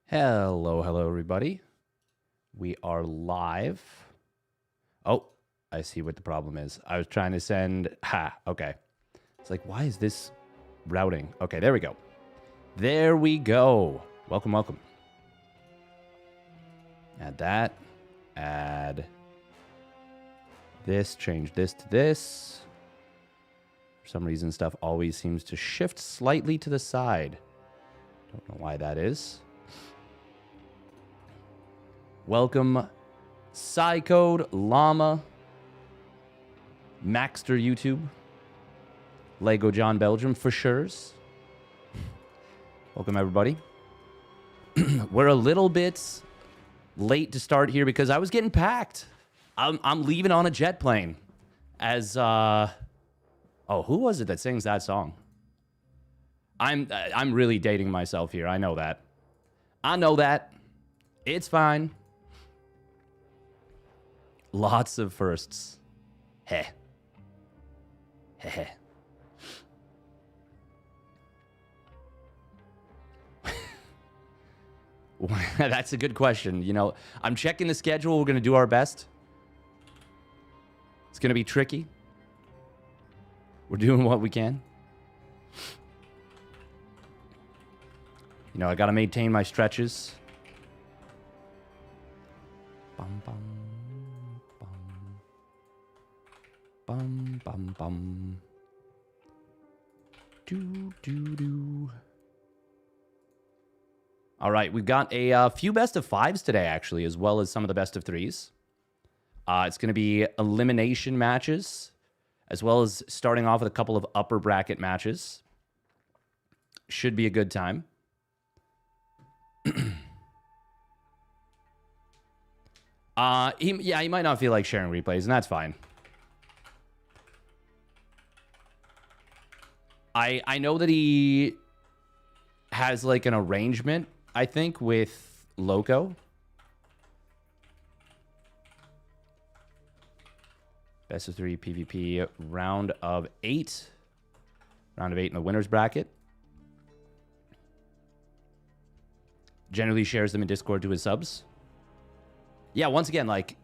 Hello, everybody. We are live. Oh, I see what the problem is. I was trying to send... okay. It's like, why is this routing? Okay, there we go. There we go. Welcome, welcome. Add that. Add this. Change this to this. For some reason, stuff always seems to shift slightly to the side. Don't know why that is. Welcome, Psycode, Llama, Maxter YouTube, Lego John Belgium for sure's. Welcome, everybody. We're a little bit late to start here because I was getting packed. I'm leaving on a jet plane. As oh, who was it that sings that song? I'm really dating myself here. I know that. I know that. It's fine. Lots of firsts. Heh. Heh. That's a good question. You know, I'm checking the schedule. We're going to do our best. It's going to be tricky. We're doing what we can. You know, I got to maintain my stretches. Bum, bum. Bum, bum, bum. Do, do, do. All right, we've got a few best of fives today, actually, as well as some of the best of threes. It's going to be elimination matches, as well as starting off with a couple of upper bracket matches. Should be a good time. He might not feel like sharing replays, and that's fine. I know that he has like an arrangement, I think, with Loco. Best of 3 PvP round of 8. Round of 8 in the winner's bracket. Generally shares them in Discord to his subs. Yeah, once again, like,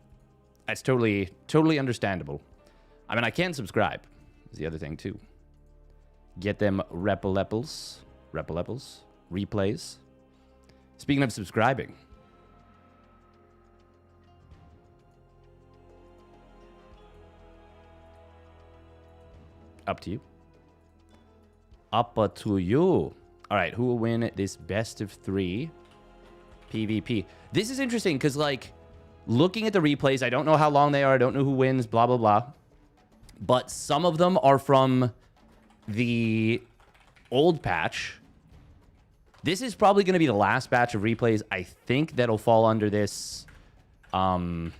that's totally understandable. I mean, I can subscribe. Is the other thing, too. Get them replays. Speaking of subscribing. Up to you. Up to you. All right, who will win this best of 3 PvP? This is interesting because, like, looking at the replays, I don't know how long they are. I don't know who wins, blah, blah, blah. But some of them are from the old patch. This is probably going to be the last batch of replays. I think that'll fall under this, I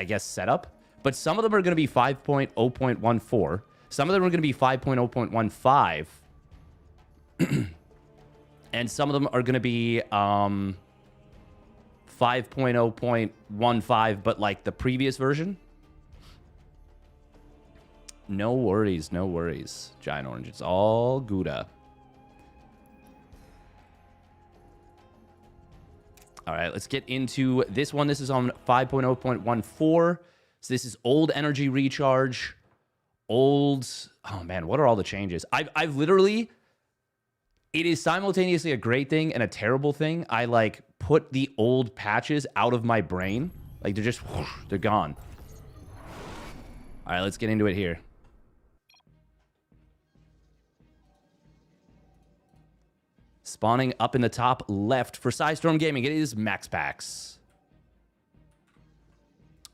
guess, setup. But some of them are going to be 5.0.14. Some of them are going to be 5.0.15. And some of them are going to be 5.0.15, but like the previous version. No worries, no worries. Giant Orange, it's all Gouda. All right, let's get into this one. This is on 5.0.14. So this is old energy recharge. Old... Oh, man, what are all the changes? I've literally... It is simultaneously a great thing and a terrible thing. I, like, put the old patches out of my brain. Like, they're just... Whoosh, they're gone. All right, let's get into it here. Spawning up in the top left for Storm Gaming, it is MaxPax.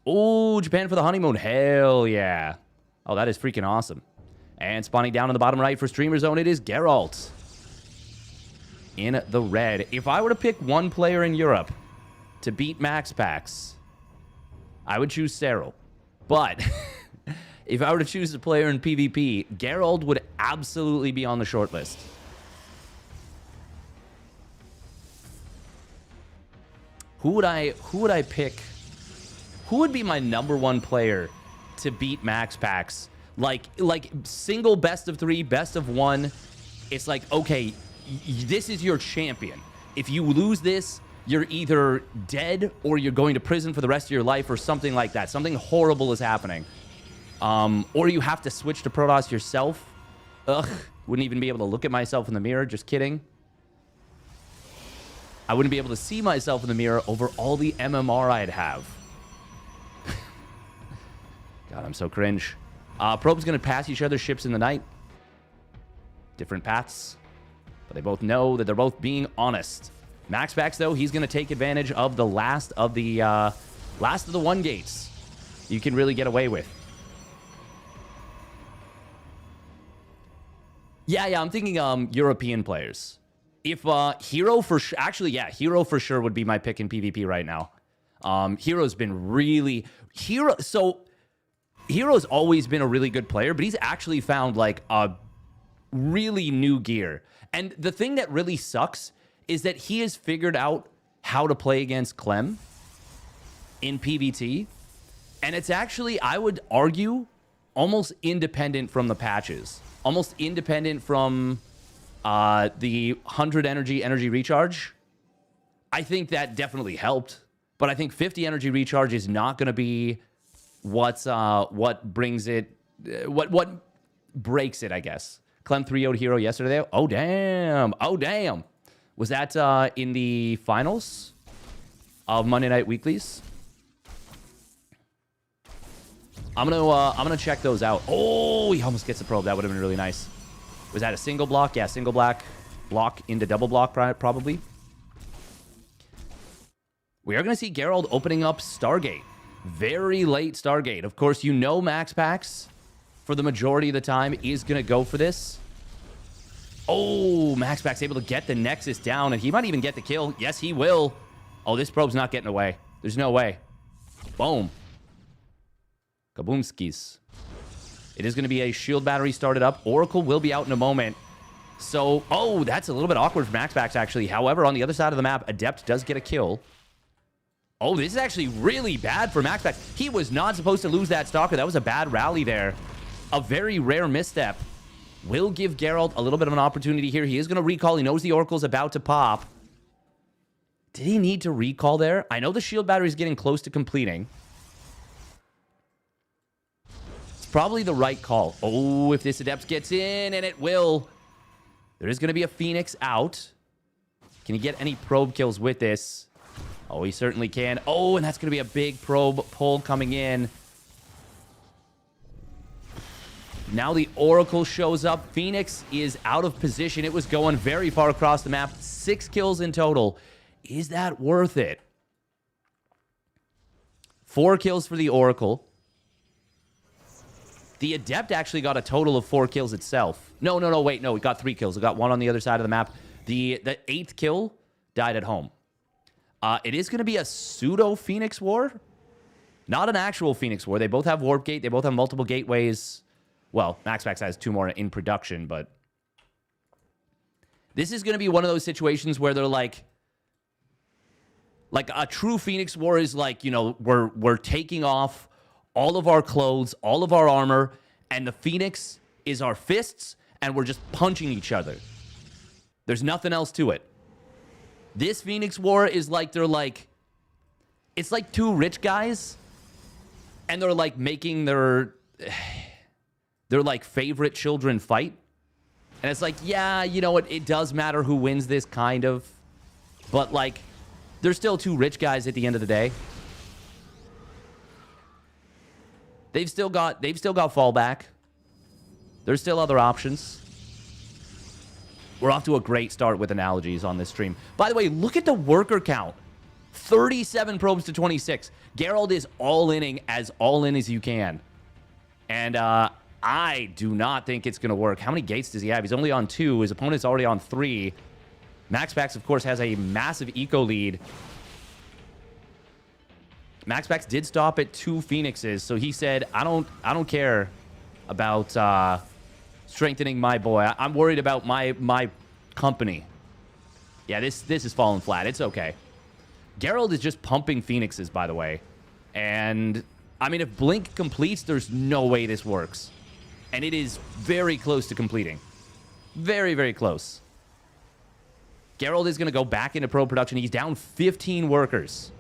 Oh, Japan for the honeymoon. Hell yeah. Oh, that is freaking awesome. And spawning down in the bottom right for Streamer Zone, it is Gerald. In the red. If I were to pick one player in Europe to beat MaxPax, I would choose Cyril. But if I were to choose a player in PvP, Gerald would absolutely be on the short list. Who would I pick? Who would be my #1 player to beat MaxPax? Like single best of 3, best of 1. It's like, okay, this is your champion. if you lose this, you're either dead or you're going to prison for the rest of your life or something like that. Something horrible is happening. Or you have to switch to Protoss yourself. Ugh, wouldn't even be able to look at myself in the mirror. Just kidding. I wouldn't be able to see myself in the mirror over all the MMR I'd have. God, I'm so cringe. Probe's going to pass each other's ships in the night. Different paths. But they both know that they're both being honest. MaxPax, though, he's going to take advantage of the last of the one gates you can really get away with. Yeah, I'm thinking European players. If Hero for sure, actually, yeah, Hero for sure would be my pick in PvP right now. Hero's been really Hero's always been a really good player, but he's actually found like a really new gear. And the thing that really sucks is that he has figured out how to play against Clem in PvT. And it's actually, I would argue, almost independent from the patches. Almost independent from the 100 energy recharge. I think that definitely helped. But I think 50 energy recharge is not going to be what brings it, what breaks it, I guess. Clem 3-0'd Hero yesterday. Oh, damn. Oh, damn. Was that in the finals of Monday Night Weeklies? I'm gonna check those out. Oh, he almost gets the probe. That would have been really nice. Was that a single block? Yeah, single block into double block probably. We are gonna see Gerald opening up Stargate. Very late Stargate. Of course, you know MaxPax for the majority of the time is gonna go for this. Oh, MaxPax able to get the Nexus down, and he might even get the kill. Yes, he will. Oh, this probe's not getting away. There's no way. Boom. Kaboomskis. It is going to be a shield battery started up. Oracle will be out in a moment. So, oh, that's a little bit awkward for MaxPax, actually. However, on the other side of the map, Adept does get a kill. Oh, this is actually really bad for MaxPax. He was not supposed to lose that Stalker. That was a bad rally there. A very rare misstep. Will give Gerald a little bit of an opportunity here. He is going to recall. He knows the Oracle's about to pop. Did he need to recall there? I know the shield battery is getting close to completing. It's probably the right call. Oh, if this Adept gets in, and it will. There is going to be a Phoenix out. Can he get any probe kills with this? Oh, he certainly can. Oh, and that's going to be a big probe pull coming in. Now the Oracle shows up. Phoenix is out of position. It was going very far across the map. 6 kills in total. Is that worth it? 4 kills for the Oracle. The Adept actually got a total of 4 kills itself. No, wait, no, it got 3 kills. It got 1 on the other side of the map. The 8th kill died at home. It is going to be a pseudo Phoenix War. Not an actual Phoenix War. They both have Warp Gate. They both have multiple gateways. Well, MaxPax has 2 more in production, but this is going to be one of those situations where they're like a true Phoenix War is like, you know, we're taking off all of our clothes, all of our armor, and the Phoenix is our fists, and we're just punching each other. There's nothing else to it. This Phoenix War is like, it's like 2 rich guys, and they're like making their like favorite children fight. And it's like, yeah, you know what? It does matter who wins this, kind of. But like, they're still 2 rich guys at the end of the day. They've still got fallback. There's still other options. We're off to a great start with analogies on this stream. By the way, look at the worker count. 37 probes to 26. Gerald is all-inning as all-in as you can. And I do not think it's going to work. How many gates does he have? He's only on 2. His opponent's already on 3. MaxPax, of course, has a massive eco lead. MaxPax did stop at 2 Phoenixes, so he said, I don't care about strengthening my boy. I'm worried about my company. Yeah, this is falling flat. It's okay. Gerald is just pumping Phoenixes, by the way. And, I mean, if Blink completes, there's no way this works. And it is very close to completing. Very, very close. Gerald is going to go back into probe production. He's down 15 workers.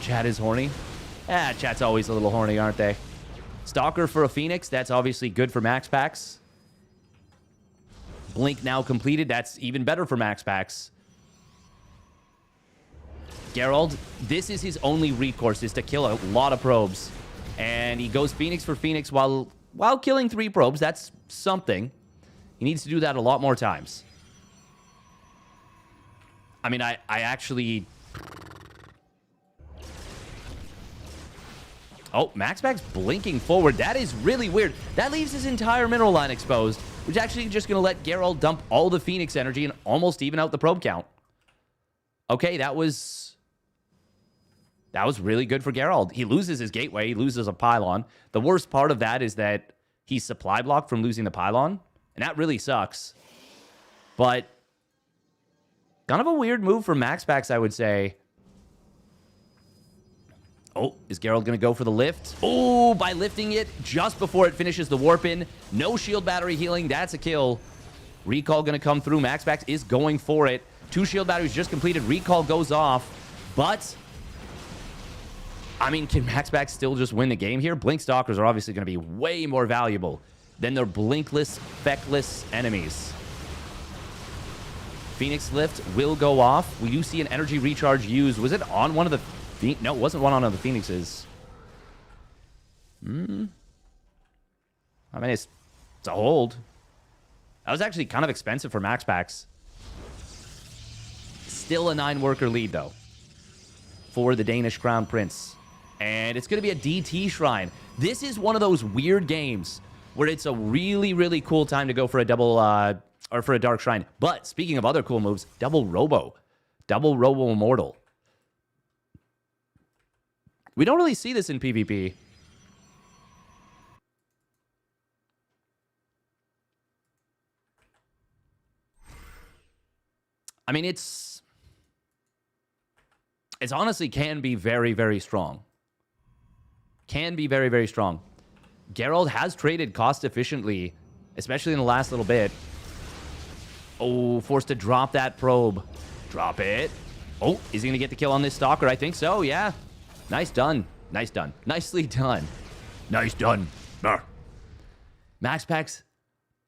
Chat is horny. Chat's always a little horny, aren't they? Stalker for a Phoenix. That's obviously good for MaxPax. Blink now completed. That's even better for MaxPax. Gerald, this is his only recourse, is to kill a lot of probes. And he goes Phoenix for Phoenix while killing 3 probes. That's something. He needs to do that a lot more times. I mean, I actually... Oh, MaxPax blinking forward. That is really weird. That leaves his entire mineral line exposed, which is actually just going to let Gerald dump all the Phoenix energy and almost even out the probe count. Okay, that was really good for Gerald. He loses his gateway. He loses a pylon. The worst part of that is that he's supply blocked from losing the pylon, and that really sucks. But kind of a weird move from MaxPax, I would say. Oh, is Gerald going to go for the lift? Oh, by lifting it just before it finishes the warp in. No shield battery healing. That's a kill. Recall going to come through. MaxPax is going for it. 2 shield batteries just completed. Recall goes off. But, I mean, can MaxPax still just win the game here? Blink Stalkers are obviously going to be way more valuable than their blinkless, feckless enemies. Phoenix lift will go off. We do see an energy recharge used. Was it on one of the... No, it wasn't one on the Phoenixes. I mean, it's a hold. That was actually kind of expensive for MaxPax. Still a 9-worker lead, though, for the Danish Crown Prince. And it's going to be a DT Shrine. This is one of those weird games where it's a really, really cool time to go for a double, or for a Dark Shrine. But speaking of other cool moves, double Robo Immortal. We don't really see this in PvP. I mean, it's honestly can be very, very strong. Can be very, very strong. Gerald has traded cost efficiently, especially in the last little bit. Oh, forced to drop that probe. Drop it. Oh, is he going to get the kill on this Stalker? I think so, yeah. Nice done. Nice done. Nicely done. Nice done. Brr. MaxPax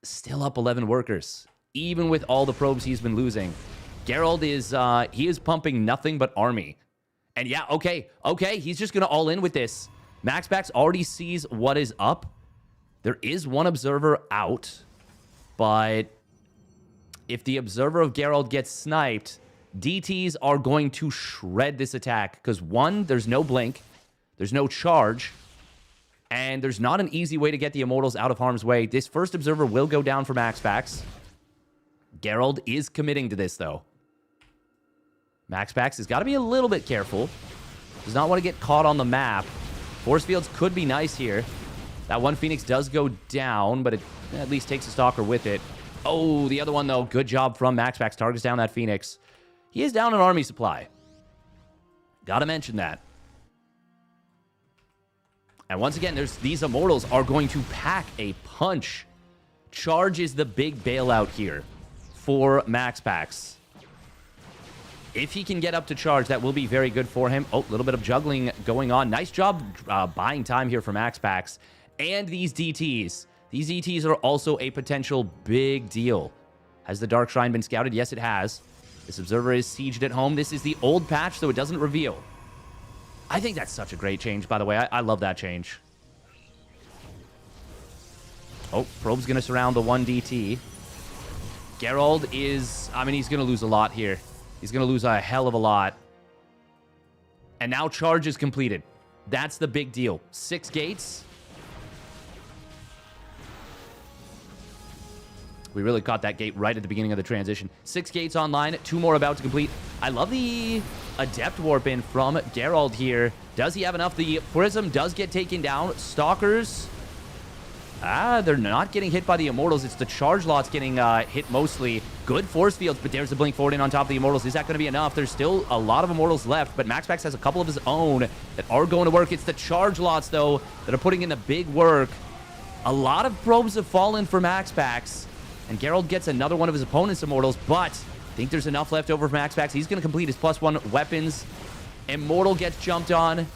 still up 11 workers, even with all the probes he's been losing. Gerald is, he is pumping nothing but army. And yeah, okay, he's just going to all in with this. MaxPax already sees what is up. There is one observer out, but if the observer of Gerald gets sniped, DTs are going to shred this attack because, one, there's no blink, there's no charge, and there's not an easy way to get the Immortals out of harm's way. This first observer will go down for MaxPax. Gerald is committing to this, though. MaxPax has got to be a little bit careful. Does not want to get caught on the map. Force fields could be nice here. That one Phoenix does go down, but it at least takes a Stalker with it. Oh, the other one, though. Good job from MaxPax. Targets down that Phoenix. He is down an army supply. Gotta mention that. And once again, these Immortals are going to pack a punch. Charge is the big bailout here for MaxPax. If he can get up to charge, that will be very good for him. Oh, a little bit of juggling going on. Nice job buying time here for MaxPax. And these DTs. These DTs are also a potential big deal. Has the Dark Shrine been scouted? Yes, it has. This observer is sieged at home. This is the old patch, so it doesn't reveal. I think that's such a great change, by the way. I love that change. Oh, probe's going to surround the 1 DT. Gerald is... I mean, he's going to lose a lot here. He's going to lose a hell of a lot. And now charge is completed. That's the big deal. 6 gates. We really caught that gate right at the beginning of the transition. 6 gates online, 2 more about to complete. I love the Adept Warp in from Gerald here. Does he have enough? The Prism does get taken down. Stalkers. They're not getting hit by the Immortals. It's the charge lots getting hit mostly. Good force fields, but there's the Blink Forward in on top of the Immortals. Is that going to be enough? There's still a lot of Immortals left, but MaxPax has a couple of his own that are going to work. It's the charge lots, though, that are putting in the big work. A lot of probes have fallen for MaxPax. And Gerald gets another one of his opponent's immortals, but I think there's enough left over for MaxPax. He's going to complete his +1 weapons. Immortal gets jumped on.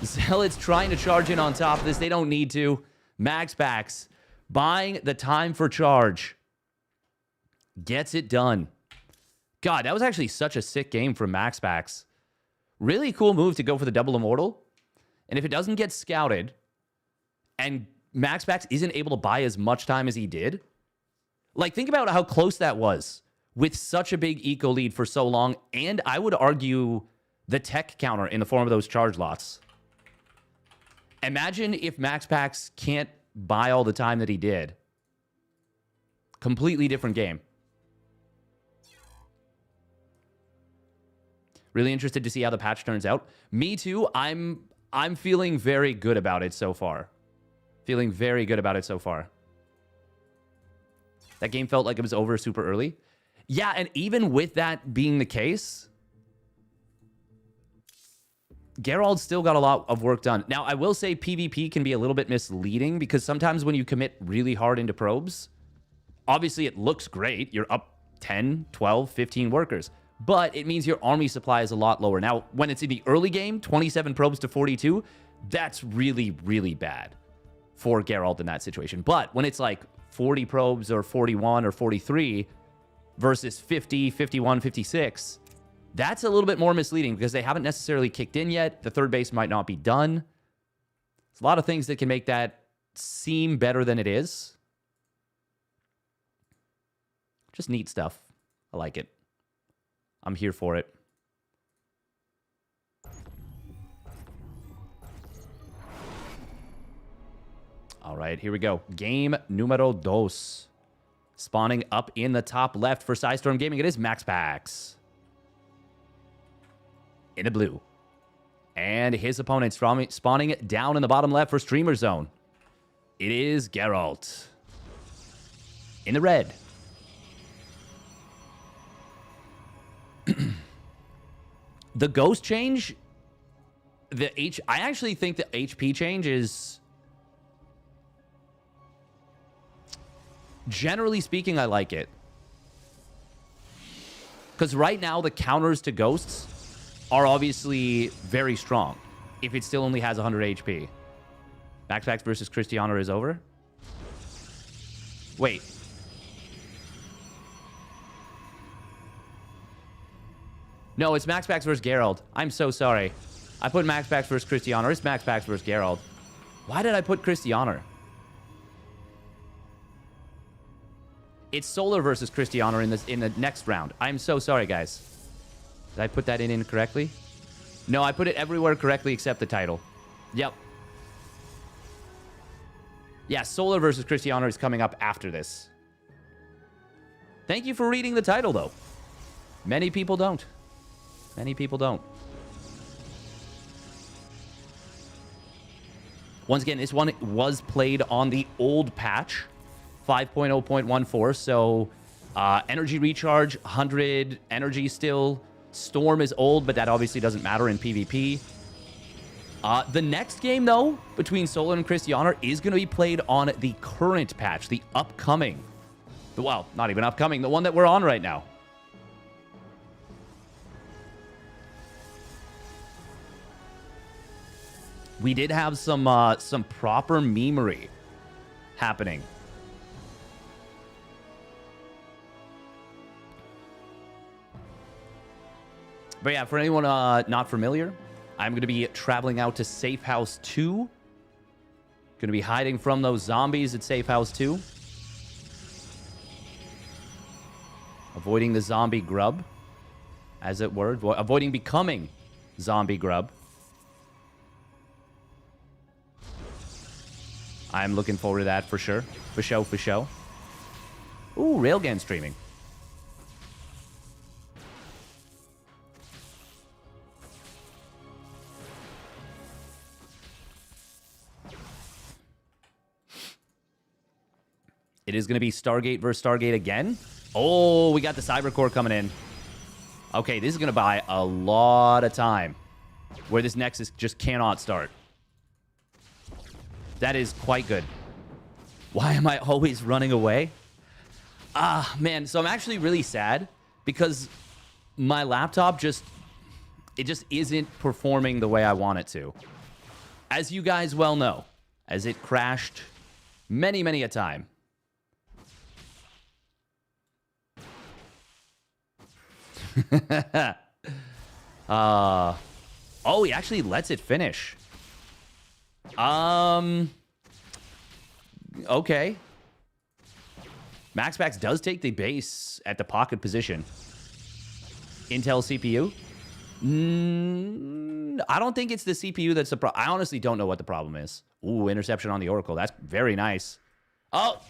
Zealots trying to charge in on top of this. They don't need to. MaxPax buying the time for charge. Gets it done. God, that was actually such a sick game from MaxPax. Really cool move to go for the double immortal. And if it doesn't get scouted, and MaxPax isn't able to buy as much time as he did, like, think about how close that was with such a big eco lead for so long, and I would argue the tech counter in the form of those charge lots. Imagine if MaxPax can't buy all the time that he did. Completely different game. Really interested to see how the patch turns out. Me too. I'm feeling very good about it so far. Feeling very good about it so far. That game felt like it was over super early. Yeah, and even with that being the case, Gerald still got a lot of work done. Now, I will say PvP can be a little bit misleading because sometimes when you commit really hard into probes, obviously it looks great. You're up 10, 12, 15 workers. But it means your army supply is a lot lower. Now, when it's in the early game, 27 probes to 42, that's really, really bad for Gerald in that situation. But when it's like 40 probes or 41 or 43 versus 50, 51, 56, that's a little bit more misleading because they haven't necessarily kicked in yet. The third base might not be done. There's a lot of things that can make that seem better than it is. Just neat stuff. I like it. I'm here for it. All right, here we go. Game numero dos. Spawning up in the top left for Storm Gaming, it is MaxPax. In the blue. And his opponent spawning down in the bottom left for Streamer Zone. It is Gerald. In the red. The ghost change, I actually think the HP change is, generally speaking, I like it. Because right now, the counters to ghosts are obviously very strong. If it still only has 100 HP. MaxPax versus Cristiano is over. Wait. No, it's MaxPax versus Gerald. I'm so sorry. I put MaxPax versus Cristiano. It's MaxPax versus Gerald. Why did I put Cristiano? It's Solar versus Cristiano in the next round. I'm so sorry, guys. Did I put that in incorrectly? No, I put it everywhere correctly except the title. Yep. Yeah, Solar versus Cristiano is coming up after this. Thank you for reading the title, though. Many people don't. Many people don't. Once again, this one was played on the old patch, 5.0.14. So, energy recharge, 100 energy still. Storm is old, but that obviously doesn't matter in PvP. The next game, though, between Solar and Cristiano is going to be played on the current patch, the upcoming. Well, not even upcoming, the one that we're on right now. We did have some proper memery happening. But yeah, for anyone not familiar, I'm going to be traveling out to Safe House 2. Going to be hiding from those zombies at Safe House 2. Avoiding the zombie grub, as it were. Avoiding becoming zombie grub. I'm looking forward to that for sure. For show, for show. Ooh, Railgun streaming. It is going to be Stargate versus Stargate again. Oh, we got the Cyber Core coming in. Okay, this is going to buy a lot of time. Where this Nexus just cannot start. That is quite good. Why am I always running away? Man, so I'm actually really sad because my laptop just isn't performing the way I want it to. As you guys well know, as it crashed many, many a time. Oh, he actually lets it finish. Okay. MaxPax does take the base at the pocket position. Intel CPU? I don't think it's the CPU that's the problem. I honestly don't know what the problem is. Ooh, interception on the Oracle. That's very nice. Oh,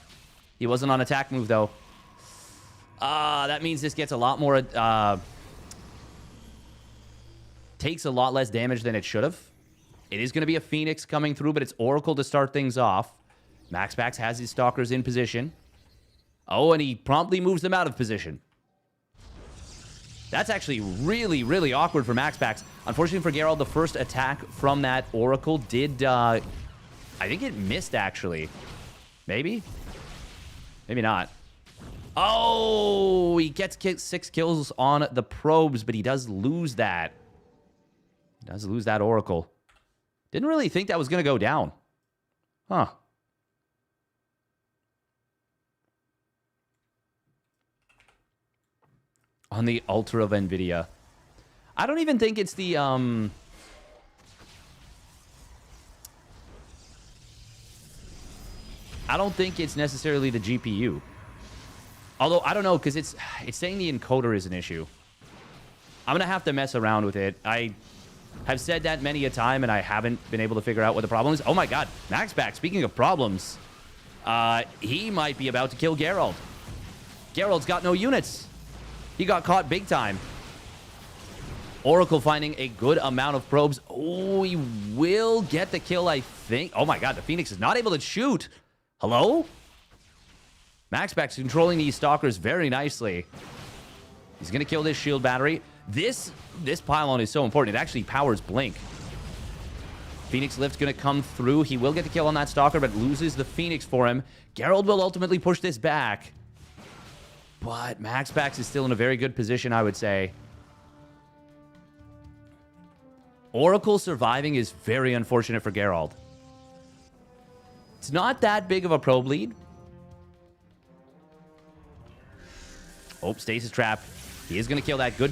he wasn't on attack move, though. That means this gets a lot more... takes a lot less damage than it should have. It is going to be a Phoenix coming through, but it's Oracle to start things off. MaxPax has his Stalkers in position. Oh, and he promptly moves them out of position. That's actually really, really awkward for MaxPax. Unfortunately for Gerald, the first attack from that Oracle did... I think it missed, actually. Maybe? Maybe not. Oh, he gets 6 kills on the probes, but he does lose that. He does lose that Oracle. Didn't really think that was going to go down. Huh. On the Ultra of NVIDIA. I don't even think it's the... I don't think it's necessarily the GPU. Although, I don't know, because it's saying the encoder is an issue. I'm going to have to mess around with it. I have said that many a time, and I haven't been able to figure out what the problem is. Oh my god, MaxPax, speaking of problems, he might be about to kill Gerald. Gerald's got no units. He got caught big time. Oracle finding a good amount of probes. Oh, he will get the kill, I think. Oh my god, the Phoenix is not able to shoot. Hello? MaxPax controlling these Stalkers very nicely. He's going to kill this shield battery. This pylon is so important. It actually powers Blink. Phoenix Lift's going to come through. He will get the kill on that Stalker, but loses the Phoenix for him. Gerald will ultimately push this back. But MaxPax is still in a very good position, I would say. Oracle surviving is very unfortunate for Gerald. It's not that big of a probe lead. Oh, Stasis Trap. He is going to kill that good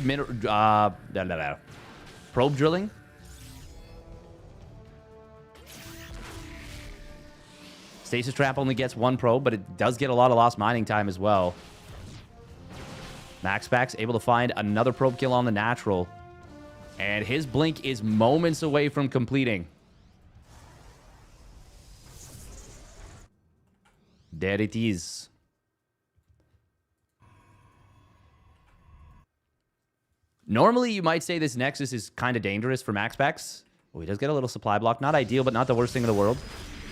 probe drilling. Stasis Trap only gets 1 probe, but it does get a lot of lost mining time as well. MaxPax able to find another probe kill on the natural. And his Blink is moments away from completing. There it is. Normally, you might say this Nexus is kind of dangerous for MaxPax. Oh, he does get a little supply block. Not ideal, but not the worst thing in the world.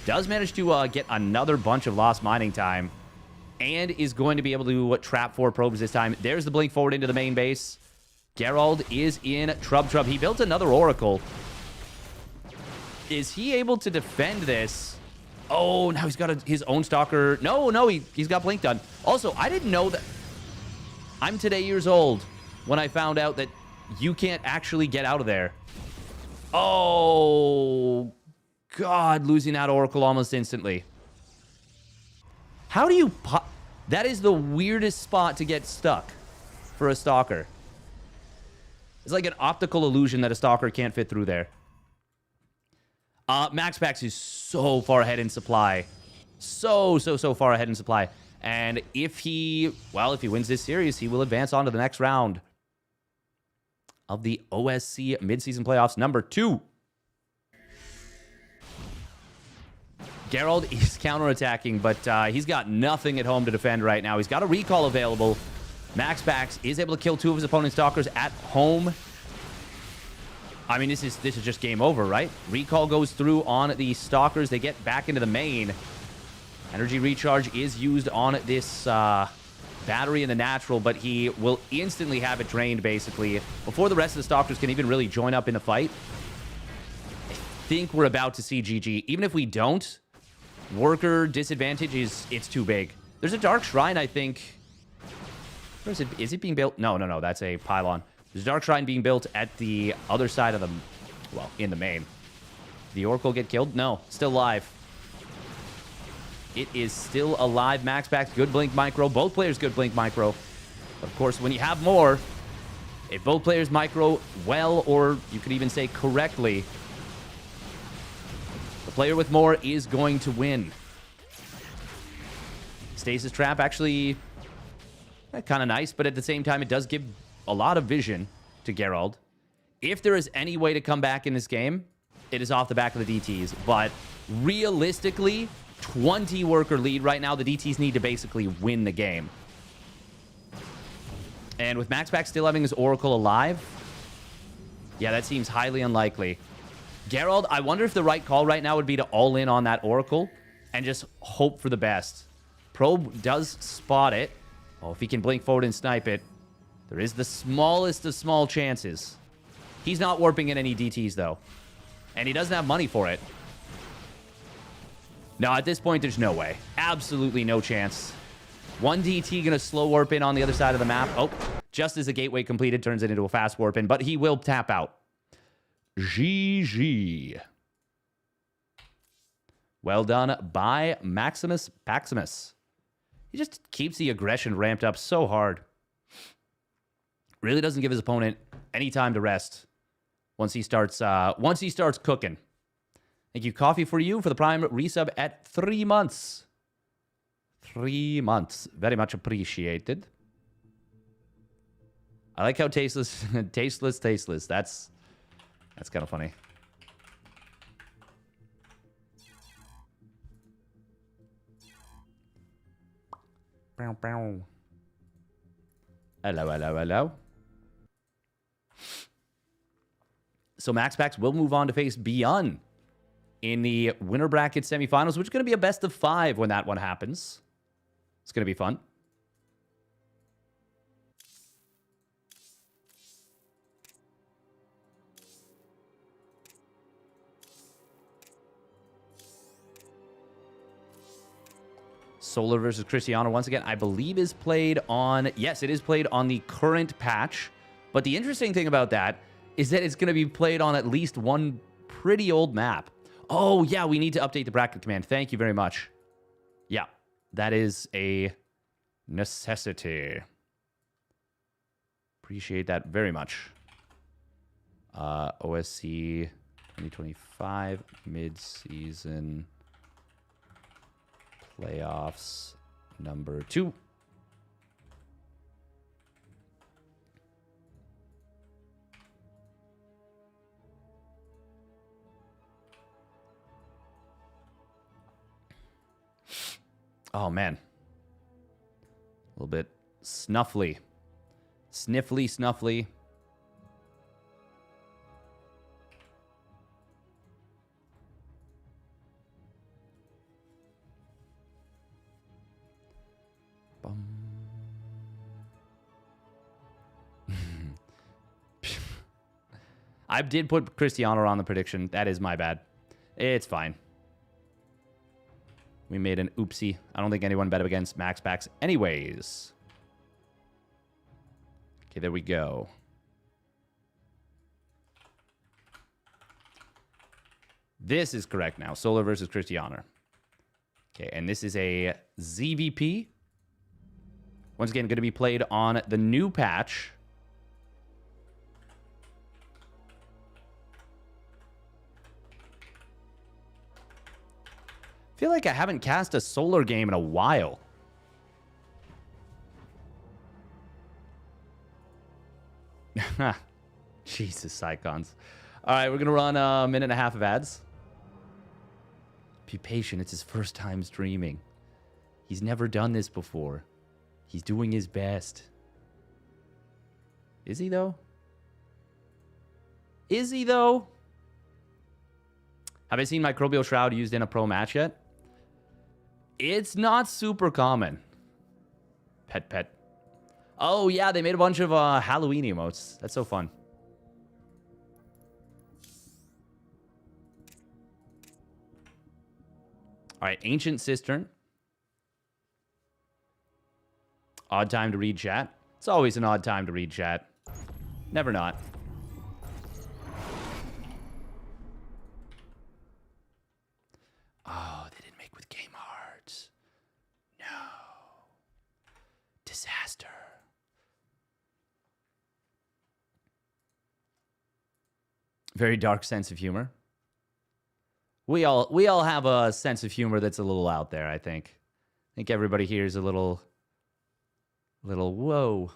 Does manage to get another bunch of lost mining time. And is going to be able to trap 4 probes this time. There's the Blink forward into the main base. Gerald is in Trub. He built another Oracle. Is he able to defend this? Oh, now he's got his own Stalker. No, he's got Blink done. Also, I didn't know that... I'm today years old when I found out that you can't actually get out of there. Oh, God, losing that Oracle almost instantly. How do you... That is the weirdest spot to get stuck for a Stalker. It's like an optical illusion that a Stalker can't fit through there. MaxPax is so far ahead in supply. So far ahead in supply. And if he wins this series, he will advance on to the next round of the OSC midseason playoffs number 2. Gerald is counterattacking, but he's got nothing at home to defend right now. He's got a recall available. MaxPax is able to kill 2 of his opponent's Stalkers at home. I mean, this is just game over, right? Recall goes through on the Stalkers. They get back into the main. Energy recharge is used on this battery in the natural, but he will instantly have it drained, basically, before the rest of the Stalkers can even really join up in the fight. I think we're about to see GG. Even if we don't, worker disadvantage it's too big. There's a Dark Shrine, I think, Or is it being built? No, no, no. That's a pylon. There's a Dark Shrine being built at the other side of the... Well, in the main. Did the Oracle get killed? No. Still alive. It is still alive. MaxPax, good blink micro. Both players good blink micro. Of course, when you have more, if both players micro well, or you could even say correctly, the player with more is going to win. Stasis Trap actually kind of nice, but at the same time, it does give a lot of vision to Gerald. If there is any way to come back in this game, it is off the back of the DTs. But realistically, 20 worker lead right now. The DTs need to basically win the game. And with MaxPax still having his Oracle alive, yeah, that seems highly unlikely. Gerald, I wonder if the right call right now would be to all in on that Oracle and just hope for the best. Probe does spot it. Oh, if he can blink forward and snipe it, there is the smallest of small chances. He's not warping in any DTs, though. And he doesn't have money for it. No, at this point, there's no way. Absolutely no chance. One DT going to slow warp in on the other side of the map. Oh, just as the gateway completed, turns it into a fast warp in. But he will tap out. GG. Well done by Maximus Paximus. He just keeps the aggression ramped up so hard. Really doesn't give his opponent any time to rest once he starts cooking. Thank you, Coffee for You, for the Prime resub at 3 months. 3 months. Very much appreciated. I like how tasteless, tasteless. That's kind of funny. Hello, hello, hello. So MaxPax will move on to face Beyond in the winner bracket semifinals, which is going to be a best of 5 when that one happens. It's going to be fun. Solar versus Cristiano, once again, I believe is played on... Yes, it is played on the current patch. But the interesting thing about that is that it's going to be played on at least one pretty old map. Oh, yeah, we need to update the bracket command. Thank you very much. Yeah, that is a necessity. Appreciate that very much. OSC 2025 mid-season playoffs number 2. Oh, man. A little bit snuffly. Sniffly, snuffly. I did put Cristiano on the prediction. That is my bad. It's fine. We made an oopsie. I don't think anyone bet against MaxPax anyways. Okay, there we go. This is correct now. Solar versus Cristiano. Okay, and this is a ZVP. Once again, going to be played on the new patch. I feel like I haven't cast a solar game in a while. Jesus, Icons. All right, we're going to run a minute and a half of ads. Be patient. It's his first time streaming. He's never done this before. He's doing his best. Is he, though? Is he, though? Have I seen Microbial Shroud used in a pro match yet? It's not super common. Pet. Oh, yeah, they made a bunch of Halloween emotes. That's so fun. All right, Ancient Cistern. Odd time to read chat. It's always an odd time to read chat. Never not. Oh, they didn't make with game hearts. No. Disaster. Very dark sense of humor. We all have a sense of humor that's a little out there, I think. I think everybody here is a little whoa,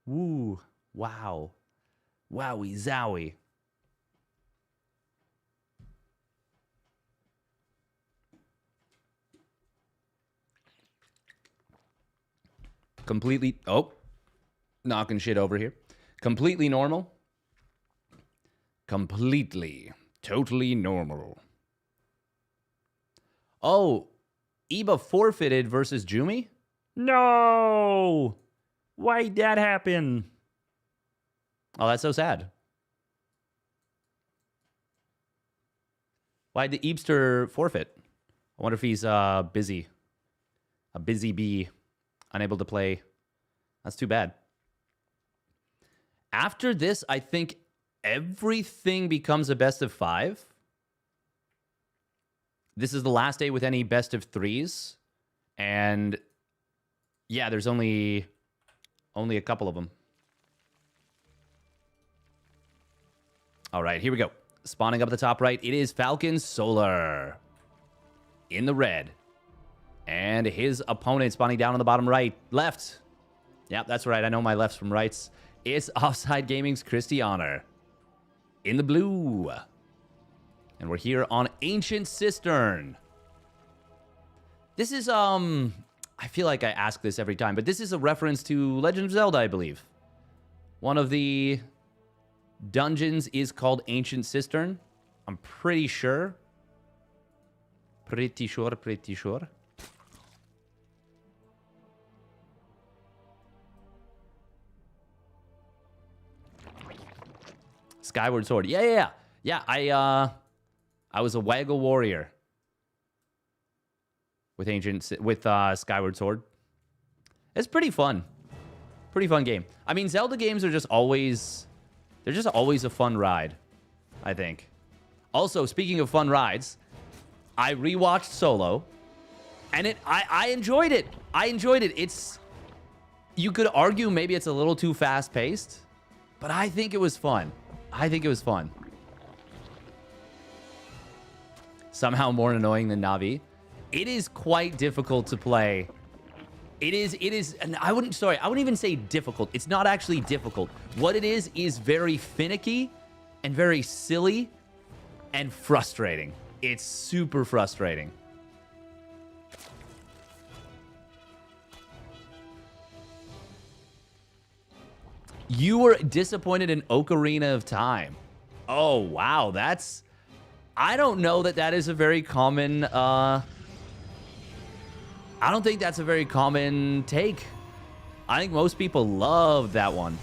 woo, wow, wowie zowie. Completely, oh, knocking shit over here. Completely normal. Completely, totally normal. Oh, Iba forfeited versus Jumi? No! Why'd that happen? Oh, that's so sad. Why'd the Eebster forfeit? I wonder if he's busy. A busy bee. Unable to play. That's too bad. After this, I think everything becomes a best of 5. This is the last day with any best of 3s. And yeah, there's only a couple of them. All right, here we go. Spawning up at the top right, it is Falcon Solar in the red. And his opponent spawning down on the bottom right. Left. Yep, that's right. I know my lefts from rights. It's Offside Gaming's Krystianer in the blue. And we're here on Ancient Cistern. This is, I feel like I ask this every time, but this is a reference to Legend of Zelda, I believe. One of the dungeons is called Ancient Cistern. I'm pretty sure. Pretty sure. Skyward Sword. Yeah, I was a Waggle warrior with Skyward Sword. It's pretty fun. Pretty fun game. I mean, Zelda games are just always a fun ride, I think. Also, speaking of fun rides, I rewatched Solo, and I enjoyed it. It's, you could argue maybe it's a little too fast-paced, but I think it was fun. Somehow more annoying than Navi. It is quite difficult to play. It is, and I wouldn't even say difficult. It's not actually difficult. What it is very finicky and very silly and frustrating. It's super frustrating. You were disappointed in Ocarina of Time. Oh, wow. I don't know that is a very common, I don't think that's a very common take. I think most people love that one.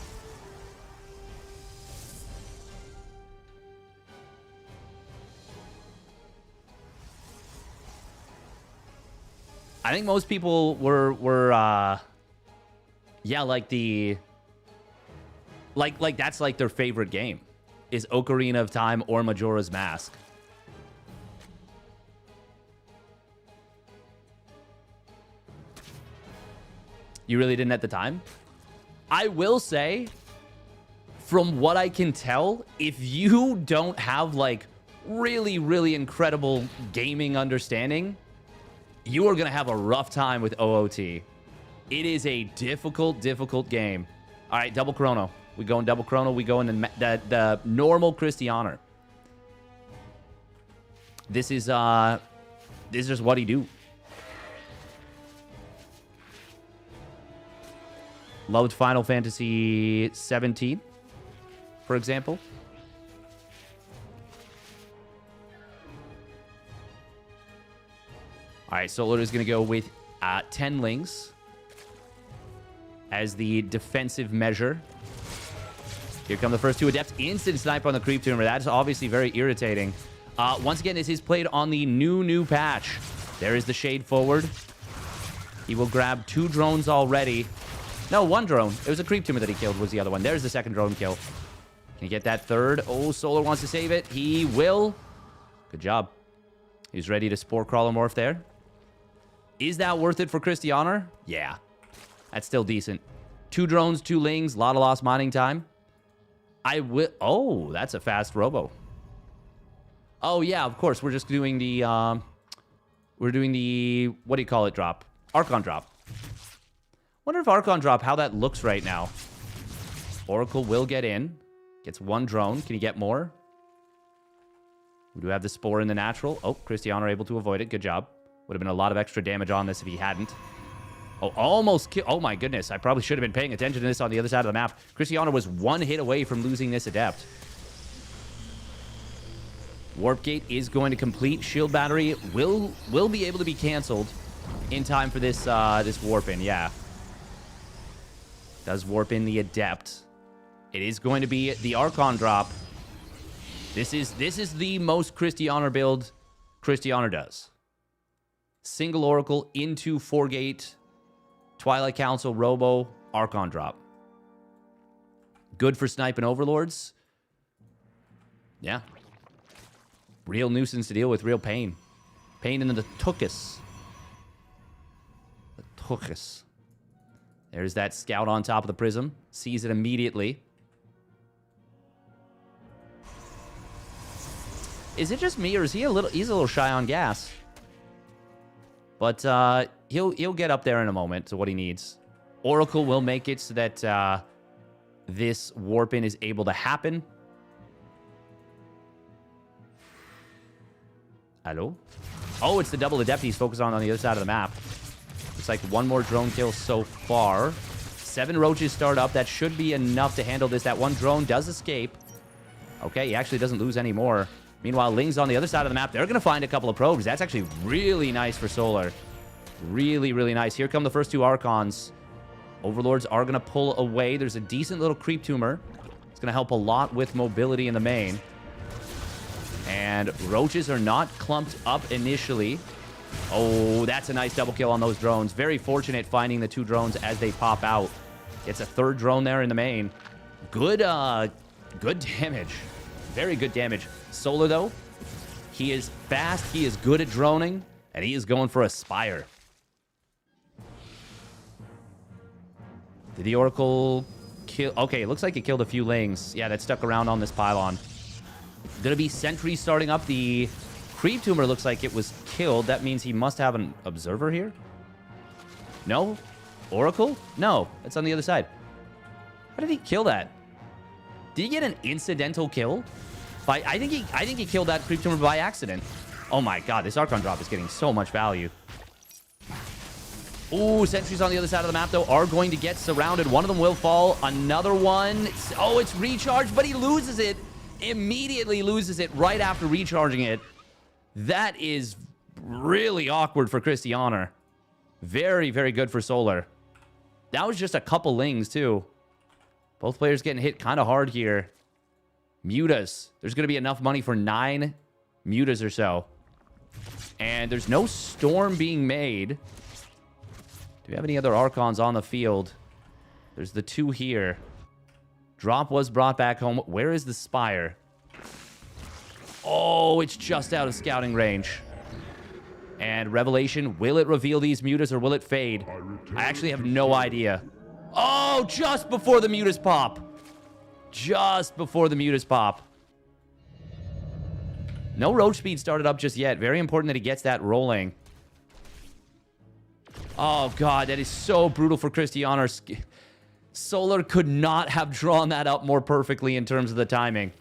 I think most people were yeah, like like that's like their favorite game is Ocarina of Time or Majora's Mask. You really didn't at the time? I will say, from what I can tell, if you don't have like really, really incredible gaming understanding, you are going to have a rough time with OOT. It is a difficult game. All right, double chrono. We go in double chrono. We go in the normal Krystianer. This is just what he do. Loved Final Fantasy 17, for example. All right, Solar is going to go with 10 lings as the defensive measure. Here come the first 2 adepts. Instant snipe on the creep tumor. That's obviously very irritating. Once again, this is played on the new patch. There is the shade forward. He will grab 2 drones already. No, one drone. It was a creep tumor that he killed was the other one. There's the second drone kill. Can he get that third? Oh, Solar wants to save it. He will. Good job. He's ready to Spore Crawler Morph there. Is that worth it for Krystianer? Yeah. That's still decent. 2 drones, 2 lings, a lot of lost mining time. I will... Oh, that's a fast robo. Oh, yeah, of course. We're just doing the... We're doing the... What do you call it drop? Archon drop. Wonder if Archon drop, how that looks right now. Oracle will get in. Gets 1 drone. Can he get more? We do have the Spore in the natural. Oh, Krystianer able to avoid it. Good job. Would have been a lot of extra damage on this if he hadn't. Oh, almost kill. Oh, my goodness. I probably should have been paying attention to this on the other side of the map. Krystianer was 1 hit away from losing this Adept. Warp Gate is going to complete. Shield Battery will be able to be canceled in time for this this warp in. Yeah. Does warp in the Adept. It is going to be the Archon drop. This is the most Krystianer build Krystianer does. Single Oracle into 4-gate, Twilight Council, Robo, Archon drop. Good for sniping Overlords. Yeah. Real nuisance to deal with, real pain. Pain in the tuchus. The tuchus. There's that scout on top of the prism. Sees it immediately. Is it just me, or is he he's a little shy on gas? But he'll get up there in a moment to what he needs. Oracle will make it so that this warp-in is able to happen. Hello? Oh, it's the double Adept he's focused on the other side of the map. Looks like 1 more drone kill so far. 7 roaches start up. That should be enough to handle this. That 1 drone does escape. Okay, he actually doesn't lose any more. Meanwhile, Ling's on the other side of the map. They're going to find a couple of probes. That's actually really nice for Solar. Really, really nice. Here come the first 2 Archons. Overlords are going to pull away. There's a decent little creep tumor. It's going to help a lot with mobility in the main. And roaches are not clumped up initially. Oh, that's a nice double kill on those drones. Very fortunate finding the 2 drones as they pop out. Gets a 3rd drone there in the main. Good damage. Very good damage. Solar, though, he is fast, he is good at droning, and he is going for a Spire. Did the Oracle kill? Okay, it looks like it killed a few Lings. Yeah, that stuck around on this pylon. Gonna be sentries starting up. The Creep Tumor looks like it was killed. That means he must have an Observer here. No? Oracle? No, it's on the other side. How did he kill that? Did he get an incidental kill? I think he killed that Creep Tumor by accident. Oh my god, this Archon drop is getting so much value. Ooh, sentries on the other side of the map, though, are going to get surrounded. One of them will fall. Another one. Oh, it's recharged, but he loses it. Immediately loses it right after recharging it. That is really awkward for Krystianer. Very, very good for Solar. That was just a couple Lings, too. Both players getting hit kind of hard here. Mutas. There's going to be enough money for 9 Mutas or so. And there's no storm being made. Do we have any other Archons on the field? There's the 2 here. Drop was brought back home. Where is the Spire? Oh, it's just out of scouting range. And Revelation, will it reveal these Mutas or will it fade? I actually have no idea. Oh, just before the Mutas pop. Just before the Mutas pop. No roach speed started up just yet. Very important that he gets that rolling. Oh, God, that is so brutal for Krystianer. Solar could not have drawn that up more perfectly in terms of the timing.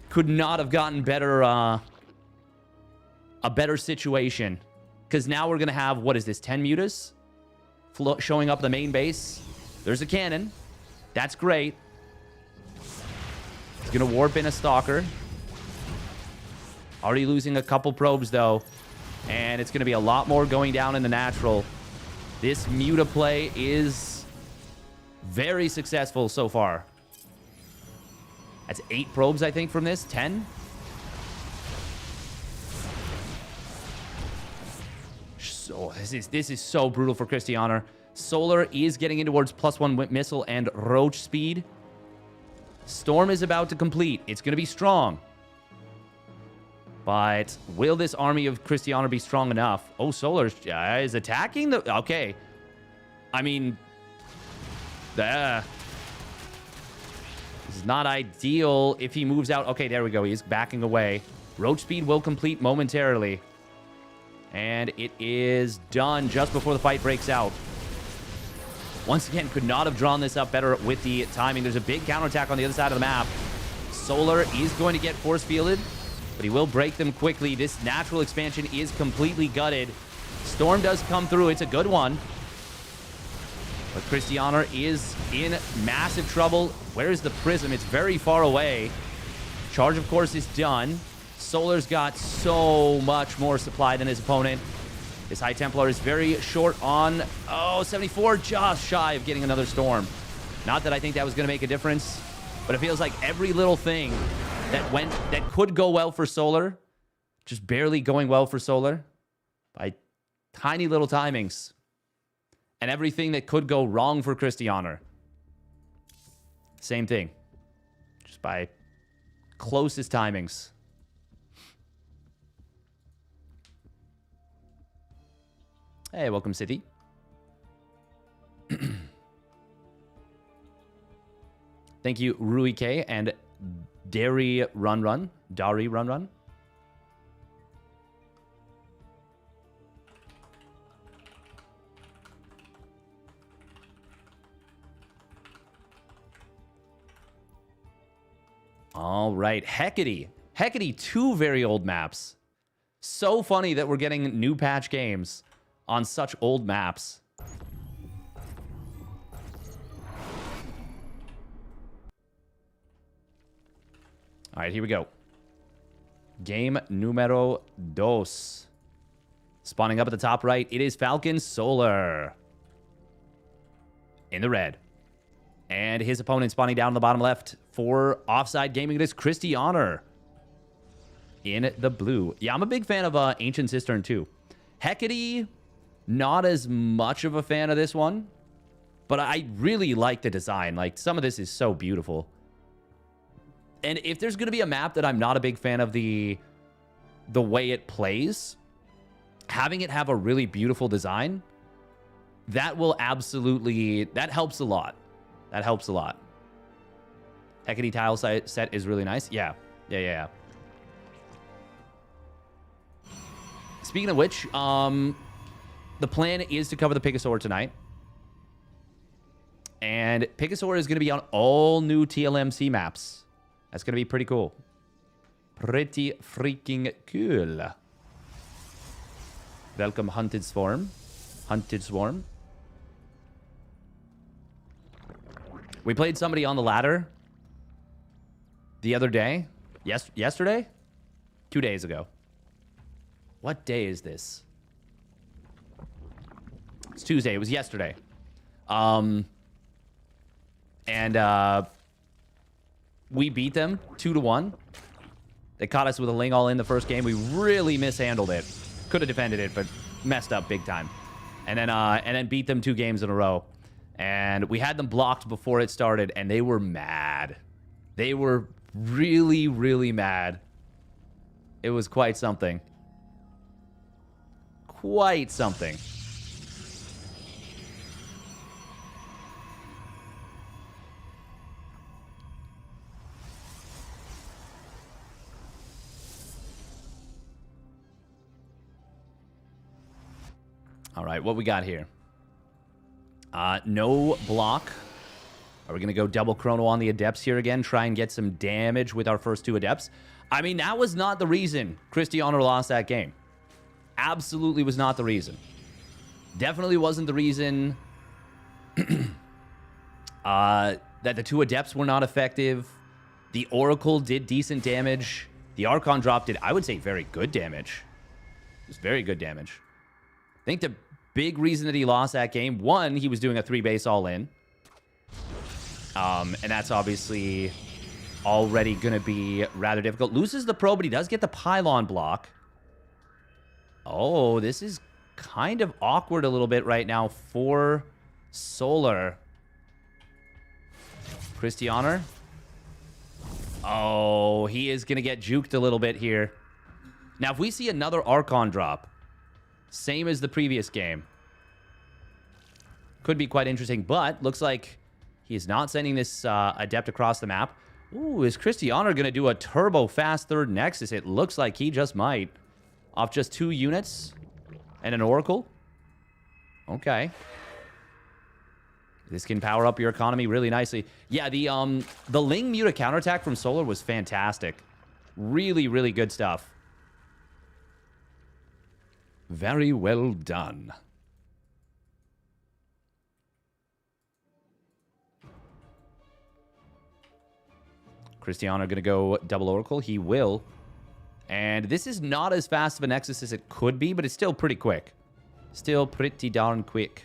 Could not have gotten better, a better situation. Because now we're going to have, what is this, 10 Mutas? Showing up the main base. There's a cannon. That's great. He's going to warp in a Stalker. Already losing a couple probes, though. And it's going to be a lot more going down in the natural. This Muta play is very successful so far. That's 8 probes, I think, from this. 10? So, this is so brutal for Krystianer. Solar is getting in towards +1 missile and roach speed. Storm is about to complete. It's going to be strong. But will this army of Cristiano be strong enough? Oh, Solar is attacking the... Okay. I mean... This is not ideal if he moves out. Okay, there we go. He's backing away. Roach speed will complete momentarily. And it is done just before the fight breaks out. Once again, could not have drawn this up better with the timing. There's a big counterattack on the other side of the map. Solar is going to get force fielded, but he will break them quickly. This natural expansion is completely gutted. Storm does come through. It's a good one. But Cristiano is in massive trouble. Where is the prism? It's very far away. Charge, of course, is done. Solar's got so much more supply than his opponent. This High Templar is very short on... Oh, 74, just shy of getting another Storm. Not that I think that was going to make a difference, but it feels like every little thing that could go well for Solar, just barely going well for Solar by tiny little timings. And everything that could go wrong for Cristiano, same thing. Just by closest timings. Hey, welcome, City. Thank you, Rui K and Dari Run. All right, Hecate. Hecate, 2 very old maps. So funny that we're getting new patch games on such old maps. All right, here we go. Game numero dos. Spawning up at the top right, it is Falcon Solar. In the red. And his opponent spawning down in the bottom left for Offside Gaming. It is Cristiano. In the blue. Yeah, I'm a big fan of Ancient Cistern too. Hecate, not as much of a fan of this one. But I really like the design. Like, some of this is so beautiful. And if there's going to be a map that I'm not a big fan of the way it plays, having it have a really beautiful design, that will absolutely... That helps a lot. That helps a lot. Hecate tile set is really nice. Yeah. Speaking of which, the plan is to cover the Picasaur tonight. And Picasaur is going to be on all new TLMC maps. That's going to be pretty cool. Pretty freaking cool. Welcome, Hunted Swarm. Hunted Swarm. We played somebody on the ladder the other day. Yesterday? 2 days ago. What day is this? It's Tuesday. It was yesterday. We beat them 2-1. They caught us with a Ling all in the first game. We really mishandled it. Could have defended it, but messed up big time. And then beat them 2 games in a row. And we had them blocked before it started, and they were mad. They were really, really mad. It was quite something. Quite something. All right, what we got here? No block. Are we going to go double chrono on the Adepts here again? Try and get some damage with our first 2 Adepts? I mean, that was not the reason Cristiano lost that game. Absolutely was not the reason. Definitely wasn't the reason that the 2 Adepts were not effective. The Oracle did decent damage. The Archon drop did, I would say, very good damage. It was very good damage. I think the big reason that he lost that game, one, he was doing a 3-base all-in. And that's obviously already going to be rather difficult. Loses the Pro, but he does get the Pylon block. Oh, this is kind of awkward a little bit right now for Solar. Krystianer. Oh, he is going to get juked a little bit here. Now, if we see another Archon drop, same as the previous game, could be quite interesting, but looks like he's not sending this Adept across the map. Ooh, is Krystianer going to do a turbo fast third Nexus? It looks like he just might. Off just 2 units and an Oracle. Okay. This can power up your economy really nicely. Yeah, the Ling Muta counterattack from Solar was fantastic. Really, really good stuff. Very well done. Krystianer going to go double Oracle. He will. And this is not as fast of a Nexus as it could be, but it's still pretty quick. Still pretty darn quick.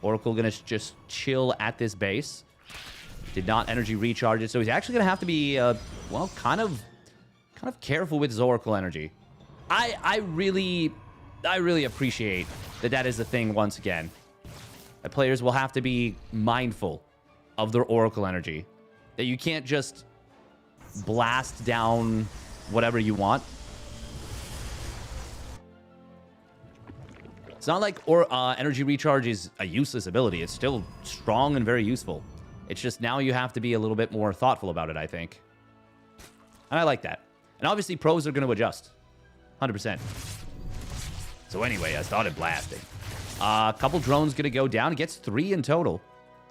Oracle going to just chill at this base. Did not energy recharge it, so he's actually going to have to be, well, kind of careful with his Oracle energy. I really appreciate that is the thing once again. That players will have to be mindful of their Oracle energy. That you can't just blast down whatever you want. It's not like energy recharge is a useless ability. It's still strong and very useful. It's just now you have to be a little bit more thoughtful about it, I think. And I like that. And obviously, pros are going to adjust. 100%. So anyway, I started blasting. A couple drones going to go down. It gets 3 in total.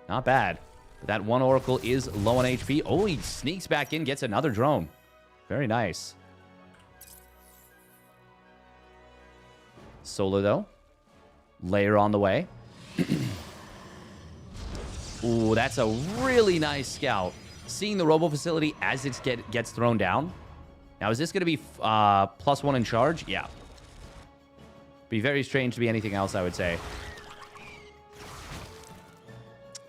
Not bad. But that one Oracle is low on HP. Oh, he sneaks back in, gets another drone. Very nice. Solar, though. Layer on the way. Ooh, that's a really nice scout. Seeing the robo facility as it gets thrown down. Now, is this going to be +1 in charge? Yeah. Be very strange to be anything else, I would say.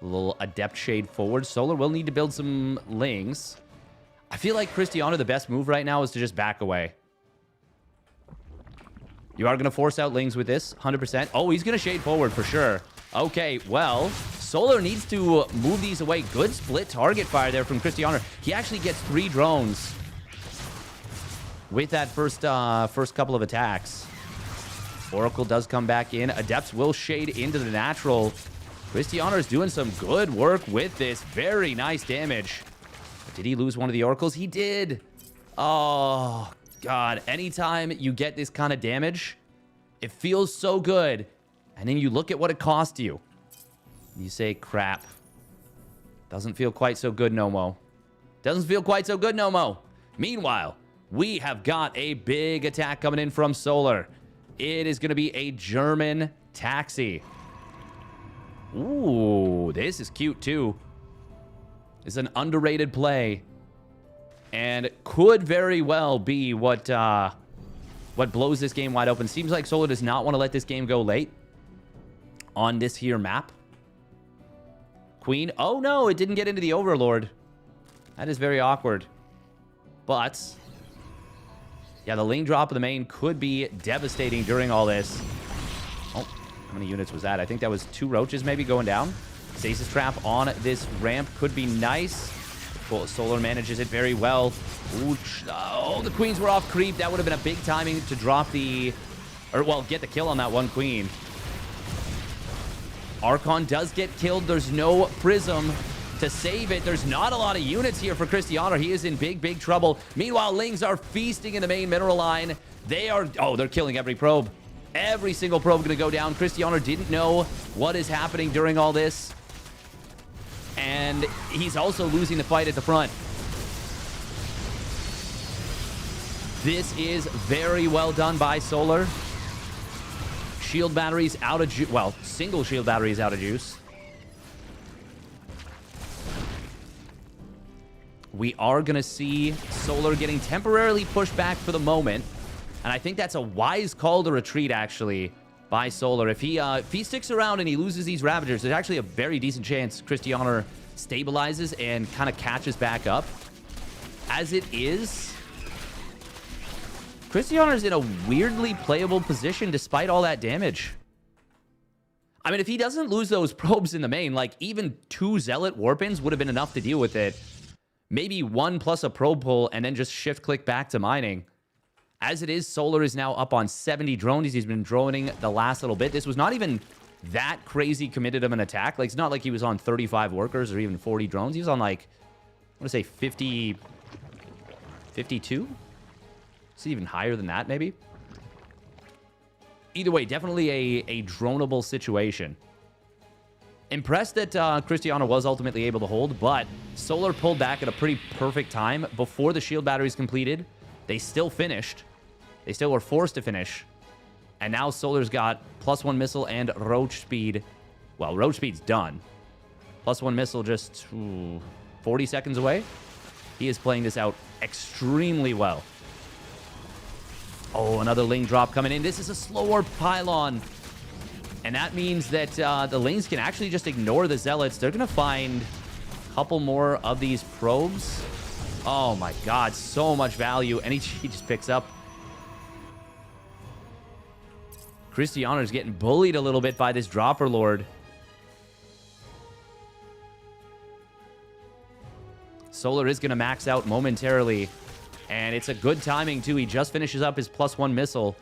A little Adept shade forward. Solar will need to build some Lings. I feel like Cristiano, the best move right now is to just back away. You are going to force out Lings with this, 100%. Oh, he's going to shade forward for sure. Okay, well, Solar needs to move these away. Good split target fire there from Krystianer. He actually gets 3 drones with that first couple of attacks. Oracle does come back in. Adepts will shade into the natural. Krystianer is doing some good work with this. Very nice damage. Did he lose one of the Oracles? He did. Oh, God. Anytime you get this kind of damage, it feels so good. And then you look at what it cost you. You say, crap. Doesn't feel quite so good no mo. Doesn't feel quite so good no mo. Meanwhile, we have got a big attack coming in from Solar. It is going to be a German taxi. Ooh, this is cute too. It's an underrated play. And could very well be what blows this game wide open. Seems like Solar does not want to let this game go late on this here map. Queen. Oh, no, it didn't get into the Overlord. That is very awkward. But, yeah, the Ling drop of the main could be devastating during all this. Oh, how many units was that? I think that was 2 roaches maybe going down. Stasis trap on this ramp could be nice. Solar manages it very well. Ooh, oh, the queens were off creep. That would have been a big timing to drop the... Or, well, get the kill on that one queen. Archon does get killed. There's no Prism to save it. There's not a lot of units here for Cristiano. He is in big, big trouble. Meanwhile, Lings are feasting in the main mineral line. They are... Oh, they're killing every probe. Every single probe going to go down. Cristiano didn't know what is happening during all this. And he's also losing the fight at the front. This is very well done by Solar. Shield batteries out of juice. Well, single shield batteries out of juice. We are going to see Solar getting temporarily pushed back for the moment. And I think that's a wise call to retreat, actually, by Solar. If he sticks around and he loses these Ravagers, there's actually a very decent chance Cristiano stabilizes and kind of catches back up. As it is, Cristiano is in a weirdly playable position despite all that damage. I mean, if he doesn't lose those probes in the main, like, even 2 Zealot Warpins would have been enough to deal with it. Maybe 1 plus a probe pull, and then just shift-click back to mining. As it is, Solar is now up on 70 drones. He's been droning the last little bit. This was not even that crazy committed of an attack. Like, it's not like he was on 35 workers or even 40 drones. He was on, like, I want to say 50... 52? It's even higher than that, maybe? Either way, definitely a dronable situation. Impressed that Cristiano was ultimately able to hold, but Solar pulled back at a pretty perfect time before the shield batteries completed. They still finished. They still were forced to finish. And now Solar's got +1 missile and roach speed. Well, roach speed's done. +1 missile just 40 seconds away. He is playing this out extremely well. Oh, another Ling drop coming in. This is a slower pylon. And that means that the Lings can actually just ignore the Zealots. They're going to find a couple more of these probes. Oh my god, so much value. And he just picks up. Krystianer's getting bullied a little bit by this Dropper Lord. Solar is going to max out momentarily. And it's a good timing, too. He just finishes up his +1 missile.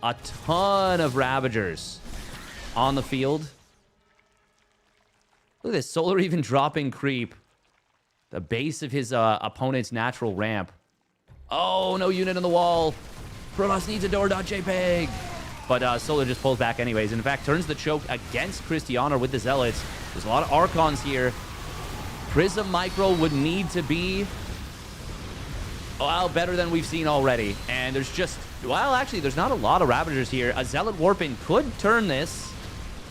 A ton of Ravagers on the field. Look at this. Solar even dropping creep. The base of his opponent's natural ramp. Oh, no unit on the wall. Protoss needs a door.jpg. But Solar just pulls back anyways. And in fact, turns the choke against Cristiano with the Zealots. There's a lot of Archons here. Prism Micro would need to be, well, better than we've seen already. And there's just, well, actually, there's not a lot of Ravagers here. A Zealot Warpin could turn this.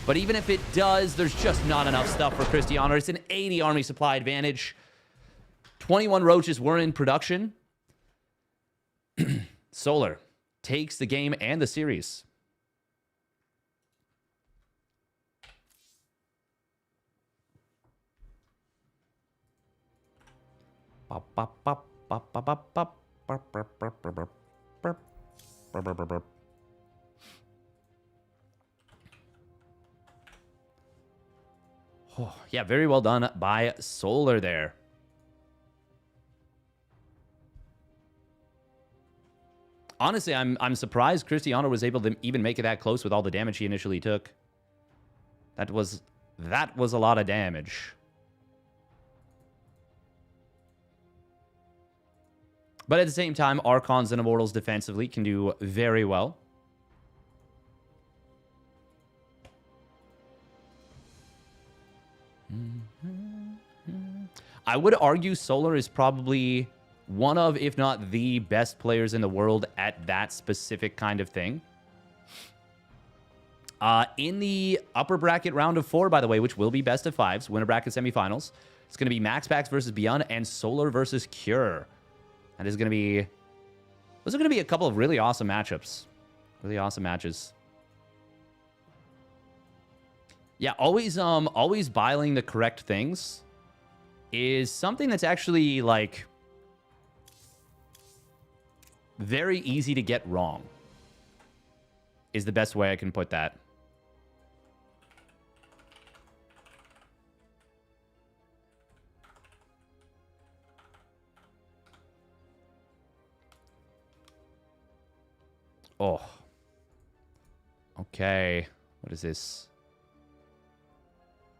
But even if it does, there's just not enough stuff for Cristiano. It's an 80 army supply advantage. 21 Roaches were in production. Solar takes the game and the series. Oh, yeah, very well done by Solar there. Honestly, I'm surprised Cristiano was able to even make it that close with all the damage he initially took. That was a lot of damage. But at the same time, Archons and Immortals defensively can do very well. I would argue Solar is probably one of, if not the best players in the world at that specific kind of thing. In the upper bracket round of 4, by the way, which will be best of 5s, winner bracket semifinals, it's going to be MaxPax versus Beyond and Solar versus Cure. That is going to be... Those are going to be a couple of really awesome matchups. Really awesome matches. Yeah, always biling the correct things is something that's actually, like, very easy to get wrong. Is the best way I can put that. Oh. Okay. What is this?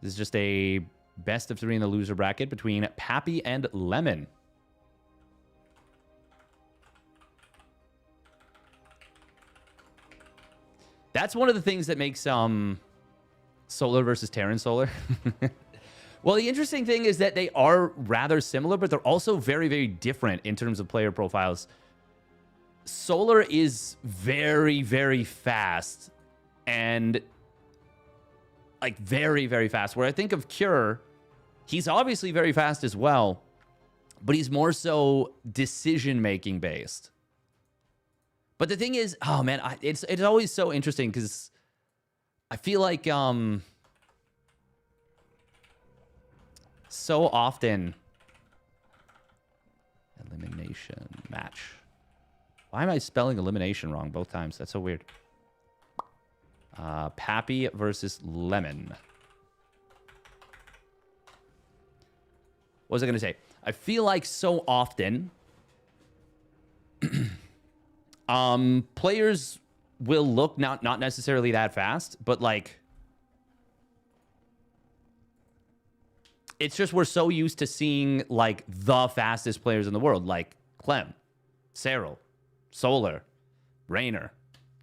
This is just a best of 3 in the loser bracket between Papy and Lemon. That's one of the things that makes Solar versus Terran Solar. Well, the interesting thing is that they are rather similar, but they're also very, very different in terms of player profiles. Solar is very, very fast and like very, very fast. Where I think of Cure, he's obviously very fast as well, but he's more so decision-making based. But the thing is, oh man, it's always so interesting because I feel like so often elimination match. Why am I spelling elimination wrong both times? That's so weird. Papy versus Lemon. What was I going to say? I feel like so often players will look not necessarily that fast, but like it's just we're so used to seeing like the fastest players in the world, like Clem, Cyril, Solar, Rainer,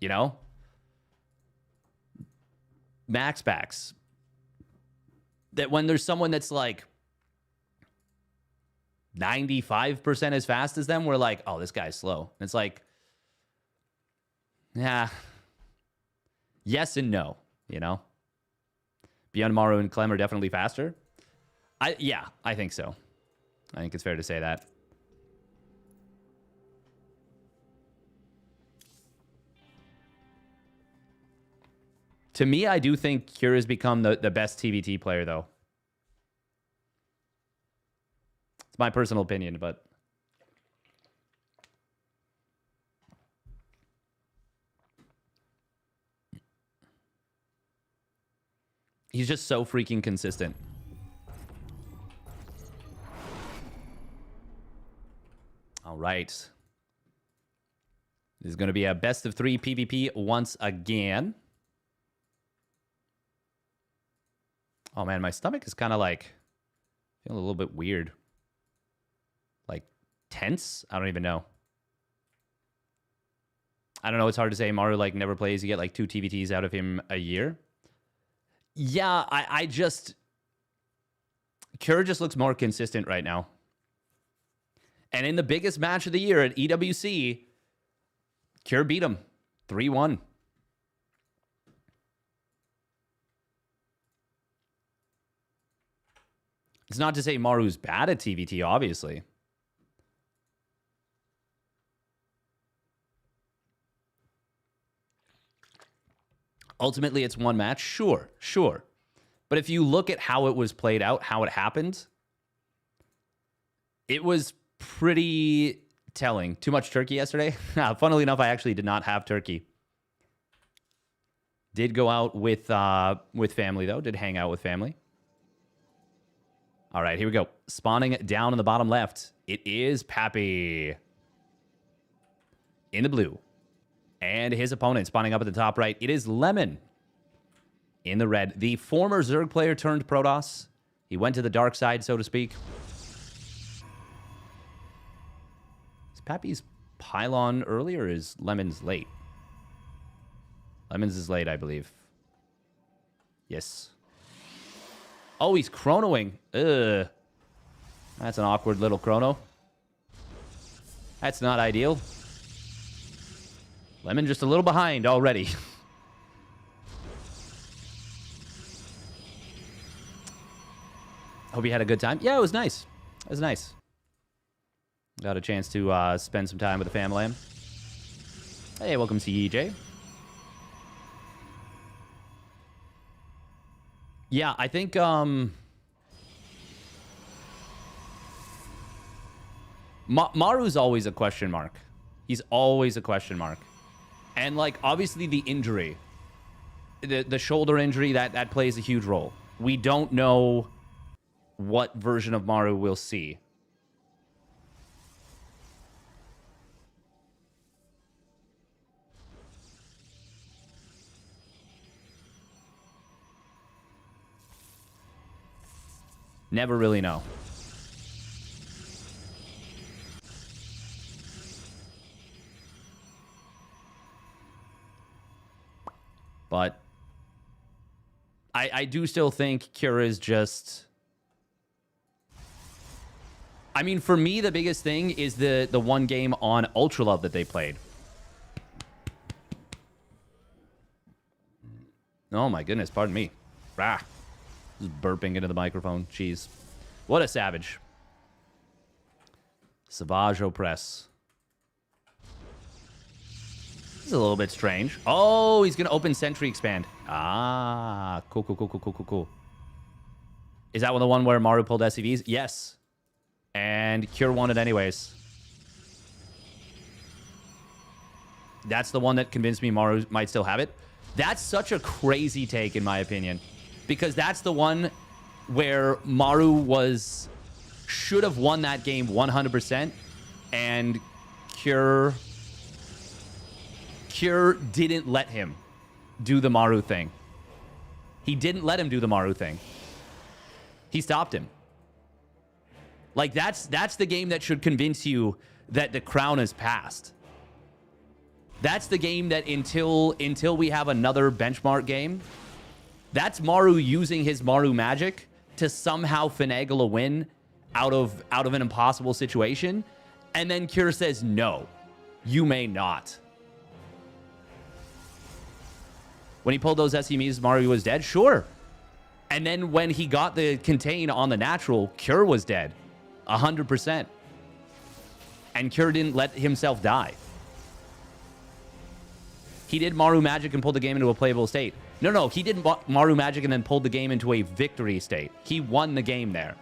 you know? MaxPax. That when there's someone that's like 95% as fast as them, we're like, oh, this guy's slow. And it's like, yeah, yes and no, you know? Beyond Maru and Clem are definitely faster. Yeah, I think so. I think it's fair to say that. To me, I do think Cure has become the best TVT player, though. It's my personal opinion, but... he's just so freaking consistent. All right. This is going to be a best of 3 PvP once again. Oh, man, my stomach is kind of like feeling a little bit weird. Like tense? I don't even know. I don't know. It's hard to say. Maru like never plays. You get like 2 TVTs out of him a year. Yeah, I just... Cure just looks more consistent right now. And in the biggest match of the year at EWC, Cure beat him 3-1. It's not to say Maru's bad at TVT, obviously. Ultimately, it's one match. Sure. But if you look at how it was played out, how it happened, it was pretty telling. Too much turkey yesterday? Funnily enough, I actually did not have turkey. Did go out with family, though. Did hang out with family. All right, here we go. Spawning down in the bottom left. It is Papy. In the blue. And his opponent spawning up at the top right. It is Lemon. In the red. The former Zerg player turned Protoss. He went to the dark side, so to speak. Is Papy's pylon early or is Lemon's late? Lemon's is late, I believe. Yes. Oh, he's chronoing. Ugh. That's an awkward little chrono. That's not ideal. Lemon just a little behind already. Hope you had a good time. Yeah, it was nice. It was nice. Got a chance to spend some time with the family. Hey, welcome to EJ. Yeah, I think Maru's always a question mark. He's always a question mark. And like obviously the injury, the shoulder injury that plays a huge role. We don't know what version of Maru we'll see. Never really know. But I do still think Cure is just... I mean, for me, the biggest thing is the one game on Ultra Love that they played. Oh my goodness, pardon me. Rah. Just burping into the microphone. Jeez. What a savage. Savage Opress. This is a little bit strange. Oh, he's going to open Sentry Expand. Ah, cool. Is that the one where Maru pulled SCVs? Yes. And Cure won it anyways. That's the one that convinced me Maru might still have it. That's such a crazy take, in my opinion, because that's the one where Maru should have won that game 100%, and Cure didn't let him do the Maru thing. He didn't let him do the Maru thing. He stopped him. Like, that's the game that should convince you that the crown has passed. That's the game that until we have another benchmark game, that's Maru using his Maru magic to somehow finagle a win out of an impossible situation. And then Cure says, no, you may not. When he pulled those SCMs, Maru was dead? Sure. And then when he got the contain on the natural, Cure was dead. 100%. And Cure didn't let himself die. He did Maru magic and pulled the game into a playable state. No, he didn't Maru magic and then pulled the game into a victory state. He won the game there.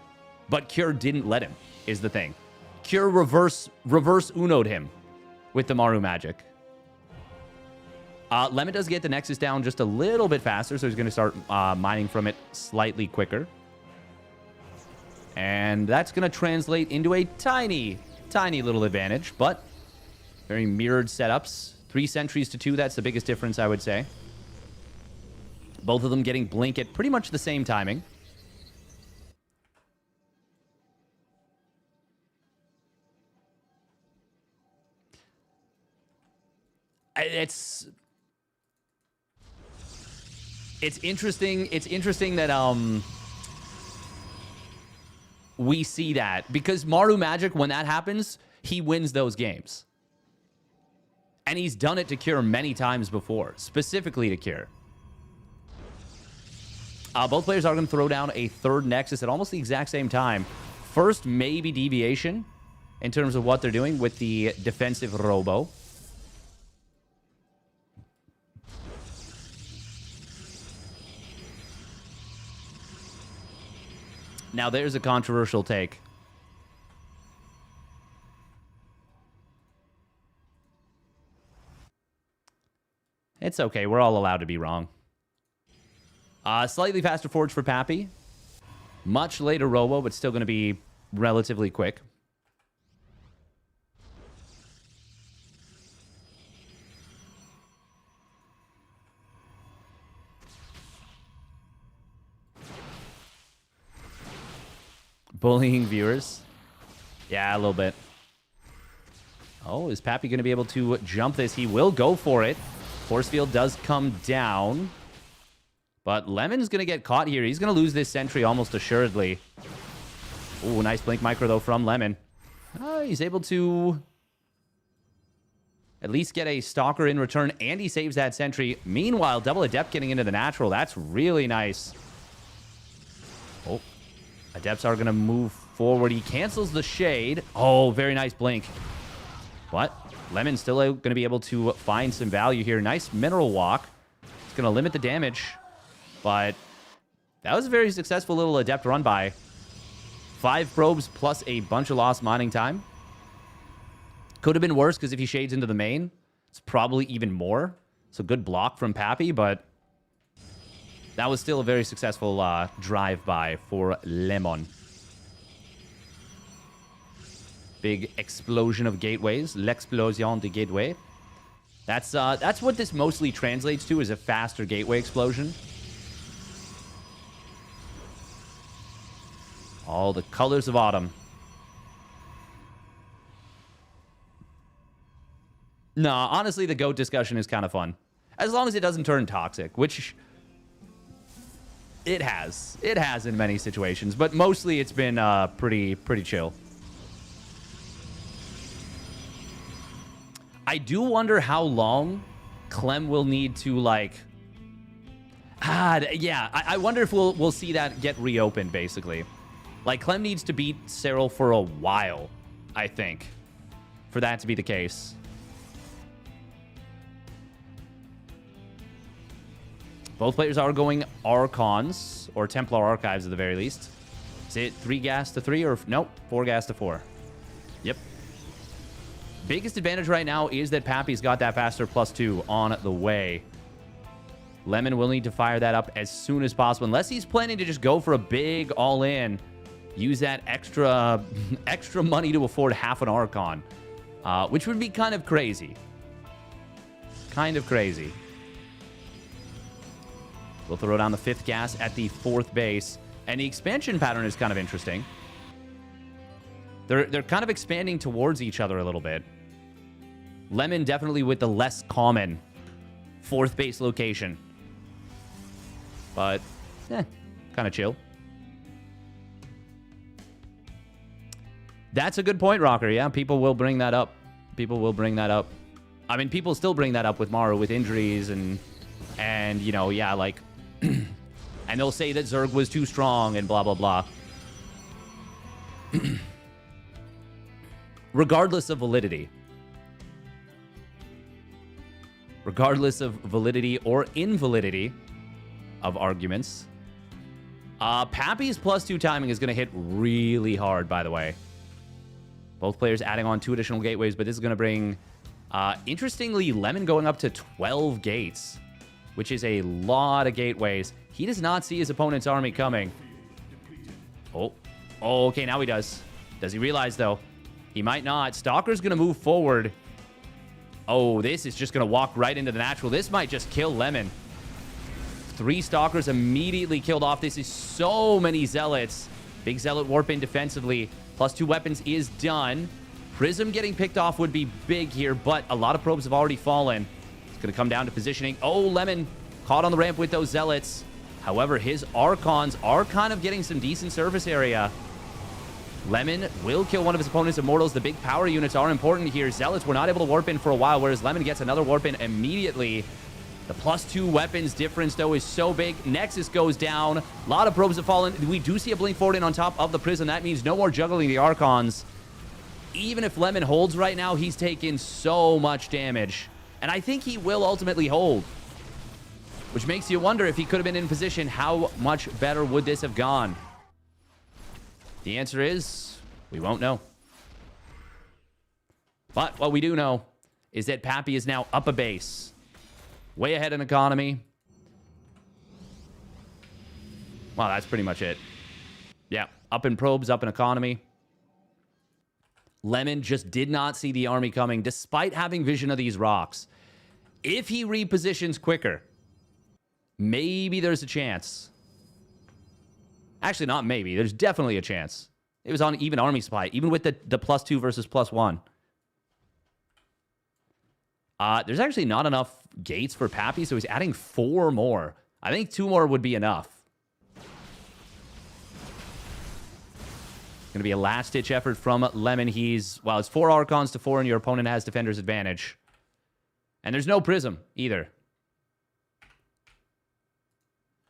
But Cure didn't let him, is the thing. Cure reverse Uno'd him with the Maru magic. Lemon does get the Nexus down just a little bit faster, so he's going to start mining from it slightly quicker. And that's going to translate into a tiny little advantage, but very mirrored setups. 3 sentries to 2, that's the biggest difference, I would say. Both of them getting blink at pretty much the same timing. It's interesting. It's interesting that we see that, because Maru magic, when that happens, he wins those games. And he's done it to Cure many times before, specifically to Cure. Both players are going to throw down a third Nexus at almost the exact same time. First, maybe deviation in terms of what they're doing with the defensive Robo. Now, there's a controversial take. It's okay. We're all allowed to be wrong. Slightly faster forge for Papy. Much later Robo, but still going to be relatively quick. Bullying viewers. Yeah, a little bit. Oh, is Papy going to be able to jump this? He will go for it. Force field does come down. But Lemon's going to get caught here. He's going to lose this sentry almost assuredly. Ooh, nice blink micro, though, from Lemon. He's able to at least get a stalker in return, and he saves that sentry. Meanwhile, double adept getting into the natural. That's really nice. Oh, adepts are going to move forward. He cancels the shade. Oh, very nice blink. But Lemon's still going to be able to find some value here. Nice mineral walk. It's going to limit the damage. But that was a very successful little adept run by. 5 probes plus a bunch of lost mining time. Could have been worse, because if he shades into the main, it's probably even more. So good block from Papy, but that was still a very successful drive-by for Lemon. Big explosion of gateways. L'explosion de gateway. That's what this mostly translates to, is a faster gateway explosion. All the colors of autumn. No, honestly, the GOAT discussion is kind of fun. As long as it doesn't turn toxic, which it has. It has in many situations, but mostly it's been pretty chill. I do wonder how long Clem will need to, like... yeah, I wonder if we'll see that get reopened, basically. Like, Clem needs to beat Cyril for a while, I think, for that to be the case. Both players are going Archons, or Templar Archives at the very least. Is it 3 gas to 3, or... Nope, 4 gas to 4. Yep. Biggest advantage right now is that Papy's got that faster +2 on the way. Lemon will need to fire that up as soon as possible. Unless he's planning to just go for a big all-in. Use that extra money to afford half an Archon. Which would be kind of crazy. Kind of crazy. We'll throw down the 5th gas at the 4th base. And the expansion pattern is kind of interesting. They're kind of expanding towards each other a little bit. Lemon definitely with the less common 4th base location. But, kind of chill. That's a good point, Rocker. Yeah, people will bring that up. People will bring that up. I mean, people still bring that up with Maru with injuries and you know, yeah, like... and they'll say that Zerg was too strong and blah, blah, blah. Regardless of validity. Regardless of validity or invalidity of arguments. Papy's +2 timing is going to hit really hard, by the way. Both players adding on 2 additional gateways, but this is going to bring... interestingly, Lemon going up to 12 gates, which is a lot of gateways. He does not see his opponent's army coming. Oh, okay, now he does. Does he realize, though? He might not. Stalker's going to move forward. Oh, this is just going to walk right into the natural. This might just kill Lemon. 3 Stalkers immediately killed off. This is so many Zealots. Big Zealot warp in defensively. +2 weapons is done. Prism getting picked off would be big here, but a lot of probes have already fallen. It's going to come down to positioning. Oh, Lemon caught on the ramp with those Zealots. However, his Archons are kind of getting some decent surface area. Lemon will kill one of his opponent's Immortals. The big power units are important here. Zealots were not able to warp in for a while, whereas Lemon gets another warp in immediately. The +2 weapons difference, though, is so big. Nexus goes down. A lot of probes have fallen. We do see a blink forward in on top of the Prism. That means no more juggling the Archons. Even if Lemon holds right now, he's taken so much damage. And I think he will ultimately hold. Which makes you wonder if he could have been in position, how much better would this have gone? The answer is, we won't know. But what we do know is that Papy is now up a base. Way ahead in economy. Wow, that's pretty much it. Yeah, up in probes, up in economy. Lemon just did not see the army coming, despite having vision of these rocks. If he repositions quicker, maybe there's a chance. Actually, not maybe. There's definitely a chance. It was on even army supply, even with the +2 versus +1. There's actually not enough gates for Papy, so he's adding 4 more. I think 2 more would be enough. Going to be a last-ditch effort from Lemon. Well, it's 4 Archons to 4, and your opponent has Defender's advantage. And there's no Prism, either.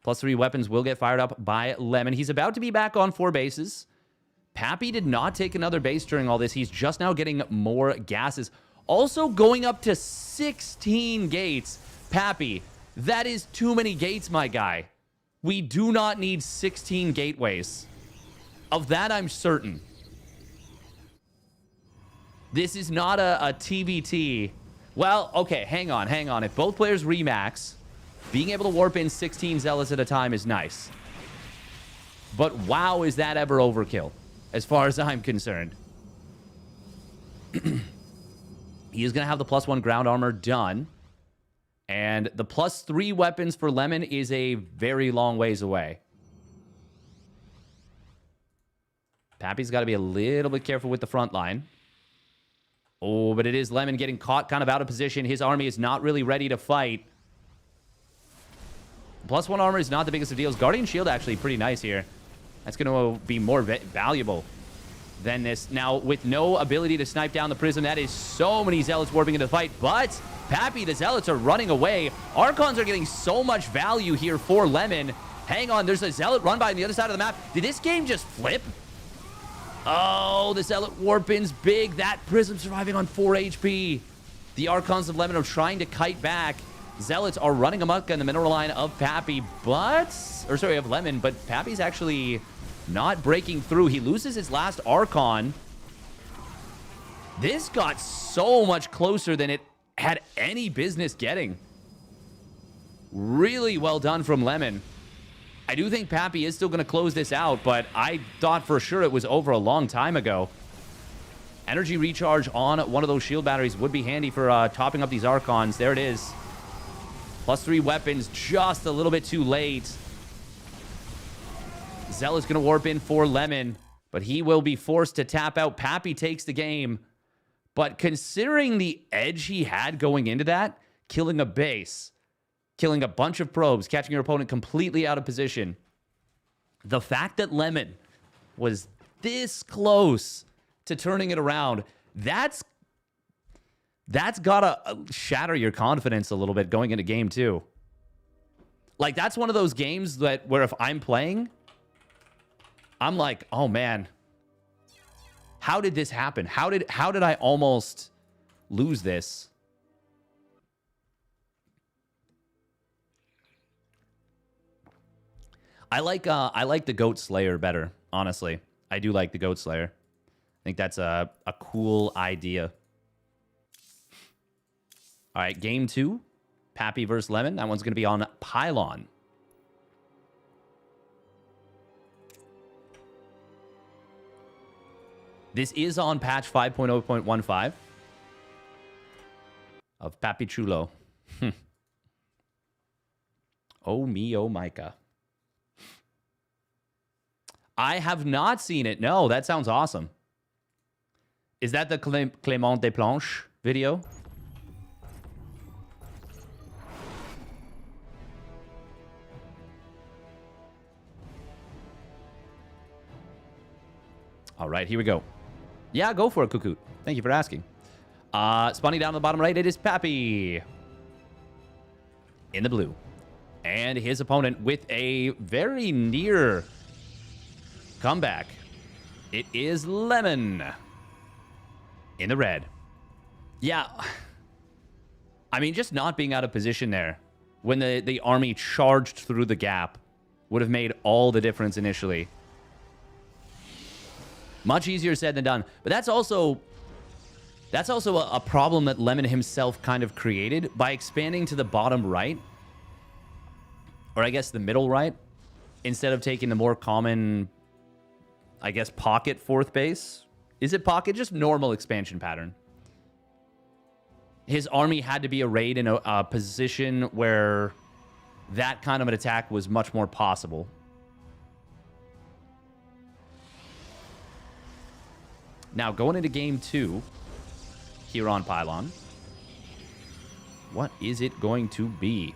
+3 weapons will get fired up by Lemon. He's about to be back on 4 bases. Papy did not take another base during all this. He's just now getting more gases. Also going up to 16 gates. Papy, that is too many gates, my guy. We do not need 16 gateways. Of that, I'm certain. This is not a TVT. Well, okay, hang on. If both players remax, being able to warp in 16 Zealots at a time is nice. But wow, is that ever overkill, as far as I'm concerned. He is going to have the +1 ground armor done. And the +3 weapons for Lemon is a very long ways away. Papy's got to be a little bit careful with the front line. Oh, but it is Lemon getting caught kind of out of position. His army is not really ready to fight. +1 armor is not the biggest of deals. Guardian Shield actually pretty nice here. That's going to be more valuable than this. Now, with no ability to snipe down the Prism, that is so many Zealots warping into the fight. But Papy, the Zealots are running away. Archons are getting so much value here for Lemon. Hang on, there's a Zealot run by on the other side of the map. Did this game just flip? Oh, the Zealot warp-in's big. That Prism surviving on 4 HP. The Archons of Lemon are trying to kite back. Zealots are running amok on the mineral line of Papy, of Lemon, but Papy's actually not breaking through. He loses his last Archon. This got so much closer than it had any business getting. Really well done from Lemon. I do think Papy is still going to close this out, but I thought for sure it was over a long time ago. Energy recharge on one of those shield batteries would be handy for topping up these Archons. There it is. +3 weapons, just a little bit too late. Zell is going to warp in for Lemon, but he will be forced to tap out. Papy takes the game. But considering the edge he had going into that, killing a base, killing a bunch of probes, catching your opponent completely out of position, the fact that Lemon was this close to turning it around, that's gotta shatter your confidence a little bit going into game 2. Like, that's one of those games that where if I'm playing, I'm like, oh man, how did this happen? How did I almost lose this? I like the Goat Slayer better, honestly. I do like the Goat Slayer. I think that's a cool idea. All right, game 2. Papy versus Lemon. That one's going to be on Pylon. This is on patch 5.0.15 of Papi Chulo. Oh me, oh Micah. I have not seen it. No, that sounds awesome. Is that the Clément Desplanches video? All right, here we go. Yeah, go for it, Cuckoo. Thank you for asking. Spawning down on the bottom right, it is Papy. In the blue. And his opponent with a very near comeback. It is Lemon. In the red. Yeah. I mean, just not being out of position there when the army charged through the gap would have made all the difference initially. Much easier said than done. But that's also a problem that Lemon himself kind of created by expanding to the bottom right. Or I guess the middle right. Instead of taking the more common, I guess, pocket fourth base. Is it pocket? Just normal expansion pattern. His army had to be arrayed in a position where that kind of an attack was much more possible. Now, going into game 2 here on Pylon. What is it going to be?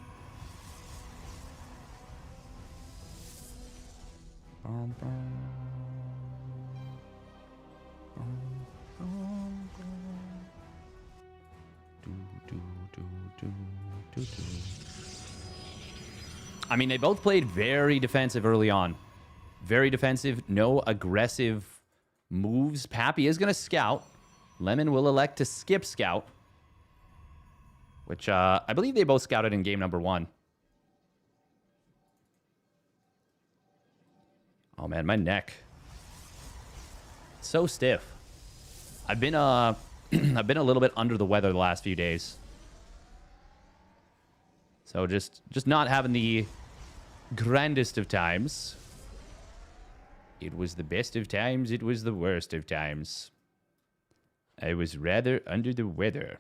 I mean, they both played very defensive early on. Very defensive, no aggressive moves. Papy is going to scout. Lemon will elect to skip scout. Which, I believe they both scouted in game number 1. Oh, man, my neck. So stiff. I've been a little bit under the weather the last few days. So just not having the grandest of times. It was the best of times. It was the worst of times. I was rather under the weather.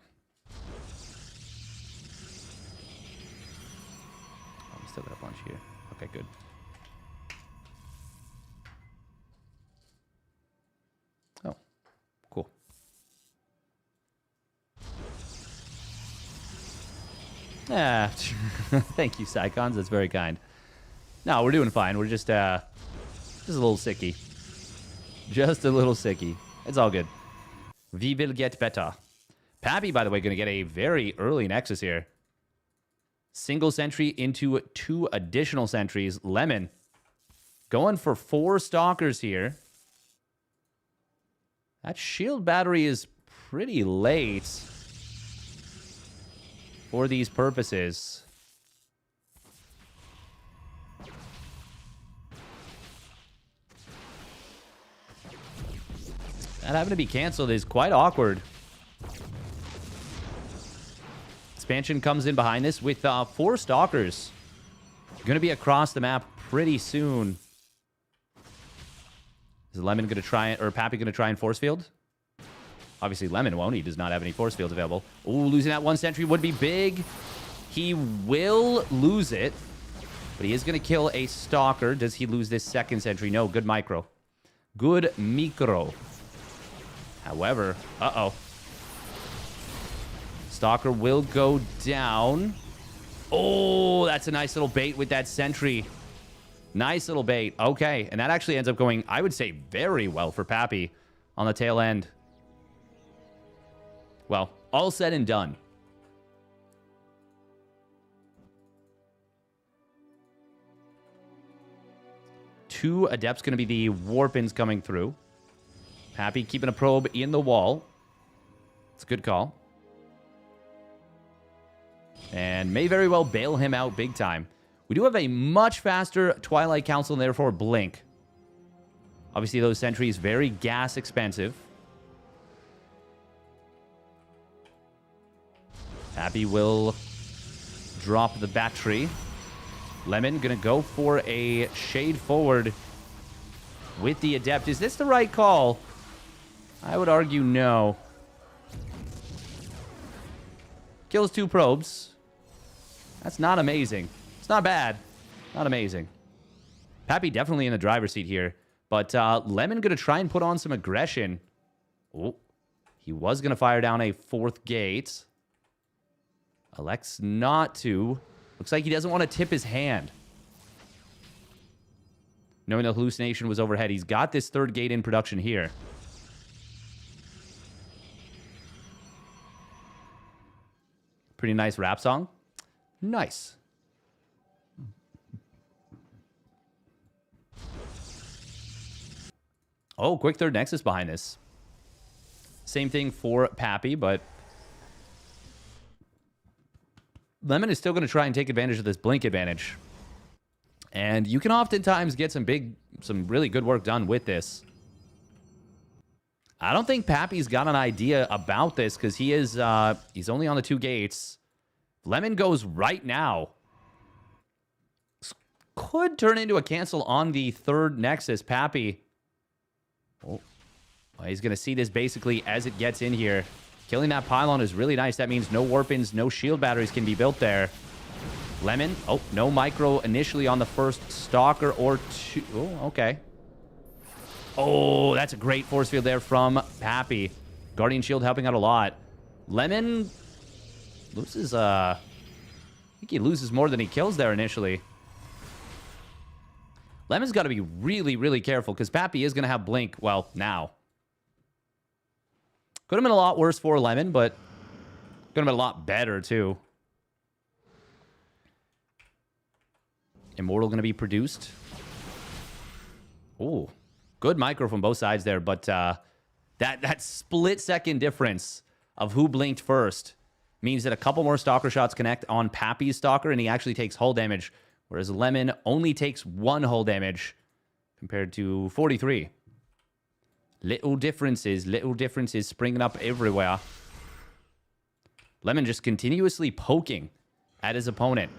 Oh, we still got a bunch here. Okay, good. Oh, cool. Ah, thank you, Psychons. That's very kind. No, we're doing fine. We're just a little sicky. Just a little sicky. It's all good. We will get better. Papy, by the way, going to get a very early Nexus here. Single sentry into 2 additional sentries. Lemon going for 4 stalkers here. That shield battery is pretty late for these purposes. That having to be canceled is quite awkward. Expansion comes in behind this with 4 Stalkers. Going to be across the map pretty soon. Is Lemon going to try, or Papy going to try and force field? Obviously, Lemon won't. He does not have any force fields available. Ooh, losing that 1 sentry would be big. He will lose it, but he is going to kill a Stalker. Does he lose this 2nd sentry? No, good micro. Good micro. However, uh-oh. Stalker will go down. Oh, that's a nice little bait with that sentry. Nice little bait. Okay, and that actually ends up going, I would say, very well for Papy on the tail end. Well, all said and done. Two Adepts going to be the Warpins coming through. Papy keeping a probe in the wall. It's a good call. And may very well bail him out big time. We do have a much faster Twilight Council and therefore Blink. Obviously, those sentries very gas expensive. Papy will drop the battery. Lemon going to go for a shade forward with the Adept. Is this the right call? I would argue no. Kills 2 probes. That's not amazing. It's not bad. Not amazing. Papy definitely in the driver's seat here. But Lemon going to try and put on some aggression. Oh, he was going to fire down a 4th gate. Elects not to. Looks like he doesn't want to tip his hand. Knowing the hallucination was overhead. He's got this 3rd gate in production here. Pretty nice rap song. Nice. Oh, quick 3rd Nexus behind this. Same thing for Papy, but Lemon is still going to try and take advantage of this blink advantage. And you can oftentimes get some really good work done with this. I don't think Papy's got an idea about this because he's only on the 2 gates. Lemon goes right now. Could turn into a cancel on the 3rd Nexus. Papy. Oh. Well, he's going to see this basically as it gets in here. Killing that pylon is really nice. That means no Warpins, no shield batteries can be built there. Lemon. Oh, no micro initially on the 1st Stalker or 2. Oh, okay. Oh, that's a great force field there from Papy. Guardian Shield helping out a lot. Lemon loses, I think he loses more than he kills there initially. Lemon's got to be really, really careful because Papy is going to have Blink, well, now. Could have been a lot worse for Lemon, but could have been a lot better, too. Immortal going to be produced. Oh, good micro from both sides there, but that split-second difference of who blinked first means that a couple more Stalker shots connect on Papy's Stalker, and he actually takes hull damage, whereas Lemon only takes 1 hull damage compared to 43. Little differences springing up everywhere. Lemon just continuously poking at his opponent.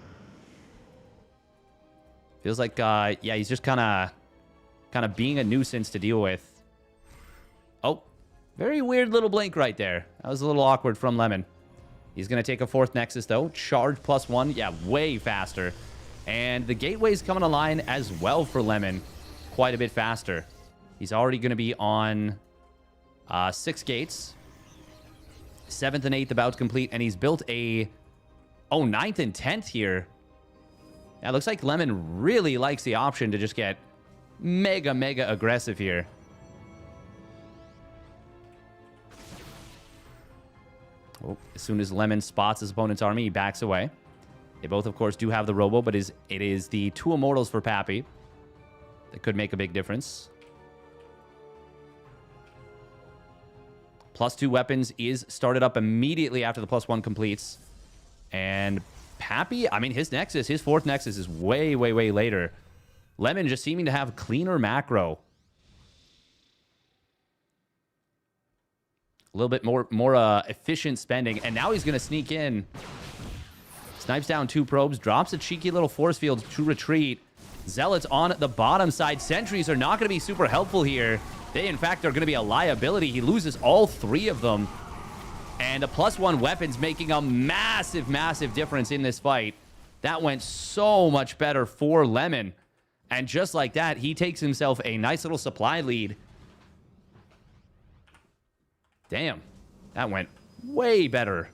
Feels like, yeah, he's just kind of being a nuisance to deal with. Oh, very weird little blink right there. That was a little awkward from Lemon. He's going to take a 4th Nexus, though. Charge +1. Yeah, way faster. And the gateway's coming online as well for Lemon. Quite a bit faster. He's already going to be on 6 gates. 7th and 8th about to complete. And he's built a... Oh, 9th and 10th here. Yeah, it looks like Lemon really likes the option to just get mega, mega aggressive here. Oh, as soon as Lemon spots his opponent's army, he backs away. They both, of course, do have the Robo, but it is the 2 Immortals for Papy that could make a big difference. +2 weapons is started up immediately after the +1 completes. And Papy, I mean, his Nexus, his 4th Nexus is way, way, way later. Lemon just seeming to have cleaner macro. A little bit more efficient spending. And now he's going to sneak in Snipes down 2 probes, drops a cheeky little force field to retreat. Zealots on the bottom side. Sentries are not going to be super helpful here. They, in fact, are going to be a liability. He loses all 3 of them. And the +1 weapons making a massive, massive difference in this fight. That went so much better for Lemon. And just like that, he takes himself a nice little supply lead. Damn. That went way better.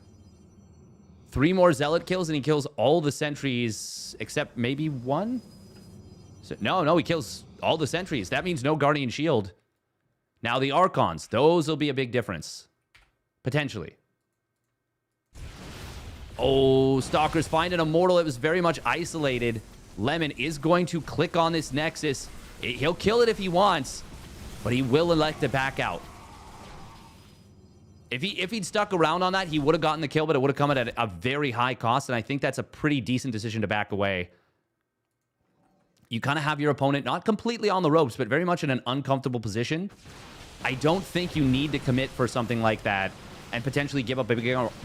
3 more Zealot kills, and he kills all the sentries except maybe 1? So, no, he kills all the sentries. That means no Guardian Shield. Now, the Archons. Those will be a big difference. Potentially. Oh, Stalkers find an Immortal. It was very much isolated. Lemon is going to click on this Nexus. He'll kill it if he wants, but he will elect to back out. If he'd stuck around on that, he would have gotten the kill, but it would have come at a very high cost, and I think that's a pretty decent decision to back away. You kind of have your opponent not completely on the ropes, but very much in an uncomfortable position. I don't think you need to commit for something like that and potentially give up a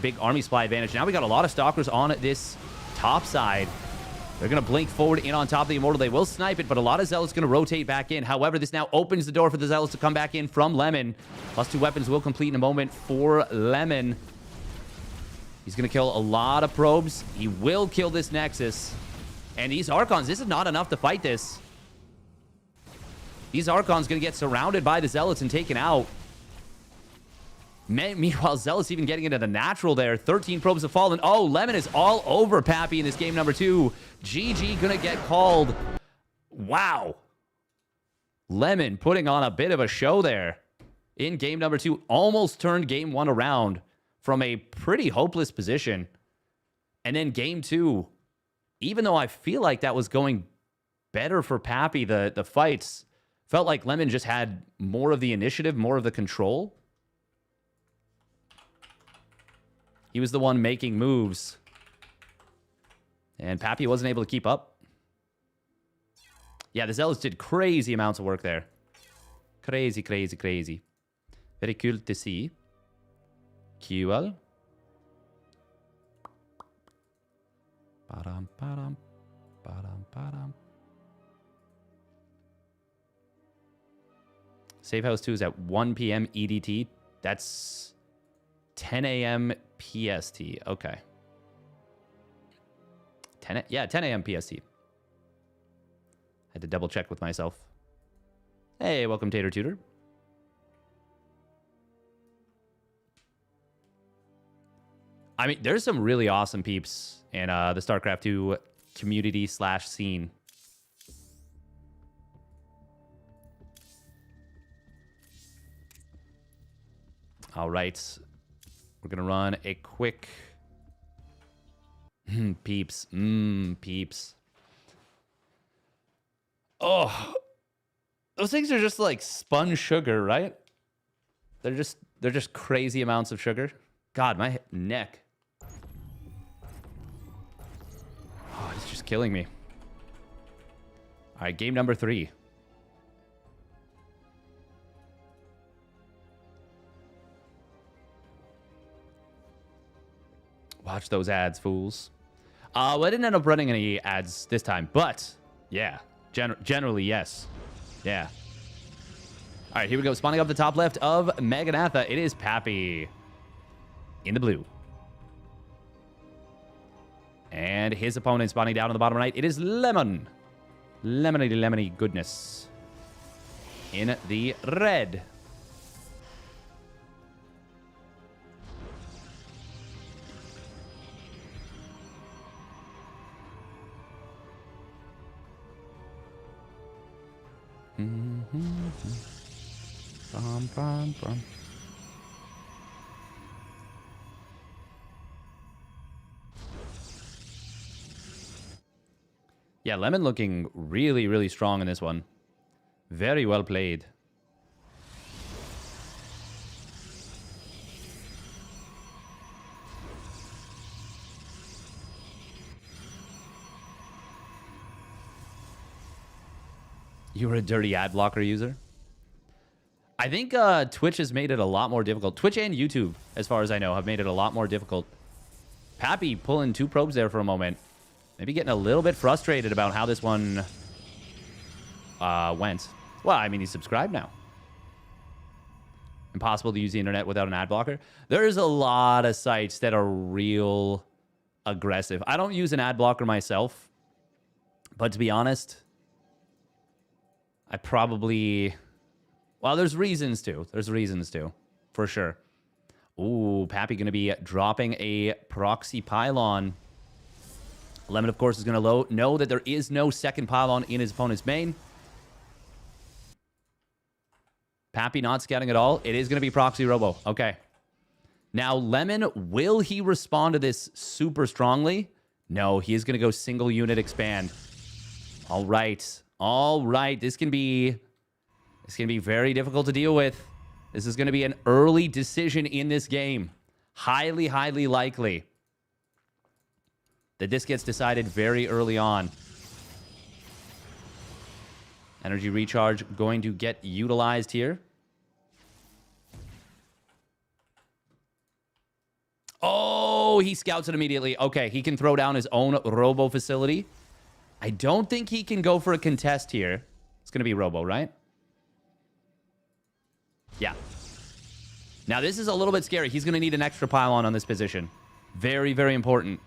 big army supply advantage. Now we got a lot of Stalkers on this top side. They're going to blink forward in on top of the Immortal. They will snipe it, but a lot of Zealots going to rotate back in. However, this now opens the door for the Zealots to come back in from Lemon. +2 weapons will complete in a moment for Lemon. He's going to kill a lot of probes. He will kill this Nexus. And these Archons, this is not enough to fight this. These Archons going to get surrounded by the Zealots and taken out. Meanwhile, Zealots even getting into the natural there. 13 probes have fallen. Oh, Lemon is all over Papy in this game number 2. GG gonna get called. Wow. Lemon putting on a bit of a show there in game number 2. Almost turned game 1 around from a pretty hopeless position. And then game 2, even though I feel like that was going better for Papy, the fights, felt like Lemon just had more of the initiative, more of the control. He was the one making moves. And Papy wasn't able to keep up. Yeah, the Zealots did crazy amounts of work there. Crazy, crazy, crazy. Very cool to see. QL. Ba-dum, ba-dum, ba-dum, ba-dum. Safe House 2 is at 1 p.m. EDT. That's 10 a.m. PST. Okay. 10 a.m. PST. Had to double check with myself. Hey, welcome Tater Tutor. I mean, there's some really awesome peeps in the StarCraft 2 community / scene. All right. We're going to run a quick... peeps. Peeps. Oh. Those things are just like spun sugar, right? They're just crazy amounts of sugar. God, my neck. Oh, it's just killing me. All right, game number 3. Watch those ads, fools. Well, I didn't end up running any ads this time, but yeah, generally, yes. Yeah. All right, here we go. Spawning up the top left of Meganatha. It is Papy in the blue. And his opponent spawning down on the bottom right. It is Lemon. Lemony goodness. In the red. Bum, bum, bum. Yeah, Lemon looking really, really strong in this one. Very well played. You were a dirty ad blocker user? I think Twitch has made it a lot more difficult. Twitch and YouTube, as far as I know, have made it a lot more difficult. Papy pulling 2 probes there for a moment. Maybe getting a little bit frustrated about how this one went. Well, I mean, he's subscribed now. Impossible to use the internet without an ad blocker. There's a lot of sites that are real aggressive. I don't use an ad blocker myself, but to be honest, I probably... Well, there's reasons to. There's reasons to, for sure. Ooh, Papy going to be dropping a proxy pylon. Lemon, of course, is going to know that there is no second pylon in his opponent's main. Papy not scouting at all. It is going to be proxy robo. Okay. Now, Lemon, will he respond to this super strongly? No, he is going to go single unit expand. All right. All right. This can be very difficult to deal with. This is going to be an early decision in this game. Highly, highly likely that this gets decided very early on. Energy recharge going to get utilized here. Oh, he scouts it immediately. Okay, he can throw down his own robo facility. I don't think he can go for a contest here. It's going to be robo, right? Yeah. Now, this is a little bit scary. He's going to need an extra pylon on this position. Very, very important.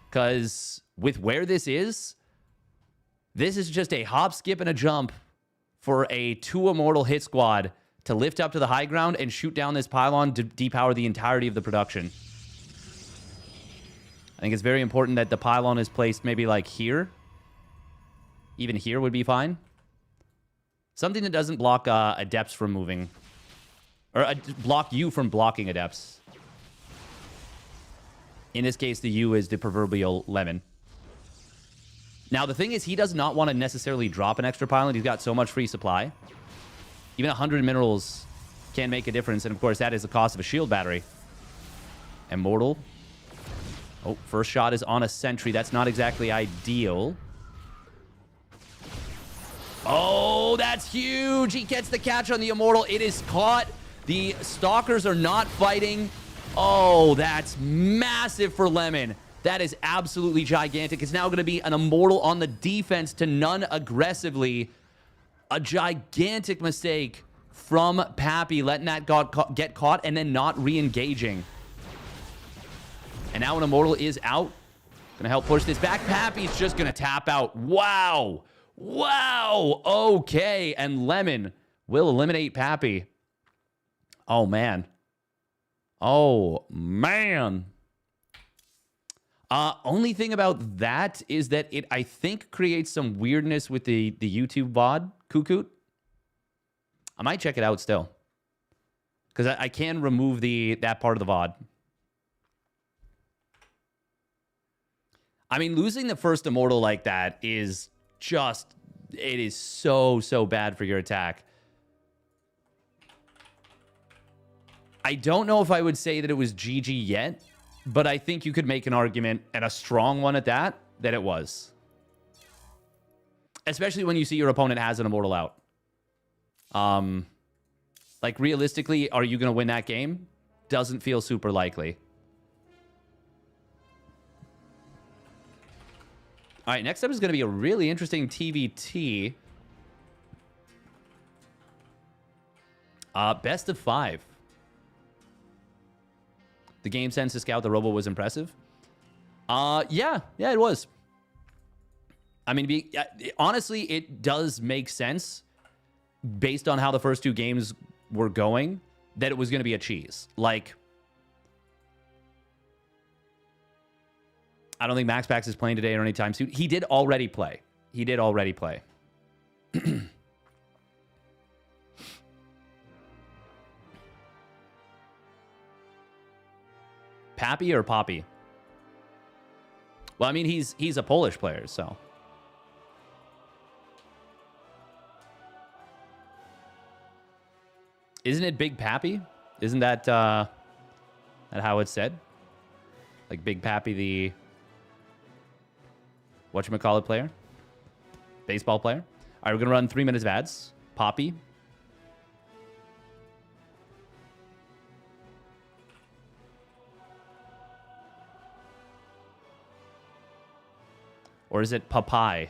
Because with where this is just a hop, skip, and a jump for a 2 immortal hit squad to lift up to the high ground and shoot down this pylon to depower the entirety of the production. I think it's very important that the pylon is placed maybe like here. Even here would be fine. Something that doesn't block adepts from moving. Or block you from blocking adepts. In this case, the U is the proverbial lemon. Now, the thing is, he does not want to necessarily drop an extra pylon. He's got so much free supply. Even 100 minerals can make a difference. And, of course, that is the cost of a shield battery. Immortal. Oh, first shot is on a sentry. That's not exactly ideal. Oh, that's huge. He gets the catch on the immortal. It is caught. The stalkers are not fighting. Oh, that's massive for Lemon. That is absolutely gigantic. It's now going to be an immortal on the defense to none aggressively. A gigantic mistake from Papy, letting that get caught and then not re-engaging. And now an immortal is out. Going to help push this back. Papy's just going to tap out. Wow. Wow. Okay. And Lemon will eliminate Papy. Oh, man. Oh, man. Only thing about that is that it, I think, creates some weirdness with the YouTube VOD, Cuckoo. I might check it out still. Because I can remove that part of the VOD. I mean, losing the first immortal like that is just... It is so, so bad for your attack. I don't know if I would say that it was GG yet, but I think you could make an argument, and a strong one at that it was. Especially when you see your opponent has an immortal out. Like, realistically, are you going to win that game? Doesn't feel super likely. All right, next up is going to be a really interesting TVT. Best of 5. The game sense to scout the robo was impressive. Yeah, it was. I mean, honestly, it does make sense based on how the first 2 games were going that it was going to be a cheese. Like, I don't think MaxPax is playing today or anytime soon. He did already play. He did already play. Papy or Papy? Well, I mean, he's a Polish player, so. Isn't it Big Papy? Isn't that how it's said? Like Big Papy, the whatchamacallit player? Baseball player? All right, we're going to run 3 minutes of ads. Papy. Or is it Papy?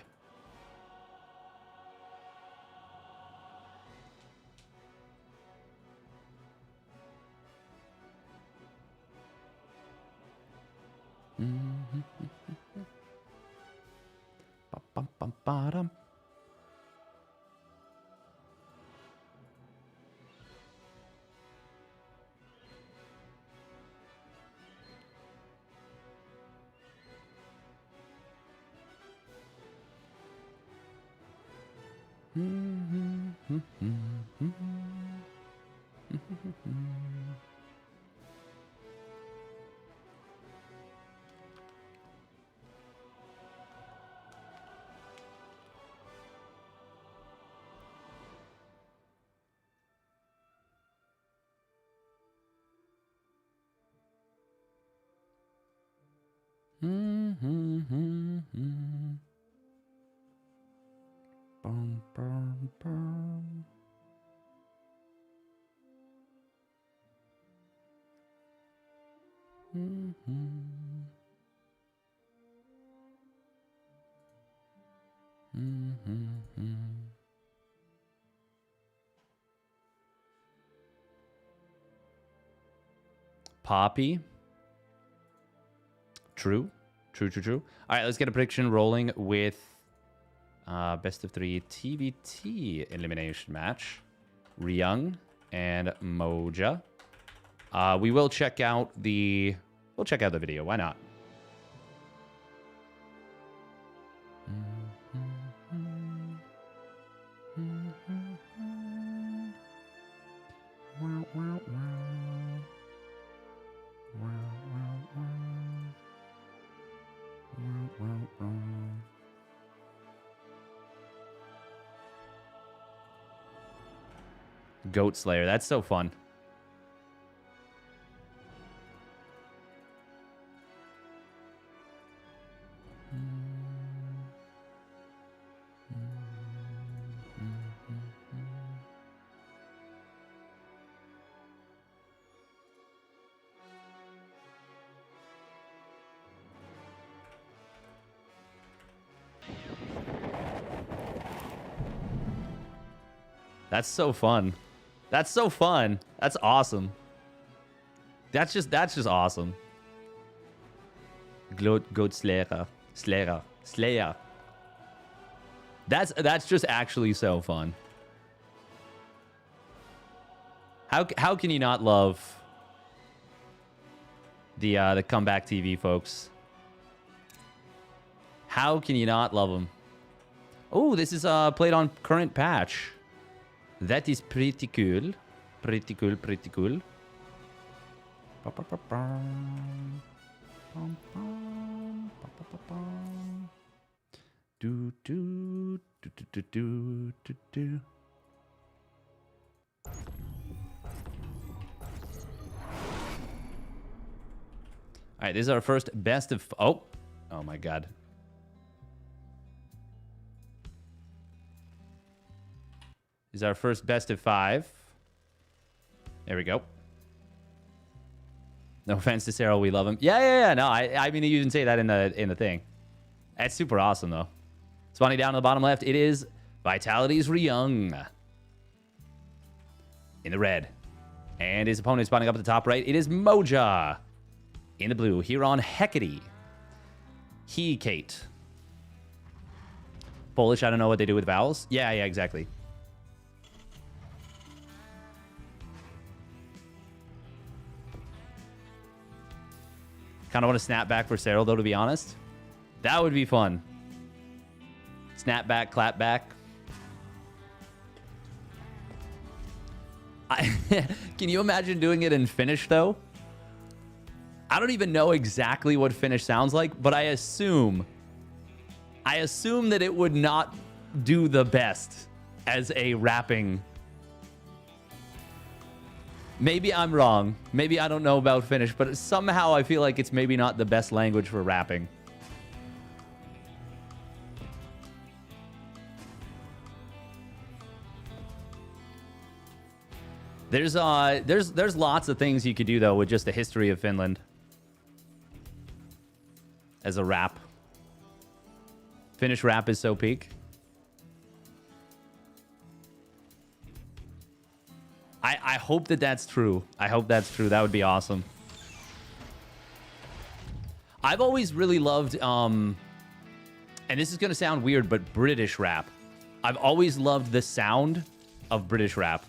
Ba-bum-bum-ba-dum. Bum, bum, bum. Papy. True. True. All right, let's get a prediction rolling with best of 3 TVT elimination match. Ryung and Moja. We will check out the... We'll check out the video. Why not? Goat Slayer. That's so fun. That's so fun. That's so fun. That's awesome. That's just awesome. Goat Slayer. Slayer. That's just actually so fun. How can you not love the comeback TV folks? How can you not love them? Oh, this is played on current patch. That is pretty cool. Pretty cool. Do. All right, this is our first best of... Oh my God. This is our first best of 5. There we go. No offense to Sarah, we love him. Yeah. No, I mean, you didn't say that in the thing. That's super awesome, though. Spawning down to the bottom left, it is Vitality's Ryung. In the red. And his opponent spawning up at the top right, it is Moja. In the blue, here on Hecate. Kate. Polish, I don't know what they do with vowels. Yeah, exactly. Kind of want to snap back for Gerald, though, to be honest. That would be fun. Snap back, clap back. Can you imagine doing it in Finnish, though? I don't even know exactly what Finnish sounds like, but I assume that it would not do the best as a rapping. Maybe I'm wrong. Maybe I don't know about Finnish, but somehow I feel like it's maybe not the best language for rapping. There's lots of things you could do, though, with just the history of Finland as a rap. Finnish rap is so peak. I hope that that's true. I hope that's true. That would be awesome. I've always really loved, and this is going to sound weird, but British rap. I've always loved the sound of British rap.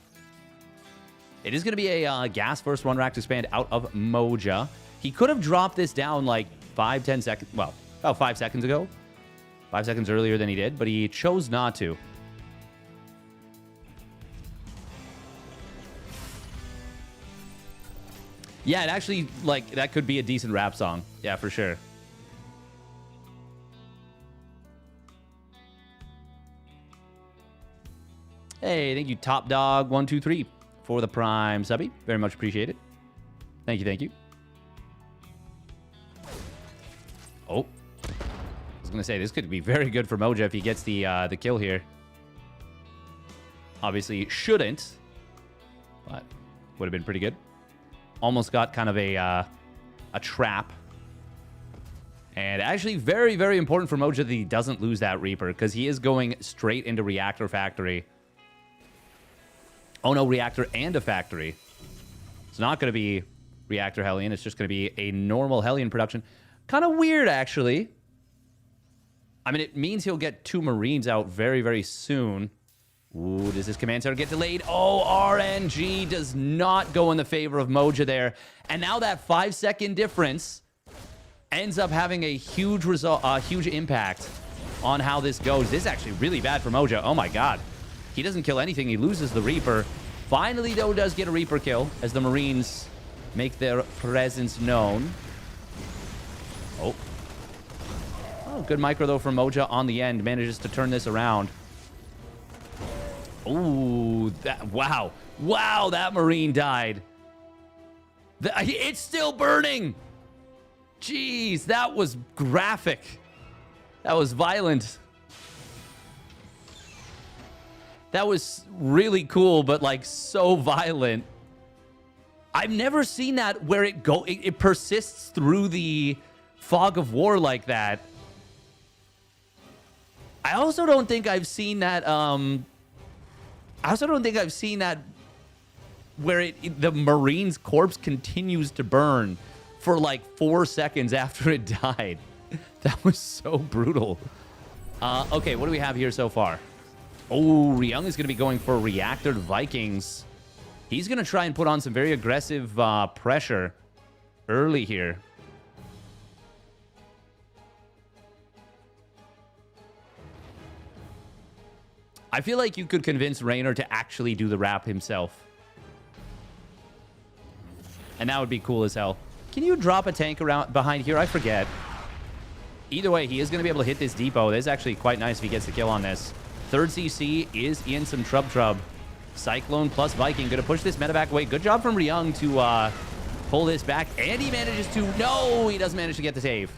It is going to be a gas first one rack to expand out of Moja. He could have dropped this down like 5-10 seconds. Well, about 5 seconds ago. 5 seconds earlier than he did, but he chose not to. Yeah, it actually, like, that could be a decent rap song. Yeah, for sure. Hey, thank you, Top Dog 123 for the Prime subby. Very much appreciated. Thank you, thank you. Oh. I was going to say, this could be very good for Moja if he gets the kill here. Obviously, shouldn't. But would have been pretty good. Almost got kind of a trap. And actually very, very important for Moja that he doesn't lose that Reaper, because he is going straight into Reactor Factory. Oh no, Reactor and a Factory. It's not going to be Reactor Hellion. It's just going to be a normal Hellion production. Kind of weird, actually. I mean, it means he'll get 2 Marines out very, very soon. Ooh, does this command center get delayed? Oh, RNG does not go in the favor of Moja there. And now that 5-second difference ends up having a huge result, huge impact on how this goes. This is actually really bad for Moja. Oh my god. He doesn't kill anything. He loses the Reaper. Finally, though, does get a Reaper kill as the Marines make their presence known. Oh. Oh, good micro, though, from Moja on the end. Manages to turn this around. Ooh, wow. Wow, that Marine died. It's still burning. Jeez, that was graphic. That was violent. That was really cool, but like so violent. I've never seen that where it persists through the fog of war like that. I also don't think I've seen that where the Marine's corpse continues to burn for like 4 seconds after it died. That was so brutal. Okay, what do we have here so far? Oh, Ryung is going to be going for Reactor Vikings. He's going to try and put on some very aggressive pressure early here. I feel like you could convince Raynor to actually do the wrap himself. And that would be cool as hell. Can you drop a tank around behind here? I forget. Either way, he is going to be able to hit this depot. This is actually quite nice if he gets the kill on this. Third CC is in some trub. Cyclone plus Viking going to push this medevac away. Good job from Riyang to pull this back. And he manages to... No, he doesn't manage to get the save.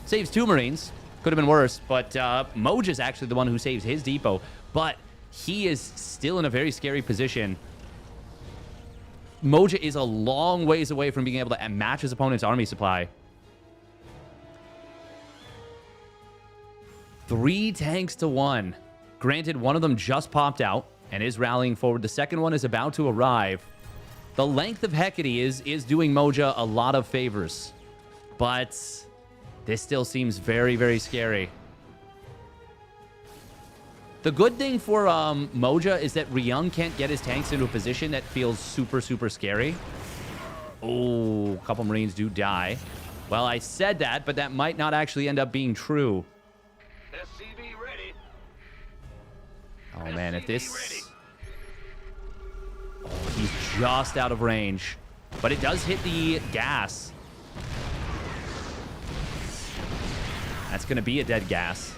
Saves 2 Marines. Could have been worse, but Moja is actually the one who saves his depot. But he is still in a very scary position. Moja is a long ways away from being able to match his opponent's army supply. 3 tanks to 1. Granted, one of them just popped out and is rallying forward. The second one is about to arrive. The length of Hecate is doing Moja a lot of favors. But this still seems very, very scary. The good thing for Moja is that Ryung can't get his tanks into a position that feels super, super scary. Oh, a couple Marines do die. Well, I said that, but that might not actually end up being true. SCV ready. Oh, man, if this... Oh, he's just out of range. But it does hit the gas. That's going to be a dead gas.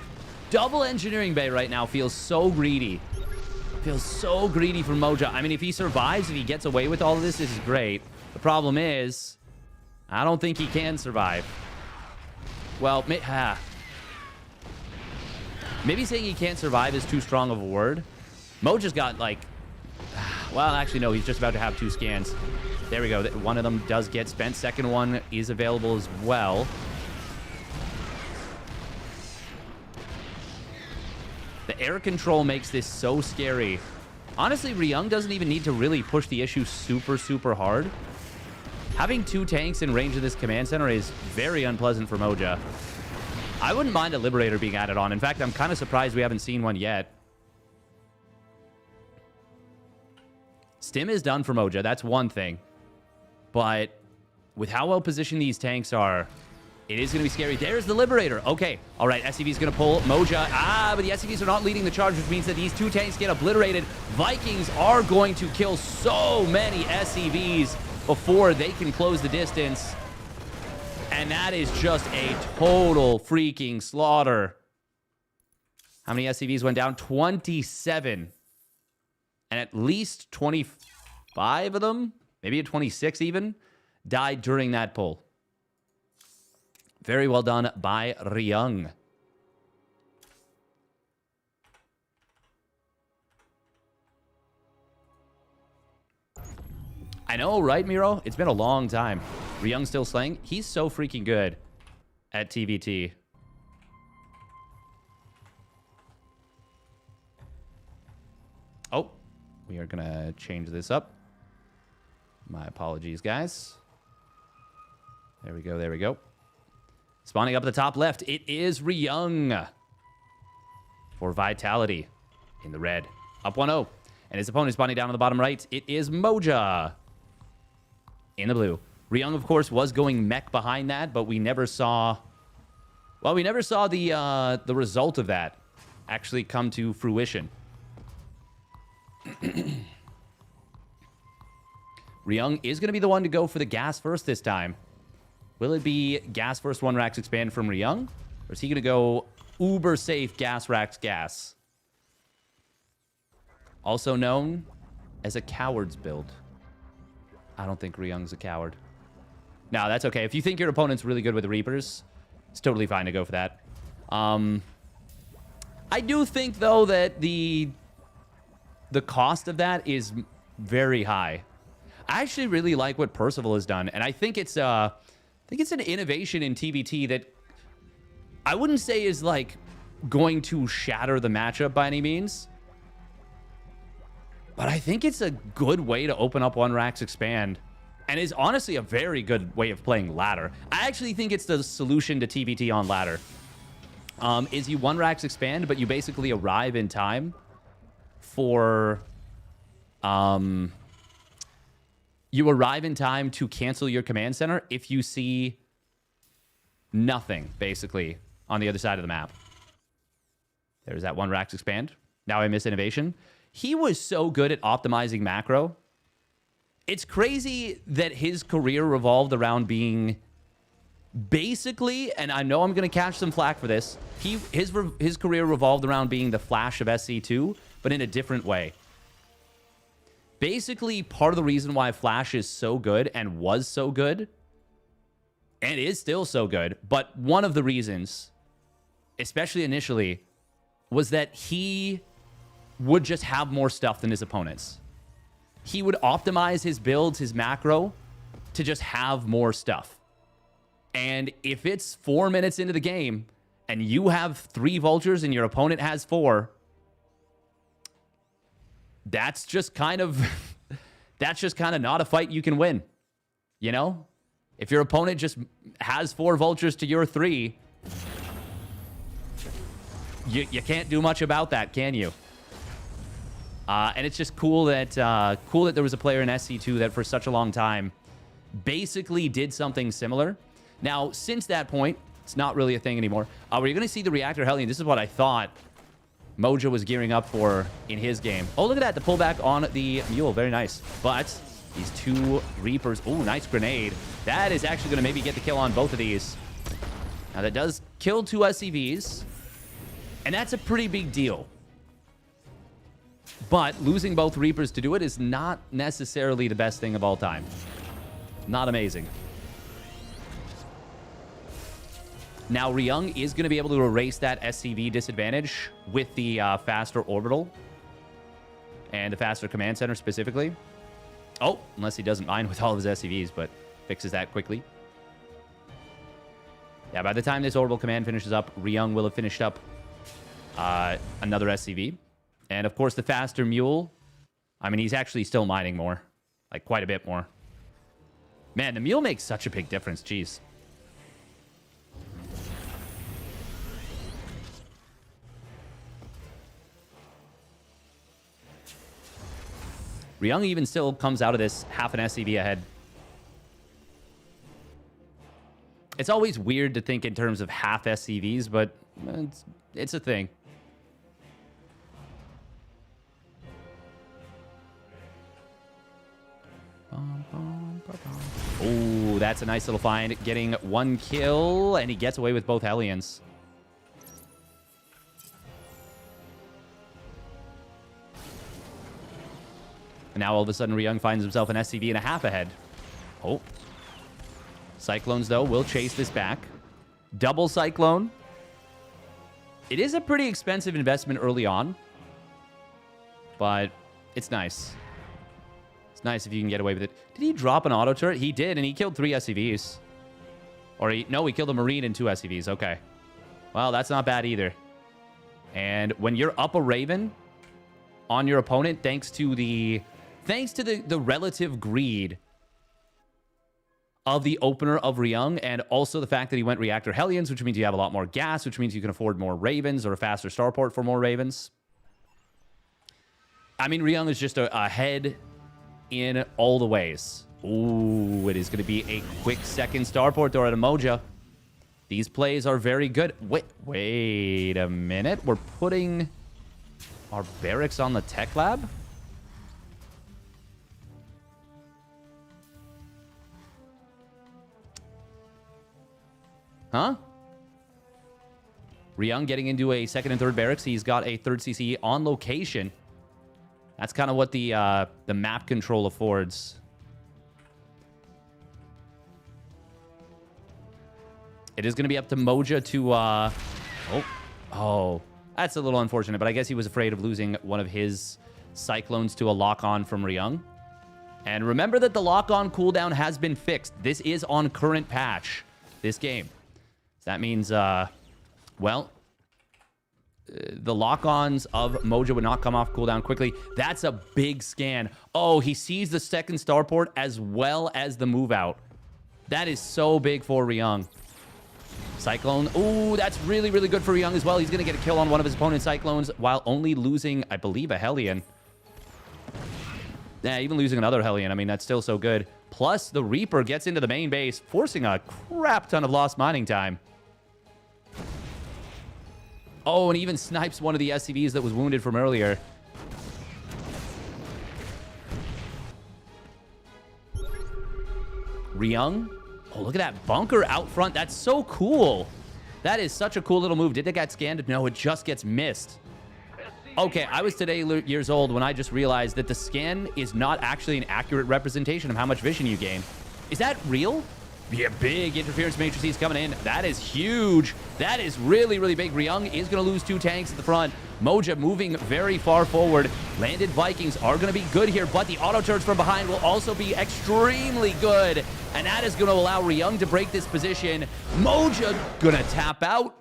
Double engineering bay right now feels so greedy. Feels so greedy from Moja. I mean, if he survives, if he gets away with all of this, this is great. The problem is, I don't think he can survive. Well, maybe saying he can't survive is too strong of a word. Moja's got, like... Well, actually, no. He's just about to have 2 scans. There we go. One of them does get spent. Second one is available as well. air control makes this so scary. Honestly, Ryung doesn't even need to really push the issue super, super hard. Having 2 tanks in range of this command center is very unpleasant for Moja. I wouldn't mind a Liberator being added on. In fact, I'm kind of surprised we haven't seen one yet. Stim is done for Moja. That's one thing. But with how well positioned these tanks are, it is going to be scary. There's the Liberator. Okay. All right. SCV is going to pull Moja. But the SCVs are not leading the charge, which means that these 2 tanks get obliterated. Vikings are going to kill so many SCVs before they can close the distance. And that is just a total freaking slaughter. How many SCVs went down? 27. And at least 25 of them, maybe 26 even, died during that pull. Very well done by Ryung. I know, right, Miro? It's been a long time. Ryung still slaying. He's so freaking good at TVT. Oh, we are going to change this up. My apologies, guys. There we go, there we go. Spawning up at the top left, it is Ryung for Vitality in the red. Up 1-0. And his opponent spawning down on the bottom right, it is Moja in the blue. Ryung, of course, was going mech behind that, but we never saw... Well, we never saw the result of that actually come to fruition. Ryung is going to be the one to go for the gas first this time. Will it be gas first 1 racks expand from Ryung? Or is he going to go uber safe gas racks gas? Also known as a coward's build. I don't think Ryung's a coward. No, that's okay. If you think your opponent's really good with the Reapers, it's totally fine to go for that. I do think, though, that the cost of that is very high. I actually really like what Percival has done, and I think it's an innovation in TVT that I wouldn't say is like going to shatter the matchup by any means. But I think it's a good way to open up 1 racks expand, and is honestly a very good way of playing ladder. I actually think it's the solution to TVT on ladder. Is you 1 racks expand, but you basically arrive in time for... You arrive in time to cancel your command center if you see nothing, basically, on the other side of the map. There's that 1 racks expand. Now I miss innovation. He was so good at optimizing macro. It's crazy that his career revolved around being basically, and I know I'm going to catch some flack for this, his career revolved around being the Flash of SC2, but in a different way. Basically, part of the reason why Flash is so good and was so good, and is still so good, but one of the reasons, especially initially, was that he would just have more stuff than his opponents. He would optimize his builds, his macro, to just have more stuff. And if it's 4 minutes into the game, and you have 3 vultures and your opponent has 4... That's just kind of not a fight you can win. You know? If your opponent just has 4 vultures to your 3, you can't do much about that, can you? And it's just cool that there was a player in SC2 that for such a long time basically did something similar. Now, since that point, it's not really a thing anymore. We're going to see the Reactor Hellion. This is what I thought Moja was gearing up for in his game. Oh, look at that. The pullback on the Mule. Very nice. But these 2 Reapers. Oh, nice grenade. That is actually going to maybe get the kill on both of these. Now, that does kill 2 SCVs. And that's a pretty big deal. But losing both Reapers to do it is not necessarily the best thing of all time. Not amazing. Now, Ryung is going to be able to erase that SCV disadvantage with the faster orbital and the faster command center specifically. Oh, unless he doesn't mind with all of his SCVs, but fixes that quickly. Yeah, by the time this orbital command finishes up, Ryung will have finished up another SCV. And, of course, the faster mule. I mean, he's actually still mining more. Like, quite a bit more. Man, the mule makes such a big difference. Jeez. Ryung even still comes out of this half an SCV ahead. It's always weird to think in terms of half SCVs, but it's a thing. Oh, that's a nice little find. Getting 1 kill, and he gets away with both Hellions. And now all of a sudden, Ryung finds himself an SCV and a half ahead. Oh. Cyclones, though, will chase this back. Double Cyclone. It is a pretty expensive investment early on. But it's nice. It's nice if you can get away with it. Did he drop an auto turret? He did, and he killed 3 SCVs. Or, no, he killed a Marine and 2 SCVs. Okay. Well, that's not bad either. And when you're up a Raven on your opponent, thanks to the relative greed of the opener of Ryung, and also the fact that he went Reactor Hellions, which means you have a lot more gas, which means you can afford more Ravens or a faster starport for more Ravens. I mean, Ryung is just ahead in all the ways. Ooh, it is going to be a quick second starport door at a Moja. These plays are very good. Wait a minute. We're putting our barracks on the tech lab? Huh? Ryung getting into a second and third barracks. He's got a third CC on location. That's kind of what the map control affords. It is going to be up to Moja to... Oh, that's a little unfortunate, but I guess he was afraid of losing one of his Cyclones to a lock-on from Ryung. And remember that the lock-on cooldown has been fixed. This is on current patch, this game. So that means, the lock-ons of Moja would not come off cooldown quickly. That's a big scan. Oh, he sees the second starport as well as the move out. That is so big for Ryung. Cyclone. Ooh, that's really, really good for Ryung as well. He's going to get a kill on one of his opponent's Cyclones while only losing, I believe, a Hellion. Yeah, even losing another Hellion. I mean, that's still so good. Plus, the Reaper gets into the main base, forcing a crap ton of lost mining time. Oh, and even snipes one of the SCVs that was wounded from earlier. Ryung. Oh, look at that bunker out front. That's so cool. That is such a cool little move. Did it get scanned? No, it just gets missed. Okay, I was today years old when I just realized that the scan is not actually an accurate representation of how much vision you gain. Is that real? Yeah, big interference matrices coming in. That is huge. That is really, really big. Ryung is going to lose 2 tanks at the front. Moja moving very far forward. Landed Vikings are going to be good here, but the auto turrets from behind will also be extremely good. And that is going to allow Ryung to break this position. Moja going to tap out.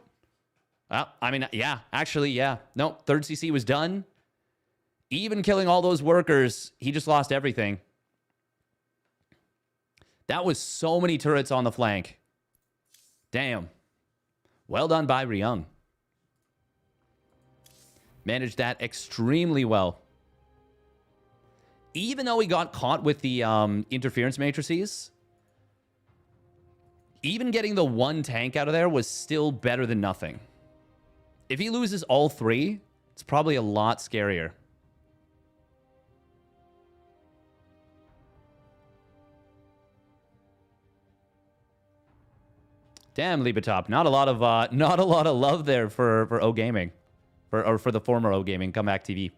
Well, I mean, yeah, actually, yeah. No, third CC was done. Even killing all those workers, he just lost everything. That was so many turrets on the flank. Damn. Well done by Ryung. Managed that extremely well. Even though he got caught with the interference matrices, even getting the 1 tank out of there was still better than nothing. If he loses all 3, it's probably a lot scarier. Damn, Libetop. Not a lot of love there for O Gaming. For the former O Gaming, Comeback TV.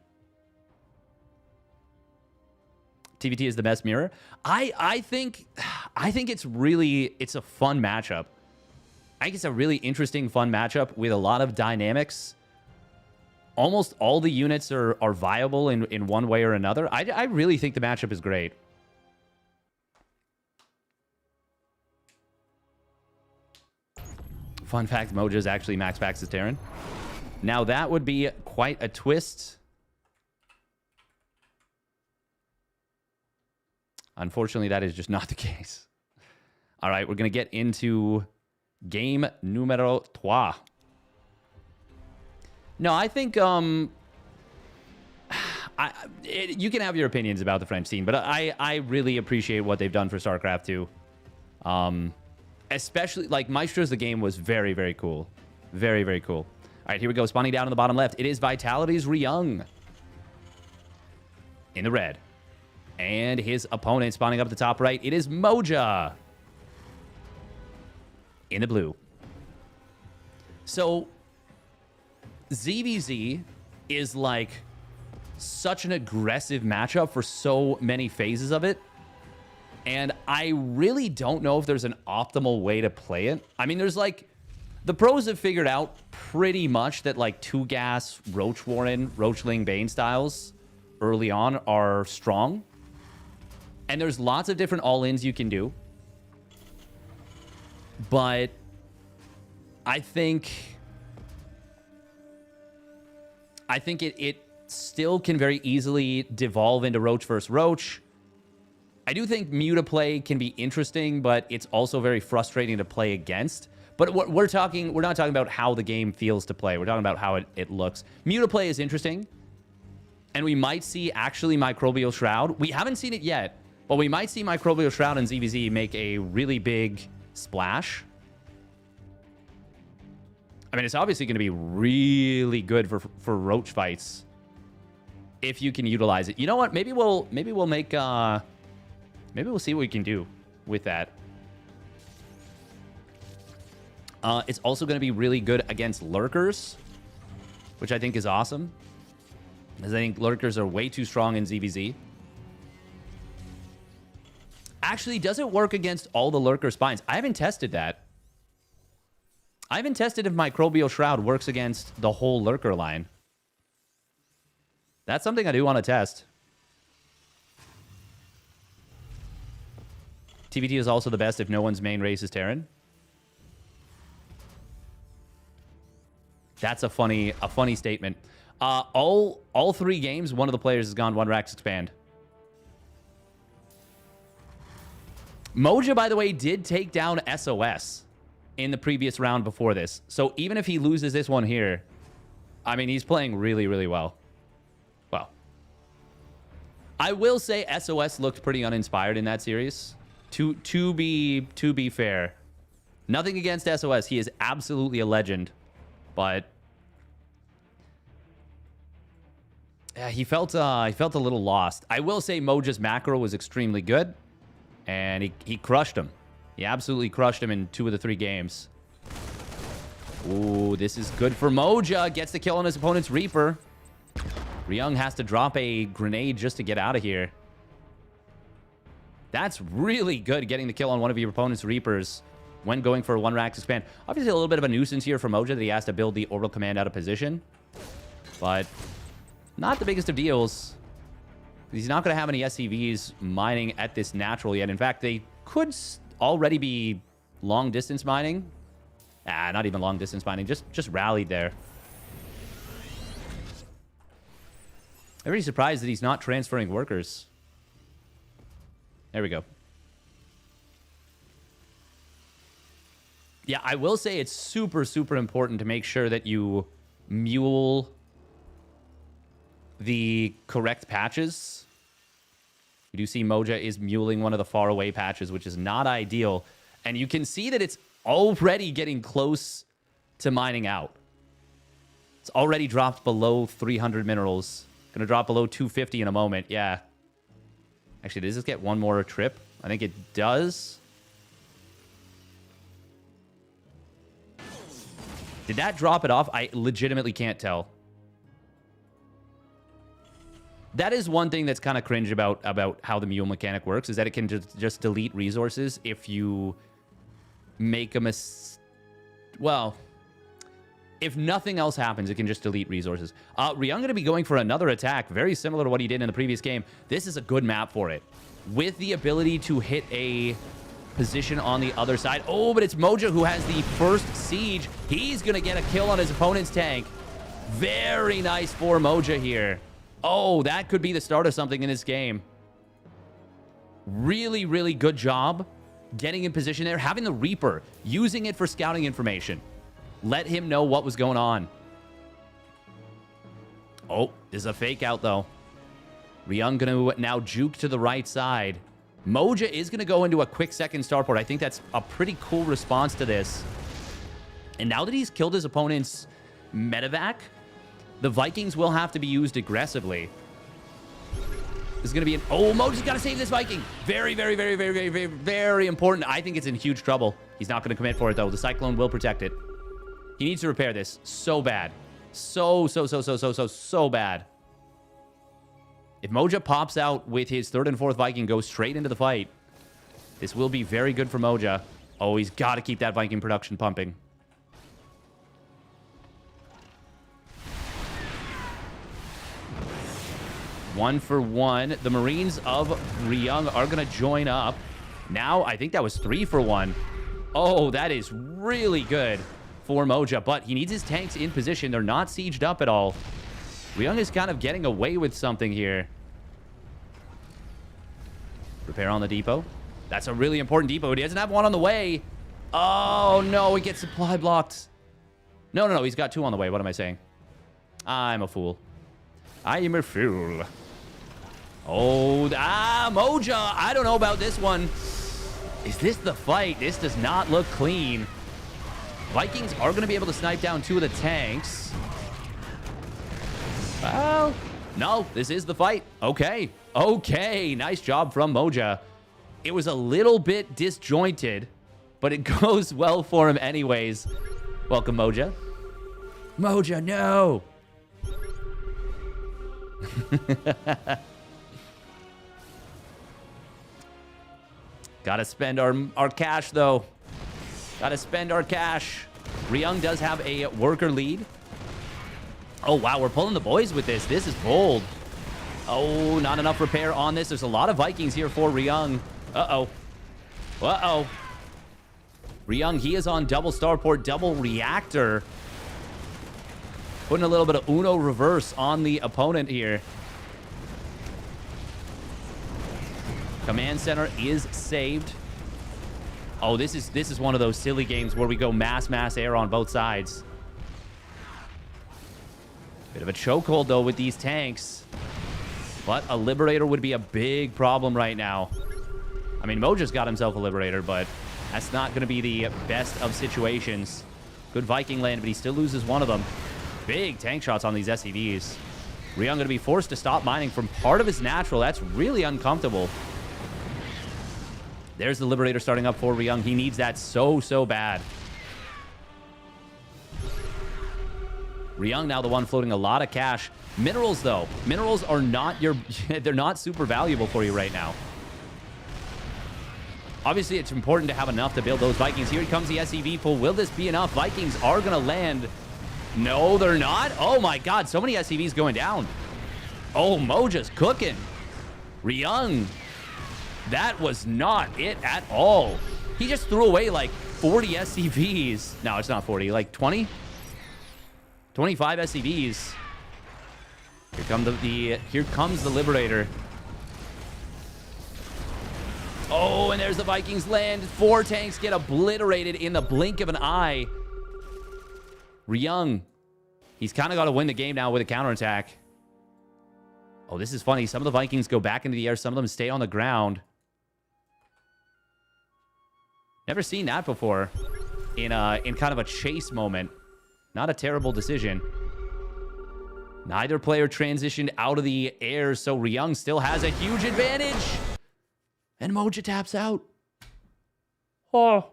TVT is the best mirror. I think it's a fun matchup. I think it's a really interesting, fun matchup with a lot of dynamics. Almost all the units are viable in one way or another. I really think the matchup is great. Fun fact, Moja is actually MaxPax's Terran. Now, that would be quite a twist. Unfortunately, that is just not the case. All right, we're going to get into game numero 3. No, I think you can have your opinions about the French scene, but I really appreciate what they've done for StarCraft 2. Especially, like, Maestro's the game was very, very cool. Very, very cool. All right, here we go. Spawning down on the bottom left. It is Vitality's Ryung in the red. And his opponent spawning up at the top right. It is Moja in the blue. So, ZVZ is like such an aggressive matchup for so many phases of it. And I really don't know if there's an optimal way to play it. I mean, there's like... The pros have figured out pretty much that like 2-gas, Roach Warren, Roachling, Bane styles early on are strong. And there's lots of different all-ins you can do. But I think it still can very easily devolve into Roach versus Roach. I do think Muta play can be interesting, but it's also very frustrating to play against. But we're not talking about how the game feels to play. We're talking about how it looks. Muta play is interesting. And we might see actually Microbial Shroud. We haven't seen it yet, but we might see Microbial Shroud and ZVZ make a really big splash. I mean, it's obviously going to be really good for Roach fights if you can utilize it. You know what? Maybe we'll make maybe we'll see what we can do with that. It's also going to be really good against Lurkers, which I think is awesome. Because I think Lurkers are way too strong in ZVZ. Actually, does it work against all the Lurker spines? I haven't tested that. I haven't tested if Microbial Shroud works against the whole Lurker line. That's something I do want to test. TVT is also the best if no one's main race is Terran. That's a funny statement. All 3 games, one of the players has gone 1 Rax expand. Moja, by the way, did take down SOS in the previous round before this. So even if he loses this one here, I mean, he's playing really, really well. Well, I will say SOS looked pretty uninspired in that series. To be fair, nothing against SOS. He is absolutely a legend. But yeah, he felt a little lost. I will say Moja's macro was extremely good, and he crushed him. He absolutely crushed him in 2 of the 3 games. Ooh, this is good for Moja. Gets the kill on his opponent's Reaper. Riyang has to drop a grenade just to get out of here. That's really good, getting the kill on one of your opponent's Reapers when going for a 1 Rax expand. Obviously, a little bit of a nuisance here for Moja that he has to build the orbital command out of position. But not the biggest of deals. He's not going to have any SCVs mining at this natural yet. In fact, they could already be long-distance mining. Not even long-distance mining. Just rallied there. I'm really surprised that he's not transferring workers. There we go. Yeah, I will say it's super, super important to make sure that you mule the correct patches. You do see Moja is muling one of the faraway patches, which is not ideal. And you can see that it's already getting close to mining out. It's already dropped below 300 minerals. Going to drop below 250 in a moment. Yeah. Actually, does this get one more trip? I think it does. Did that drop it off? I legitimately can't tell. That is one thing that's kind of cringe about how the mule mechanic works, is that it can just delete resources if you make a well, if nothing else happens, it can just delete resources. Riyang going to be going for another attack, very similar to what he did in the previous game. This is a good map for it, with the ability to hit a position on the other side. Oh, but it's Moja who has the first siege. He's going to get a kill on his opponent's tank. Very nice for Moja here. Oh, that could be the start of something in this game. Really, really good job getting in position there. Having the Reaper, using it for scouting information. Let him know what was going on. Oh, there's a fake out, though. Ryung going to now juke to the right side. Moja is going to go into a quick second starport. I think that's a pretty cool response to this. And now that he's killed his opponent's medevac, the Vikings will have to be used aggressively. This is going to be an... Oh, Moja's got to save this Viking. Very, very, very, very, very, very, very important. I think it's in huge trouble. He's not going to commit for it, though. The Cyclone will protect it. He needs to repair this so bad. So bad. If Moja pops out with his third and fourth Viking, goes straight into the fight, this will be very good for Moja. Oh, he's got to keep that Viking production pumping. One for one. The Marines of Riyang are going to join up. Now, I think that was 3 for 1. Oh, that is really good for Moja, but he needs his tanks in position. They're not sieged up at all. Ryung is kind of getting away with something here. Repair on the depot. That's a really important depot. He doesn't have one on the way. Oh, no. He gets supply blocked. No. He's got 2 on the way. What am I saying? I'm a fool. I am a fool. Oh, Moja. I don't know about this one. Is this the fight? This does not look clean. Vikings are going to be able to snipe down 2 of the tanks. Well, no, this is the fight. Okay. Nice job from Moja. It was a little bit disjointed, but it goes well for him anyways. Welcome, Moja. Moja, no. Gotta spend our cash, though. Gotta spend our cash. Ryung does have a worker lead. Oh, wow, we're pulling the boys with this. This is bold. Oh, not enough repair on this. There's a lot of Vikings here for Ryung. Uh-oh. Ryung, he is on double starport, double reactor. Putting a little bit of Uno reverse on the opponent here. Command center is saved. Oh, this is one of those silly games where we go mass air on both sides. Bit of a chokehold, though, with these tanks. But a Liberator would be a big problem right now. I mean, Moja's got himself a Liberator, but that's not going to be the best of situations. Good Viking land, but he still loses one of them. Big tank shots on these SCVs. Ryung going to be forced to stop mining from part of his natural. That's really uncomfortable. There's the Liberator starting up for Ryung. He needs that so bad. Ryung now the one floating a lot of cash. Minerals, though. Minerals are not they're not super valuable for you right now. Obviously, it's important to have enough to build those Vikings. Here comes the SCV pull. Will this be enough? Vikings are going to land. No, they're not. Oh, my God. So many SCVs going down. Oh, Moja's cooking. Ryung. That was not it at all. He just threw away like 40 SCVs. No, it's not 40. Like 20? 25 SCVs. Here comes the Liberator. Oh, and there's the Vikings land. 4 tanks get obliterated in the blink of an eye. Ryung. He's kind of got to win the game now with a counterattack. Oh, this is funny. Some of the Vikings go back into the air. Some of them stay on the ground. Never seen that before in kind of a chase moment. Not a terrible decision. Neither player transitioned out of the air, so Ryung still has a huge advantage. And Moja taps out. Oh.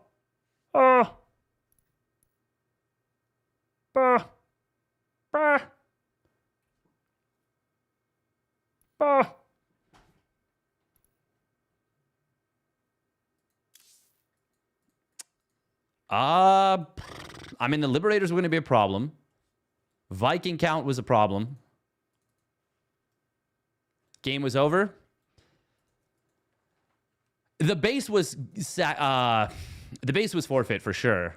I mean, the Liberators were going to be a problem. Viking count was a problem. Game was over. The base was forfeit for sure.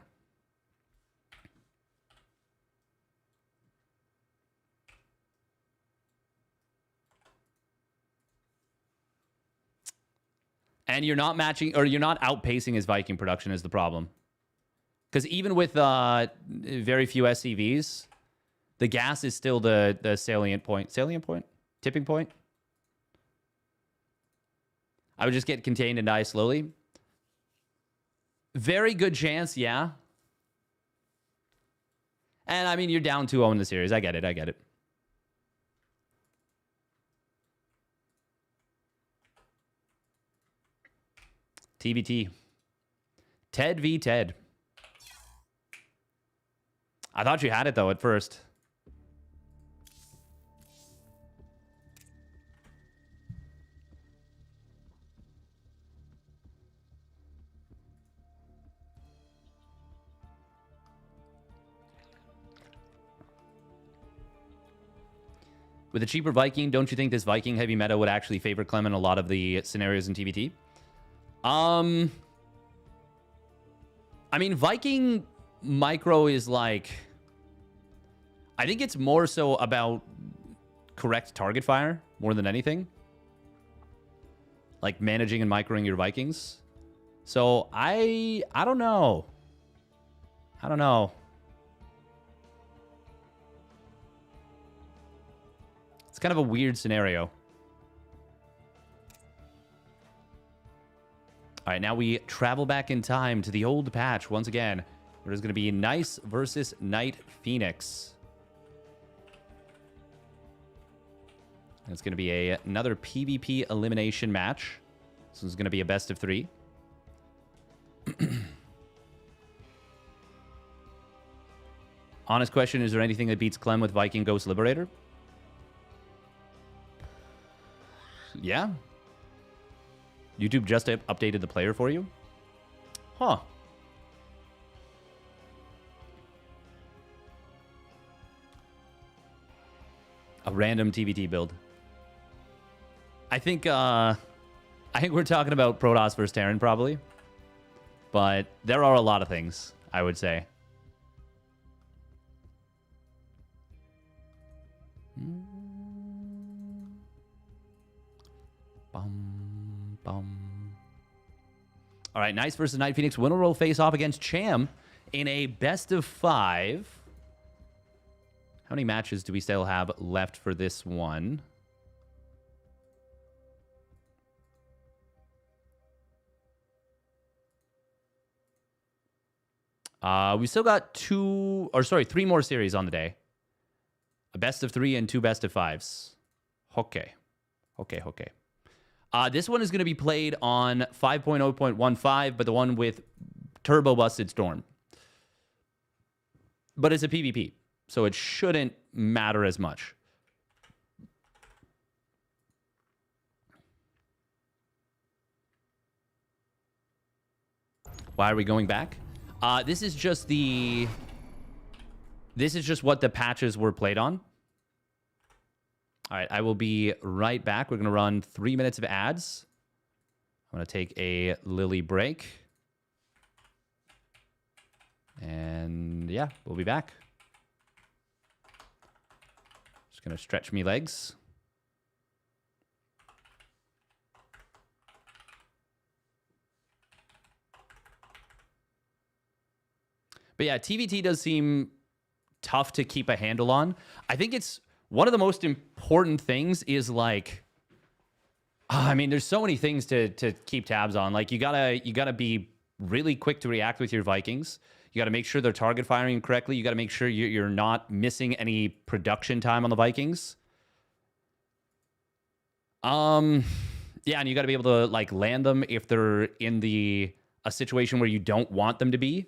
And you're not matching, or you're not outpacing his Viking production is the problem. Because even with very few SCVs, the gas is still the salient point. Salient point? Tipping point? I would just get contained and die slowly. Very good chance, yeah. And I mean, you're down 2-0 in the series. I get it. I get it. TBT. Ted v. Ted. I thought you had it, though, at first. With a cheaper Viking, don't you think this Viking heavy meta would actually favor Clem in a lot of the scenarios in TBT? I mean, Viking micro is like... I think it's more so about correct target fire more than anything. Like managing and microing your Vikings. So I don't know. I don't know. It's kind of a weird scenario. All right, now we travel back in time to the old patch once again. Where there's going to be Nice versus NightPhoenix. And it's going to be another PvP elimination match. This is going to be a best of 3. Honest question, is there anything that beats Clem with Viking Ghost Liberator? Yeah. YouTube just updated the player for you? Huh. A random TBT build. I think we're talking about Protoss versus Terran probably. But there are a lot of things, I would say. All right, Nice versus NightPhoenix. Winner will face off against Cham in a best of 5. How many matches do we still have left for this one? We still got 3 more series on the day. A best of 3 and 2 best of 5s. Okay. This one is going to be played on 5.0.15, but the one with Turbo Busted Storm. But it's a PvP, so it shouldn't matter as much. Why are we going back? This is just what the patches were played on. All right, I will be right back. We're going to run 3 minutes of ads. I'm going to take a Lily break. And yeah, we'll be back. Just going to stretch me legs. But yeah, TVT does seem tough to keep a handle on. I think it's one of the most important things is like, I mean, there's so many things to keep tabs on. Like you gotta be really quick to react with your Vikings. You gotta make sure they're target firing correctly. You gotta make sure you're not missing any production time on the Vikings. Yeah, and you gotta be able to like land them if they're in a situation where you don't want them to be.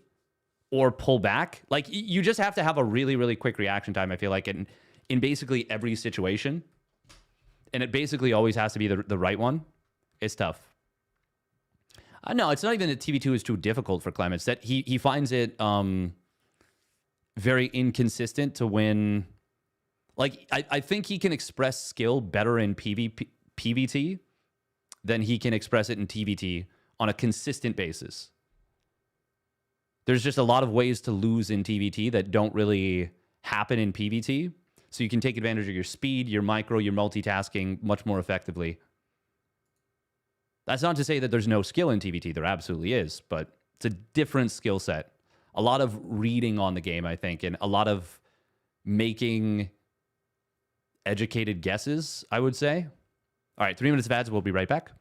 Or pull back. Like, you just have to have a really, really quick reaction time, I feel like, in basically every situation. And it basically always has to be the right one. It's tough. No, it's not even that TV2 is too difficult for Clem. It's that he finds it very inconsistent to win. Like, I think he can express skill better in PvT than he can express it in TVT on a consistent basis. There's just a lot of ways to lose in TVT that don't really happen in PvT. So you can take advantage of your speed, your micro, your multitasking much more effectively. That's not to say that there's no skill in TVT. There absolutely is, but it's a different skill set. A lot of reading on the game, I think, and a lot of making educated guesses, I would say. All right, 3 minutes of ads. We'll be right back.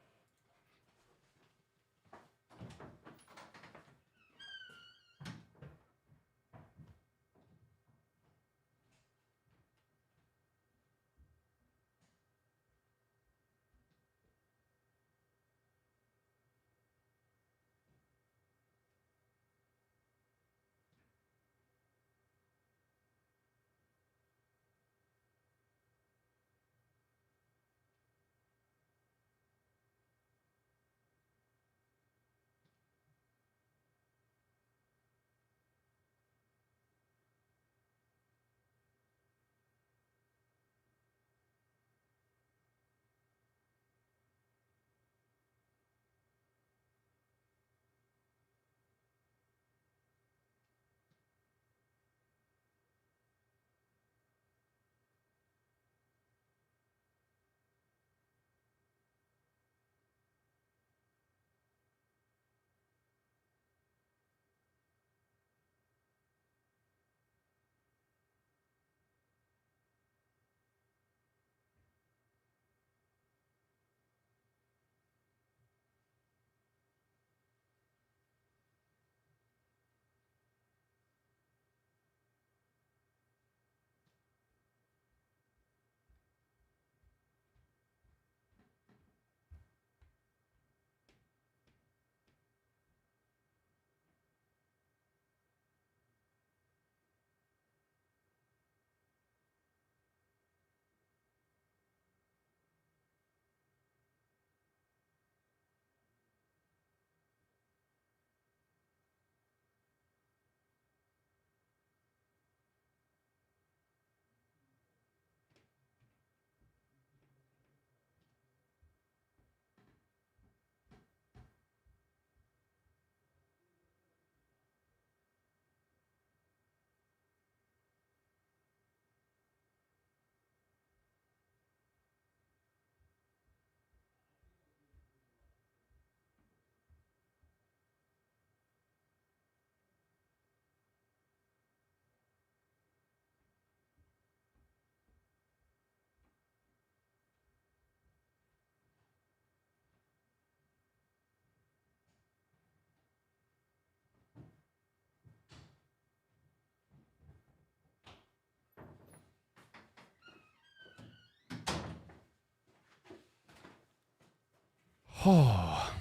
Oh.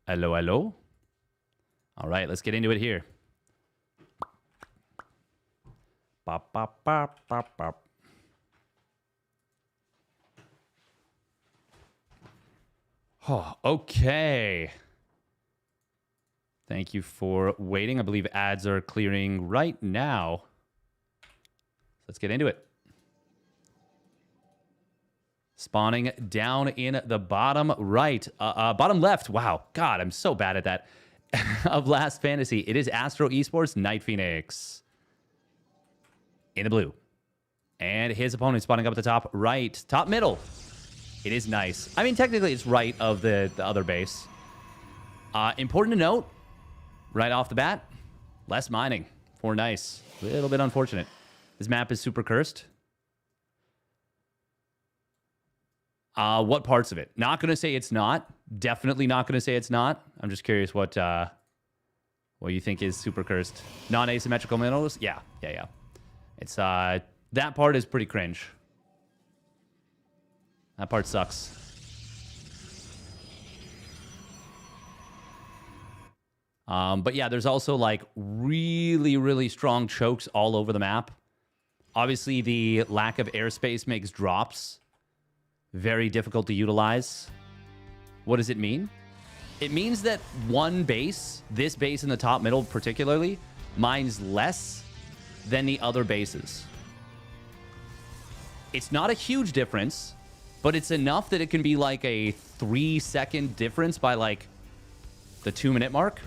Hello, hello. All right, let's get into it here. Bop, bop, bop, bop, bop. Oh, okay. Thank you for waiting. I believe ads are clearing right now. Let's get into it. Spawning down in the bottom right, bottom left. Wow, God, I'm so bad at that. Of Last Fantasy, it is Astro Esports NightPhoenix in the blue, and his opponent spawning up at the top right, top middle. It is nice. I mean, technically, it's right of the other base. Important to note, right off the bat, less mining for nice. A little bit unfortunate. This map is super cursed. What parts of it? Not going to say it's not. Definitely not going to say it's not. I'm just curious what you think is super cursed. Non-asymmetrical minerals? Yeah. It's that part is pretty cringe. That part sucks. But yeah, there's also like really, really strong chokes all over the map. Obviously, the lack of airspace makes drops very difficult to utilize. What does it mean? It means that one base, this base in the top middle particularly, mines less than the other bases. It's not a huge difference, but it's enough that it can be like a 3-second difference by like the 2-minute mark.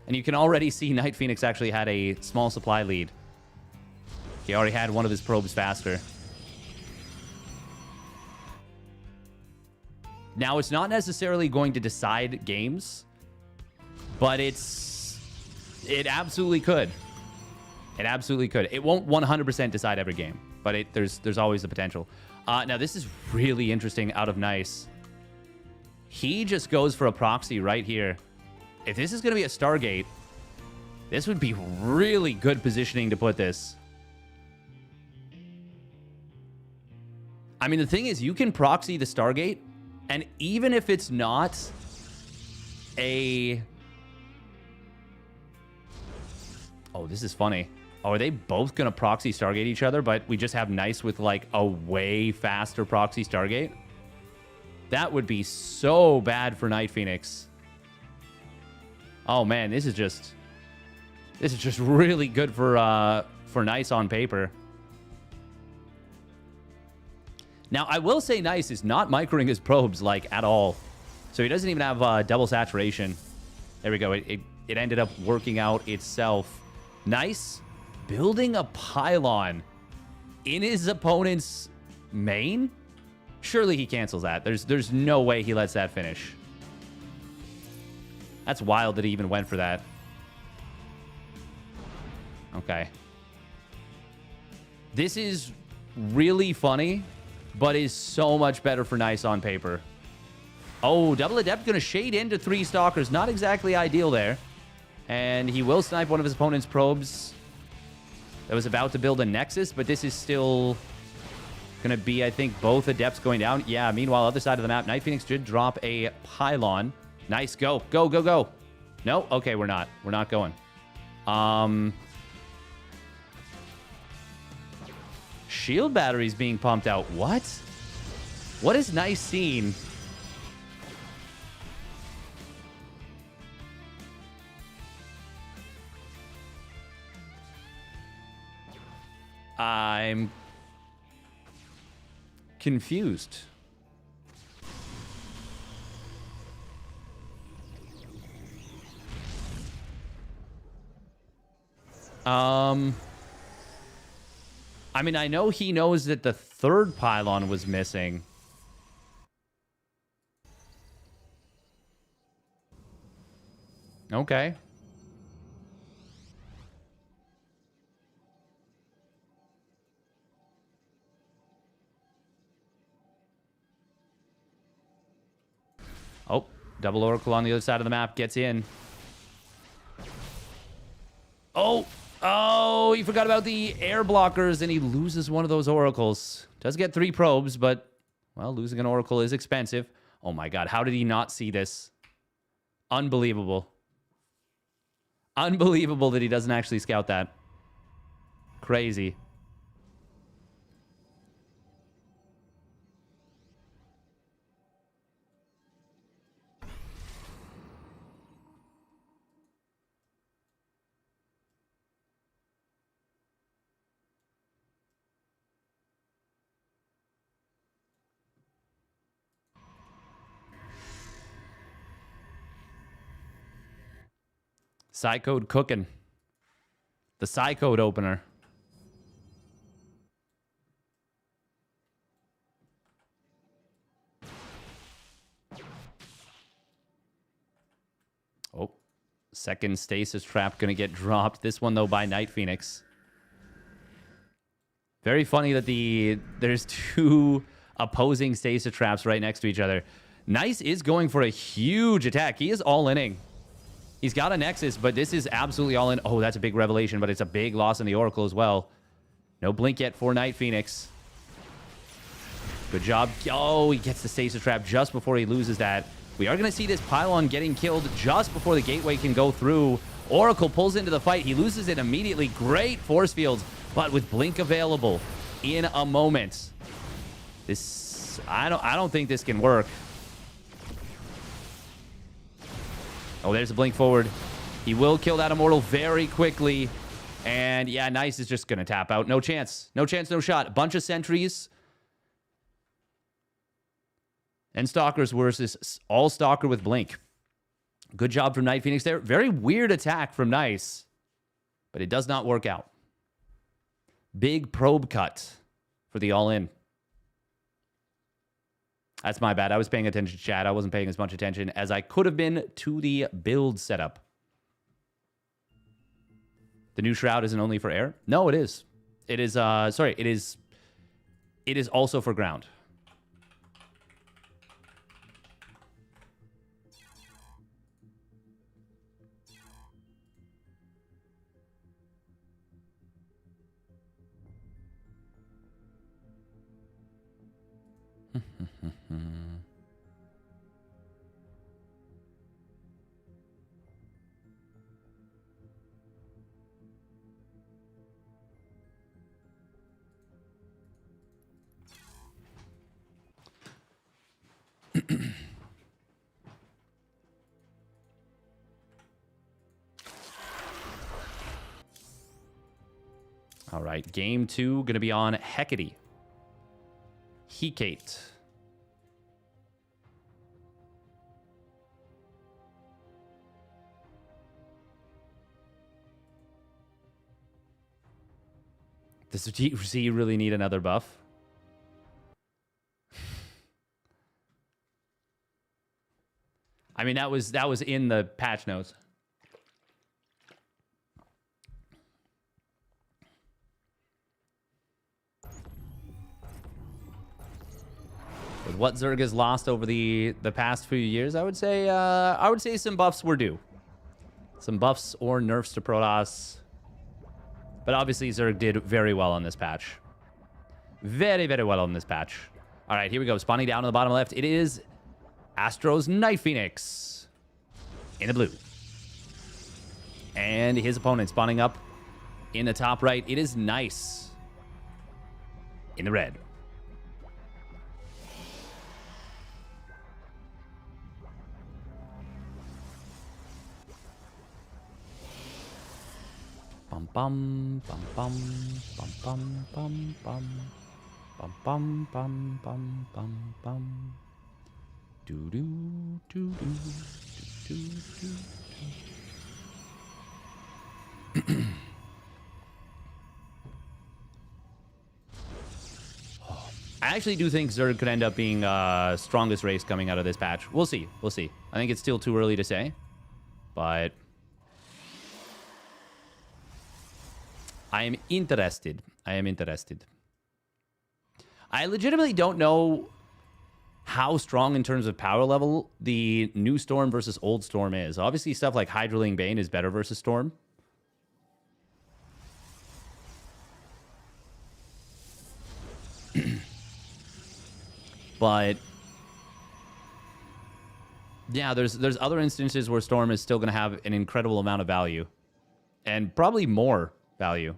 And you can already see NightPhoenix actually had a small supply lead. He already had one of his probes faster. Now, it's not necessarily going to decide games, but it absolutely could. It absolutely could. It won't 100% decide every game, but there's always the potential. Now, this is really interesting out of Nice. He just goes for a proxy right here. If this is going to be a Stargate, this would be really good positioning to put this. I mean, the thing is, you can proxy the Stargate, and even if it's not a... Oh, this is funny. Oh, are they both going to proxy Stargate each other, but we just have Nice with, like, a way faster proxy Stargate? That would be so bad for NightPhoenix. Oh, man, this is just really good for Nice on paper. Now, I will say Nice is not microing his probes, like, at all. So he doesn't even have double saturation. There we go. It ended up working out itself. Nice building a pylon in his opponent's main? Surely he cancels that. There's no way he lets that finish. That's wild that he even went for that. Okay. This is really funny, but is so much better for Nice on paper. Oh, Double Adept going to shade into 3 Stalkers. Not exactly ideal there. And he will snipe one of his opponent's probes that was about to build a Nexus, but this is still going to be, I think, both Adepts going down. Yeah, meanwhile, other side of the map, NightPhoenix did drop a pylon. Nice, go, go, go, go. No? Okay, we're not. We're not going. Shield batteries being pumped out. What? What is Nice seen? I'm confused. I mean, I know he knows that the 3rd pylon was missing. Okay. Oh, double Oracle on the other side of the map gets in. Oh, oh, he forgot about the air blockers, and he loses one of those Oracles. Does get 3 probes, but, well, losing an Oracle is expensive. Oh, my God. How did he not see this? Unbelievable. Unbelievable that he doesn't actually scout that. Crazy. Psycode cooking. The Psycode opener. Oh. Second stasis trap going to get dropped. This one, though, by NightPhoenix. Very funny that there's 2 opposing stasis traps right next to each other. Nice is going for a huge attack. He is all-inning. He's got a Nexus, but this is absolutely all in. Oh, that's a big revelation, but it's a big loss in the Oracle as well. No blink yet for NightPhoenix. Good job. Oh, he gets the stasis trap just before he loses that. We are going to see this pylon getting killed just before the gateway can go through. Oracle pulls into the fight. He loses it immediately. Great force fields, but with blink available in a moment. This, I don't think this can work. Oh, there's a blink forward. He will kill that Immortal very quickly. And yeah, Nice is just going to tap out. No chance. No chance, no shot. A bunch of sentries. And Stalkers versus all Stalker with blink. Good job from NightPhoenix there. Very weird attack from Nice. But it does not work out. Big probe cut for the all-in. That's my bad. I was paying attention to chat. I wasn't paying as much attention as I could have been to the build setup. The new shroud isn't only for air? No, it is. It is, sorry, it is also for ground. All right, game 2 going to be on Hecate. Hecate. Does the GC really need another buff? I mean, that was in the patch notes. With what Zerg has lost over the past few years, I would say some buffs were due. Some buffs or nerfs to Protoss. But obviously, Zerg did very well on this patch. Very, very well on this patch. All right, here we go. Spawning down on the bottom left. It is Astro's NightPhoenix in the blue. And his opponent spawning up in the top right. It is Nice in the red. Bum bum bum bum bum bum bum bum bum bum bum bum bum bum. Do do do do do do do. I actually do think Zerg could end up being strongest race coming out of this patch. We'll see. We'll see. I think it's still too early to say, but I am interested. I am interested. I legitimately don't know how strong in terms of power level the new Storm versus old Storm is. Obviously, stuff like Hydraling Bane is better versus Storm. But yeah, there's other instances where Storm is still going to have an incredible amount of value. And probably more value.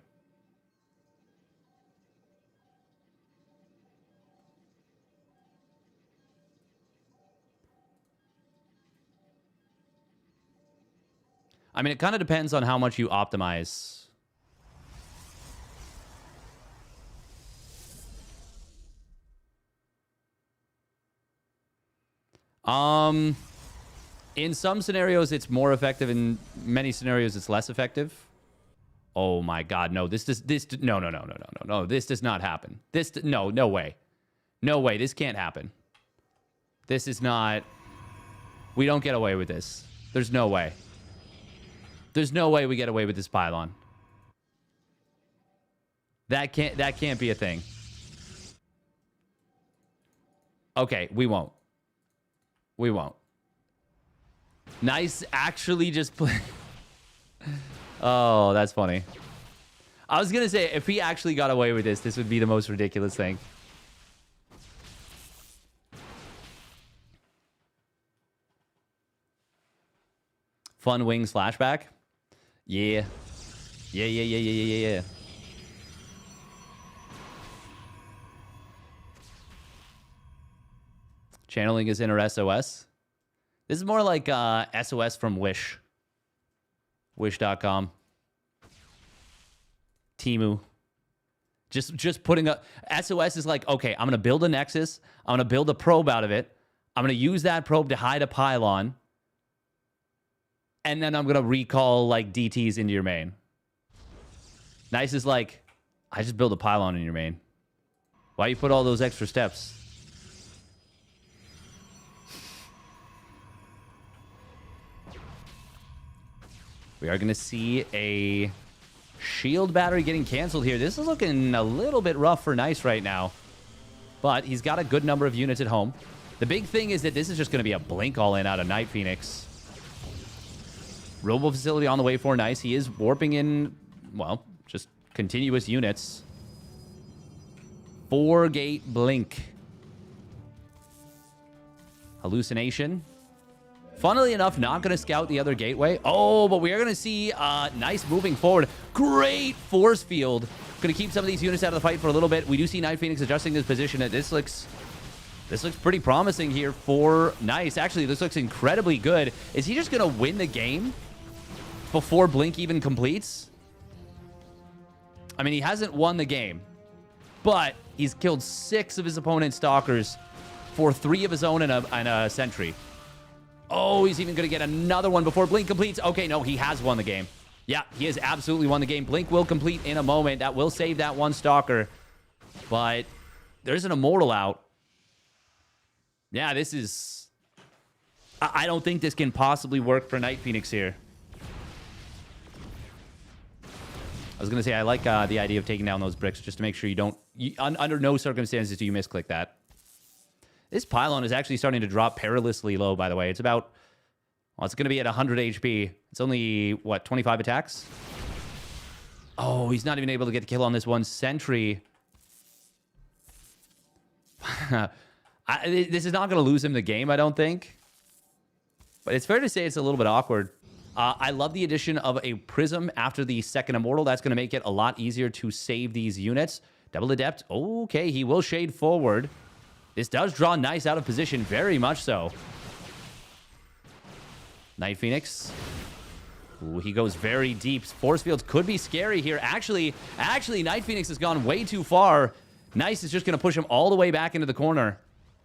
I mean, it kind of depends on how much you optimize. In some scenarios, it's more effective. In many scenarios, it's less effective. Oh my God, no! No. This does not happen. No way, no way. This can't happen. This is not. We don't get away with this. There's no way. There's no way we get away with this pylon. That can't be a thing. Okay, we won't. We won't. Nice actually just play. Oh, that's funny. I was going to say, if he actually got away with this, this would be the most ridiculous thing. Fun wing slashback? Yeah. Yeah. Channeling is in her SOS. This is more like SOS from Wish. Wish.com. Temu. Just putting up... SOS is like, okay, I'm going to build a Nexus. I'm going to build a probe out of it. I'm going to use that probe to hide a pylon. And then I'm going to recall, like, DTs into your main. Nice is like, I just built a pylon in your main. Why you put all those extra steps? We are going to see a shield battery getting canceled here. This is looking a little bit rough for Nice right now. But he's got a good number of units at home. The big thing is that this is just going to be a blink all-in out of NightPhoenix. Robo facility on the way for Nice. He is warping in, well, just continuous units. 4-gate blink. Hallucination. Funnily enough, not going to scout the other gateway. Oh, but we are going to see Nice moving forward. Great force field. Going to keep some of these units out of the fight for a little bit. We do see NightPhoenix adjusting his position. This looks pretty promising here for Nice. Actually, this looks incredibly good. Is he just going to win the game before Blink even completes? I mean, he hasn't won the game, but he's killed 6 of his opponent's stalkers for 3 of his own and a sentry. Oh, he's even going to get another one before Blink completes. Okay, no, he has won the game. Yeah, he has absolutely won the game. Blink will complete in a moment. That will save that one stalker. But there's an immortal out. Yeah, this is... I don't think this can possibly work for NightPhoenix here. I was going to say, I like the idea of taking down those bricks just to make sure you don't... under no circumstances do you misclick that. This pylon is actually starting to drop perilously low, by the way. It's about... Well, it's going to be at 100 HP. It's only, what, 25 attacks? Oh, he's not even able to get the kill on this one sentry. This is not going to lose him the game, I don't think. But it's fair to say it's a little bit awkward. I love the addition of a prism after the second immortal. That's going to make it a lot easier to save these units. Double adept. Okay, he will shade forward. This does draw Nice out of position, very much so. NightPhoenix. Ooh, he goes very deep. Force fields could be scary here. Actually, NightPhoenix has gone way too far. Nice is just going to push him all the way back into the corner.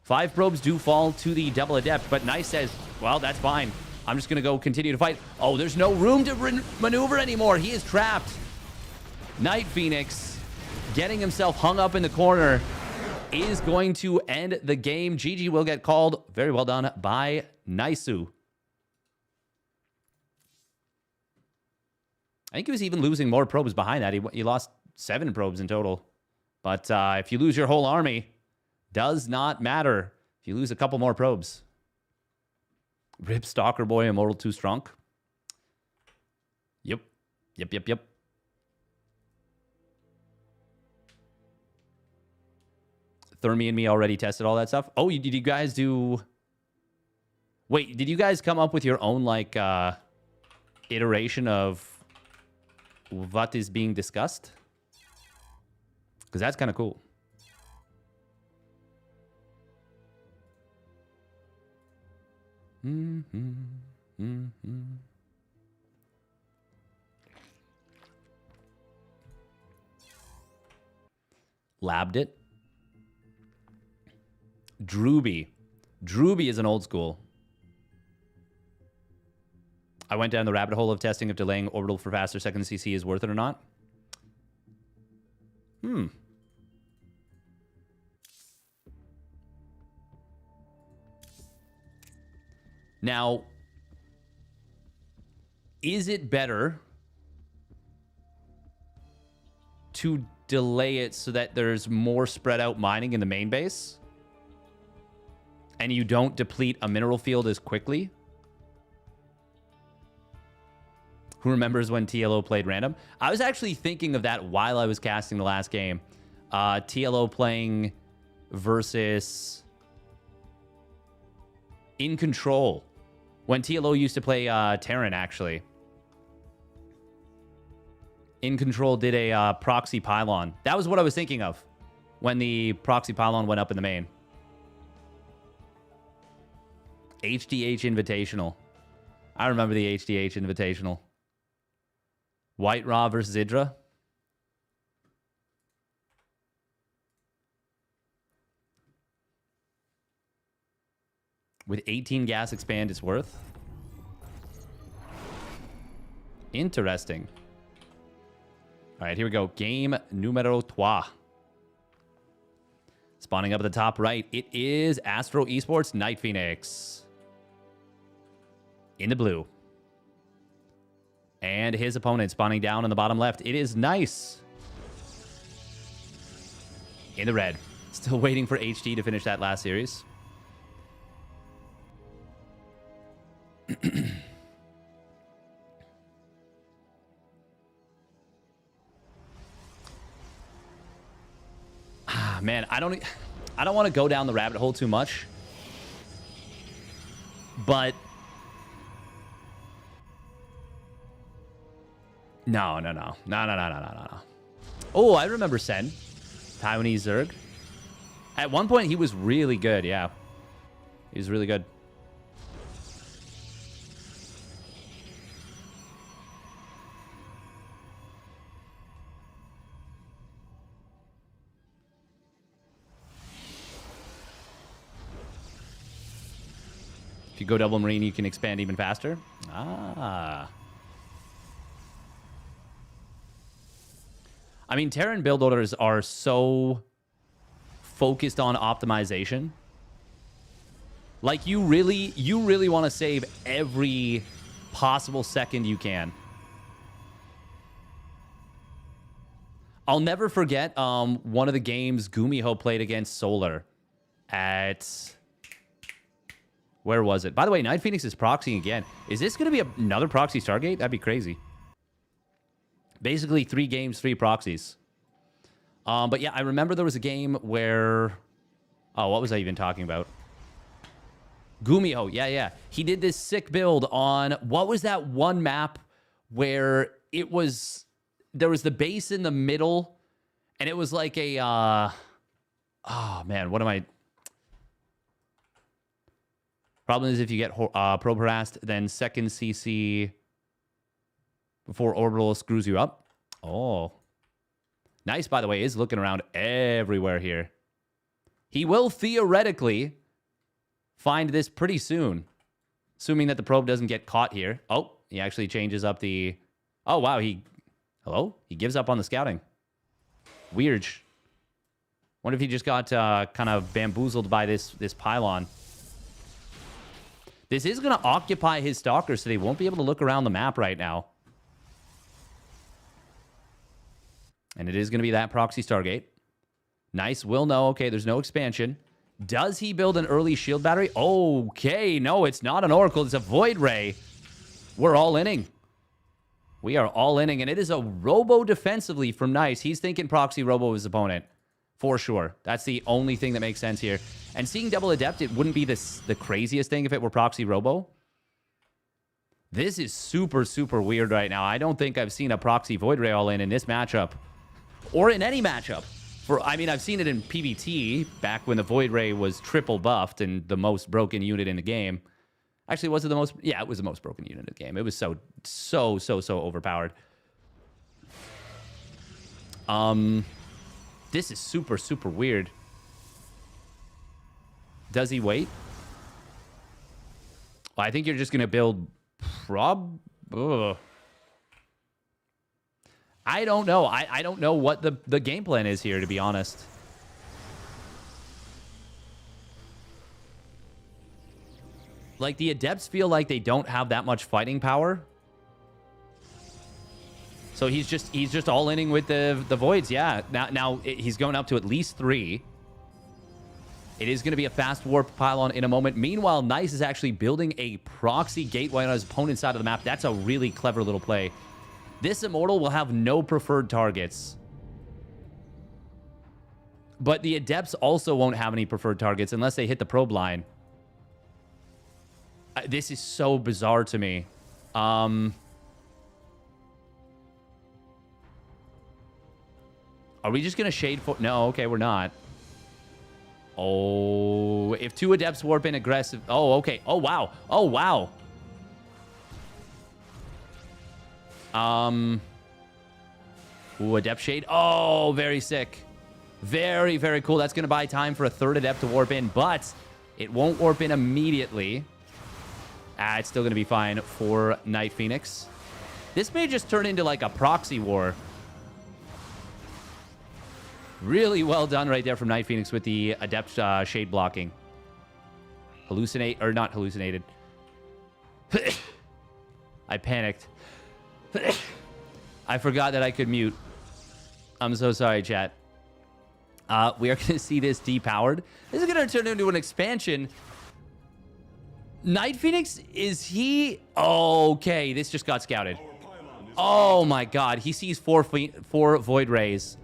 5 probes do fall to the double adept, but Nice says, well, that's fine. I'm just going to go continue to fight. Oh, there's no room to maneuver anymore. He is trapped. NightPhoenix getting himself hung up in the corner is going to end the game. GG will get called. Very well done by Nisu. I think he was even losing more probes behind that. He lost 7 probes in total. But if you lose your whole army, does not matter if you lose a couple more probes. Rip Stalker Boy, Immortal 2 Strong. Yep. Thermi and me already tested all that stuff. Oh, did you guys do... Wait, did you guys come up with your own, like, iteration of what is being discussed? Because that's kind of cool. Labbed it. Drooby. Drooby is an old school. I went down the rabbit hole of testing if delaying orbital for faster second CC is worth it or not. Now, is it better to delay it so that there's more spread out mining in the main base and you don't deplete a mineral field as quickly? Who remembers when TLO played random? I was actually thinking of that while I was casting the last game. TLO playing versus In Control. When TLO used to play Terran, actually. In Control did a proxy pylon. That was what I was thinking of when the proxy pylon went up in the main. HDH Invitational. I remember the HDH Invitational. White Raw versus Idra. With 18 gas expand, it's worth. Interesting. All right, here we go. Game numero 3. Spawning up at the top right, it is Astro Esports NightPhoenix. In the blue. And his opponent spawning down in the bottom left. It is nice. In the red. Still waiting for HT to finish that last series. Man, I don't want to go down the rabbit hole too much. But no. Oh, I remember Sen. Taiwanese Zerg. At one point, he was really good, yeah. He was really good. If you go double marine, you can expand even faster. Ah. I mean, Terran build orders are so focused on optimization. Like, you really want to save every possible second you can. I'll never forget one of the games Gumiho played against Solar at... Where was it? By the way, NightPhoenix is proxying again. Is this going to be another proxy Stargate? That'd be crazy. Basically, 3 games, 3 proxies. But yeah, I remember there was a game where... Oh, what was I even talking about? Gumiho, yeah. He did this sick build on... What was that one map where it was... There was the base in the middle, and it was like a... Oh, man, what am I... Problem is if you get probe harassed, then second CC before orbital screws you up. Oh. Nice, by the way, is looking around everywhere here. He will theoretically find this pretty soon, assuming that the probe doesn't get caught here. Oh, he actually changes up the... Oh, wow, Hello? He gives up on the scouting. Weird. Wonder if he just got kind of bamboozled by this pylon. This is going to occupy his stalkers, so they won't be able to look around the map right now. And it is going to be that proxy Stargate. Nice. Will know. Okay, there's no expansion. Does he build an early shield battery? Okay, no, it's not an Oracle. It's a Void Ray. We're all inning. We are all inning, and it is a Robo defensively from Nice. He's thinking proxy Robo his opponent. For sure. That's the only thing that makes sense here. And seeing double adept, it wouldn't be the craziest thing if it were proxy Robo. This is super, super weird right now. I don't think I've seen a proxy Void Ray all in this matchup. Or in any matchup. I mean, I've seen it in PvT, back when the Void Ray was triple buffed and the most broken unit in the game. Actually, was it the most? Yeah, it was the most broken unit in the game. It was so overpowered. This is super, super weird. Does he wait? Well, I think you're just going to build Ugh. I don't know. I don't know what the game plan is here, to be honest. Like, the Adepts feel like they don't have that much fighting power. So he's just all-inning with the Voids, yeah. Now he's going up to at least 3. It is going to be a fast warp pylon in a moment. Meanwhile, Nice is actually building a proxy gateway on his opponent's side of the map. That's a really clever little play. This Immortal will have no preferred targets. But the Adepts also won't have any preferred targets unless they hit the probe line. This is so bizarre to me. Are we just going to shade for... No, okay, we're not. Oh, if 2 Adepts warp in aggressive... Oh, okay. Oh, wow. Oh, wow. Ooh, Adept shade. Oh, very sick. Very, very cool. That's going to buy time for a 3rd Adept to warp in, but it won't warp in immediately. It's still going to be fine for NightPhoenix. This may just turn into like a proxy war. Really well done right there from NightPhoenix with the Adept shade blocking. Hallucinate, or not hallucinated. I panicked. I forgot that I could mute. I'm so sorry, chat. We are going to see this depowered. This is going to turn into an expansion. NightPhoenix, is he... Okay, this just got scouted. Oh my god, he sees four Void Rays.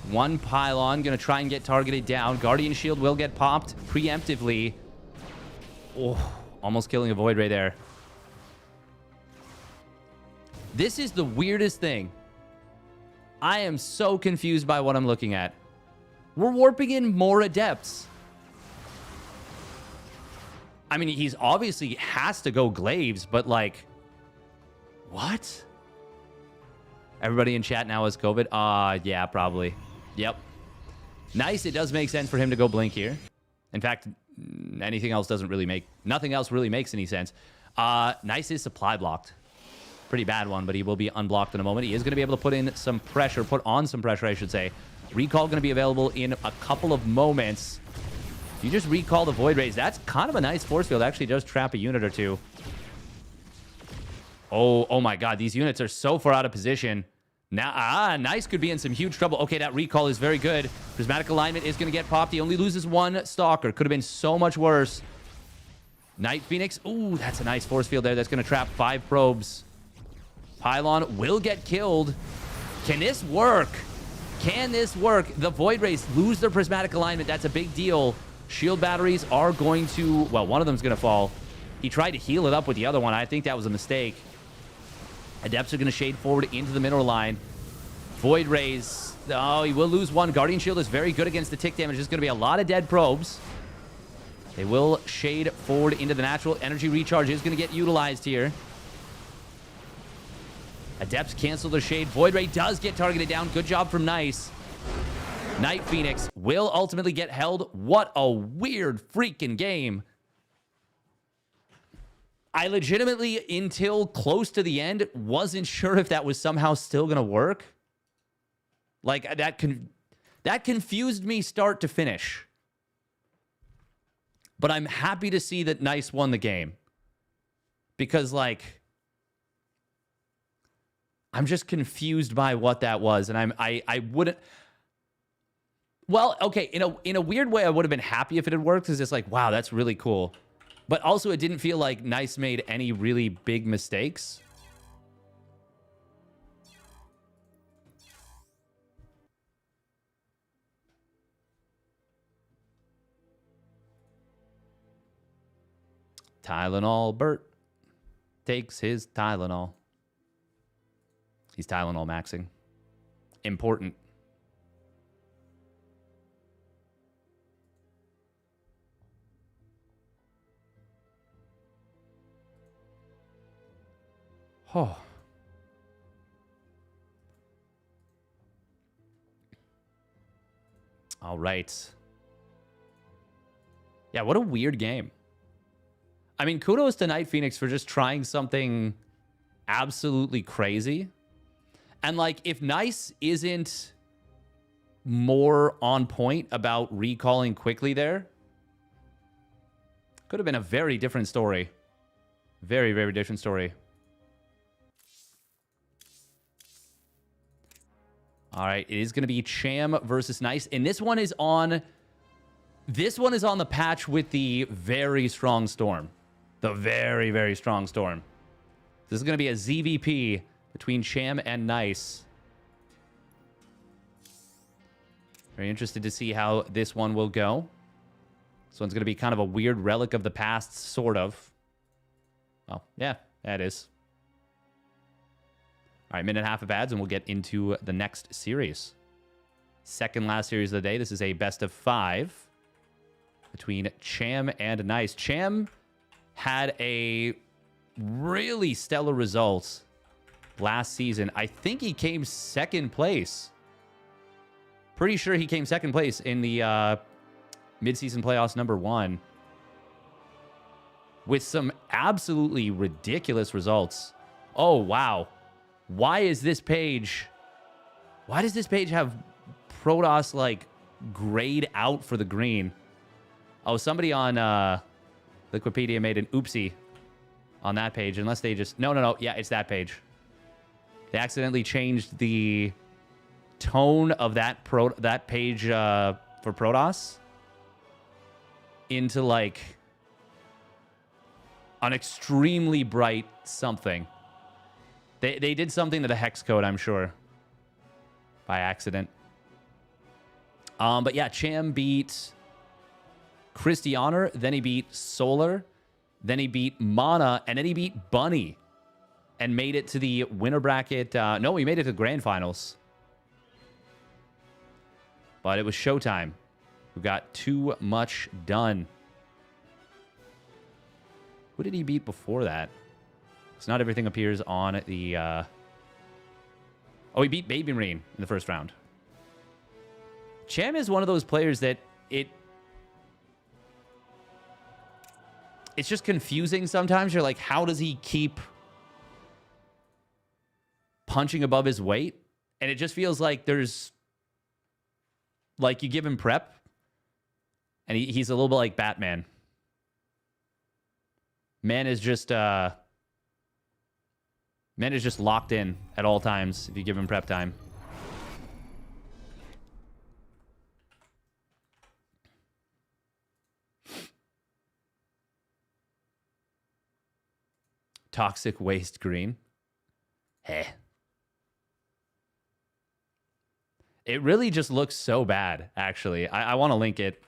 One pylon, gonna try and get targeted down. Guardian Shield will get popped preemptively. Oh, almost killing a Void Ray there. This is the weirdest thing. I am so confused by what I'm looking at. We're warping in more Adepts. I mean, he's obviously has to go Glaives, but like... What? Everybody in chat now has COVID? Yeah, probably. Yep. Nice, it does make sense for him to go Blink here. In fact, anything else doesn't really make... Nothing else really makes any sense. Nice is supply blocked. Pretty bad one, but he will be unblocked in a moment. He is going to be able to put in some pressure, put on some pressure, I should say. Recall going to be available in a couple of moments. If you just recall the Void Rays, that's kind of a nice force field. Actually does trap a unit or two. Oh my god, these units are so far out of position. Now, Nice could be in some huge trouble. Okay, that recall is very good. Prismatic Alignment is going to get popped. He only loses one Stalker. Could have been so much worse. NightPhoenix. Ooh, that's a nice force field there. That's going to trap 5 probes. Pylon will get killed. Can this work? Can this work? The Void Rays lose their Prismatic Alignment. That's a big deal. Shield batteries are going to... Well, one of them's going to fall. He tried to heal it up with the other one. I think that was a mistake. Adepts are going to shade forward into the middle line. Void Rays. Oh, he will lose one. Guardian Shield is very good against the tick damage. There's going to be a lot of dead probes. They will shade forward into the natural. Energy recharge is going to get utilized here. Adepts cancel their shade. Void Ray does get targeted down. Good job from Nice. NightPhoenix will ultimately get held. What a weird freaking game. I legitimately, until close to the end, wasn't sure if that was somehow still going to work. Like, that confused me start to finish. But I'm happy to see that Nice won the game. Because, like, I'm just confused by what that was. And I wouldn't... Well, okay, in a weird way, I would have been happy if it had worked. Because it's like, wow, that's really cool. But also, it didn't feel like Nice made any really big mistakes. Tylenol. Bert takes his Tylenol. He's Tylenol maxing. Important. Oh. All right. Yeah, what a weird game. I mean, kudos to NightPhoenix for just trying something absolutely crazy. And, like, if Nice isn't more on point about recalling quickly there, could have been a very different story. Very, very different story. All right, it is going to be Cham versus Nice, and this one is on the patch with the very strong storm. The very, very strong storm. This is going to be a ZVP between Cham and Nice. Very interested to see how this one will go. This one's going to be kind of a weird relic of the past, sort of. Well, yeah, that is. All right, minute and a half of ads, and we'll get into the next series. Second last series of the day. This is a best of 5 between Cham and Nice. Cham had a really stellar result last season. I think he came second place. Pretty sure he came second place in the mid-season playoffs #1 with some absolutely ridiculous results. Oh, wow. Why is this page... Why does this page have Protoss, like, grayed out for the green? Oh, somebody on Wikipedia made an oopsie on that page. Unless they just... No. Yeah, it's that page. They accidentally changed the tone of that page for Protoss into, like, an extremely bright something. They did something to the hex code, I'm sure. By accident. But yeah, Cham beat Krystianer, then he beat Solar, then he beat Mana, and then he beat Bunny. And made it to the winner bracket. No, he made it to the grand finals. But it was showtime. We got too much done. Who did he beat before that? Because not everything appears on the... Oh, he beat Baby Marine in the first round. Cham is one of those players that it's just confusing sometimes. You're like, how does he keep punching above his weight? And it just feels like there's... Like, you give him prep, and he's a little bit like Batman. Man is just locked in at all times if you give him prep time. Toxic waste green. Heh. It really just looks so bad, actually. I want to link it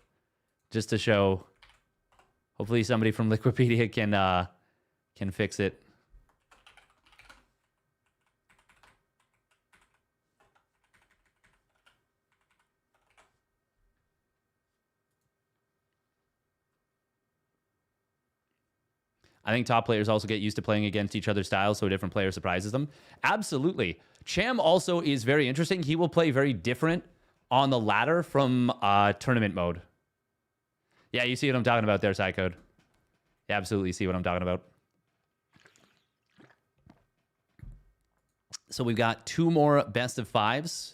just to show. Hopefully somebody from Wikipedia can fix it. I think top players also get used to playing against each other's styles, so a different player surprises them. Absolutely. Cham also is very interesting. He will play very different on the ladder from tournament mode. Yeah, you see what I'm talking about there, Psycode. You absolutely see what I'm talking about. So we've got 2 more best of 5s.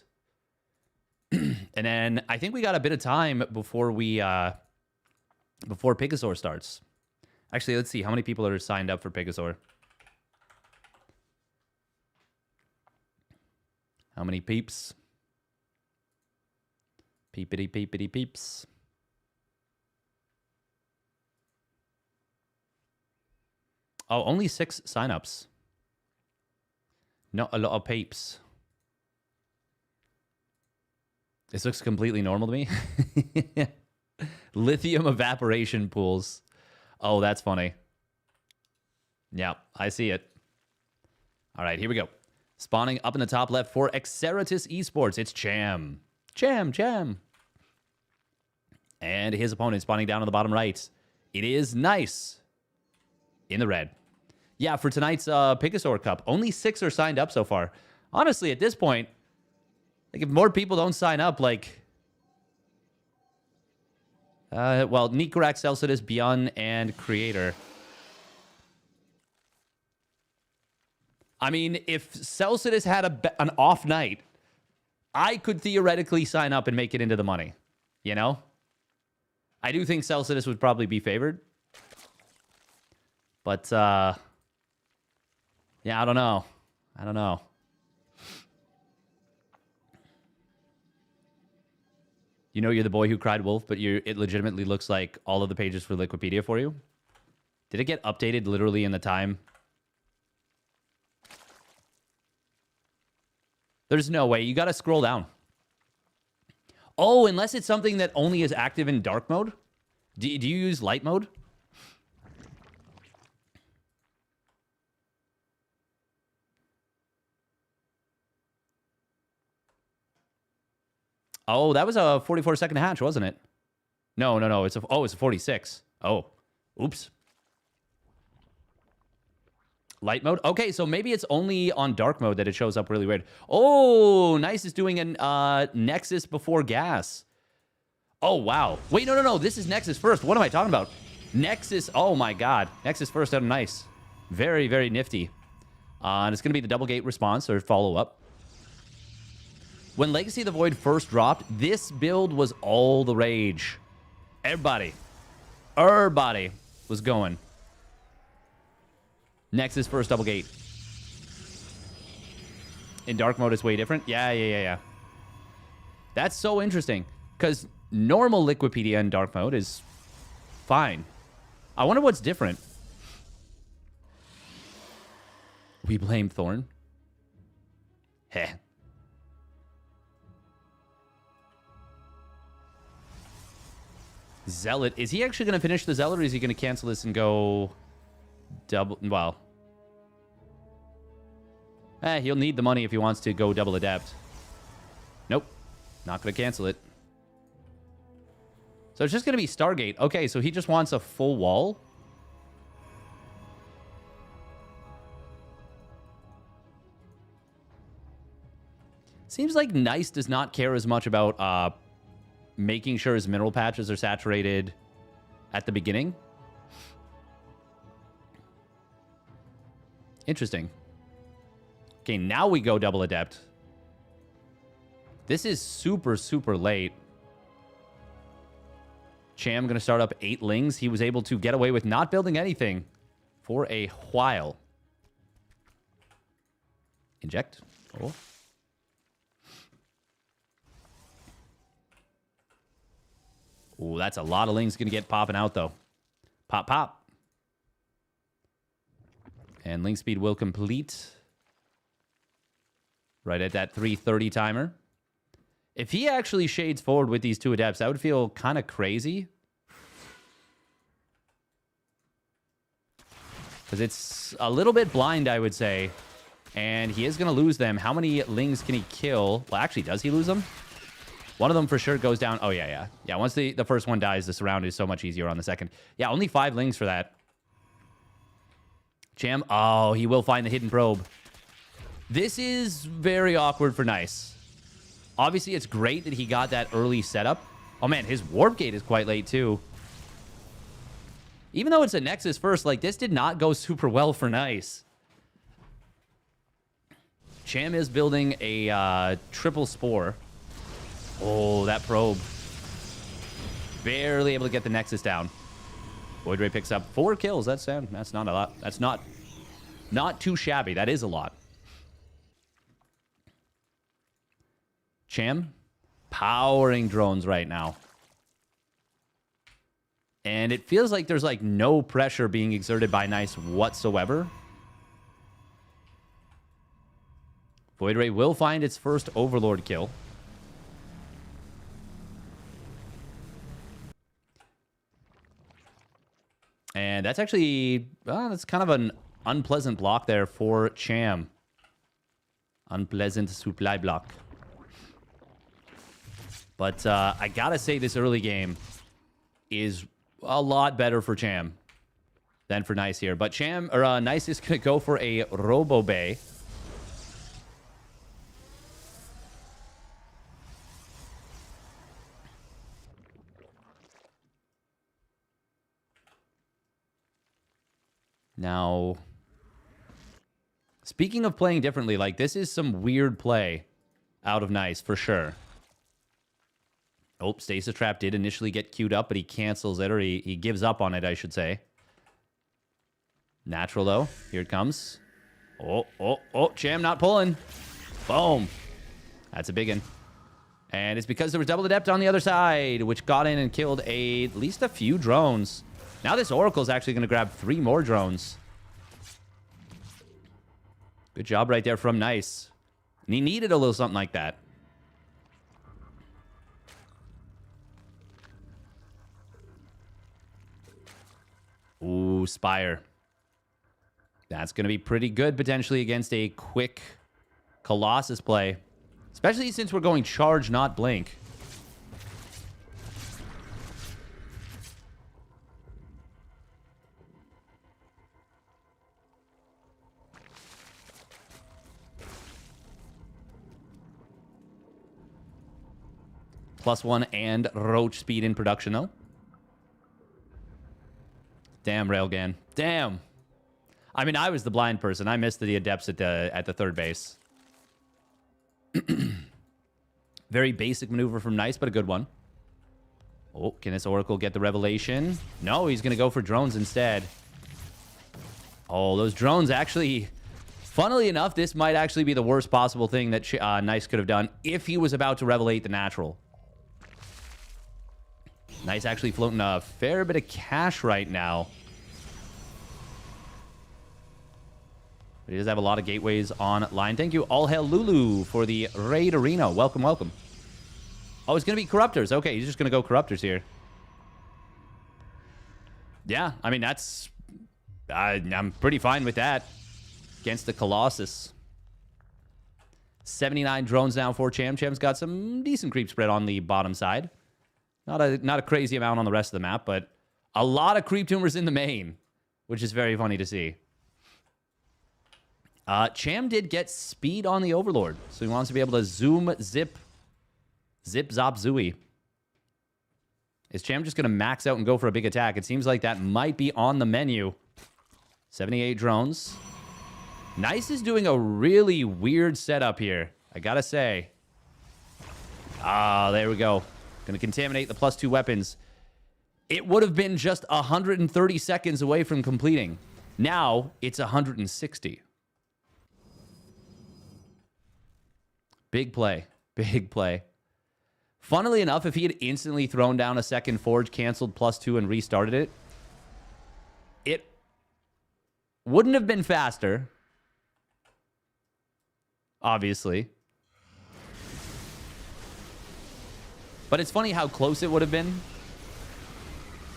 And then I think we got a bit of time before Pegasaur starts. Actually, let's see how many people are signed up for Pegasaur. How many peeps? Peepity peepity peeps. Oh, only 6 signups. Not a lot of peeps. This looks completely normal to me. Lithium evaporation pools. Oh, that's funny. Yeah, I see it. All right, here we go. Spawning up in the top left for Exeritus Esports. It's Cham. Cham. And his opponent spawning down on the bottom right. It is Nice. In the red. Yeah, for tonight's Pegasaur Cup, only 6 are signed up so far. Honestly, at this point, like if more people don't sign up, like... well, Nikorak, Celsius, Beyond, and Creator. I mean, if Celsius had an off night, I could theoretically sign up and make it into the money. You know? I do think Celsius would probably be favored. But, yeah, I don't know. You know you're the boy who cried wolf, but it legitimately looks like all of the pages for Wikipedia for you. Did it get updated literally in the time? There's no way. You got to scroll down. Oh, unless it's something that only is active in dark mode? Do you use light mode? Oh, that was a 44-second hatch, wasn't it? No. It's a 46. Oh, oops. Light mode? Okay, so maybe it's only on dark mode that it shows up really weird. Oh, Nice is doing an Nexus before gas. Oh, wow. Wait, no. This is Nexus first. What am I talking about? Nexus. Oh, my God. Nexus first out of Nice. Very, very nifty. And it's going to be the double gate response or follow-up. When Legacy of the Void first dropped, this build was all the rage. Everybody Everybody was going. Nexus first double gate. In dark mode, it's way different. Yeah. That's so interesting. Because normal Liquipedia in dark mode is fine. I wonder what's different. We blame Thorn. Heh. Zealot. Is he actually going to finish the Zealot, or is he going to cancel this and go double? Well, he'll need the money if he wants to go double Adept. Nope. Not going to cancel it. So it's just going to be Stargate. Okay, so he just wants a full wall. Seems like Nice does not care as much about making sure his mineral patches are saturated at the beginning. Interesting. Okay, now we go double Adept. This is super, super late. Cham going to start up 8 Lings. He was able to get away with not building anything for a while. Inject. Oh. Ooh, that's a lot of Lings going to get popping out, though. Pop, pop. And Ling speed will complete. Right at that 3:30 timer. If he actually shades forward with these 2 Adepts, that would feel kind of crazy. Because it's a little bit blind, I would say. And he is going to lose them. How many Lings can he kill? Well, actually, does he lose them? One of them for sure goes down. Oh, yeah. Yeah, once the first one dies, the surround is so much easier on the second. Yeah, only 5 Lings for that. Cham. Oh, he will find the hidden probe. This is very awkward for Nice. Obviously, it's great that he got that early setup. Oh, man, his warp gate is quite late, too. Even though it's a Nexus first, like, this did not go super well for Nice. Cham is building a triple spore. Oh, that probe. Barely able to get the Nexus down. Void Ray picks up 4 kills. That's not a lot. That's not too shabby. That is a lot. Cham powering drones right now. And it feels like there's like no pressure being exerted by Nice whatsoever. Void Ray will find its first Overlord kill. And that's actually, that's kind of an unpleasant block there for Cham. Unpleasant supply block. But I gotta say this early game is a lot better for Cham than for Nice here. But Nice is gonna go for a Robo Bay. Now, speaking of playing differently, like this is some weird play out of Nice for sure. Oh, Stasis Trap did initially get queued up, but he cancels it, or he gives up on it, I should say. Natural, though. Here it comes. Oh, Cham not pulling. Boom. That's a big one. And it's because there was double Adept on the other side, which got in and killed at least a few drones. Now this Oracle's actually going to grab 3 more drones. Good job right there from Nice. And he needed a little something like that. Ooh, Spire. That's going to be pretty good potentially against a quick Colossus play. Especially since we're going charge, not blink. +1 and Roach speed in production, though. Damn, Railgun. Damn. I mean, I was the blind person. I missed the Adepts at the third base. Very basic maneuver from Nice, but a good one. Oh, can this Oracle get the revelation? No, he's going to go for drones instead. Oh, those drones actually... Funnily enough, this might actually be the worst possible thing that Nice could have done if he was about to revelate the natural. Nice actually floating a fair bit of cash right now. But he does have a lot of gateways online. Thank you, All Hail Lulu, for the Raid Arena. Welcome, welcome. Oh, it's going to be Corruptors. Okay, he's just going to go Corruptors here. Yeah, I mean, that's... I'm pretty fine with that. Against the Colossus. 79 drones now for Cham. Cham's got some decent creep spread on the bottom side. Not a crazy amount on the rest of the map, but a lot of creep tumors in the main, which is very funny to see. Cham did get speed on the Overlord, so he wants to be able to zoom, zip, zop, zooey. Is Cham just going to max out and go for a big attack? It seems like that might be on the menu. 78 drones. Nice is doing a really weird setup here, I gotta say. Ah, there we go. Gonna contaminate the +2 weapons. It would have been just 130 seconds away from completing. Now, it's 160. Big play. Big play. Funnily enough, if he had instantly thrown down a second forge, canceled +2, and restarted it, it wouldn't have been faster. Obviously. But it's funny how close it would have been.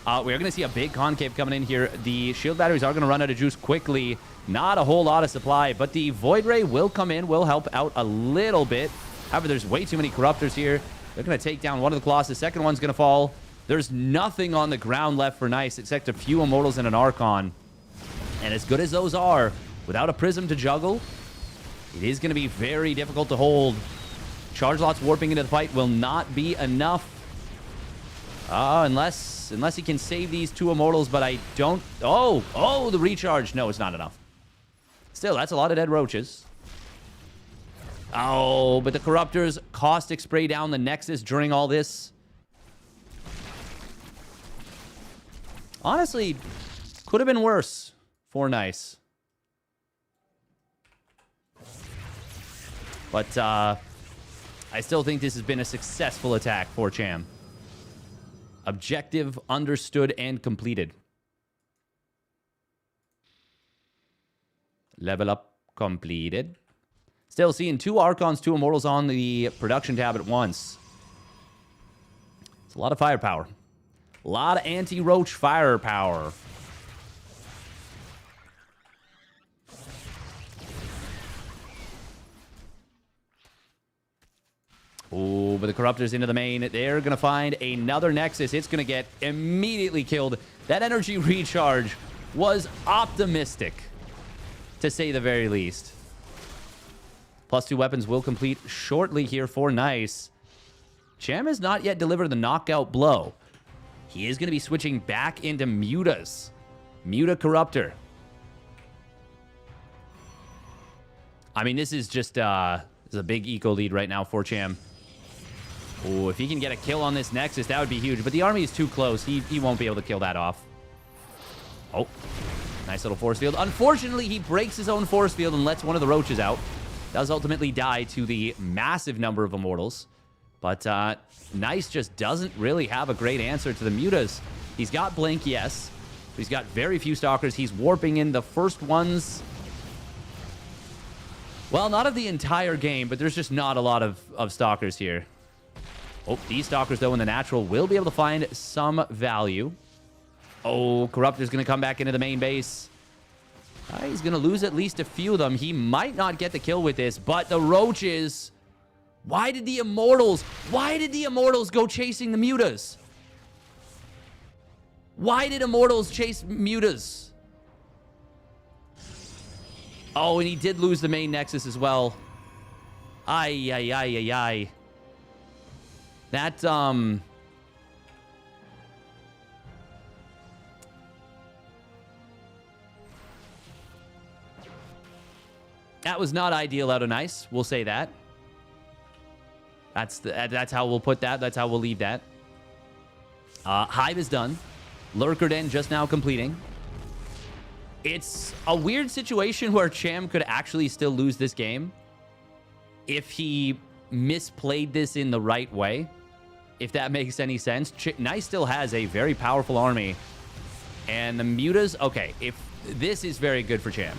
We're going to see a big concave coming in here. The shield batteries are going to run out of juice quickly. Not a whole lot of supply, but the Void Ray will come in, will help out a little bit. However, there's way too many Corruptors here. They're going to take down one of the Colossus. The second one's going to fall. There's nothing on the ground left for Nice except a few Immortals and an Archon. And as good as those are, without a Prism to juggle, it is going to be very difficult to hold. Charge lots warping into the fight will not be enough. Unless he can save these 2 Immortals, but I don't... Oh, the recharge. No, it's not enough. Still, that's a lot of dead roaches. Oh, but the Corruptors caustic spray down the Nexus during all this. Honestly, could have been worse for Nice. But I still think this has been a successful attack for Cham. Objective understood and completed. Level up completed. Still seeing 2 Archons, 2 Immortals on the production tab at once. It's a lot of firepower. A lot of anti-roach firepower. Oh, but the Corruptors into the main. They're going to find another Nexus. It's going to get immediately killed. That energy recharge was optimistic, to say the very least. +2 weapons will complete shortly here for Nice. Cham has not yet delivered the knockout blow. He is going to be switching back into Mutas. Muta Corruptor. I mean, this is just this is a big eco lead right now for Cham. Oh, if he can get a kill on this Nexus, that would be huge. But the army is too close. He won't be able to kill that off. Oh, nice little force field. Unfortunately, he breaks his own force field and lets one of the roaches out. Does ultimately die to the massive number of Immortals. But Nice just doesn't really have a great answer to the Mutas. He's got Blink, yes. But he's got very few Stalkers. He's warping in the first ones. Well, not of the entire game, but there's just not a lot of Stalkers here. Oh, these Stalkers, though, in the natural will be able to find some value. Oh, Corruptor's going to come back into the main base. He's going to lose at least a few of them. He might not get the kill with this, but the roaches... Why did the Immortals go chasing the Mutas? Why did Immortals chase Mutas? Oh, and he did lose the main Nexus as well. Ay, ay, ay, ay, ay. That, that was not ideal out of Nice. We'll say that. That's how we'll put that. That's how we'll leave that. Hive is done. Lurker Den just now completing. It's a weird situation where Cham could actually still lose this game if he misplayed this in the right way, if that makes any sense. Nice still has a very powerful army. And the mutas, okay, if this is very good for Cham.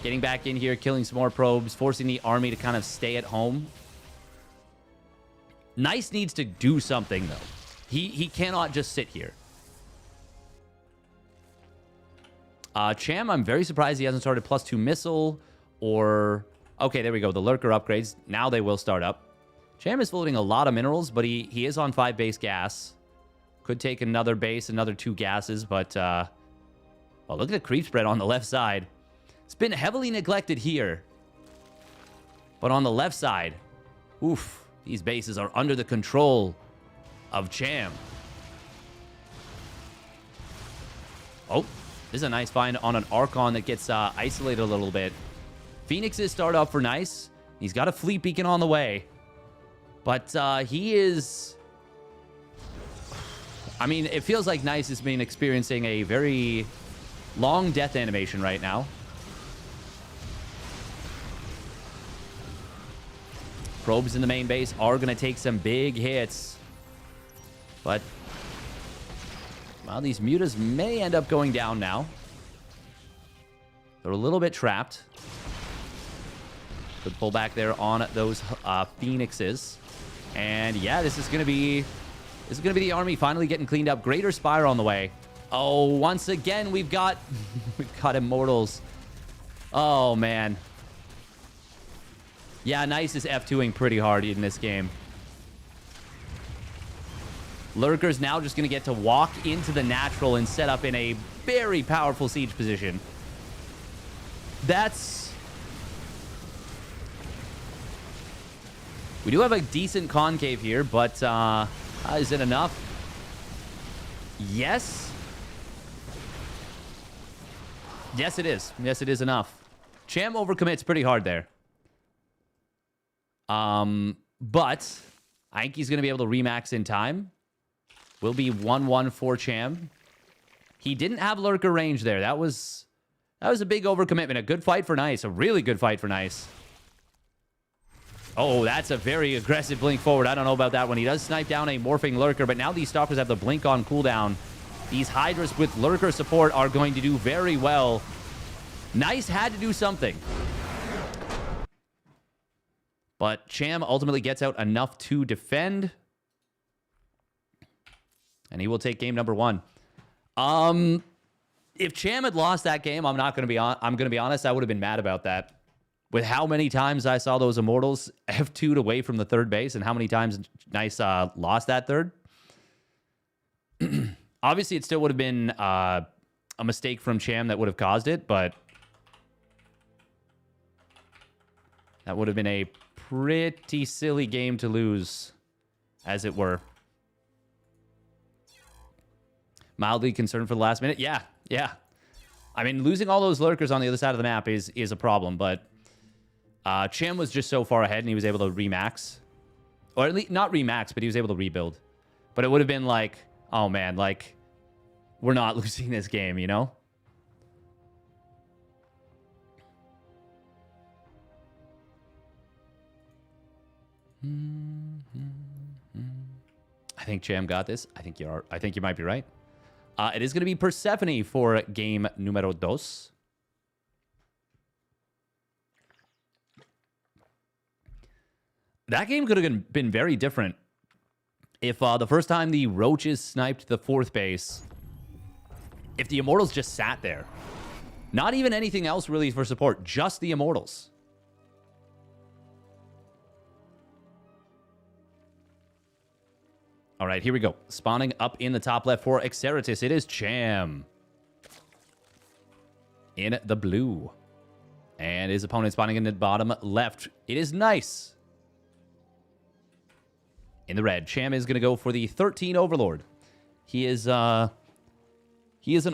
Getting back in here, killing some more probes, forcing the army to kind of stay at home. Nice needs to do something, though. He cannot just sit here. Cham, I'm very surprised he hasn't started +2 missile or... Okay, there we go. The lurker upgrades. Now they will start up. Cham is floating a lot of minerals, but he is on 5 base gas. Could take another base, another 2 gases, but... oh, look at the creep spread on the left side. It's been heavily neglected here. But on the left side, oof, these bases are under the control of Cham. Oh, this is a nice find on an Archon that gets isolated a little bit. Phoenixes start off for Nice. He's got a fleet beacon on the way. But he is... I mean, it feels like Nice has been experiencing a very long death animation right now. Probes in the main base are going to take some big hits. But, well, these mutas may end up going down now. They're a little bit trapped. Good pull back there on those Phoenixes. And yeah, this is gonna be the army finally getting cleaned up. Greater Spire on the way. Oh, once again we've got Immortals. Oh man. Yeah, Nice is F2ing pretty hard in this game. Lurker's now just gonna get to walk into the natural and set up in a very powerful siege position. We do have a decent concave here, but is it enough? Yes. Yes, it is. Yes, it is enough. Cham overcommits pretty hard there. But I think he's going to be able to remax in time. Will be 1-1 for Cham. He didn't have lurker range there. That was a big overcommitment. A good fight for Nice. A really good fight for Nice. Oh, that's a very aggressive blink forward. I don't know about that one. He does snipe down a morphing lurker, but now these stalkers have the blink on cooldown. These Hydras with lurker support are going to do very well. Nice had to do something. But Cham ultimately gets out enough to defend. And he will take game number 1. If Cham had lost that game, I'm going to be honest, I would have been mad about that. With how many times I saw those Immortals F2'd away from the third base and how many times Nice lost that third. Obviously, it still would have been a mistake from Cham that would have caused it, but that would have been a pretty silly game to lose, as it were. Mildly concerned for the last minute? Yeah. I mean, losing all those lurkers on the other side of the map is a problem, but Cham was just so far ahead and he was able to remax. Or at least, not remax, but he was able to rebuild. But it would have been like, oh man, like, we're not losing this game, you know? I think Cham got this. I think you might be right. It is going to be Persephone for game numero 2. That game could have been very different if the first time the Roaches sniped the 4th base, if the Immortals just sat there. Not even anything else really for support, just the Immortals. All right, here we go. Spawning up in the top left for Exeritus. It is Cham in the blue. And his opponent spawning in the bottom left. It is Nice in the red. Cham is going to go for the 13 Overlord. He is an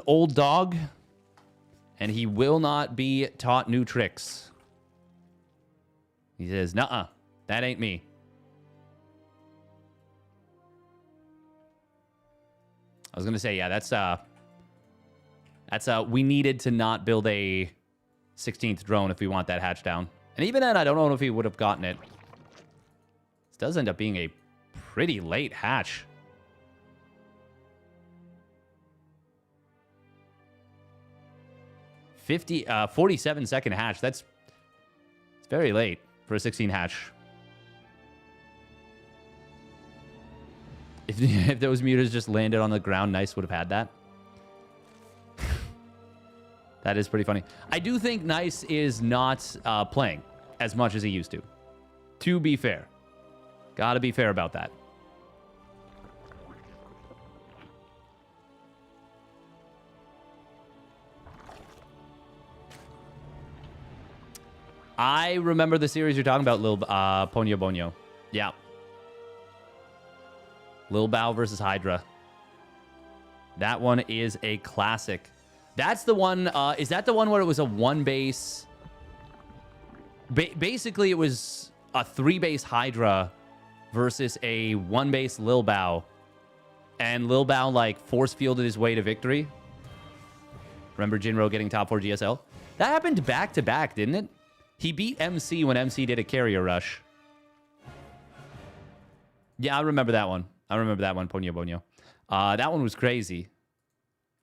old dog, and he will not be taught new tricks. He says, nuh-uh, that ain't me. I was going to say, yeah, we needed to not build a 16th drone if we want that hatch down. And even then, I don't know if he would have gotten it. This does end up being a pretty late hatch. – 47-second hatch. It's very late for a 16 hatch. If those muters just landed on the ground, Nice would have had that. That is pretty funny. I do think Nice is not playing as much as he used to be fair. Gotta be fair about that. I remember the series you're talking about, Lil Ponyo Bonyo. Yeah. Lil Bao versus Hydra. That one is a classic. That's the one, is that the one where it was a one base? Basically, it was a 3-base Hydra versus a 1-base Lil Bao. And Lil Bao, like, force fielded his way to victory. Remember Jinro getting top 4 GSL? That happened back-to-back, didn't it? He beat MC when MC did a carrier rush. Yeah, I remember that one. I remember that one, Ponyo Bonyo. That one was crazy.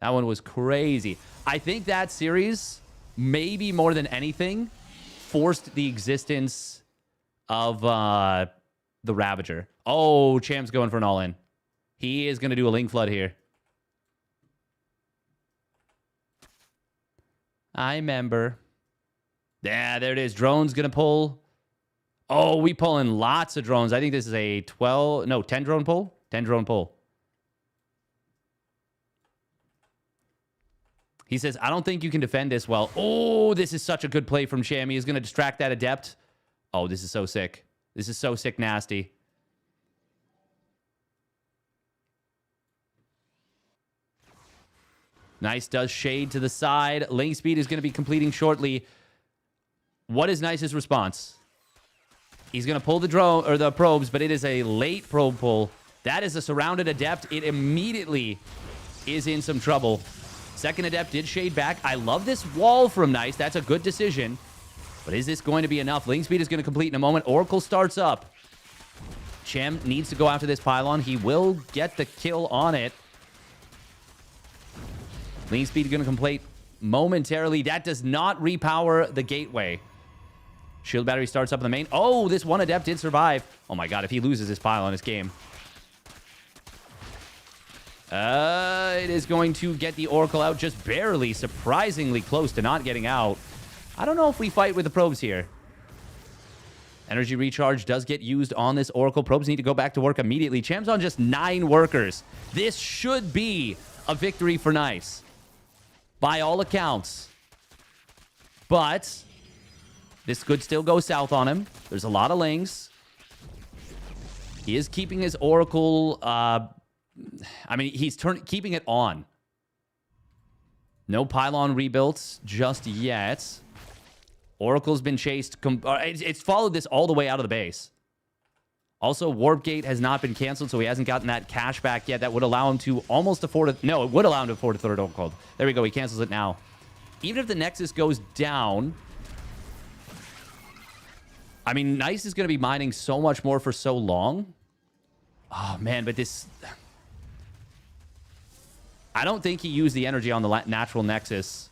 That one was crazy. I think that series, maybe more than anything, forced the existence of the Ravager. Oh, Cham's going for an all-in. He is going to do a Link Flood here. I remember. Yeah, there it is. Drone's going to pull. Oh, we pull in lots of drones. I think this is a 10 drone pull. 10 drone pull. He says, I don't think you can defend this well. Oh, this is such a good play from Cham. He's going to distract that Adept. Oh, this is so sick. This is so sick nasty. Nice does shade to the side. Lane speed is going to be completing shortly. What is Nice's response? He's going to pull the drone or the probes, but it is a late probe pull. That is a surrounded Adept. It immediately is in some trouble. Second Adept did shade back. I love this wall from Nice. That's a good decision. But is this going to be enough? Link speed is going to complete in a moment. Oracle starts up. Cham needs to go after this pylon. He will get the kill on it. Link speed is going to complete momentarily. That does not repower the gateway. Shield battery starts up in the main. Oh, this one Adept did survive. Oh my god, if he loses this pylon, it's game. It is going to get the Oracle out just barely, surprisingly close to not getting out. I don't know if we fight with the probes here. Energy recharge does get used on this Oracle. Probes need to go back to work immediately. Cham's on just 9 workers. This should be a victory for Nice, by all accounts. But this could still go south on him. There's a lot of lings. He is keeping his Oracle... I mean, he's keeping it on. No pylon rebuilt just yet. Oracle's been chased. It's followed this all the way out of the base. Also, Warp Gate has not been canceled, so he hasn't gotten that cash back yet. That would allow him to almost afford it. No, it would allow him to afford a third Oracle. There we go. He cancels it now. Even if the Nexus goes down... I mean, Nice is going to be mining so much more for so long. Oh, man, but this... I don't think he used the energy on the natural Nexus.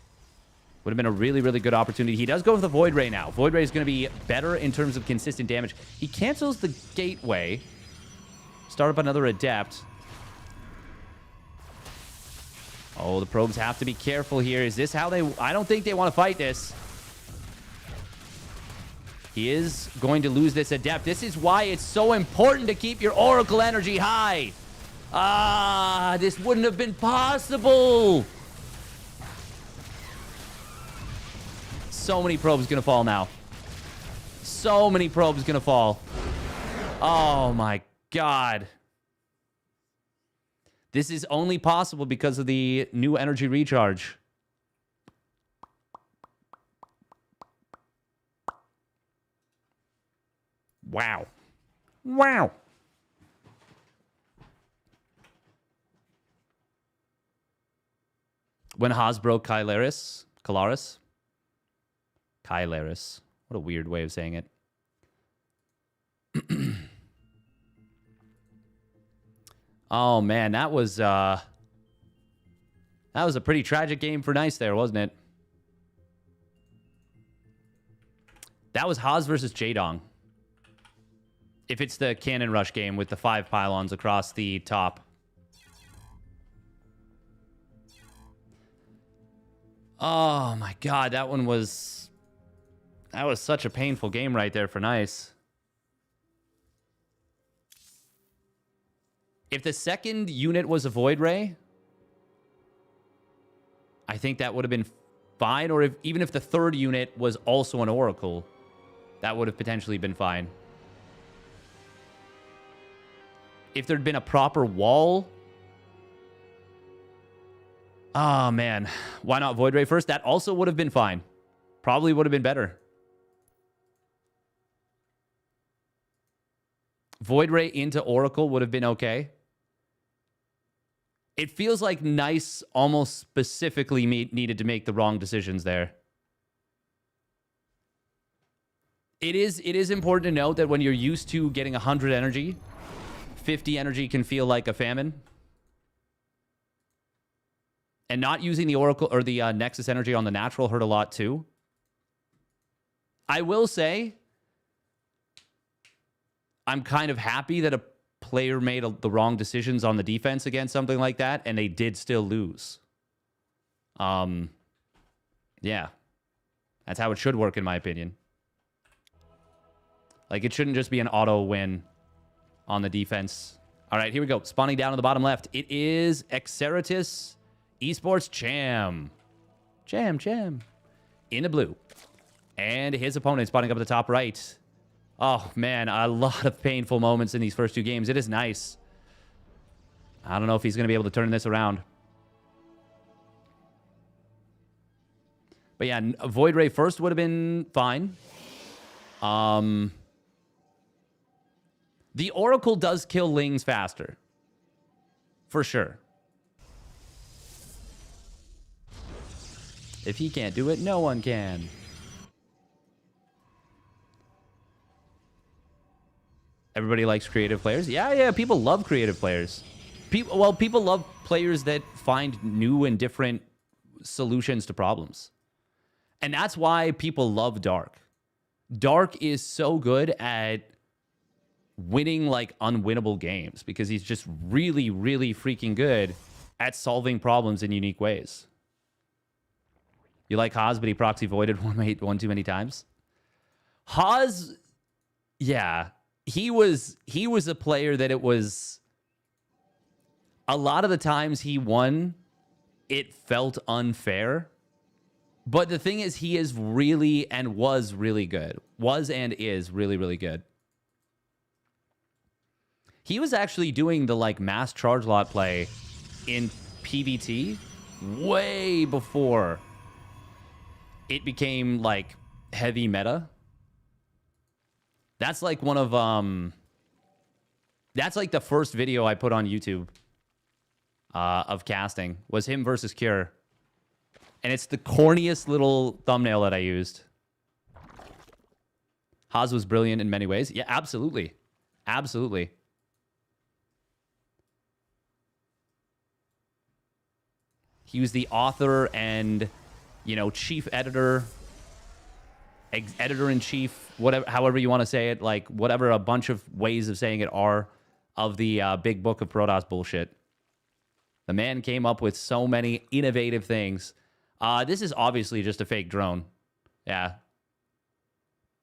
Would have been a really, really good opportunity. He does go for the Void Ray now. Void Ray is going to be better in terms of consistent damage. He cancels the Gateway. Start up another Adept. Oh, the probes have to be careful here. Is this how they... I don't think they want to fight this. He is going to lose this Adept. This is why it's so important to keep your Oracle energy high. Ah, this wouldn't have been possible. So many probes going to fall now. So many probes going to fall. Oh, my God. This is only possible because of the new energy recharge. Wow. Wow. When Haas broke Kylaris. Kylaris. What a weird way of saying it. Oh, man. That was a pretty tragic game for Nice there, wasn't it? That was Haas versus Jaedong. If it's the cannon rush game with the 5 pylons across the top. Oh my god, that was such a painful game right there for Nice. If the second unit was a Void Ray, I think that would have been fine. Or even if the third unit was also an Oracle, that would have potentially been fine. If there'd been a proper wall... Oh, man. Why not Void Ray first? That also would have been fine. Probably would have been better. Void Ray into Oracle would have been okay. It feels like Nice almost specifically needed to make the wrong decisions there. It is important to note that when you're used to getting 100 energy, 50 energy can feel like a famine. And not using the Oracle or the Nexus energy on the natural hurt a lot too. I will say, I'm kind of happy that a player made the wrong decisions on the defense against something like that, and they did still lose. Yeah. That's how it should work, in my opinion. Like, it shouldn't just be an auto win on the defense. All right, here we go. Spawning down on the bottom left. It is Exeritus Esports Cham. Cham. In the blue. And his opponent spawning up at the top right. Oh, man, a lot of painful moments in these first 2 games. It is Nice. I don't know if he's going to be able to turn this around. But yeah, Void Ray first would have been fine. The Oracle does kill Lings faster. For sure. If he can't do it, no one can. Everybody likes creative players. Yeah, people love creative players. People love players that find new and different solutions to problems. And that's why people love Dark. Dark is so good at winning like unwinnable games because he's just really, really freaking good at solving problems in unique ways. You like Haas, but he proxy voided one too many times. Haas, yeah, he was a player that it was a lot of the times he won, it felt unfair. But the thing is, he is really and was really good. Was and is really, really good. He was actually doing the like mass charge lot play in PvT way before it became like heavy meta. That's like one of that's like the first video I put on YouTube of casting was him versus Cure. And it's the corniest little thumbnail that I used. Haas was brilliant in many ways. Yeah, absolutely. Absolutely. He was the author and, you know, chief editor, editor-in-chief, whatever, however you want to say it, like whatever a bunch of ways of saying it are of the big book of Protoss bullshit. The man came up with so many innovative things. This is obviously just a fake drone. Yeah.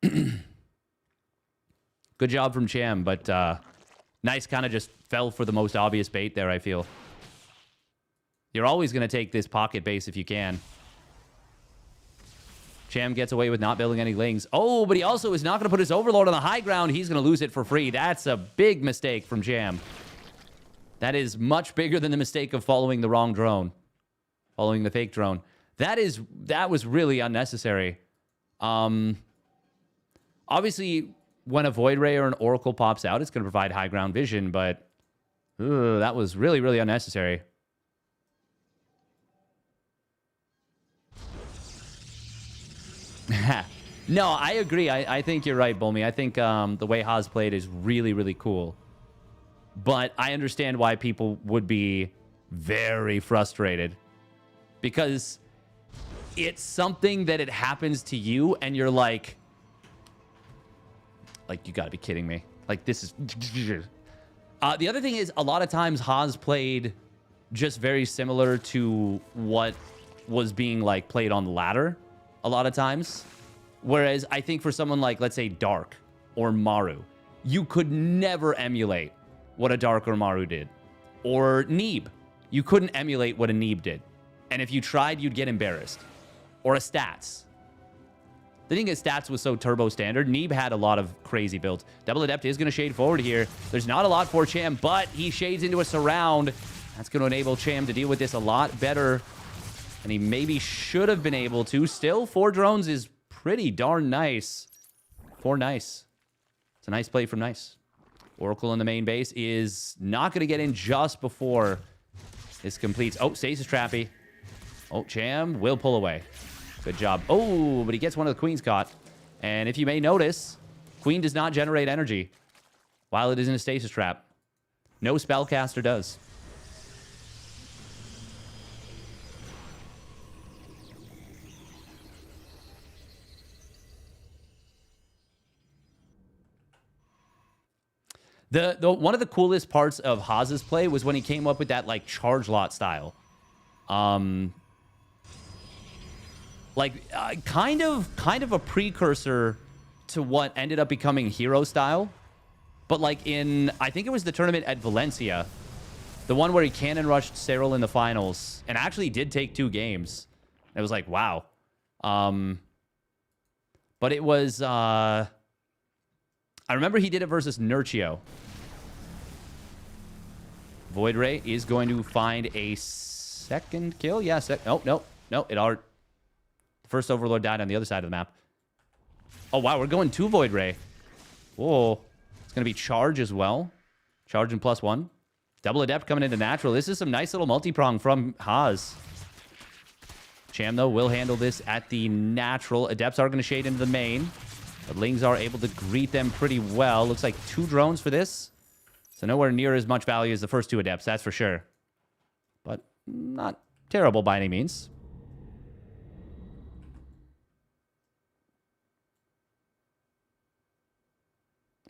Good job from Cham, but Nice kind of just fell for the most obvious bait there, I feel. You're always going to take this pocket base if you can. Cham gets away with not building any Lings. Oh, but he also is not going to put his Overlord on the high ground. He's going to lose it for free. That's a big mistake from Cham. That is much bigger than the mistake of following the wrong drone. Following the fake drone. That was really unnecessary. Obviously, when a Void Ray or an Oracle pops out, it's going to provide high ground vision, but that was really, really unnecessary. Yeah. No, I agree. I think you're right, Bulmy. I think the way Haas played is really, really cool. But I understand why people would be very frustrated. Because it's something that it happens to you, and you're like, you gotta be kidding me. Like, this is... the other thing is, a lot of times, Haas played just very similar to what was being, like, played on the ladder a lot of times. Whereas I think for someone like, let's say, Dark or Maru, you could never emulate what a Dark or Maru did. Or Neeb. You couldn't emulate what a Neeb did. And if you tried, you'd get embarrassed. Or a Stats. The thing is, Stats was so turbo standard. Neeb had a lot of crazy builds. Double Adept is going to shade forward here. There's not a lot for Cham, but he shades into a surround. That's going to enable Cham to deal with this a lot better than he maybe should have been able to. Still, 4 drones is pretty darn nice. 4 nice. It's a nice play from Nice. Oracle in the main base is not going to get in just before this completes. Oh, Stasis Trappy. Oh, Cham will pull away. Good job. Oh, but he gets one of the Queens caught. And if you may notice, Queen does not generate energy while it is in a Stasis Trap. No Spellcaster does. The one of the coolest parts of Haas's play was when he came up with that, like, charge lot style. Kind of a precursor to what ended up becoming hero style. But like in, I think it was the tournament at Valencia, the one where he cannon rushed Cyril in the finals and actually did take 2 games. It was like, wow. But it was, I remember he did it versus Nurchio. Void Ray is going to find a second kill. Yeah, no. First Overlord died on the other side of the map. Oh, wow. We're going 2 Void Ray. Whoa. It's going to be Charge as well. Charge and +1. Double Adept coming into natural. This is some nice little multi-prong from Haas. Cham, though, will handle this at the natural. Adepts are going to shade into the main. But Lings are able to greet them pretty well. Looks like 2 drones for this. So nowhere near as much value as the first 2 Adepts, that's for sure. But not terrible by any means.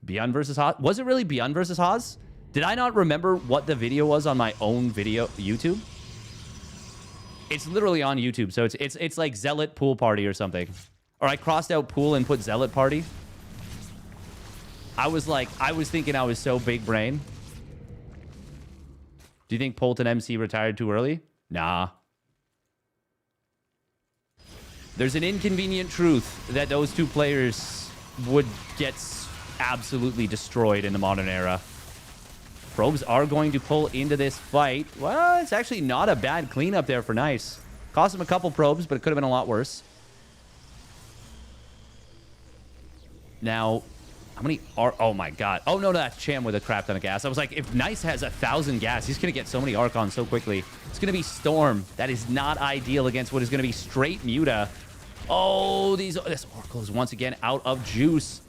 Beyond versus Haas? Was it really Beyond versus Haas? Did I not remember what the video was on my own video YouTube? It's literally on YouTube, so it's like Zealot Pool Party or something. Or I crossed out Pool and put Zealot Party. I was thinking I was so big brain. Do you think Polton MC retired too early? Nah. There's an inconvenient truth that those 2 players would get absolutely destroyed in the modern era. Probes are going to pull into this fight. Well, it's actually not a bad cleanup there for Nice. Cost him a couple probes, but it could have been a lot worse. Now, how many are... Oh, my God. Oh, no, that's Cham with a crap ton of gas. I was like, if Nice has 1,000 gas, he's going to get so many Archons so quickly. It's going to be Storm. That is not ideal against what is going to be straight Muta. Oh, this Oracle is once again out of juice.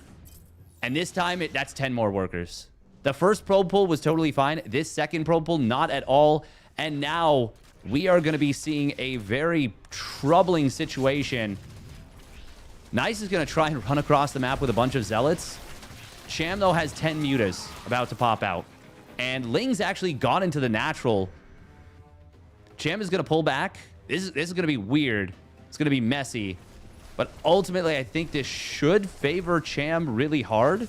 And this time, that's 10 more workers. The first probe pull was totally fine. This second probe pull, not at all. And now, we are going to be seeing a very troubling situation. Nice is going to try and run across the map with a bunch of Zealots. Cham, though, has 10 Mutas about to pop out. And Ling's actually got into the natural. Cham is going to pull back. This is going to be weird. It's going to be messy. But ultimately, I think this should favor Cham really hard.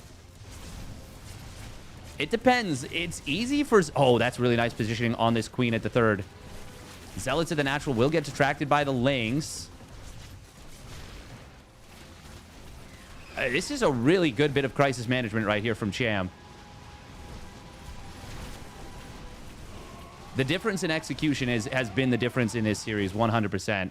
It depends. It's easy for... Oh, that's really nice positioning on this Queen at the 3rd. Zealots at the natural will get detracted by the Lings. This is a really good bit of crisis management right here from Cham. The difference in execution has been the difference in this series, 100%.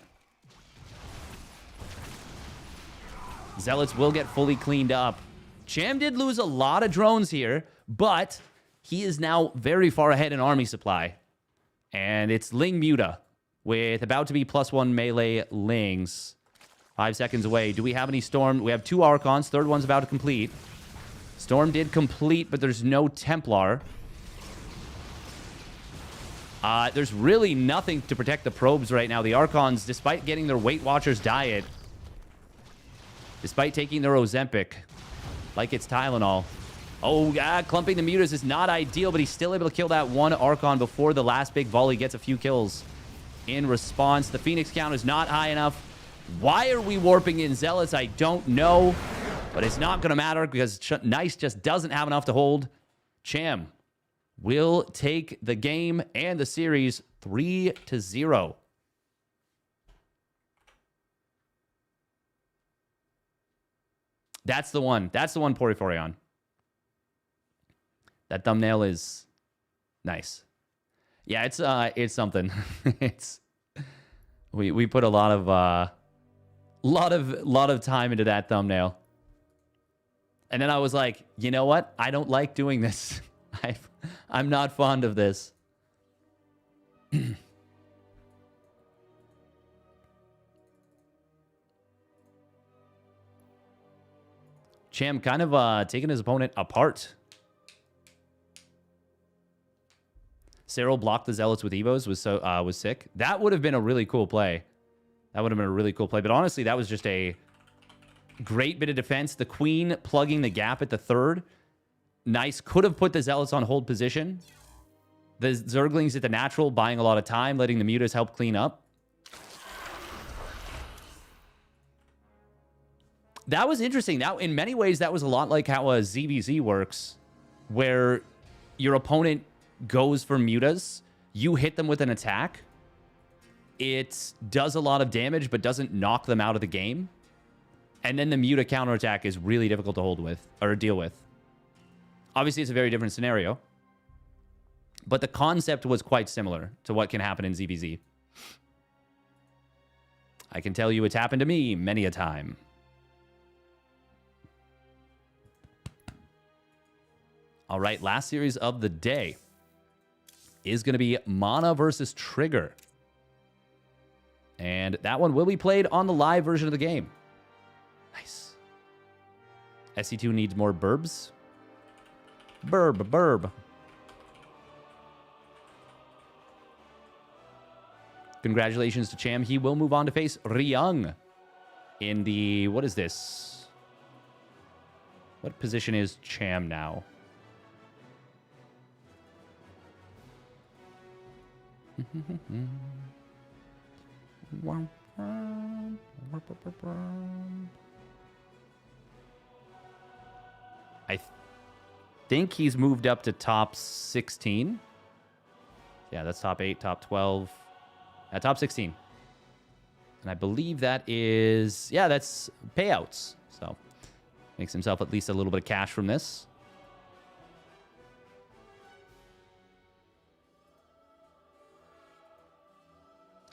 Zealots will get fully cleaned up. Cham did lose a lot of drones here, but he is now very far ahead in army supply. And it's Ling Muta with about to be +1 melee Lings. 5 seconds away. Do we have any Storm? We have 2 Archons. Third one's about to complete. Storm did complete, but there's no Templar. There's really nothing to protect the probes right now. The Archons, despite getting their Weight Watchers diet, despite taking their Ozempic, like it's Tylenol. Oh, yeah, clumping the Mutas is not ideal, but he's still able to kill that one Archon before the last big volley gets a few kills. In response, the Phoenix count is not high enough. Why are we warping in Zealots? I don't know, but it's not going to matter because Nice just doesn't have enough to hold. Cham will take the game and the series 3-0. That's the one. That's the one, Poriforion. That thumbnail is nice. Yeah, it's something. It's we put a lot of time into that thumbnail. And then I was like, you know what? I don't like doing this. I'm not fond of this. Cham kind of taking his opponent apart. Cyril blocked the Zealots with Evos was sick. That would have been a really cool play. That would have been a really cool play. But honestly, that was just a great bit of defense. The Queen plugging the gap at the third. Nice. Could have put the Zealots on hold position. The Zerglings at the natural, buying a lot of time, letting the Mutas help clean up. That was interesting. That, in many ways, that was a lot like how a ZVZ works, where your opponent goes for Mutas, you hit them with an attack, it does a lot of damage but doesn't knock them out of the game, and then the Muta counterattack is really difficult to hold with or deal with. Obviously, it's a very different scenario, but the concept was quite similar to what can happen in ZVZ. I can tell you it's happened to me many a time. All right, last series of the day is going to be Mana versus Trigger. And that one will be played on the live version of the game. Nice. SC2 needs more burbs. Burb. Congratulations to Cham. He will move on to face Riyang in the... What is this? What position is Cham now? I think he's moved up to top 16. Yeah, that's top 8, top 12. Top 16. And I believe that is... Yeah, that's payouts. So, makes himself at least a little bit of cash from this.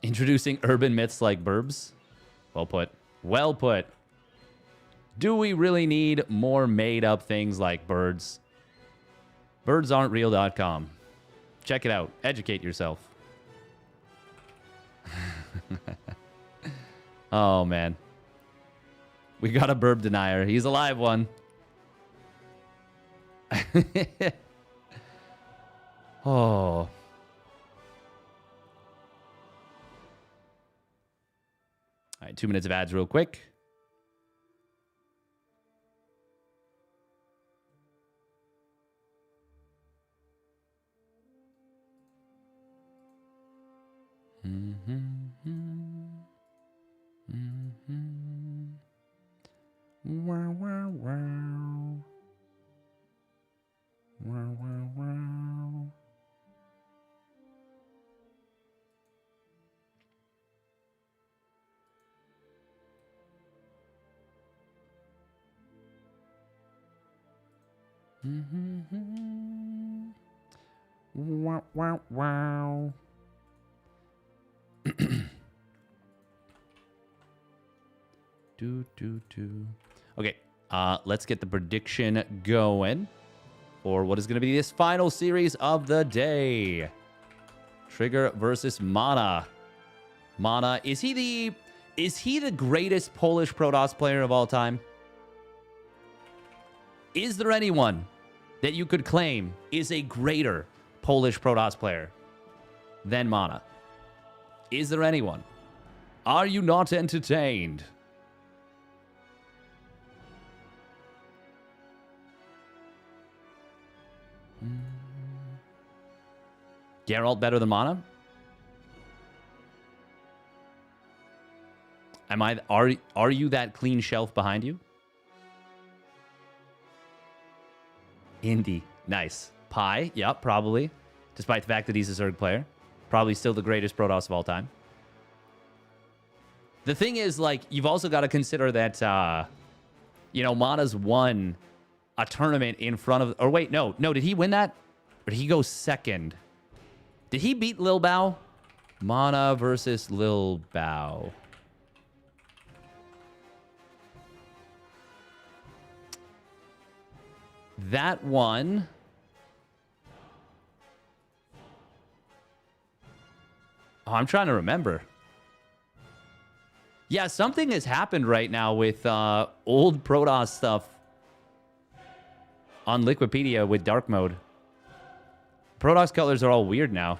Introducing urban myths like burbs. Well put. Well put. Do we really need more made-up things like birds? Birdsaren'treal.com. Check it out. Educate yourself. Oh, man. We got a burb denier. He's a live one. Oh. All right, 2 minutes of ads real quick. Wow, wow, wow. Wow, wow, wow. Wow, wow, wow. Okay, let's get the prediction going for what is going to be this final series of the day. Trigger versus Mana. Mana, is he Is he the greatest Polish Protoss player of all time? Is there anyone that you could claim is a greater Polish Protoss player than Mana? Is there anyone? Are you not entertained? Gerald better than Mana? Are you that clean shelf behind you? Indy. Nice. Pi. Yep, probably. Despite the fact that he's a Zerg player. Probably still the greatest Protoss of all time. The thing is, like, you've also got to consider that, you know, Mana's won a tournament in front of... Or wait, no. No, did he win that? Or did he go second? Did he beat Lil Bao? Mana versus Lil Bao. That one... Oh, I'm trying to remember. Yeah, something has happened right now with old Protoss stuff on Liquipedia with dark mode. Protoss colors are all weird now.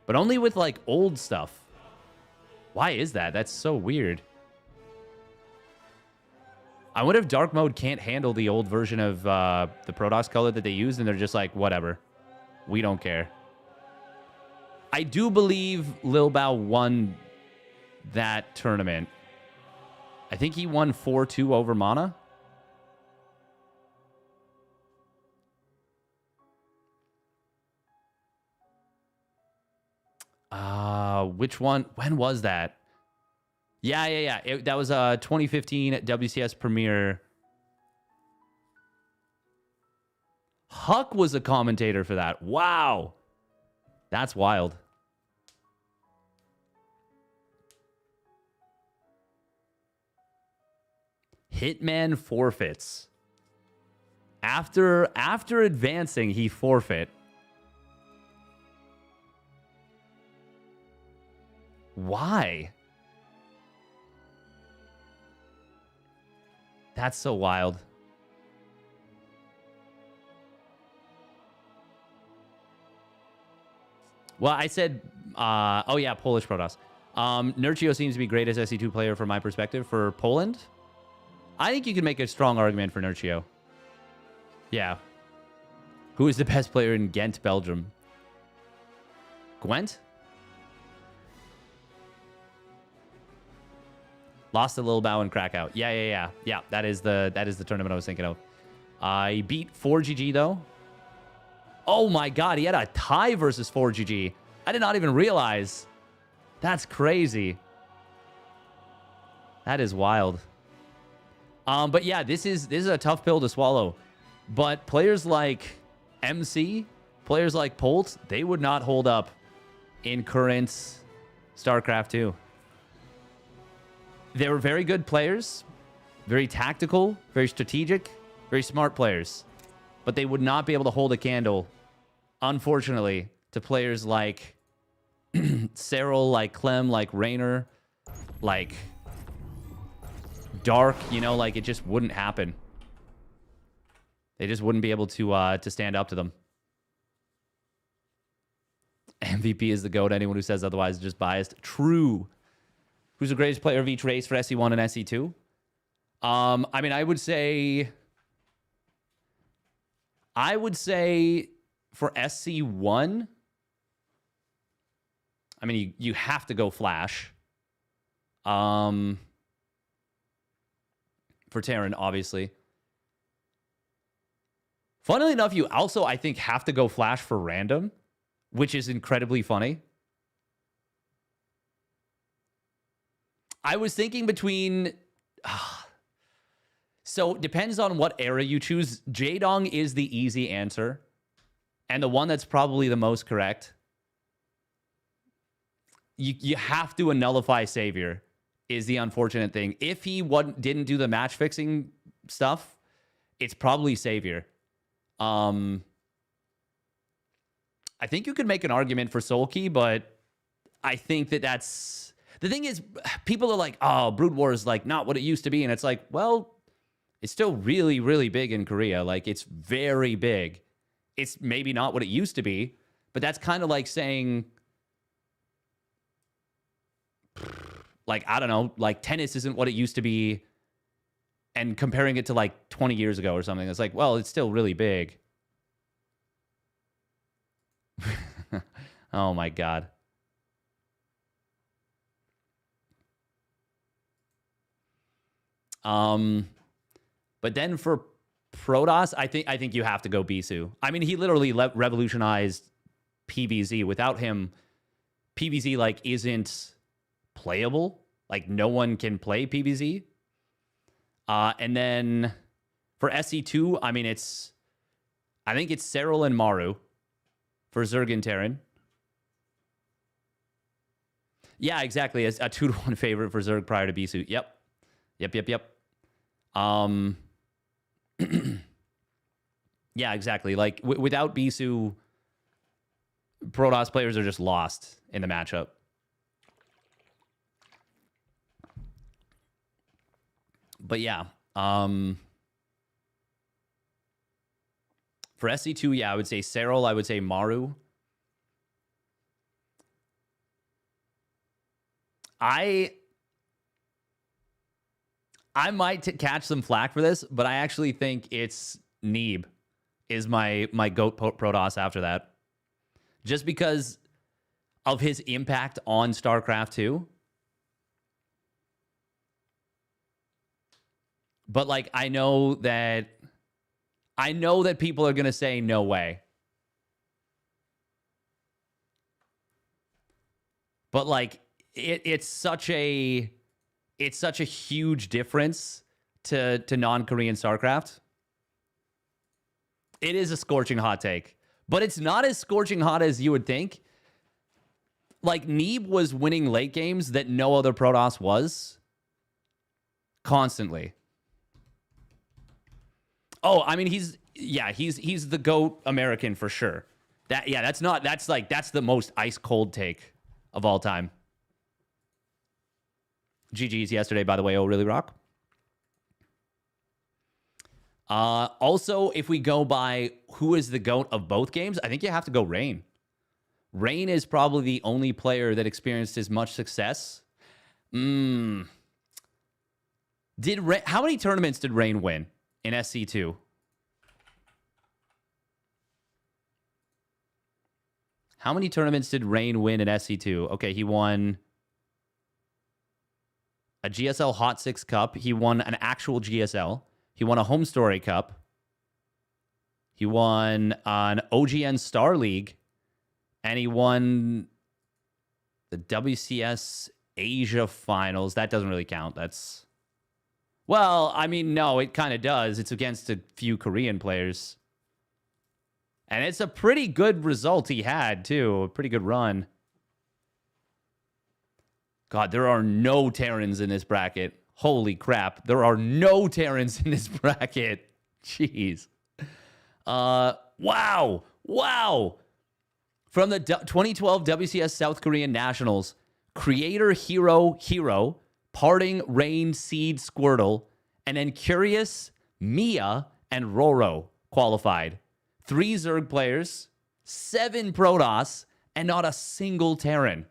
But only with, like, old stuff. Why is that? That's so weird. I wonder if dark mode can't handle the old version of the Protoss color that they used, and they're just like, whatever. We don't care. I do believe Lil Bao won that tournament. I think he won 4-2 over Mana. Which one? When was that? Yeah. That was 2015 WCS Premiere. Huck was a commentator for that. Wow. That's wild. Hitman forfeits. After advancing, he forfeit. Why? That's so wild. Well, I said, oh yeah, Polish Protoss. Nurchio seems to be greatest SC2 player from my perspective for Poland. I think you can make a strong argument for Nurchio. Yeah. Who is the best player in Ghent, Belgium? Gwent? Lost a Lil Bao in Krakow. Yeah. That is the tournament I was thinking of. He beat 4GG though. Oh my god, he had a tie versus 4GG. I did not even realize. That's crazy. That is wild. But yeah, this is a tough pill to swallow. But players like MC, players like Polt, they would not hold up in current StarCraft 2. They were very good players, very tactical, very strategic, very smart players. But they would not be able to hold a candle, unfortunately, to players like Cyril, like Clem, like Raynor, like Dark, you know, like it just wouldn't happen. They just wouldn't be able to stand up to them. MVP is the GOAT. Anyone who says otherwise is just biased. True. Who's the greatest player of each race for SC1 and SC2? I mean, I would say for SC1, I mean, you have to go Flash. For Terran, obviously. Funnily enough, you also, I think, have to go Flash for Random, which is incredibly funny. I was thinking between... So, depends on what era you choose. Jaedong is the easy answer. And the one that's probably the most correct. You have to nullify Savior, is the unfortunate thing. If he didn't do the match fixing stuff, it's probably Savior. I think you could make an argument for Soul Key, but I think that's the thing is, people are like, oh, Brood War is like not what it used to be. And it's like, well, it's still really, really big in Korea. Like, it's very big. It's maybe not what it used to be, but that's kind of like saying, like, I don't know, like tennis isn't what it used to be, and comparing it to like 20 years ago or something. It's like, well, it's still really big. Oh my God. But then for Protoss, I think you have to go Bisu. I mean, he literally revolutionized PvZ. Without him, PvZ like isn't playable. Like, no one can play PvZ. And then for SC2, I mean, I think it's Serral and Maru for Zerg and Terran. Yeah, exactly. A 2-1 favorite for Zerg prior to Bisu. Yep. Yeah, exactly. Like, without Bisu, Protoss players are just lost in the matchup. But yeah, for SC2, yeah, I would say Serral, I would say Maru. I might catch some flack for this, but I actually think it's Neeb is my GOAT Protoss after that. Just because of his impact on StarCraft 2. But like, I know that people are going to say no way. But like, it's such a huge difference to non-Korean StarCraft. It is a scorching hot take, but it's not as scorching hot as you would think. Like, Neeb was winning late games that no other Protoss was constantly. Oh, I mean, he's the GOAT American for sure. That's the most ice cold take of all time. GG's yesterday, by the way. Oh, really, Rock? Also, if we go by who is the GOAT of both games, I think you have to go Rain. Rain is probably the only player that experienced as much success. How many tournaments did Rain win in SC2? How many tournaments did Rain win in SC2? Okay, he won a GSL Hot 6 Cup. He won an actual GSL. He won a Home Story Cup. He won an OGN Star League. And he won the WCS Asia Finals. That doesn't really count. That's... Well, I mean, no, it kind of does. It's against a few Korean players. And it's a pretty good result he had, too. A pretty good run. God, there are no Terrans in this bracket. Holy crap. There are no Terrans in this bracket. Jeez. Wow. From the 2012 WCS South Korean Nationals, Creator Hero, Parting Rain Seed Squirtle, and then Curious, Mia, and Roro qualified. 3 Zerg players, 7 Protoss, and not a single Terran.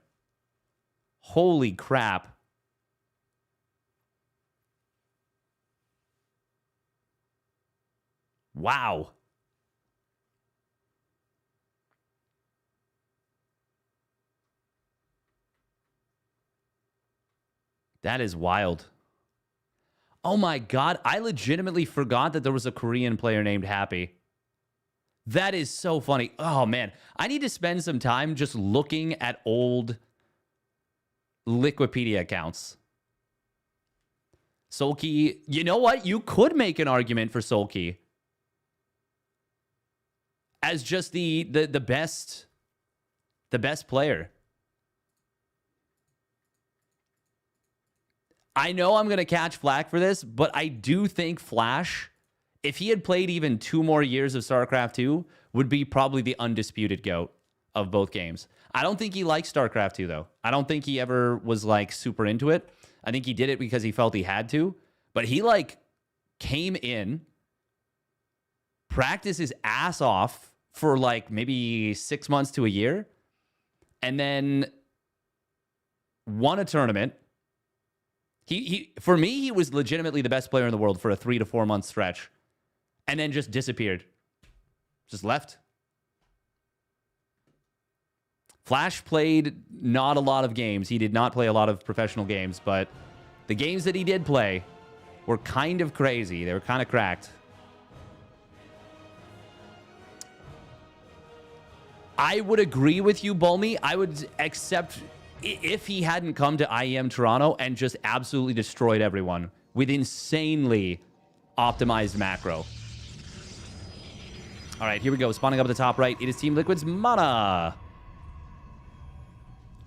Holy crap. Wow. That is wild. Oh my God, I legitimately forgot that there was a Korean player named Happy. That is so funny. Oh man, I need to spend some time just looking at old Liquipedia accounts. Sulky, you know what? You could make an argument for Sulky as just the best player. I know I'm going to catch flack for this, but I do think Flash, if he had played even 2 more years of StarCraft 2, would be probably the undisputed GOAT of both games. I don't think he liked StarCraft 2, though. I don't think he ever was, like, super into it. I think he did it because he felt he had to. But he, like, came in, practiced his ass off for, like, maybe 6 months to a year, and then won a tournament. He for me, he was legitimately the best player in the world for a 3 to 4 month stretch, and then just disappeared. Just left. Flash played not a lot of games. He did not play a lot of professional games, but the games that he did play were kind of crazy. They were kind of cracked. I would agree with you, Bulmy. I would accept if he hadn't come to IEM Toronto and just absolutely destroyed everyone with insanely optimized macro. All right, here we go. Spawning up at the top right. It is Team Liquid's Mana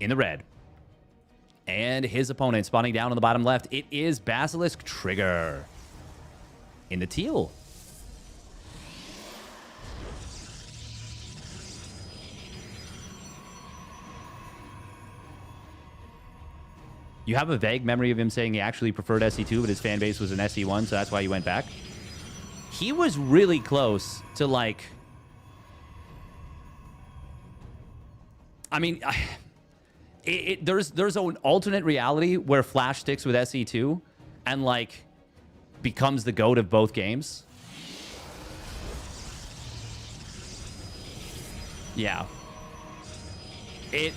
in the red. And his opponent spawning down on the bottom left. It is Basilisk Trigger in the teal. You have a vague memory of him saying he actually preferred SC2, but his fan base was an SC1, so that's why he went back. He was really close to, like... I mean, there's an alternate reality where Flash sticks with SC2 and, like, becomes the GOAT of both games. Yeah. It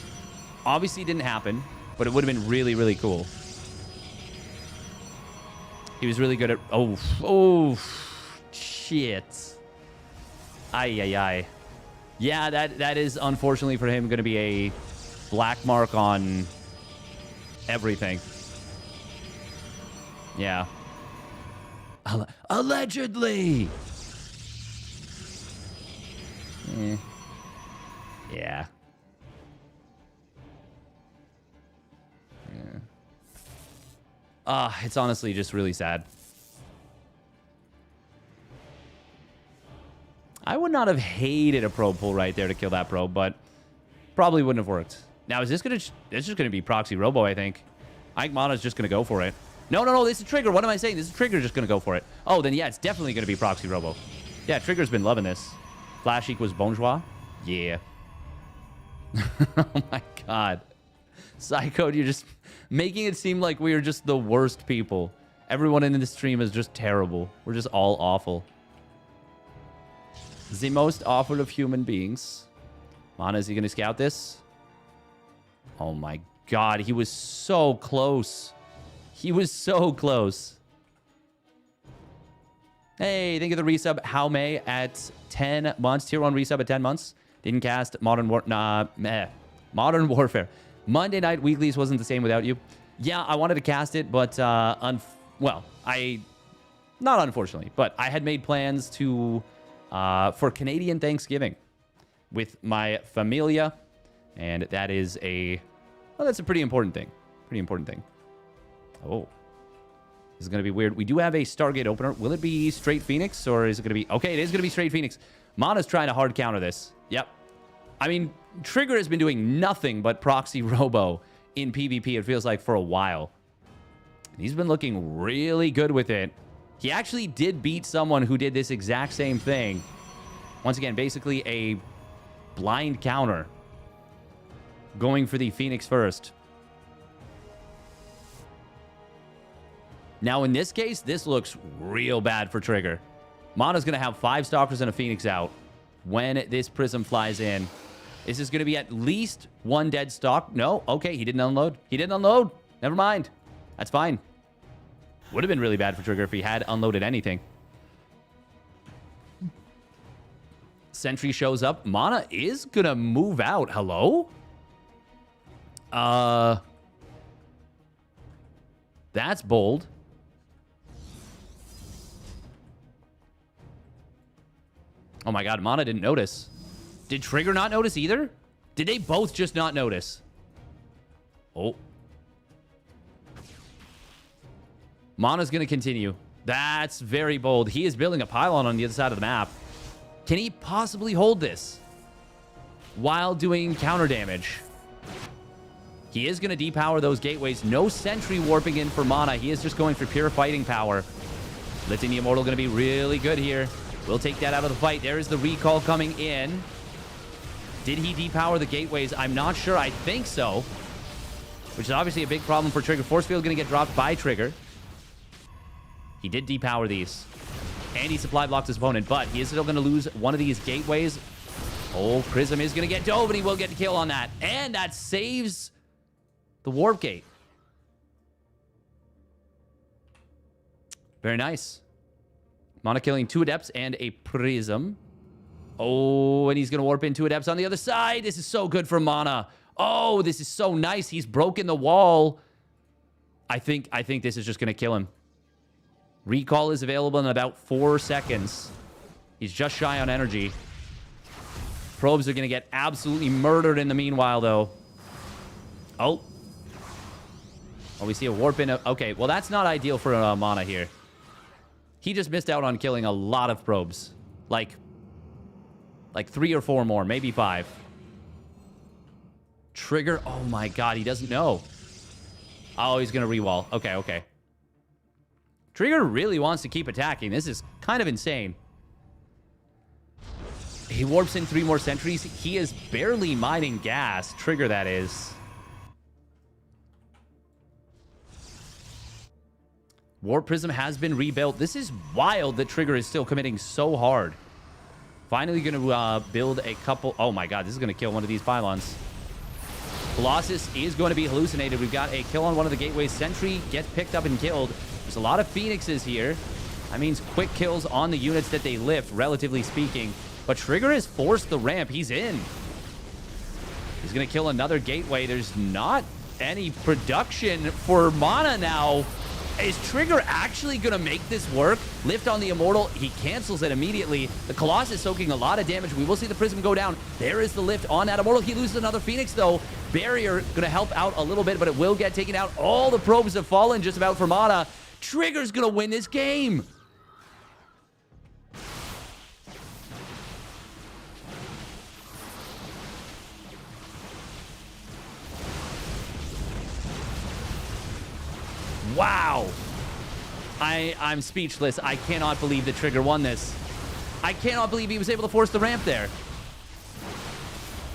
obviously didn't happen, but it would have been really, really cool. He was really good at... Oh, shit. Ay. Yeah, that is, unfortunately for him, going to be a black mark on everything. Yeah. Allegedly! Yeah. It's honestly just really sad. I would not have hated a probe pull right there to kill that probe, but probably wouldn't have worked. Now, is this gonna... This is gonna be proxy robo, I think. Ike Mana's just gonna go for it. No, this is Trigger. What am I saying? This is Trigger just gonna go for it. Oh, then yeah, it's definitely gonna be proxy robo. Yeah, Trigger's been loving this. Flash equals Bonjour. Yeah. Oh my god. Psycho, you're just making it seem like we are just the worst people. Everyone in this stream is just terrible. We're just all awful. The most awful of human beings. Mana, is he going to scout this? Oh my god, he was so close. He was so close. Hey, thank you for the resub. How May at 10 months. Tier 1 resub at 10 months. Didn't cast Modern Warfare. Monday night weeklies wasn't the same without you. Yeah, I wanted to cast it, but not unfortunately, but I had made plans to for Canadian Thanksgiving with my familia, and that is that's a pretty important thing. Oh, this is gonna be weird. We do have a Stargate opener. Will it be straight Phoenix, or is it gonna be... Okay, it is gonna be straight Phoenix. Mana's trying to hard counter this. Yep. I mean, Trigger has been doing nothing but proxy robo in PvP, it feels like, for a while. He's been looking really good with it. He actually did beat someone who did this exact same thing. Once again, basically a blind counter. Going for the Phoenix first. Now, in this case, this looks real bad for Trigger. Mana's going to have 5 Stalkers and a Phoenix out when this Prism flies in. This is going to be at least 1 dead stock. No, okay, he didn't unload. Never mind. That's fine. Would have been really bad for Trigger if he had unloaded anything. Sentry shows up. Mana is going to move out. Hello? That's bold. Oh my god, Mana didn't notice. Did Trigger not notice either? Did they both just not notice? Oh. Mana's going to continue. That's very bold. He is building a pylon on the other side of the map. Can he possibly hold this? while doing counter damage. He is going to depower those gateways. No sentry warping in for mana. He is just going for pure fighting power. Lifting the Immortal going to be really good here. We'll take that out of the fight. There is the recall coming in. Did he depower the gateways? I'm not sure. I think so. Which is obviously a big problem for Trigger. Force field going to get dropped by Trigger. He did depower these. And he supply blocked his opponent. But he is still going to lose one of these gateways. Oh, Prism is going to get dove, and he will get a kill on that. And that saves the warp gate. Very nice. Mana killing 2 Adepts and a Prism. Oh, and he's going to warp in 2 Adepts on the other side. This is so good for Mana. Oh, this is so nice. He's broken the wall. I think this is just going to kill him. Recall is available in about 4 seconds. He's just shy on energy. Probes are going to get absolutely murdered in the meanwhile, though. Oh. Oh, we see a warp in. Okay, well, that's not ideal for Mana here. He just missed out on killing a lot of probes. Like 3 or 4 more, maybe 5. Trigger. Oh, my God. He doesn't know. Oh, he's going to rewall. Okay, okay. Trigger really wants to keep attacking. This is kind of insane. He warps in 3 more sentries. He is barely mining gas. Trigger, that is. Warp Prism has been rebuilt. This is wild that Trigger is still committing so hard. Finally going to build a couple... Oh my God, this is going to kill one of these pylons. Colossus is going to be hallucinated. We've got a kill on one of the gateways. Sentry gets picked up and killed. There's a lot of Phoenixes here. That means quick kills on the units that they lift, relatively speaking. But Trigger has forced the ramp. He's in. He's going to kill another gateway. There's not any production for Mana now. Is Trigger actually going to make this work? Lift on the Immortal. He cancels it immediately. The Colossus soaking a lot of damage. We will see the Prism go down. There is the lift on that Immortal. He loses another Phoenix, though. Barrier going to help out a little bit, but it will get taken out. All the probes have fallen just about for Mana. Trigger's going to win this game. Wow. I'm speechless. I cannot believe that Trigger won this. I cannot believe he was able to force the ramp there.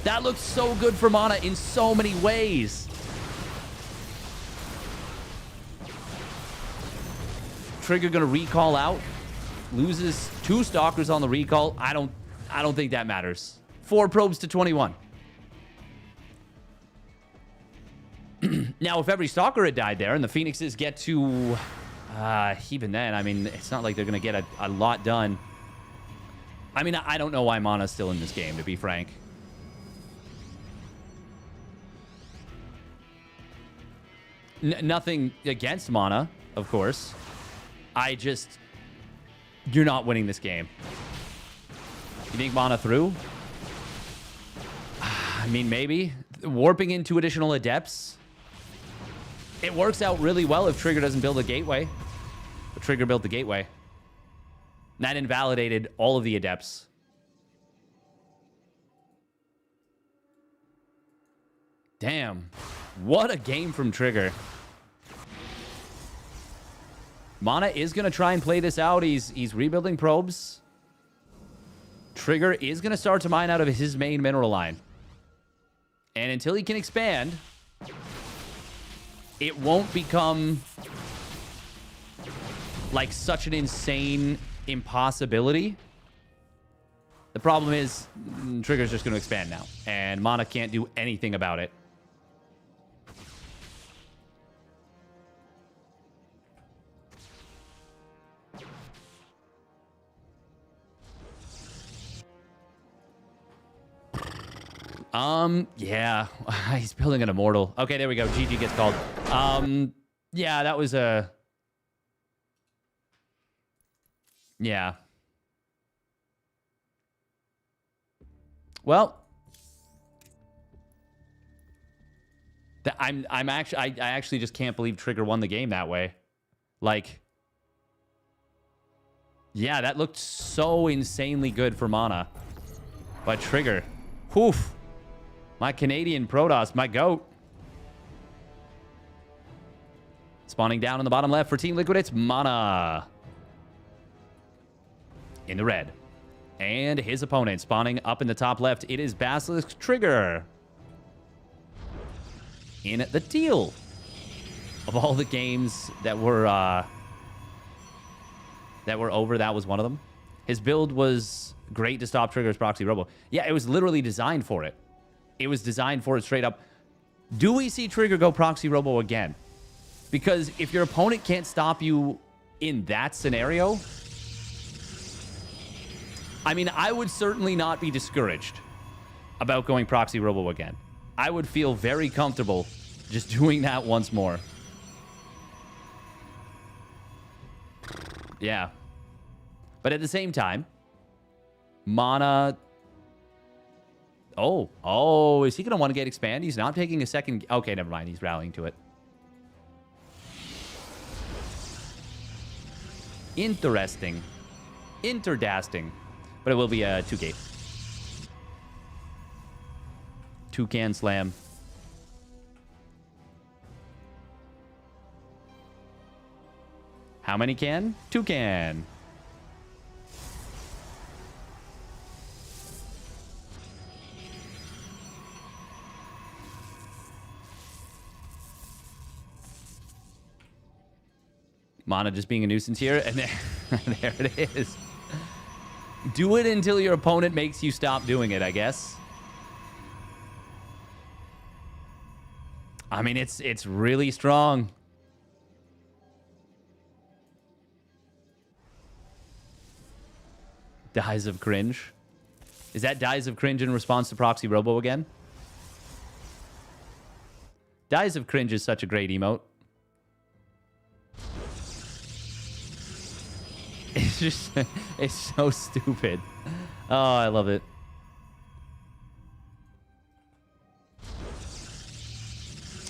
That looks so good for Mana in so many ways. Trigger gonna recall out. Loses 2 Stalkers on the recall. I don't think that matters. 4 probes to 21. Now, if every Stalker had died there and the Phoenixes get to... even then, I mean, it's not like they're going to get a lot done. I mean, I don't know why Mana's still in this game, to be frank. Nothing against Mana, of course. You're not winning this game. You think Mana through? I mean, maybe. Warping in 2 additional Adepts. It works out really well if Trigger doesn't build a gateway. But Trigger built the gateway. That invalidated all of the Adepts. Damn. What a game from Trigger. Mana is going to try and play this out. He's rebuilding probes. Trigger is going to start to mine out of his main mineral line. And until he can expand, it won't become like such an insane impossibility. The problem is Trigger's just going to expand now, and Mana can't do anything about it. Yeah, he's building an Immortal. Okay, there we go. GG gets called. Yeah, that was a... Yeah. Well, I actually just can't believe Trigger won the game that way. Like, yeah, that looked so insanely good for Mana. But Trigger, whew. My Canadian Protoss, my goat. Spawning down on the bottom left for Team Liquid, it's Mana. In the red. And his opponent spawning up in the top left, it is Basilisk Trigger. In the teal. Of all the games that were over, that was one of them. His build was great to stop Trigger's proxy robo. Yeah, it was literally designed for it. It was designed for it straight up. Do we see Trigger go proxy robo again? Because if your opponent can't stop you in that scenario, I mean, I would certainly not be discouraged about going proxy robo again. I would feel very comfortable just doing that once more. Yeah. But at the same time, Mana... Oh, is he going to want to get expand? He's not taking a second... Okay, never mind. He's rallying to it. Interesting. Interdasting. But it will be a 2-gate. Toucan Slam. How many can? 2 can. Mana just being a nuisance here, and there it is. Do it until your opponent makes you stop doing it, I guess. I mean, it's really strong. Dies of Cringe. Is that Dies of Cringe in response to Proxy Robo again? Dies of Cringe is such a great emote. It's just, it's so stupid. Oh, I love it.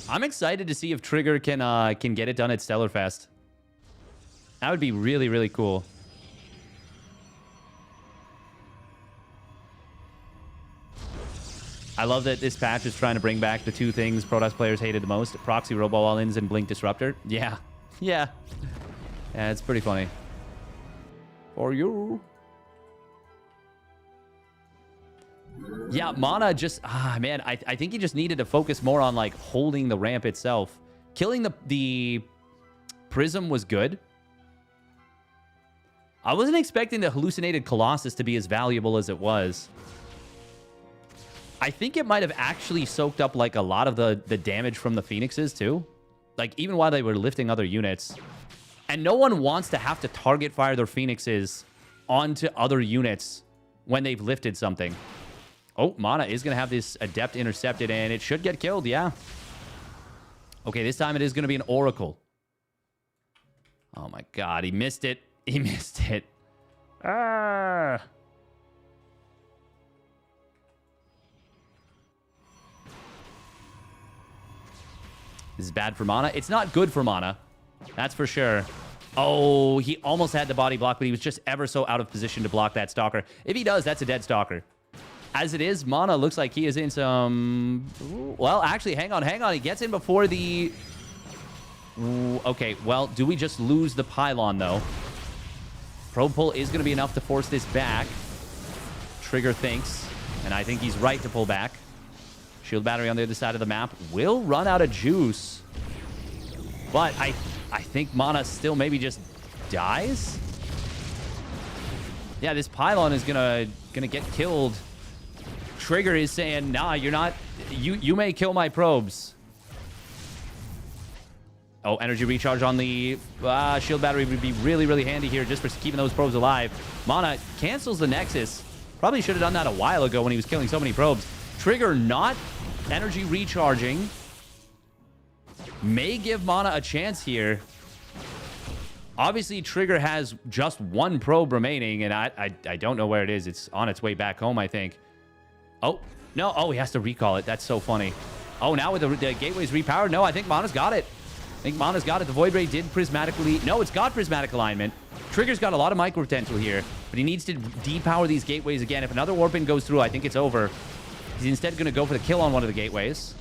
I'm excited to see if Trigger can get it done at Stellarfest. That would be really, really cool. I love that this patch is trying to bring back the 2 things Protoss players hated the most. Proxy Robo All-Ins and Blink Disruptor. Yeah. Yeah. Yeah, it's pretty funny. For you. Yeah, Mana just... man, I think he just needed to focus more on, like, holding the ramp itself. Killing the Prism was good. I wasn't expecting the Hallucinated Colossus to be as valuable as it was. I think it might have actually soaked up, like, a lot of the damage from the Phoenixes, too. Like, even while they were lifting other units. And no one wants to have to target fire their Phoenixes onto other units when they've lifted something. Oh, Mana is going to have this Adept intercepted, and it should get killed, yeah. Okay, this time it is going to be an Oracle. Oh, my God. He missed it. He missed it. Ah. This is bad for Mana. It's not good for Mana. That's for sure. Oh, he almost had the body block, but he was just ever so out of position to block that Stalker. If he does, that's a dead Stalker. As it is, Mana looks like he is in some... Well, actually, hang on. He gets in before the... Ooh, okay, well, do we just lose the pylon, though? Probe pull is going to be enough to force this back. Trigger thinks, and I think he's right to pull back. Shield battery on the other side of the map will run out of juice. But I think Mana still maybe just dies. Yeah, this pylon is gonna get killed. Trigger is saying, nah, you're not. You may kill my probes. Oh, energy recharge on the shield battery would be really, really handy here just for keeping those probes alive. Mana cancels the Nexus. Probably should have done that a while ago when he was killing so many probes. Trigger not energy recharging. May give Mana a chance here. Obviously, Trigger has just 1 probe remaining, and I don't know where it is. It's on its way back home, I think. Oh, no. Oh, he has to recall it. That's so funny. Oh, now with the gateways repowered? No, I think Mana's got it. I think Mana's got it. The Void Ray did prismatically... No, it's got prismatic alignment. Trigger's got a lot of micro potential here, but he needs to depower these gateways again. If another Warpin goes through, I think it's over. He's instead going to go for the kill on one of the gateways.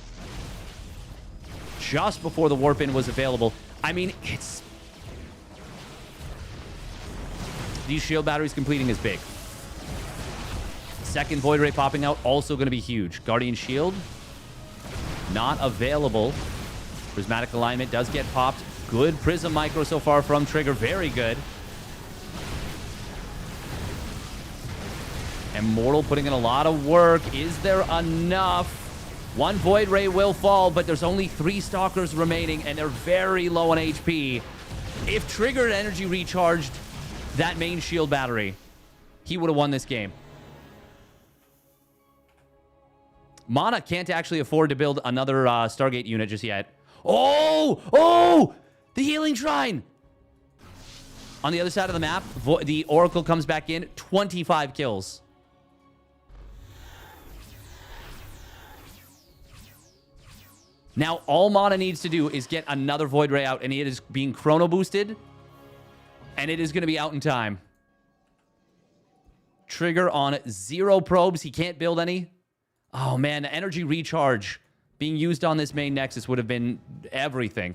Just before the warp in was available. I mean, it's... These shield batteries completing is big. Second Void Ray popping out, also going to be huge. Guardian Shield, not available. Prismatic Alignment does get popped. Good Prism Micro so far from Trigger. Very good. Immortal putting in a lot of work. Is there enough? One Void Ray will fall, but there's only 3 Stalkers remaining, and they're very low on HP. If Trigger had energy recharged that main shield battery, he would have won this game. Mana can't actually afford to build another Stargate unit just yet. Oh! Oh! The Healing Shrine! On the other side of the map, the Oracle comes back in. 25 kills. Now, all Mana needs to do is get another Void Ray out, and it is being chrono boosted, and it is going to be out in time. Trigger on 0 probes. He can't build any. Oh, man, the energy recharge being used on this main Nexus would have been everything.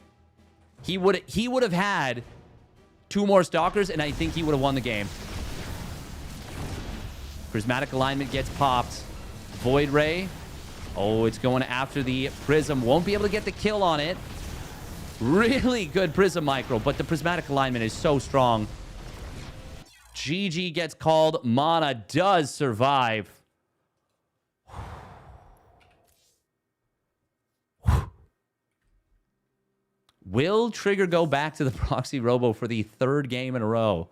He would have had 2 more Stalkers, and I think he would have won the game. Prismatic Alignment gets popped. Void Ray. Oh, it's going after the Prism. Won't be able to get the kill on it. Really good Prism Micro, but the Prismatic Alignment is so strong. GG gets called. Mana does survive. Will Trigger go back to the Proxy Robo for the 3rd game in a row?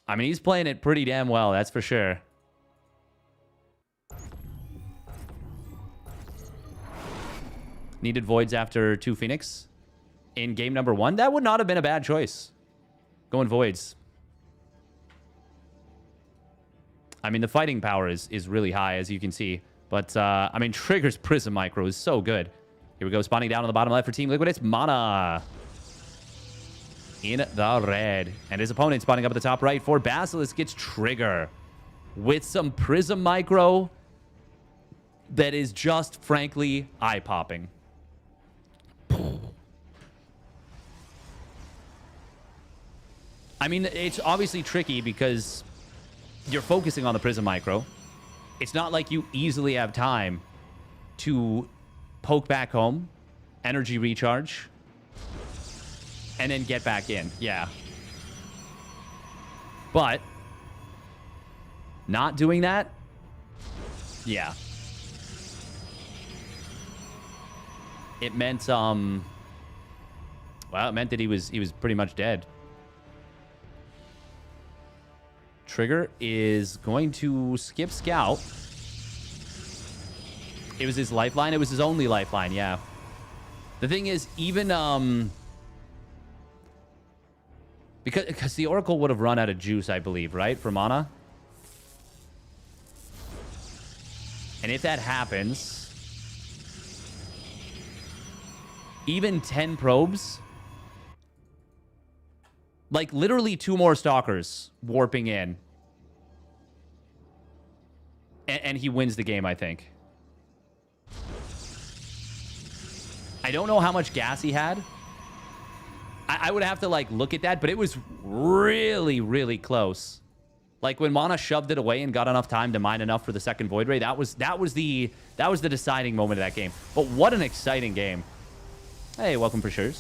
I mean, he's playing it pretty damn well, that's for sure. Needed Voids after 2 Phoenix. In game number 1, that would not have been a bad choice. Going Voids. I mean, the fighting power is really high, as you can see. But, I mean, Trigger's Prism Micro is so good. Here we go, spawning down on the bottom left for Team Liquid. It's Mana in the red. And his opponent spawning up at the top right for Basilisk gets Trigger with some Prism Micro that is just, frankly, eye-popping. I mean, it's obviously tricky because you're focusing on the Prism Micro. It's not like you easily have time to poke back home, energy recharge, and then get back in. Yeah. But not doing that, yeah. It meant, well, it meant that he was pretty much dead. Trigger is going to skip Scout. It was his lifeline. It was his only lifeline, yeah. The thing is, even, because the Oracle would have run out of juice, I believe, right? For mana. And if that happens, even 10 probes, like literally 2 more Stalkers warping in, and he wins the game, I think. I don't know how much gas he had. I would have to like look at that, but it was really, really close. Like when Mana shoved it away and got enough time to mine enough for the second Void Ray, that was the deciding moment of that game. But what an exciting game. Hey, welcome for sure.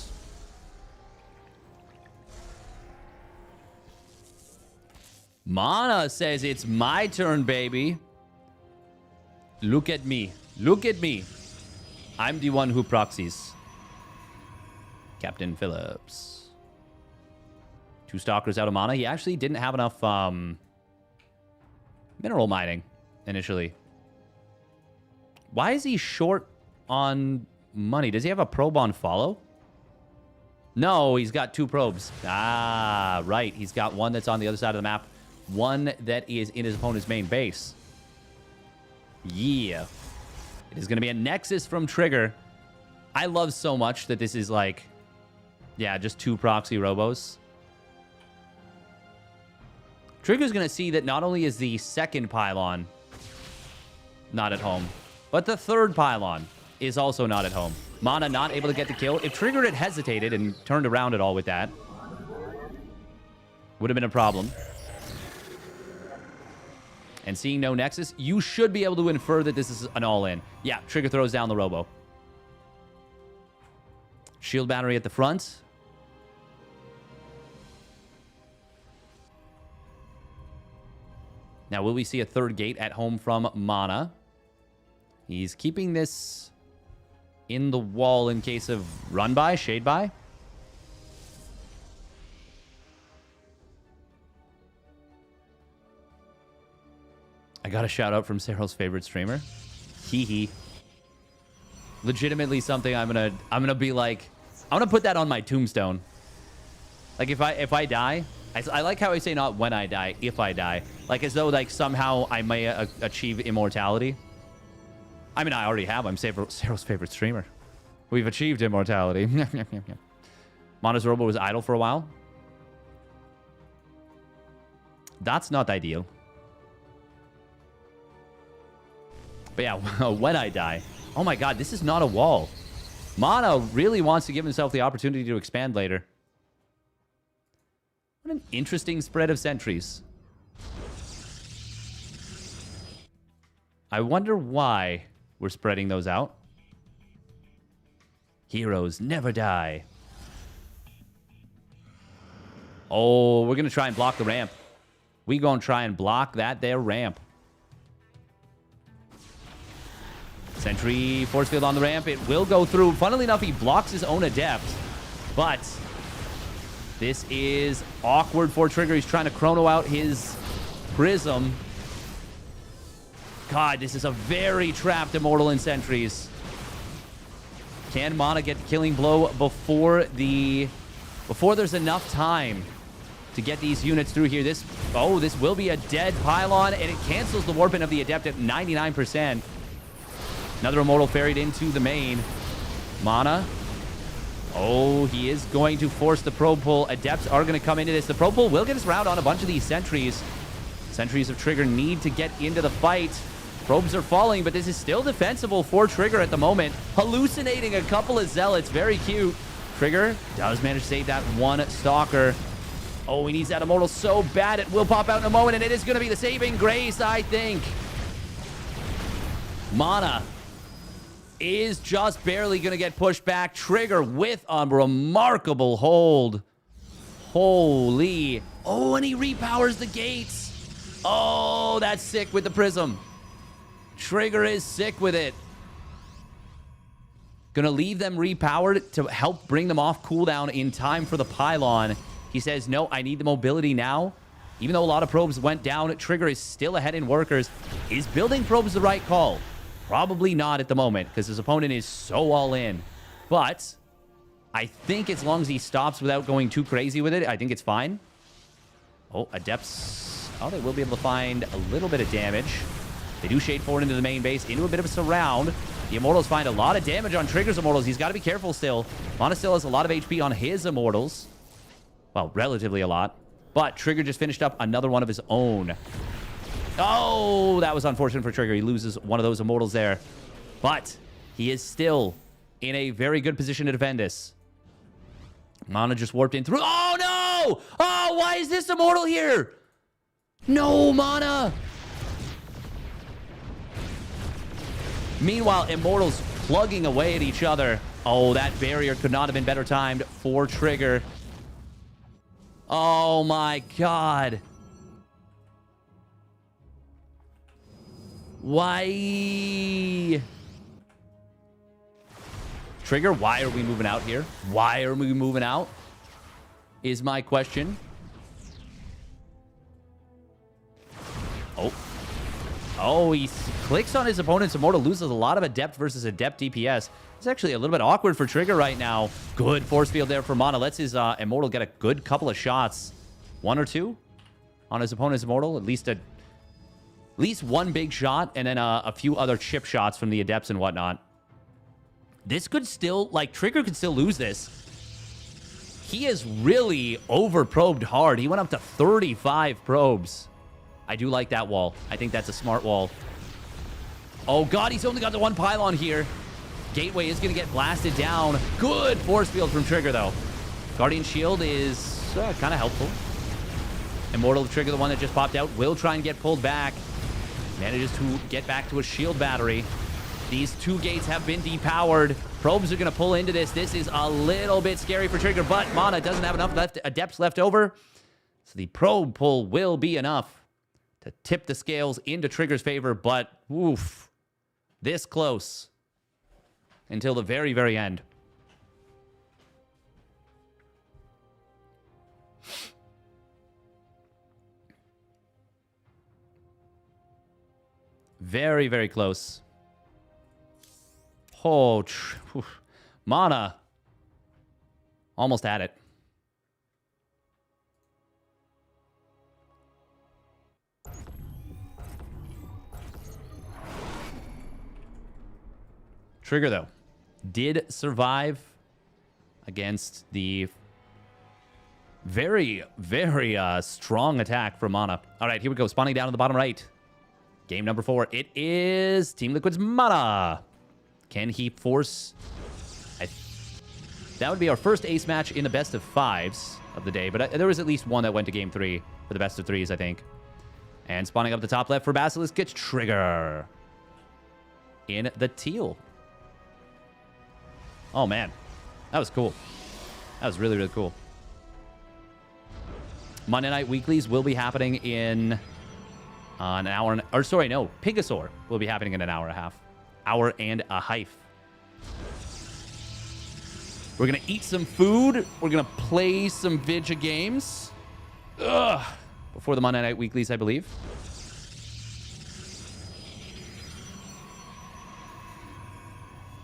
Mana says it's my turn, baby. Look at me. Look at me. I'm the one who proxies. Captain Phillips. 2 Stalkers out of mana. He actually didn't have enough mineral mining initially. Why is he short on money? Does he have a probe on follow? No, he's got 2 probes. Ah, right. He's got one that's on the other side of the map. One that is in his opponent's main base. Yeah. It is going to be a Nexus from Trigger. I love so much that this is like, yeah, just 2 proxy robos. Trigger's going to see that not only is the second pylon not at home, but the third pylon is also not at home. Mana not able to get the kill. If Trigger had hesitated and turned around at all with that, would have been a problem. And seeing no Nexus, you should be able to infer that this is an all-in. Yeah, Trigger throws down the Robo. Shield battery at the front. Now, will we see a third gate at home from Mana? He's keeping this in the wall in case of run by, shade by. I got a shout out from Cyril's favorite streamer. Hee hee. Legitimately something I'm gonna be like, I'm gonna put that on my tombstone. Like if I die, I like how I say not when I die, if I die. Like as though like somehow I may achieve immortality. I mean, I already have. I'm Cyril's favorite streamer. We've achieved immortality. Mana's Robo was idle for a while. That's not ideal. But yeah, when I die. Oh my god, this is not a wall. Mana really wants to give himself the opportunity to expand later. What an interesting spread of sentries. I wonder why we're spreading those out. Heroes never die. Oh, we're going to try and block the ramp. We going to try and block that there ramp. Sentry force field on the ramp. It will go through. Funnily enough, he blocks his own adept. But this is awkward for Trigger. He's trying to chrono out his prism. God, this is a very trapped Immortal in sentries. Can Mana get the killing blow before there's enough time to get these units through here? This will be a dead pylon, and it cancels the warping of the adept at 99%. Another Immortal ferried into the main. Mana. Oh, he is going to force the probe pull. Adepts are going to come into this. The probe pull will get us round on a bunch of these sentries. Sentries of Trigger need to get into the fight. Probes are falling, but this is still defensible for Trigger at the moment. Hallucinating a couple of zealots. Very cute. Trigger does manage to save that one Stalker. Oh, he needs that Immortal so bad. It will pop out in a moment, and it is going to be the saving grace, I think. Mana is just barely going to get pushed back. Trigger with a remarkable hold. Holy. Oh, and he repowers the gates. Oh, that's sick with the prism. Trigger is sick with it. Gonna leave them repowered to help bring them off cooldown in time for the pylon. He says, no, I need the mobility now. Even though a lot of probes went down, Trigger is still ahead in workers. Is building probes the right call? Probably not at the moment, because his opponent is so all in. But I think as long as he stops without going too crazy with it, I think it's fine. Oh, Adepts. Oh, they will be able to find a little bit of damage. They do shade forward into the main base, into a bit of a surround. The Immortals find a lot of damage on Trigger's Immortals. He's got to be careful still. Mana still has a lot of HP on his Immortals. Well, relatively a lot. But Trigger just finished up another one of his own. Oh, that was unfortunate for Trigger. He loses one of those Immortals there. But he is still in a very good position to defend this. Mana just warped in through. Oh, no! Oh, why is this Immortal here? No, Mana! Meanwhile, Immortals plugging away at each other. Oh, that barrier could not have been better timed for Trigger. Oh, my God. Why? Trigger, why are we moving out here? Why are we moving out? Is my question. Oh, he clicks on his opponent's Immortal, loses a lot of Adept versus Adept DPS. It's actually a little bit awkward for Trigger right now. Good force field there for Mana. Lets his Immortal get a good couple of shots. One or two on his opponent's Immortal. At least one big shot, and then a few other chip shots from the Adepts and whatnot. This could still, like, Trigger could still lose this. He is really over-probed hard. He went up to 35 probes. I do like that wall. I think that's a smart wall. Oh, God, he's only got the one pylon here. Gateway is going to get blasted down. Good force field from Trigger, though. Guardian Shield is kind of helpful. Immortal Trigger, the one that just popped out, will try and get pulled back. Manages to get back to a shield battery. These two gates have been depowered. Probes are going to pull into this. This is a little bit scary for Trigger, but Mana doesn't have enough adepts left over. So the probe pull will be enough to tip the scales into Trigger's favor, but oof, this close until the very, very end. Very, very close. Oh, Mana almost had it. Trigger, though, did survive against the very, very strong attack from Mana. All right, here we go. Spawning down to the bottom right. Game number 4. It is Team Liquid's Mana. Can he force... That would be our first ace match in the best of 5s of the day, but there was at least one that went to game 3 for the best of 3s, I think. And spawning up the top left for Basilisk gets Trigger in the teal. Oh, man. That was cool. That was really, really cool. Monday Night Weeklies will be happening in an hour... Or, sorry, no. Pigasaur will be happening in an hour and a half. Hour and a half. We're going to eat some food. We're going to play some video games. Ugh. Before the Monday Night Weeklies, I believe.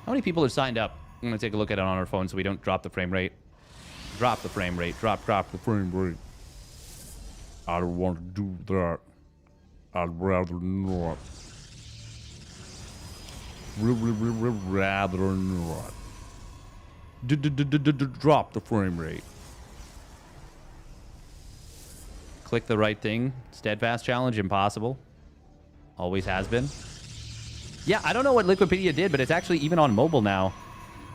How many people are signed up? I'm going to take a look at it on our phone so we don't drop the frame rate. Drop the frame rate. Drop the frame rate. I don't want to do that. I'd rather not. Rather not. Drop the frame rate. Click the right thing. Steadfast challenge, impossible. Always has been. Yeah, I don't know what Liquipedia did, but it's actually even on mobile now.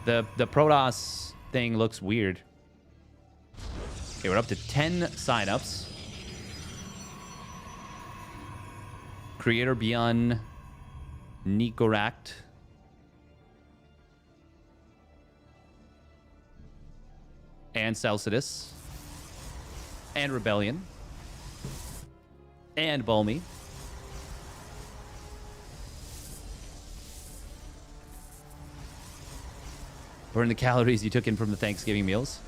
The Protoss thing looks weird. Okay, we're up to 10 signups. Creator Beyond Nicorakt. And Celcidus. And Rebellion. And Bulmy. Burn the calories you took in from the Thanksgiving meals.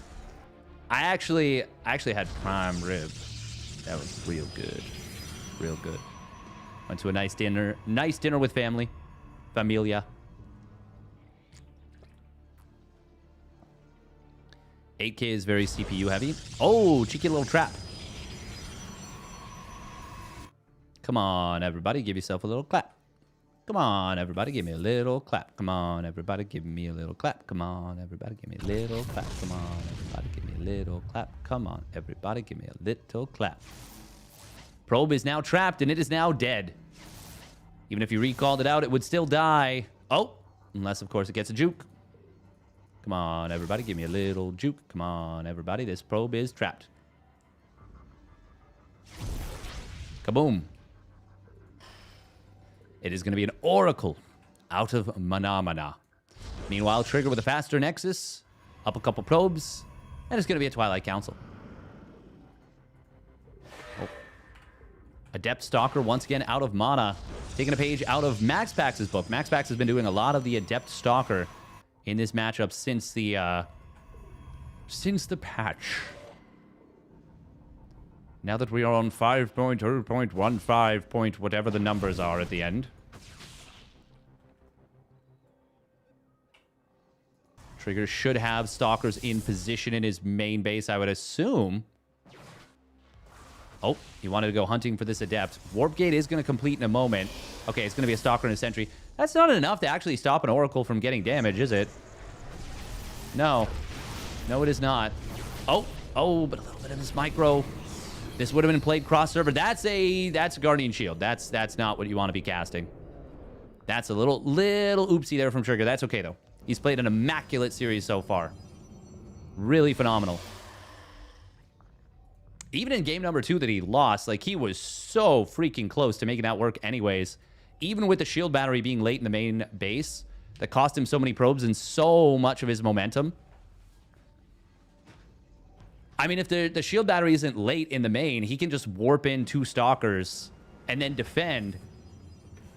I actually had prime rib. That was real good. Real good. Went to a nice dinner. Nice dinner with family. Familia. 8K is very CPU heavy. Oh, cheeky little trap. Come on, everybody. Give yourself a little clap. Come on, everybody. Give me a little clap. Come on, everybody. Give me a little clap. Come on, everybody. Give me a little clap. Come on, everybody. Give me a little clap. Come on, everybody. Give me a little clap. Probe is now trapped, and it is now dead. Even if you recalled it out, it would still die. Oh, unless, of course, it gets a juke. Come on, everybody. Give me a little juke. Come on, everybody. This probe is trapped. Kaboom. It is going to be an Oracle out of Manamana. Meanwhile, Trigger with a faster Nexus. Up a couple probes. And it's going to be a Twilight Council. Oh. Adept Stalker once again out of Mana. Taking a page out of MaxPax's book. MaxPax has been doing a lot of the Adept Stalker in this matchup since the patch. Now that we are on 5.2.15. Whatever the numbers are at the end. Trigger should have Stalkers in position in his main base, I would assume. Oh, he wanted to go hunting for this Adept. Warp Gate is going to complete in a moment. Okay, it's going to be a Stalker and a Sentry. That's not enough to actually stop an Oracle from getting damage, is it? No. No, it is not. Oh, but a little bit of this micro. This would have been played cross-server. That's a Guardian Shield. That's not what you want to be casting. That's a little oopsie there from Trigger. That's okay, though. He's played an immaculate series so far. Really phenomenal. Even in game number 2 that he lost, like, he was so freaking close to making that work anyways. Even with the shield battery being late in the main base, that cost him so many probes and so much of his momentum. I mean, if the shield battery isn't late in the main, he can just warp in 2 stalkers and then defend.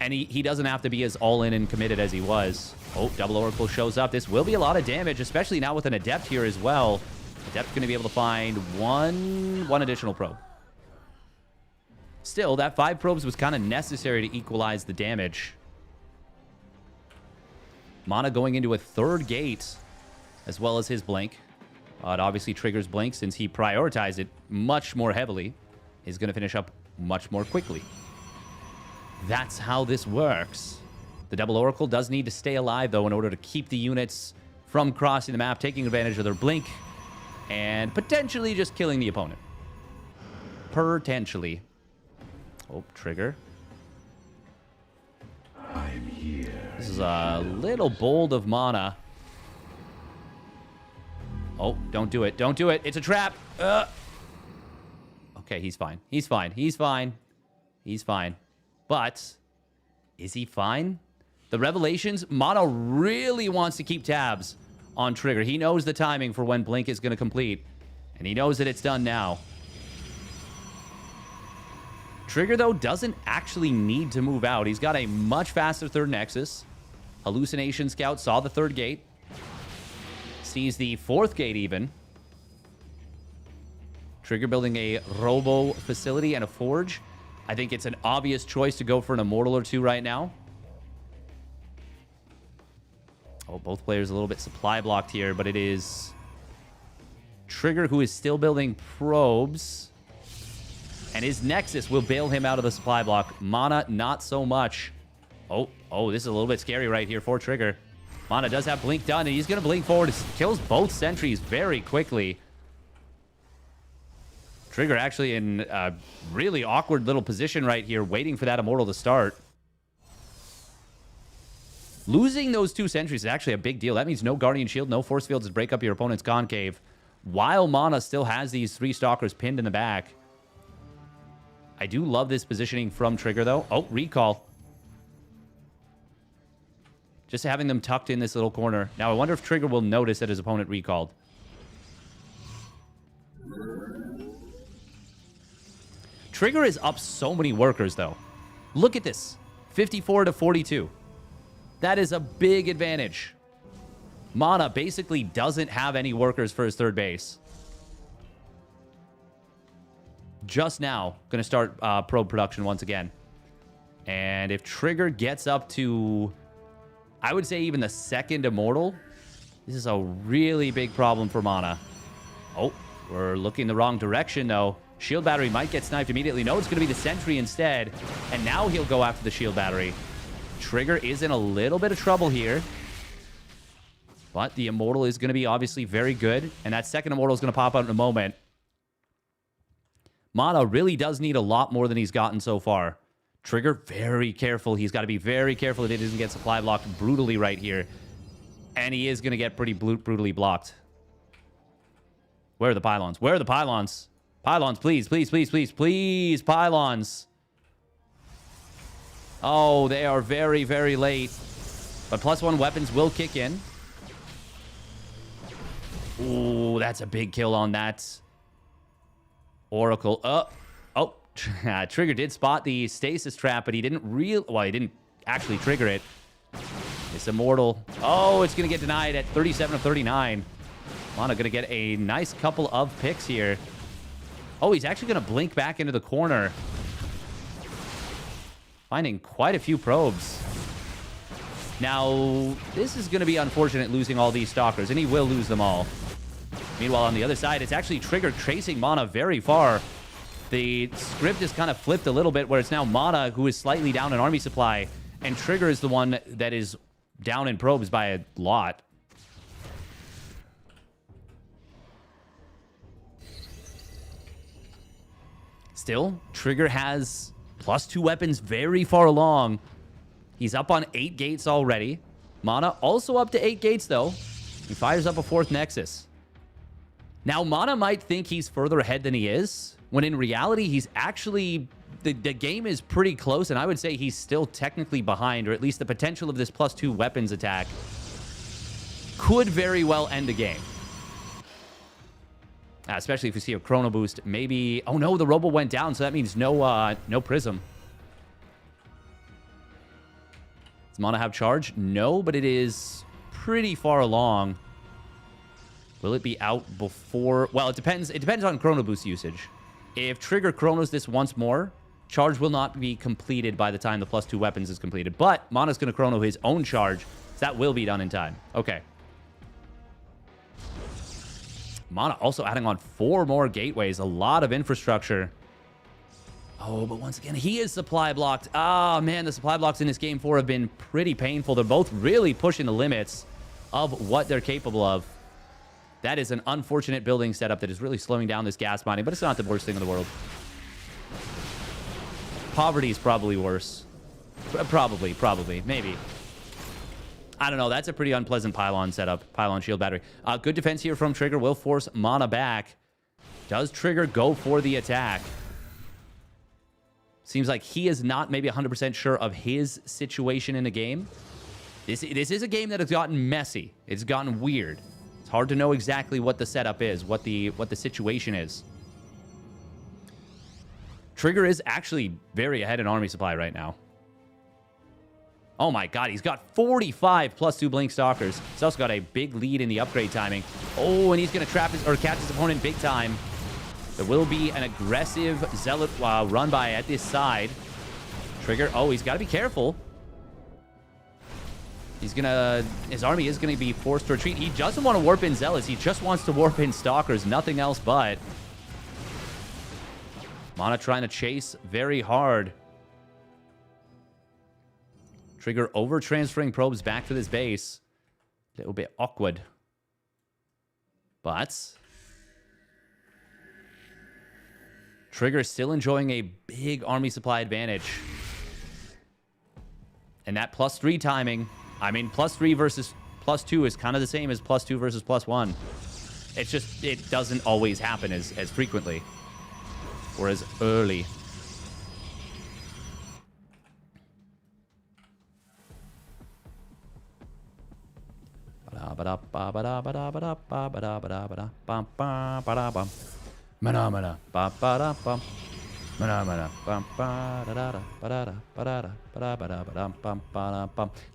And he doesn't have to be as all-in and committed as he was. Oh, Double Oracle shows up. This will be a lot of damage, especially now with an Adept here as well. Adept's going to be able to find one additional probe. Still, that 5 probes was kind of necessary to equalize the damage. Mana going into a 3rd gate, as well as his blink. It obviously triggers blink since he prioritized it much more heavily. He's going to finish up much more quickly. That's how this works. The Double Oracle does need to stay alive, though, in order to keep the units from crossing the map, taking advantage of their blink, and potentially just killing the opponent. Potentially. Oh, Trigger. I'm here. This is a little bold of Mana. Oh, don't do it. Don't do it. It's a trap. Okay, he's fine. He's fine. He's fine. He's fine. But is he fine? The Revelations, Mana really wants to keep tabs on Trigger. He knows the timing for when Blink is going to complete. And he knows that it's done now. Trigger, though, doesn't actually need to move out. He's got a much faster 3rd Nexus. Hallucination Scout saw the 3rd gate. Sees the 4th gate even. Trigger building a Robo facility and a Forge. I think it's an obvious choice to go for an Immortal or 2 right now. Oh, both players a little bit supply blocked here, but it is Trigger who is still building probes. And his Nexus will bail him out of the supply block. Mana, not so much. Oh, this is a little bit scary right here for Trigger. Mana does have blink done, and he's going to blink forward. Kills both sentries very quickly. Trigger actually in a really awkward little position right here, waiting for that Immortal to start. Losing those 2 sentries is actually a big deal. That means no Guardian Shield, no Force Fields to break up your opponent's concave, while Mana still has these 3 Stalkers pinned in the back. I do love this positioning from Trigger, though. Oh, recall. Just having them tucked in this little corner. Now, I wonder if Trigger will notice that his opponent recalled. Trigger is up so many workers, though. Look at this. 54 to 42. That is a big advantage. Mana basically doesn't have any workers for his 3rd base. Just now, going to start probe production once again. And if Trigger gets up to, I would say, even the 2nd Immortal, this is a really big problem for Mana. Oh, we're looking the wrong direction, though. Shield Battery might get sniped immediately. No, it's going to be the Sentry instead. And now he'll go after the Shield Battery. Trigger is in a little bit of trouble here. But the Immortal is going to be obviously very good. And that 2nd Immortal is going to pop out in a moment. Mana really does need a lot more than he's gotten so far. Trigger, very careful. He's got to be very careful that he doesn't get supply blocked brutally right here. And he is going to get pretty brutally blocked. Where are the pylons? Where are the pylons? Pylons, please, please, please, please, please, pylons. Oh, they are very, very late. But +1 weapons will kick in. Ooh, that's a big kill on that Oracle. Oh, Trigger did spot the stasis trap, but he didn't he didn't actually trigger it. It's Immortal. Oh, it's going to get denied at 37 of 39. Mana going to get a nice couple of picks here. Oh, he's actually going to blink back into the corner. Finding quite a few probes. Now, this is going to be unfortunate losing all these Stalkers, and he will lose them all. Meanwhile, on the other side, it's actually Trigger chasing Mana very far. The script is kind of flipped a little bit, where it's now Mana who is slightly down in army supply, and Trigger is the one that is down in probes by a lot. Still, Trigger has +2 weapons very far along. He's up on 8 gates already. Mana also up to 8 gates, though. He fires up a 4th Nexus. Now, Mana might think he's further ahead than he is, when in reality, he's actually... The game is pretty close, and I would say he's still technically behind, or at least the potential of this +2 weapons attack could very well end the game. Especially if we see a Chrono Boost. Maybe... Oh, no, the Robo went down, so that means no Prism. Does Mana have charge? No, but it is pretty far along. Will it be out before... Well, it depends. It depends on Chrono Boost usage. If Trigger Chronos this once more, charge will not be completed by the time the +2 weapons is completed. But Mana's going to Chrono his own charge, so that will be done in time. Okay. Mana also adding on 4 more gateways. A lot of infrastructure. Oh, but once again, he is supply blocked. Ah, man, the supply blocks in this game 4 have been pretty painful. They're both really pushing the limits of what they're capable of. That is an unfortunate building setup that is really slowing down this gas mining, but it's not the worst thing in the world. Poverty is probably worse. Probably. Maybe. I don't know. That's a pretty unpleasant pylon setup. Pylon shield battery. Good defense here from Trigger. Will force Mana back. Does Trigger go for the attack? Seems like he is not maybe 100% sure of his situation in the game. This is a game that has gotten messy. It's gotten weird. It's hard to know exactly what the setup is, what the situation is. Trigger is actually very ahead in army supply right now. Oh my god, he's got 45 +2 Blink Stalkers. He's also got a big lead in the upgrade timing. Oh, and he's going to trap his, or catch his opponent big time. There will be an aggressive Zealot run by at this side. Trigger, oh, he's got to be careful. He's going to... His army is going to be forced to retreat. He doesn't want to warp in Zealots. He just wants to warp in Stalkers. Nothing else but. Mana trying to chase very hard. Trigger over-transferring probes back to this base. A little bit awkward. But... Trigger still enjoying a big army supply advantage. And that +3 timing... I mean, +3 versus +2 is kind of the same as +2 versus +1. It's just, it doesn't always happen as frequently. Or as early.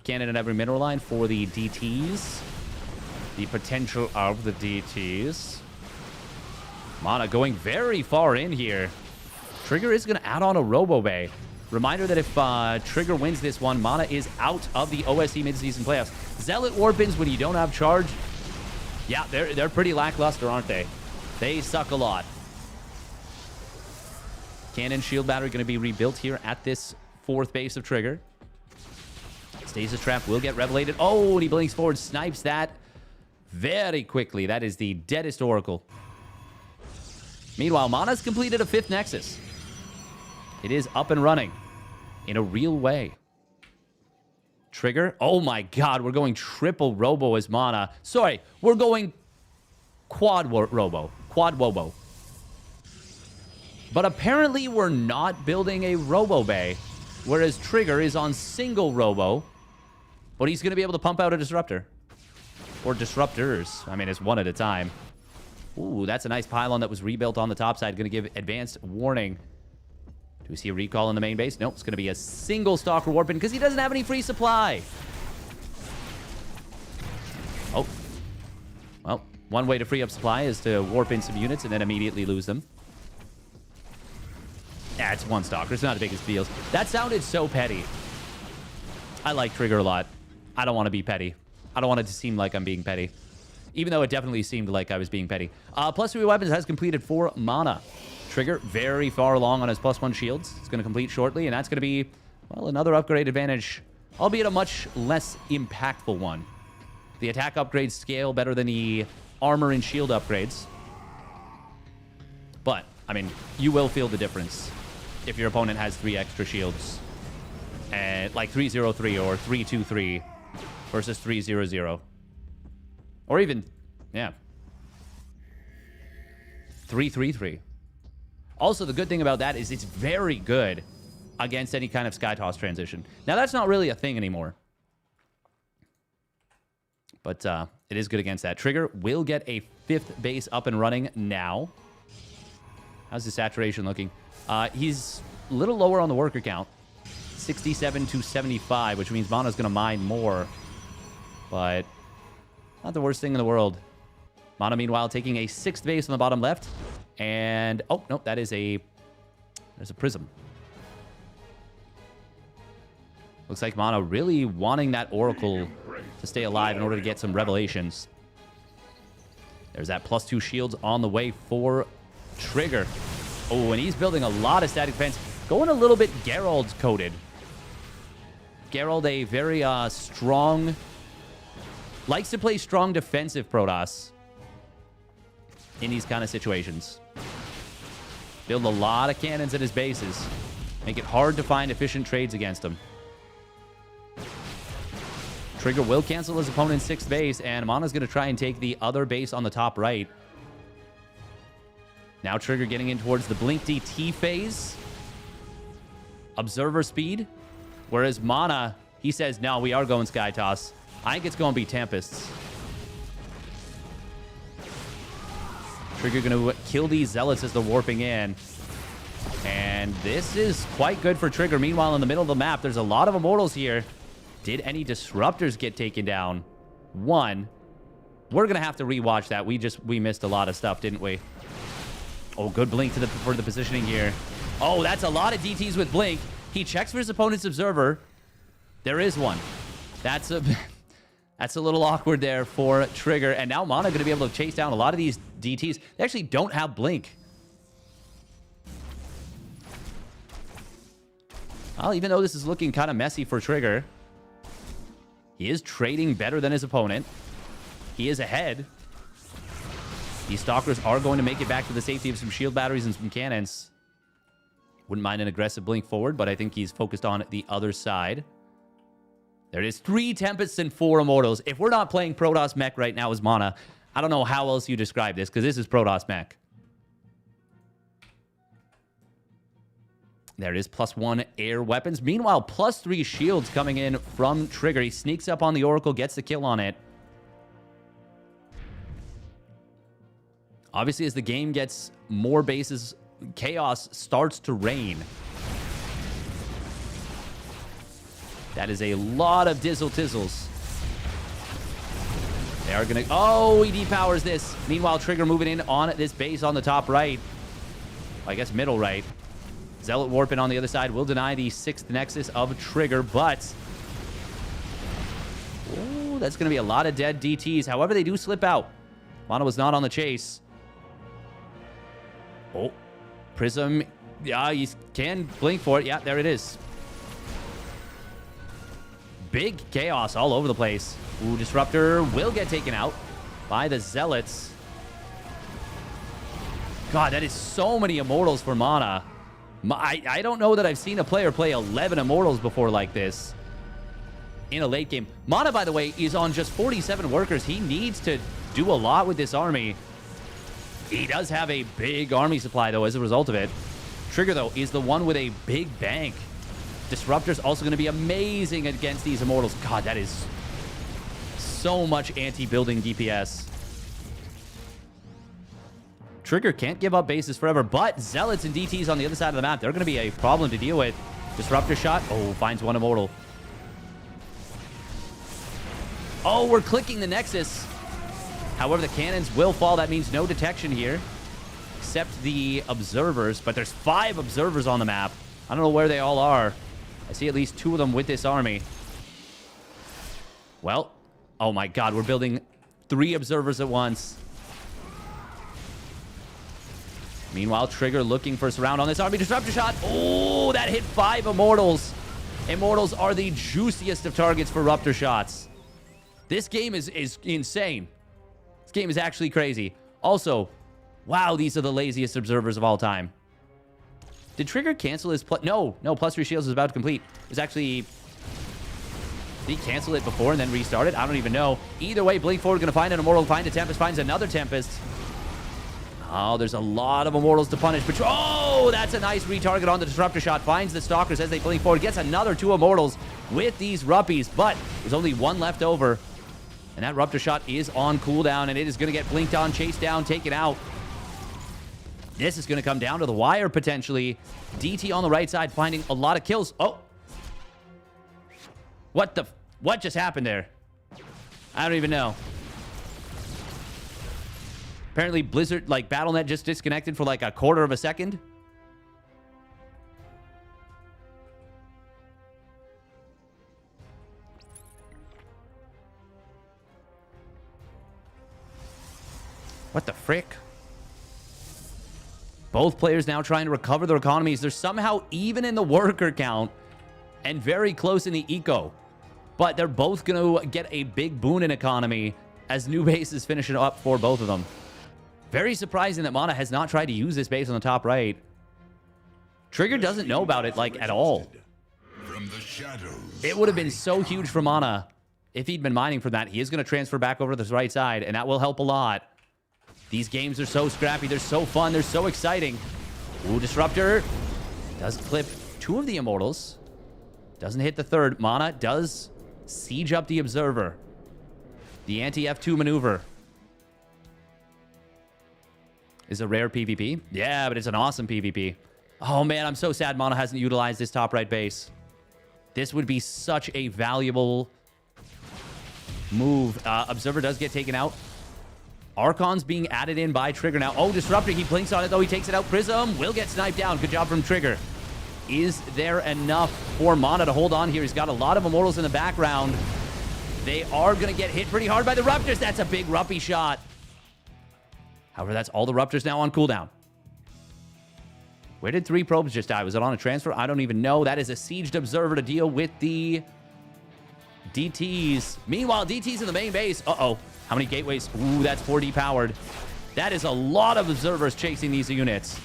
Cannon in every mineral line for the DTs. The potential of the DTs. Mana going very far in here. Trigger is going to add on a Robo Bay. Reminder that if Trigger wins this one, Mana is out of the OSC mid-season playoffs. Zealot Warpins, when you don't have charge, yeah, they're pretty lackluster, aren't they? They suck a lot. Cannon shield battery going to be rebuilt here at this 4th base of Trigger. Stasis trap will get revelated. Oh, and he blinks forward, snipes that very quickly. That is the deadest Oracle. Meanwhile, Mana's completed a 5th Nexus. It is up and running in a real way. Trigger. Oh my god, we're going triple Robo as Mana. Sorry, we're going quad Robo. Quad Wobo. But apparently we're not building a Robo Bay, whereas Trigger is on single Robo, but he's going to be able to pump out a Disruptor. Or Disruptors. I mean, it's one at a time. Ooh, that's a nice pylon that was rebuilt on the top side. Going to give advanced warning. Do we see a recall in the main base? Nope, it's going to be a single Stalker Warpin because he doesn't have any free supply. Oh. Well, one way to free up supply is to warp in some units and then immediately lose them. Yeah, it's one Stalker. It's not the biggest deal. That sounded so petty. I like Trigger a lot. I don't want to be petty. I don't want it to seem like I'm being petty. Even though it definitely seemed like I was being petty. +3 weapons has completed 4 Mana. Trigger very far along on his +1 shields. It's going to complete shortly, and that's going to be, well, another upgrade advantage, albeit a much less impactful one. The attack upgrades scale better than the armor and shield upgrades. But I mean, you will feel the difference if your opponent has 3 extra shields. And like 303 or 323 versus 300. Or even, yeah, 333. Also, the good thing about that is it's very good against any kind of sky toss transition. Now, that's not really a thing anymore. But it is good against that. Trigger will get a 5th base up and running now. How's the saturation looking? He's a little lower on the worker count. 67 to 75, which means Mana's going to mine more. But not the worst thing in the world. Mana, meanwhile, taking a 6th base on the bottom left. And, oh, no, that is there's a prism. Looks like Mana really wanting that Oracle to stay alive in order to get some revelations. There's that +2 shields on the way for Trigger. Oh, and he's building a lot of static defense. Going a little bit Gerald coded. Gerald, a very strong... Likes to play strong defensive Protoss in these kind of situations. Build a lot of cannons at his bases. Make it hard to find efficient trades against him. Trigger will cancel his opponent's 6th base, and Mana's going to try and take the other base on the top right. Now Trigger getting in towards the Blink DT phase. Observer speed. Whereas Mana, he says, no, we are going Sky Toss. I think it's going to be Tempests. Trigger going to kill these Zealots as they're warping in. And this is quite good for Trigger. Meanwhile, in the middle of the map, there's a lot of Immortals here. Did any Disruptors get taken down? 1. We're going to have to rewatch that. We missed a lot of stuff, didn't we? Oh, good Blink for the positioning here. Oh, that's a lot of DTs with Blink. He checks for his opponent's Observer. There is one. That's a little awkward there for Trigger. And now Mana going to be able to chase down a lot of these DTs. They actually don't have Blink. Well, even though this is looking kind of messy for Trigger, he is trading better than his opponent. He is ahead. These Stalkers are going to make it back to the safety of some shield batteries and some cannons. Wouldn't mind an aggressive Blink forward, but I think he's focused on the other side. There it is. 3 Tempests and 4 Immortals. If we're not playing Protoss Mech right now as Mana, I don't know how else you describe this, because this is Protoss Mech. There it is. +1 air weapons. Meanwhile, +3 shields coming in from Trigger. He sneaks up on the Oracle, gets the kill on it. Obviously, as the game gets more bases, chaos starts to reign. That is a lot of Dizzle Tizzles. They are going to... Oh, he depowers this. Meanwhile, Trigger moving in on this base on the top right. I guess middle right. Zealot warping on the other side will deny the 6th Nexus of Trigger, but... Oh, that's going to be a lot of dead DTs. However, they do slip out. Mana was not on the chase. Oh, Prism. Yeah, you can Blink for it. Yeah, there it is. Big chaos all over the place. Ooh, Disruptor will get taken out by the Zealots. God, that is so many Immortals for Mana. I don't know that I've seen a player play 11 Immortals before like this in a late game. Mana, by the way, is on just 47 workers. He needs to do a lot with this army. He does have a big army supply, though, as a result of it. Trigger, though, is the one with a big bank. Disruptor's also going to be amazing against these Immortals. God, that is so much anti-building DPS. Trigger can't give up bases forever, but Zealots and DTs on the other side of the map, they're going to be a problem to deal with. Disruptor shot. Oh, finds one Immortal. Oh, we're clicking the Nexus. However, the cannons will fall. That means no detection here, except the Observers. But there's 5 Observers on the map. I don't know where they all are. I see at least 2 of them with this army. Well, oh my God, we're building 3 Observers at once. Meanwhile, Trigger looking for a surround on this army. Disruptor shot. Oh, that hit 5 Immortals. Immortals are the juiciest of targets for Ruptor shots. This game is insane. This game is actually crazy. Also, Wow, these are the laziest observers of all time. Did Trigger cancel his plus? No, plus 3 shields is about to complete. It was actually... Did he cancel it before and then restart it? I don't even know. Either way, Blink Forward going to find an Immortal, find a Tempest, finds another Tempest. Oh, there's a lot of Immortals to punish. But oh, that's a nice retarget on the Disruptor shot. Finds the Stalkers as they blink forward. Gets another 2 Immortals with these Ruppies. But there's only 1 left over. And that Ruptor shot is on cooldown. And it is going to get blinked on, chased down, taken out. This is going to come down to the wire, potentially. DT on the right side, finding a lot of kills. Oh. What just happened there? I don't even know. Apparently, Blizzard, like, BattleNet just disconnected for, like, a quarter of a second. What the frick? Both players now trying to recover their economies. They're somehow even in the worker count and very close in the eco. But they're both going to get a big boon in economy as new base is finishing up for both of them. Very surprising that Mana has not tried to use this base on the top right. Trigger doesn't know about it, like, at all. From the shadows. It would have been so huge for Mana if he'd been mining from that. He is going to transfer back over to this right side, and that will help a lot. These games are so scrappy. They're so fun. They're so exciting. Ooh, Disruptor does clip 2 of the Immortals. Doesn't hit the 3rd. Mana does siege up the Observer. The anti-F2 maneuver is a rare PvP. Yeah, but it's an awesome PvP. Oh, man, I'm so sad Mana hasn't utilized this top right base. This would be such a valuable move. Observer does get taken out. Archon's being added in by Trigger now. Oh, Disruptor, he blinks on it, though. He takes it out. Prism will get sniped down. Good job from Trigger. Is there enough for Mana to hold on here? He's got a lot of Immortals in the background. They are going to get hit pretty hard by the Ruptors. That's a big Ruppy shot. However, that's all the Ruptors now on cooldown. Where did 3 probes just die? Was it on a transfer? I don't even know. That is a sieged Observer to deal with the DTs. Meanwhile, DTs in the main base. Uh-oh. How many gateways? Ooh, that's 4D powered. That is a lot of Observers chasing these units.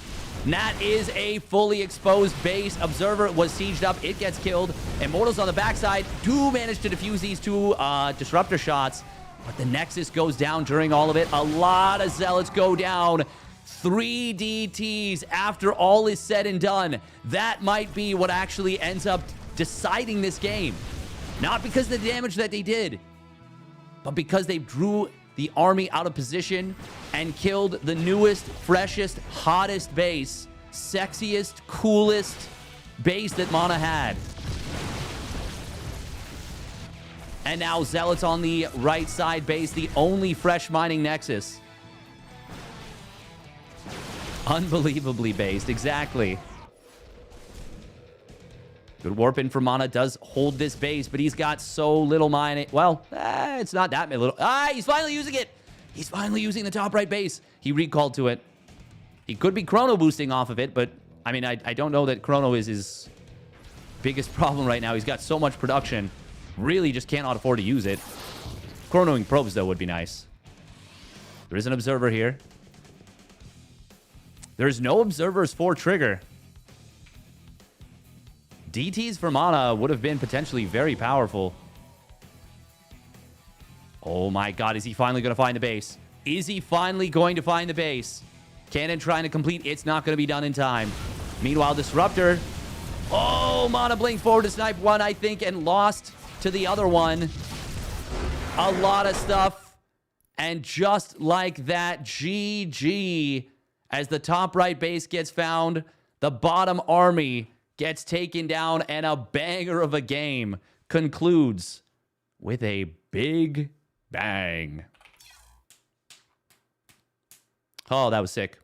And that is a fully exposed base. Observer was sieged up. It gets killed. Immortals on the backside do manage to defuse these 2 Disruptor shots. But the Nexus goes down during all of it. A lot of Zealots go down. 3 DTs after all is said and done. That might be what actually ends up deciding this game. Not because of the damage that they did, but because they drew the army out of position and killed the newest, freshest, hottest base, sexiest, coolest base that Mana had. And now Zealots on the right side base, the only fresh mining Nexus. Unbelievably based, exactly. Good warp in for Mana, does hold this base, but he's got so little mining. Well, it's not that little. He's finally using it. He's finally using the top right base. He recalled to it. He could be chrono boosting off of it, but I mean, I don't know that chrono is his biggest problem right now. He's got so much production. Really just cannot afford to use it. Chronoing probes, though, would be nice. There is an Observer here. There's no Observers for Trigger. DTs for Mana would have been potentially very powerful. Oh my god, is he finally going to find the base? Is he finally going to find the base? Cannon trying to complete. It's not going to be done in time. Meanwhile, Disruptor. Oh, Mana blinked forward to snipe 1, I think, and lost to the other one. A lot of stuff. And just like that, GG. As the top right base gets found, the bottom army gets taken down, and a banger of a game concludes with a big bang. Oh, that was sick.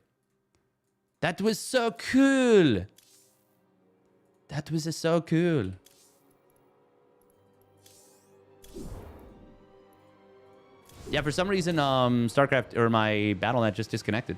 That was so cool. That was so cool. Yeah, for some reason, StarCraft or my BattleNet just disconnected.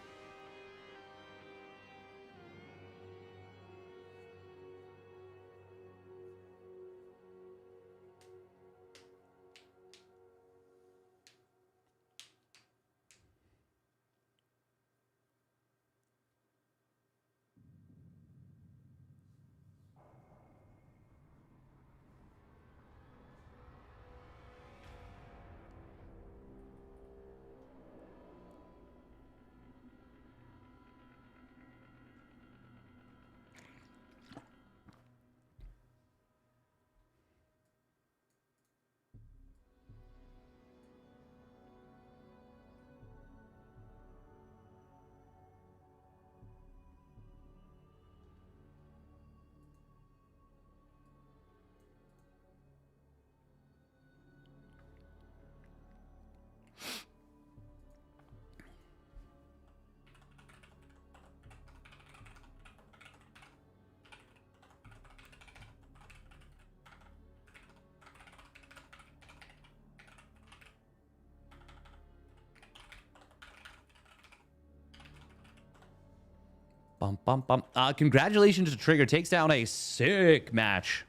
Bum, bum, bum. Congratulations to Trigger. Takes down a sick match.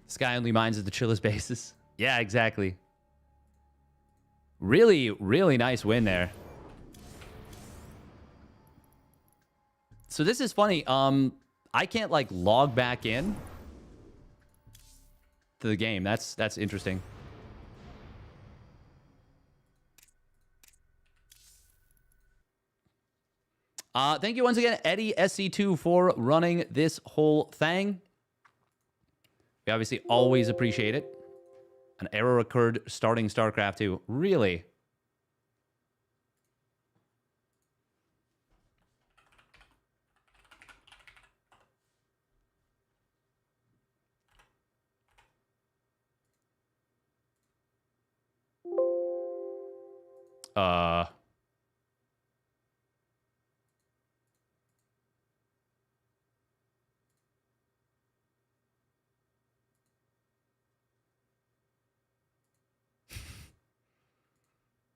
This guy only mines at the chillest bases. Yeah, exactly. Really, really nice win there. So this is funny. I can't like log back in to the game. That's interesting. Thank you once again, Eddie SC2, for running this whole thing. We obviously always appreciate it. An error occurred starting StarCraft 2. Really?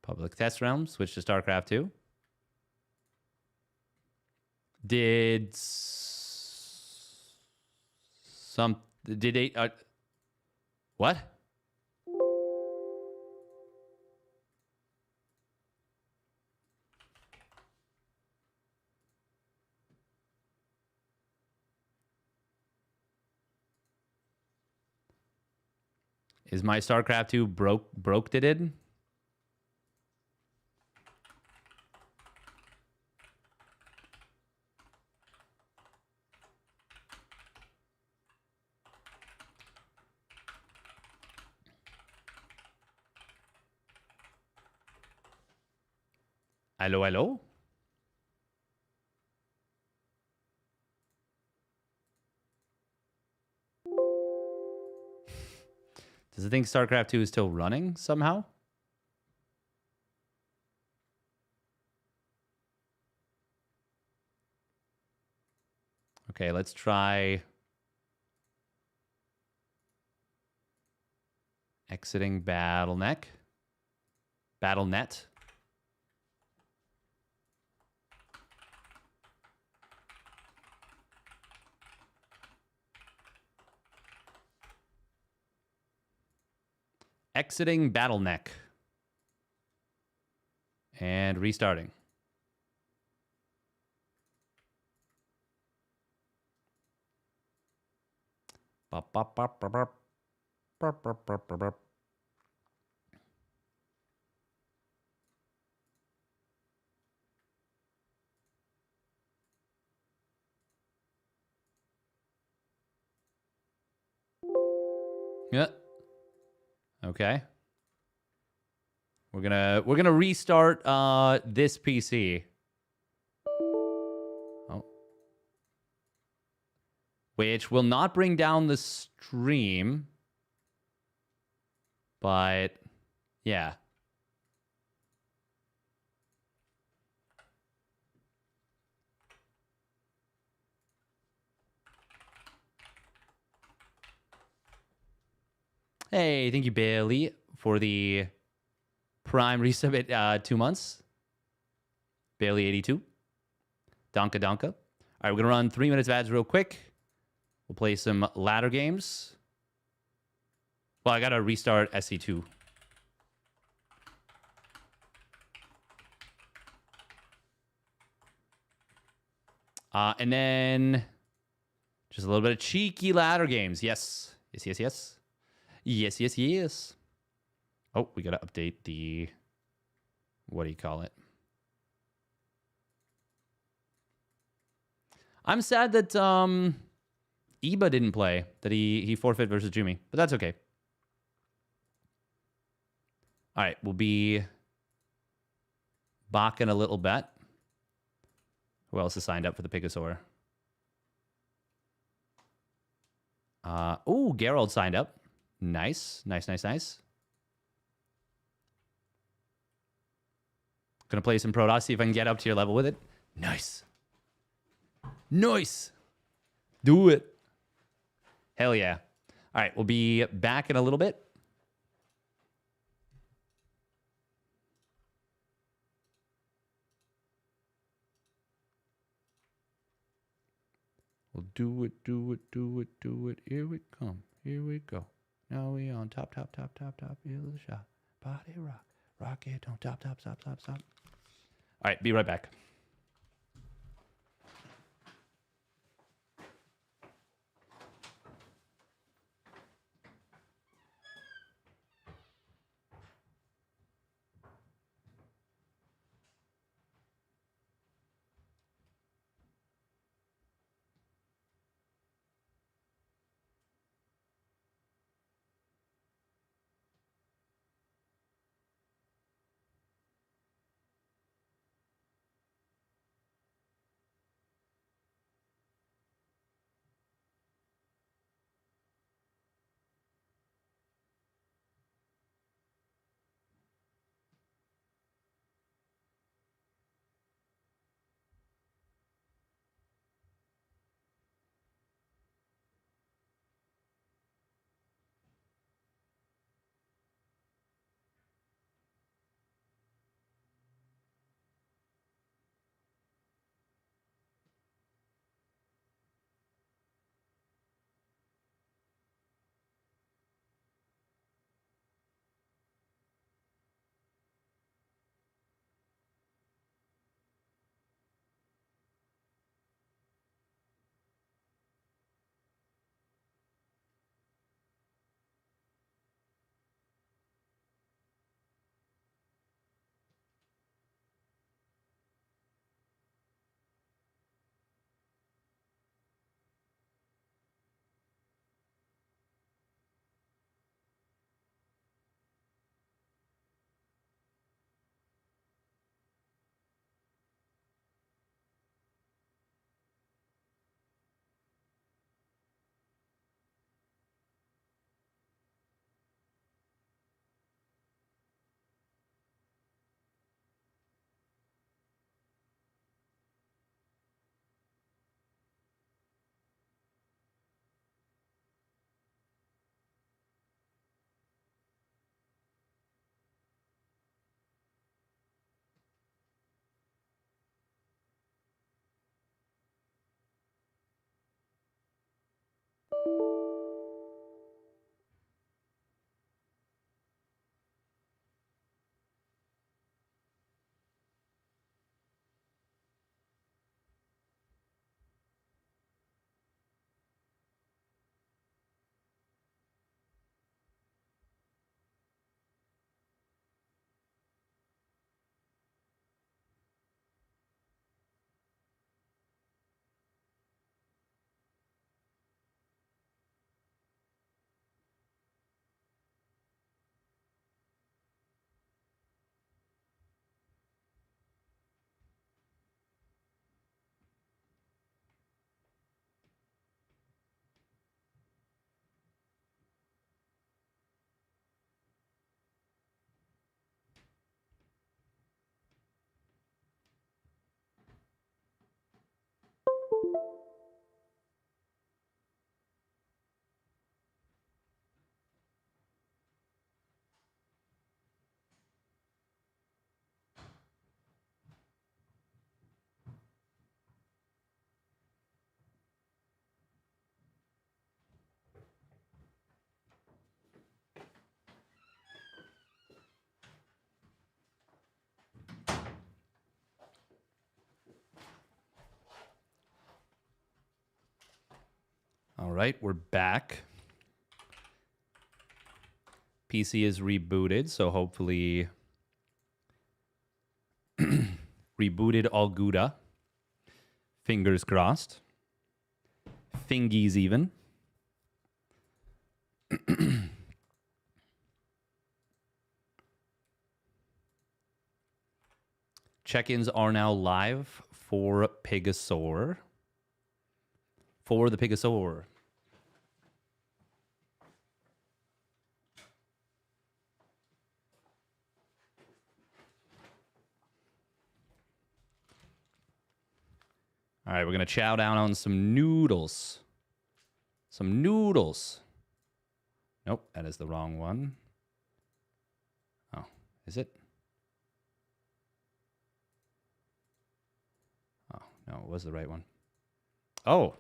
Public test realm, switch to StarCraft 2. Did they what? Is my StarCraft 2 broke did it? Hello, hello? Does it think StarCraft 2 is still running somehow? Okay, let's try exiting BattleNet. Exiting BattleNet. And restarting. Yeah. Okay. We're gonna restart this PC. Oh. Which will not bring down the stream. But yeah. Hey, thank you, Bailey, for the Prime resub at 2 months. Bailey82. Donka Donka. All right, we're going to run 3 minutes of ads real quick. We'll play some ladder games. Well, I got to restart SC2. And then just a little bit of cheeky ladder games. Yes. Yes, yes, yes. Yes, yes, yes. Oh, we got to update the... What do you call it? I'm sad that Iba didn't play. That he forfeit versus Jumi. But that's okay. All right, we'll be back in a little bit. Who else is signed up for the Picosaur? Oh, Gerald signed up. Nice, nice, nice, nice. Gonna play some Protoss, see if I can get up to your level with it. Nice. Nice. Do it. Hell yeah. All right, we'll be back in a little bit. Do it, do it, do it, do it. Here we come. Here we go. Now we on top, top, top, top, top. Hill of the shot. Body rock. Rock it on top, top, stop, stop, stop. All right, be right back. All right, we're back. PC is rebooted, so hopefully rebooted all Gouda. Fingers crossed. Fingies even. Check-ins are now live for Pegasaur. For the Pegasaur. All right, we're going to chow down on some noodles. Some noodles. Nope, that is the wrong one. Oh, is it? Oh, no, it was the right one. Oh,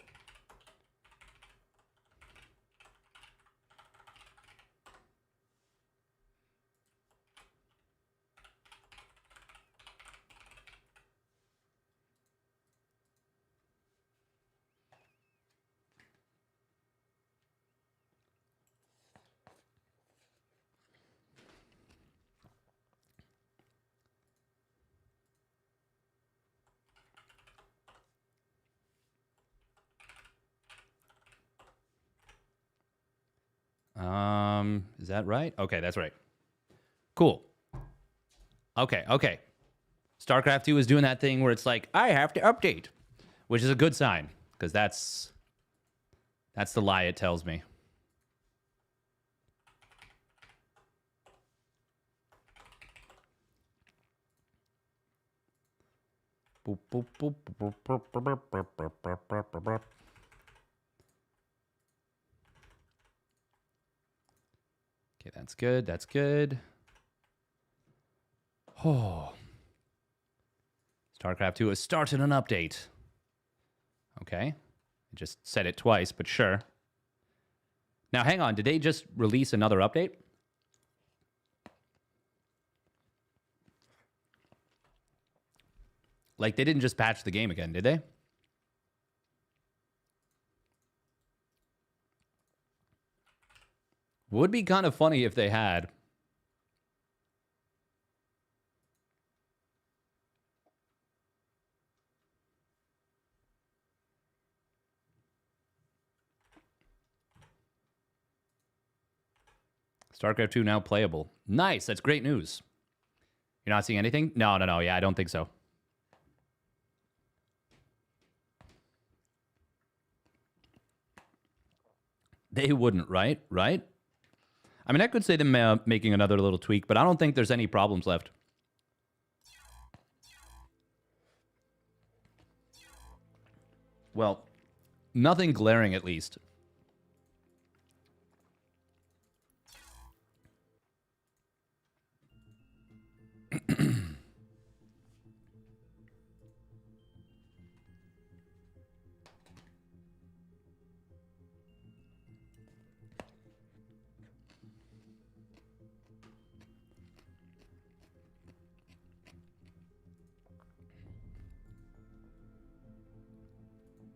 Is that right? Okay, that's right. Cool. Okay, okay. StarCraft 2 is doing that thing where it's like, I have to update, which is a good sign, because that's the lie it tells me. Boop, boop, boop, boop, boop, boop, boop, boop, boop, boop, boop, boop. Okay, that's good. That's good. Oh. StarCraft 2 has started an update. Okay. I just said it twice, but sure. Now, hang on. Did they just release another update? Like, they didn't just patch the game again, did they? Would be kind of funny if they had. StarCraft 2 now playable. Nice. That's great news. You're not seeing anything? No. Yeah, I don't think so. They wouldn't, right? Right? I mean, I could say them making another little tweak, but I don't think there's any problems left. Well, nothing glaring at least.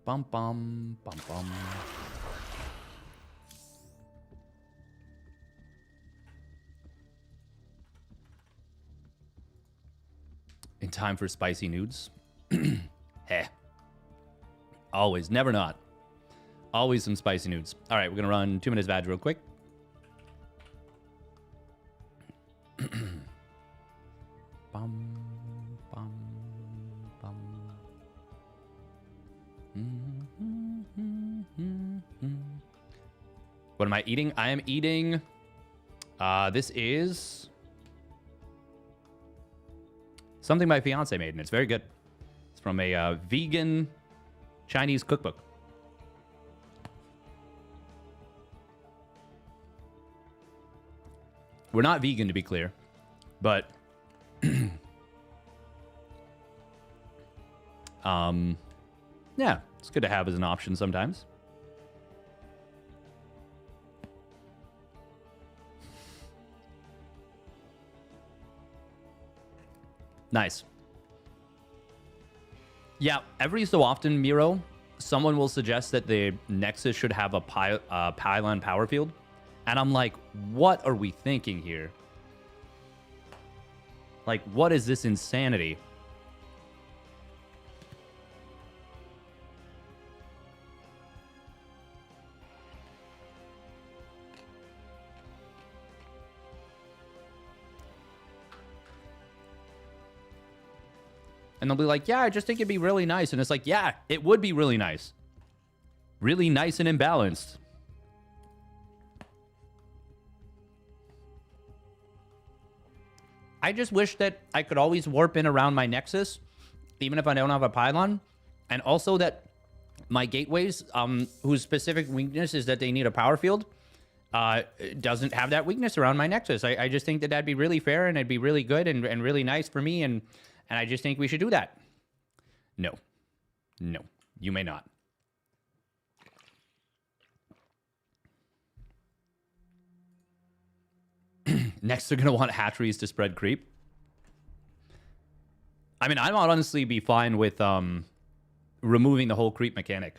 Bum bum bum bum. In time for spicy nudes? Heh. Always, never not. Always some spicy nudes. All right, we're gonna run 2 minutes of ads real quick. Bum bum bum. What am I eating? I am eating. This is something my fiance made, and it's very good. It's from a vegan Chinese cookbook. We're not vegan, to be clear, but yeah, it's good to have as an option sometimes. Nice. Yeah, every so often, Miro, someone will suggest that the Nexus should have a pylon power field. And I'm like, what are we thinking here? Like, what is this insanity? And they'll be like, yeah, I just think it'd be really nice. And it's like, yeah, it would be really nice. Really nice and imbalanced. I just wish that I could always warp in around my Nexus, even if I don't have a pylon. And also that my gateways, whose specific weakness is that they need a power field, doesn't have that weakness around my Nexus. I just think that that'd be really fair and it'd be really good and really nice for me. And I just think we should do that. No. No, you may not. Next, they're going to want hatcheries to spread creep. I mean, I'd honestly be fine with removing the whole creep mechanic.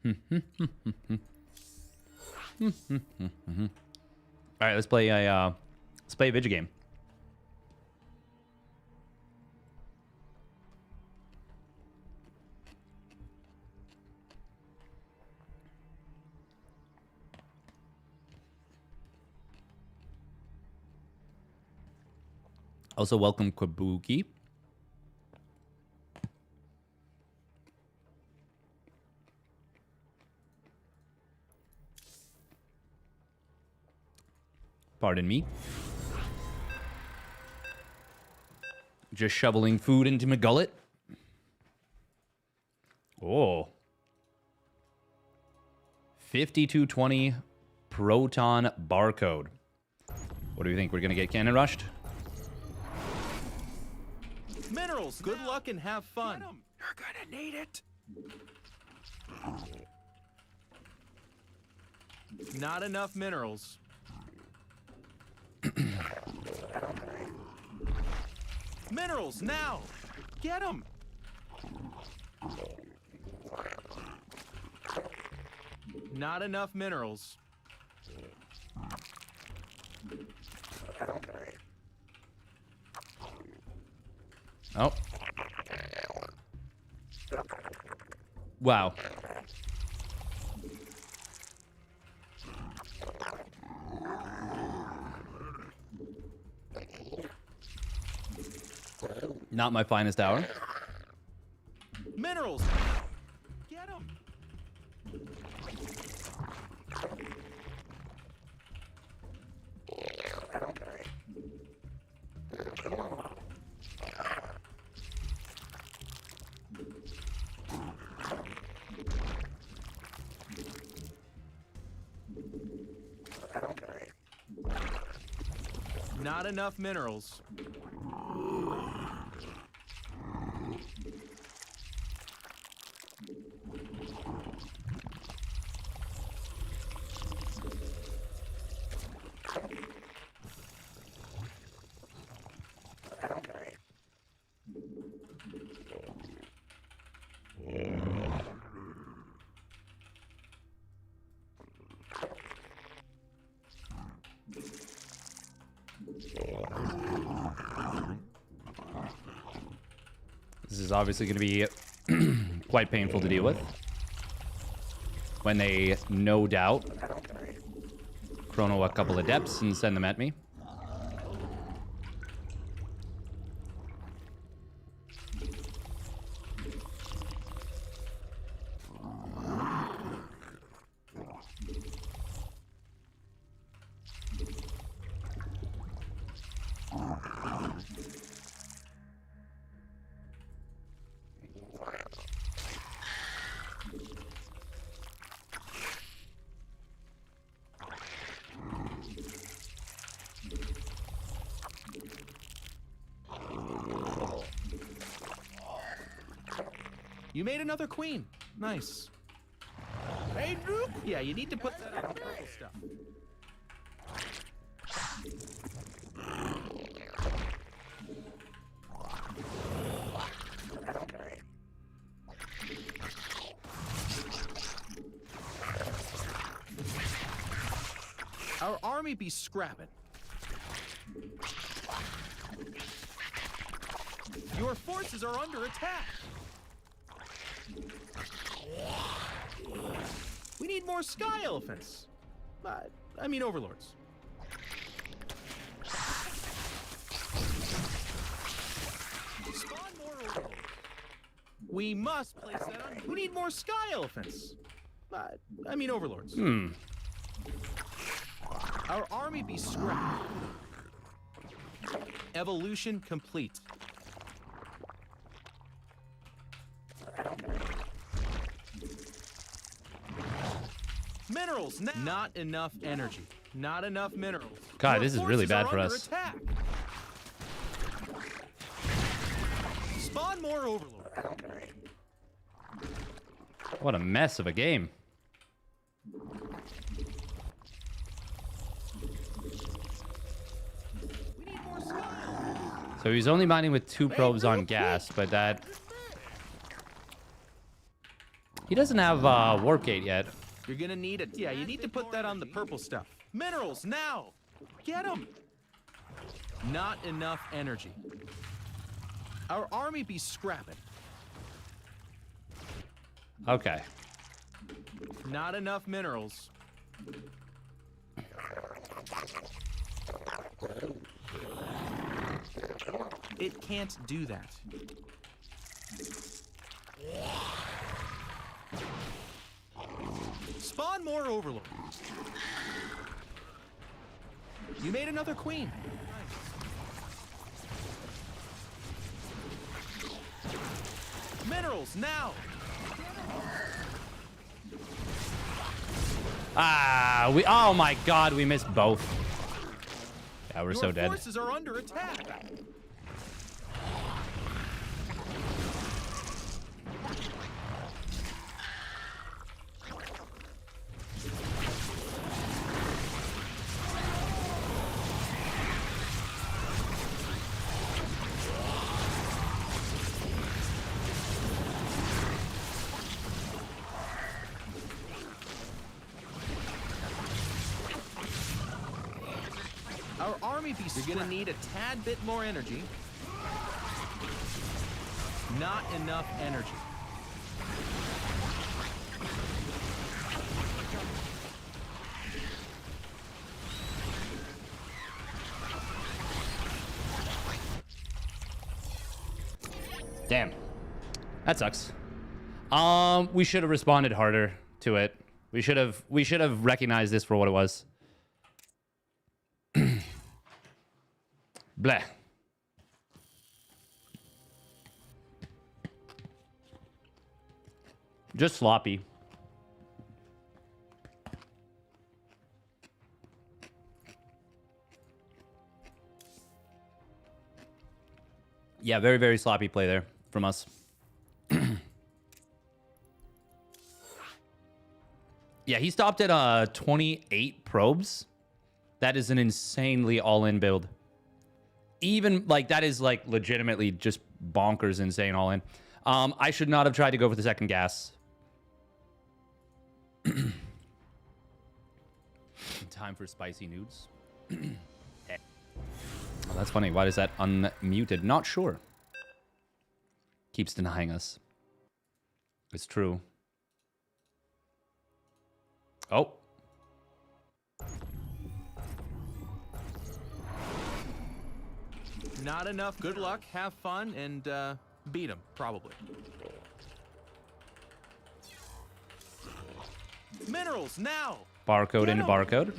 All right, let's play a video game. Also, welcome Kabuki. Pardon me. Just shoveling food into my gullet. Oh. 5220 proton barcode. What do you think? We're going to get cannon rushed? Minerals, good luck and have fun. You're gonna need it. Not enough minerals. Minerals, now! Get them! Not enough minerals. Oh. Wow. Not my finest hour. Minerals! Get them! Not enough minerals. This is obviously going to be quite painful to deal with when they, no doubt, chrono a couple of depths and send them at me. You made another queen. Nice. Hey, Drew. Yeah, you need to put that on purple stuff. Our army be scrapping. Your forces are under attack. We need more sky elephants. I mean overlords. Spawn more overlords. We must place that on. We need more sky elephants. I mean overlords. Our army be scrapped. Evolution complete. Minerals, not enough energy. Not enough minerals. God, Your this is really forces bad are for under us. Attack. Spawn more overlords. What a mess of a game. We need more sky. So he's only mining with 2 probes on gas, but that He doesn't have warp gate yet. You're gonna need it. Yeah, you need to put that on the purple stuff. Minerals, now! Get them! Not enough energy. Our army be scrapping. Okay. Not enough minerals. It can't do that. Spawn more overlord. You made another queen. Minerals now. Ah, oh my god, we missed both. Yeah, we're so dead. Your forces are under attack. Our army beast, you're gonna need a tad bit more energy. Not enough energy. Damn. That sucks. We should have responded harder to it. We should have recognized this for what it was. Bleh. Just sloppy. Yeah, very, very sloppy play there from us. Yeah, he stopped at 28 probes. That is an insanely all-in build. Even, like, that is, like, legitimately just bonkers insane all-in. I should not have tried to go for the second gas. Time for spicy nudes. Oh, that's funny. Why is that unmuted? Not sure. Keeps denying us. It's true. Oh. Not enough. Good luck. Have fun and beat him, probably. Minerals now. Barcode into barcode.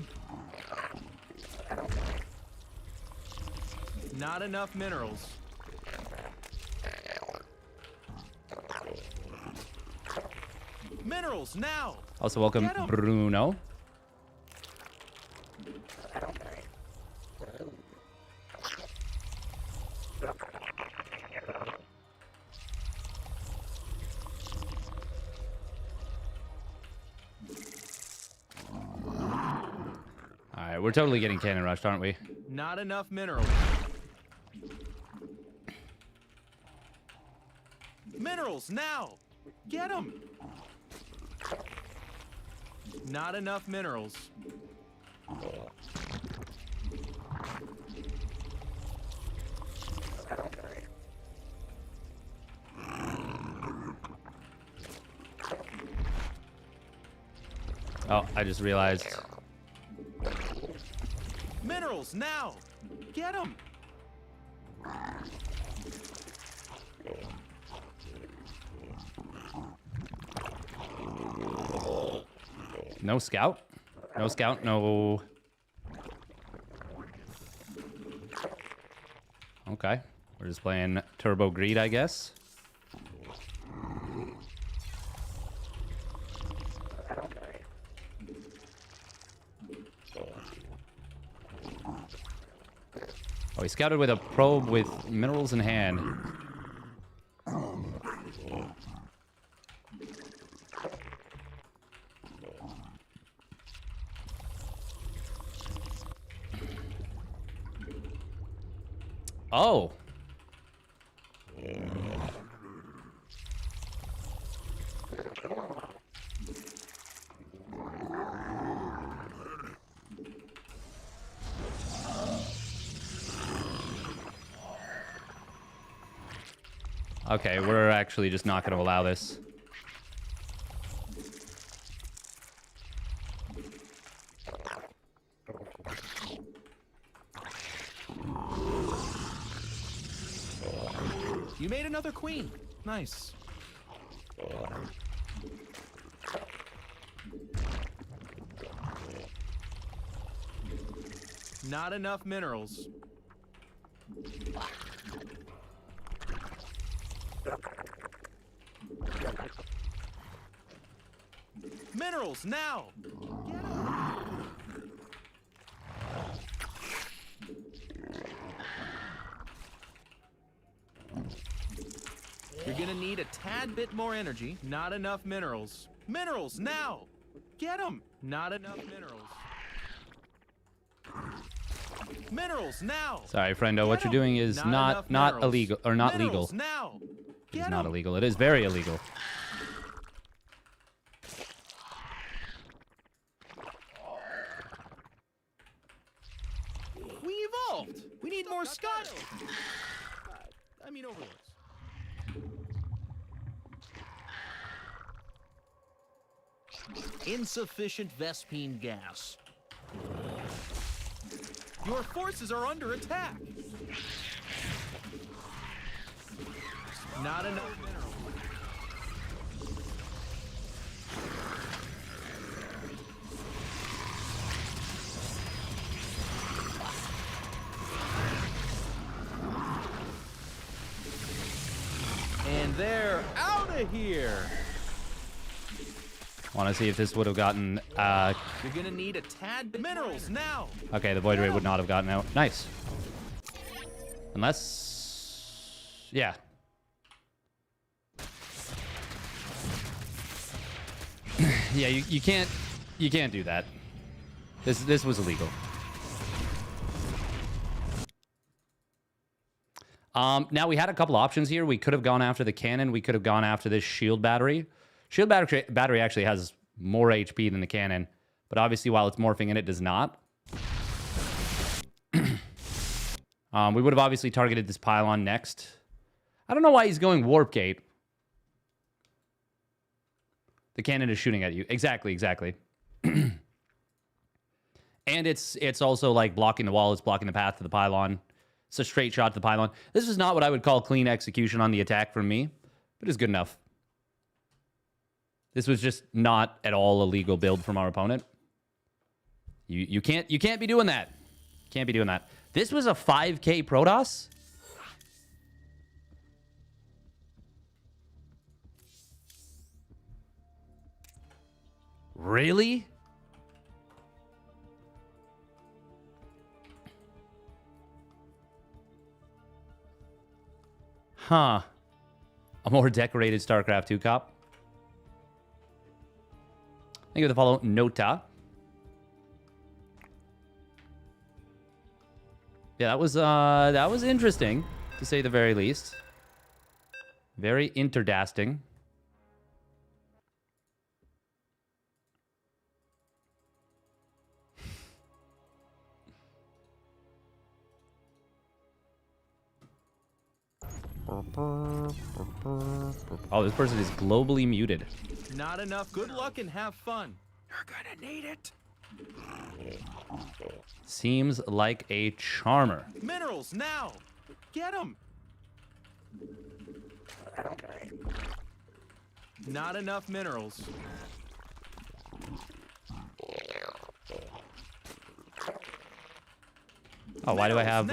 Not enough minerals. Minerals now. Also, welcome Bruno. Alright, we're totally getting cannon rushed, aren't we? Not enough minerals. Minerals now. Get them. Not enough minerals. Oh, I just realized. Minerals now. Get them. No scout? No scout, no... Okay. We're just playing Turbo Greed, I guess. Oh, he scouted with a probe with minerals in hand. Oh. Okay, we're actually just not going to allow this. You made another queen. Nice. Not enough minerals. Minerals now. You're gonna need a tad bit more energy. Not enough minerals. Minerals now. Get them. Not enough minerals. Minerals now. Sorry, friendo. What you're doing is not illegal or not legal. Now. It's not illegal. It is very illegal. We evolved. We need more Scott. I mean overlords. Insufficient Vespine gas. Your forces are under attack. Not enough minerals. And they're out of here. Want to see if this would have gotten... You're gonna need a tad bit minerals now. Okay, the Void Ray would not have gotten out. Nice. Unless... Yeah. Yeah, you can't do that. This was illegal. Now we had a couple options here. We could have gone after the cannon. We could have gone after this shield battery. Shield battery actually has more HP than the cannon, but obviously while it's morphing in, it does not. We would have obviously targeted this pylon next. I don't know why he's going warp gate. The cannon is shooting at you. Exactly. And it's also like blocking the wall. It's blocking the path to the pylon. It's a straight shot to the pylon. This is not what I would call clean execution on the attack from me, but it's good enough. This was just not at all a legal build from our opponent. You can't be doing that. Can't be doing that. This was a 5K Protoss? Really? Huh. A more decorated StarCraft 2 cop. Thank you for the follow, Nota. Yeah, that was interesting, to say the very least. Very interdasting. Oh, this person is globally muted. Not enough. Good luck and have fun. You're gonna need it. Seems like a charmer. Minerals now. Get them. Not enough minerals. Oh, why do I have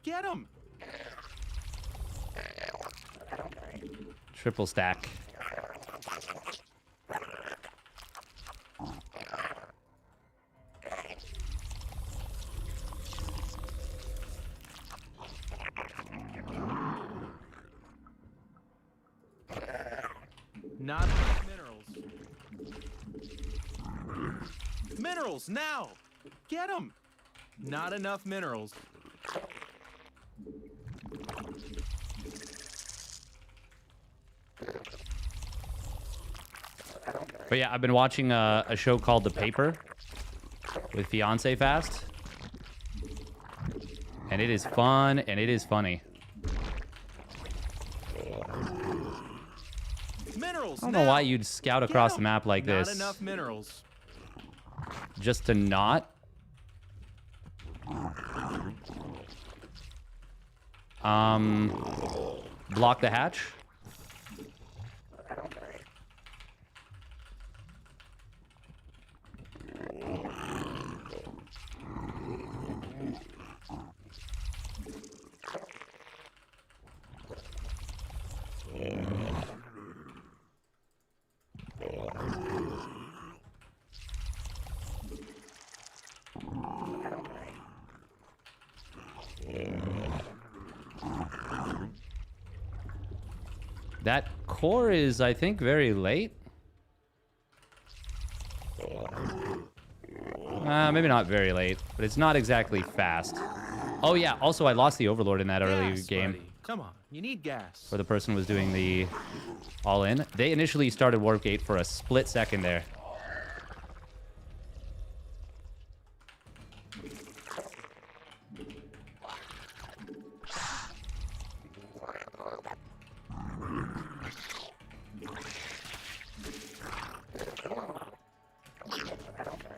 Get them. triple stack? Not enough minerals. Minerals now. Get them. Not enough minerals. But yeah, I've been watching a show called The Paper with Fiance Fast. And it is fun and it is funny. know why you'd scout across the map like Not this. enough minerals. Just to not. Block the hatch. That core is, I think, very late. Maybe not very late, but it's not exactly fast. Oh yeah, also I lost the Overlord in that early game. Buddy. Come on, you need gas. Where the person was doing the all-in. They initially started Warp Gate for a split second there.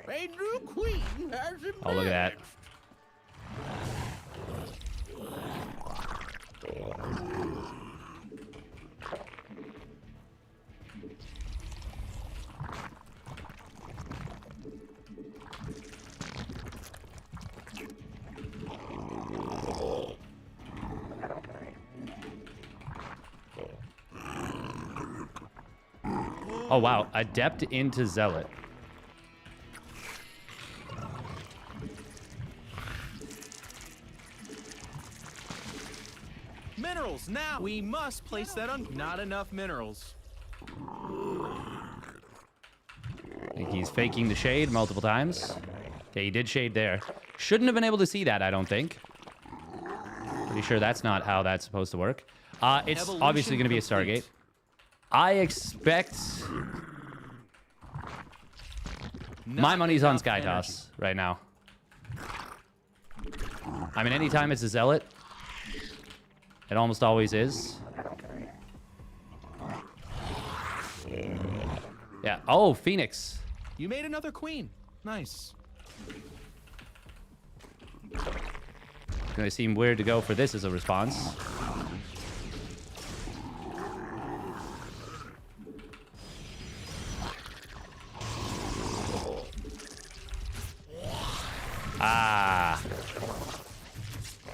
A new queen has emerged. Oh, look at that. Oh, wow. Adept into Zealot. Minerals, now! We must place that on... Not enough minerals. I think he's faking the shade multiple times. Okay, he did shade there. Shouldn't have been able to see that, I don't think. Pretty sure that's not how that's supposed to work. It's Evolution obviously going to be a complete. Stargate. I expect... My Not money's on enough Sky energy. Toss right now. I mean, anytime it's a Zealot, it almost always is. Yeah. Oh, Phoenix. You made another queen. Nice. Gonna seem weird to go for this as a response. Ah.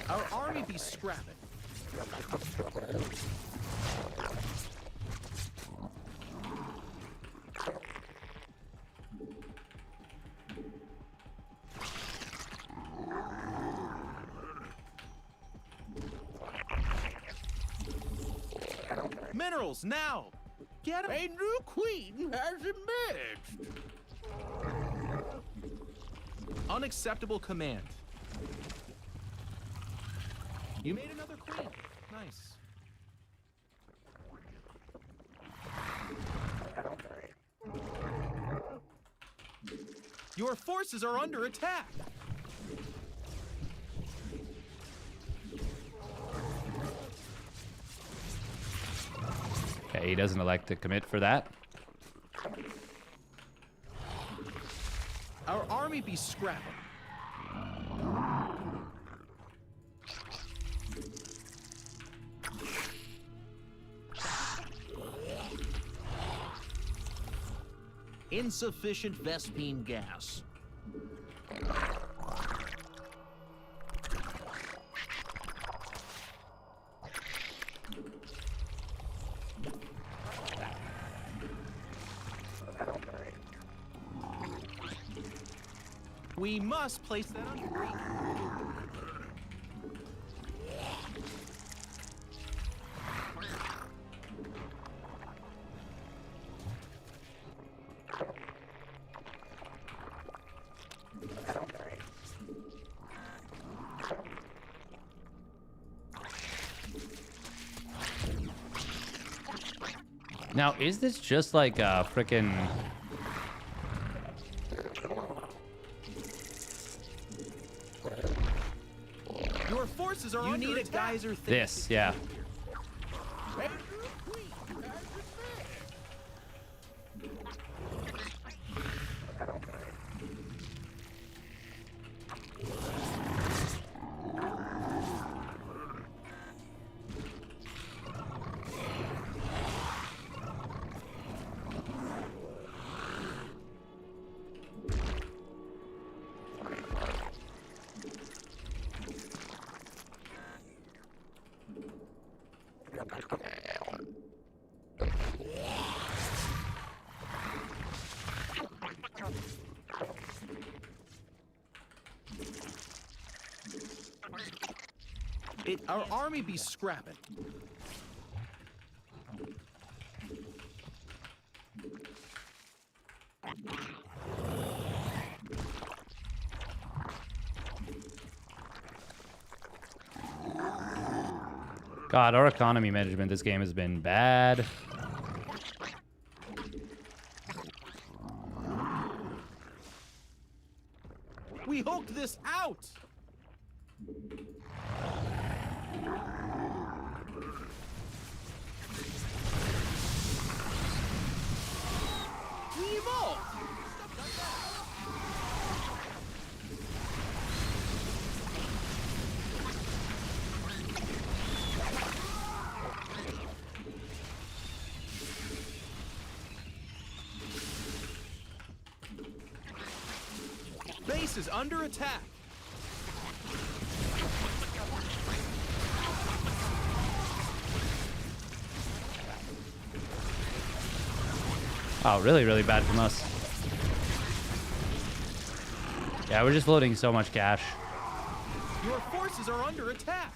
Our army be scrapping. Minerals, now! Get 'em! A new queen has emerged. Unacceptable command. You made another queen. Nice. Your forces are under attack. Okay, he doesn't elect to commit for that. Our army be scrapping. Insufficient Vespine gas. We must place that on green. Now, is this just like a frickin'... Your forces are under attack. Geyser thing. This, yeah. A new queen has emerged. Our army be scrapping. God, our economy management this game has been bad. We hulked this out. We evolved. Base is under attack. Oh, really, really bad from us. Yeah, we're just loading so much cash. Your forces are under attack.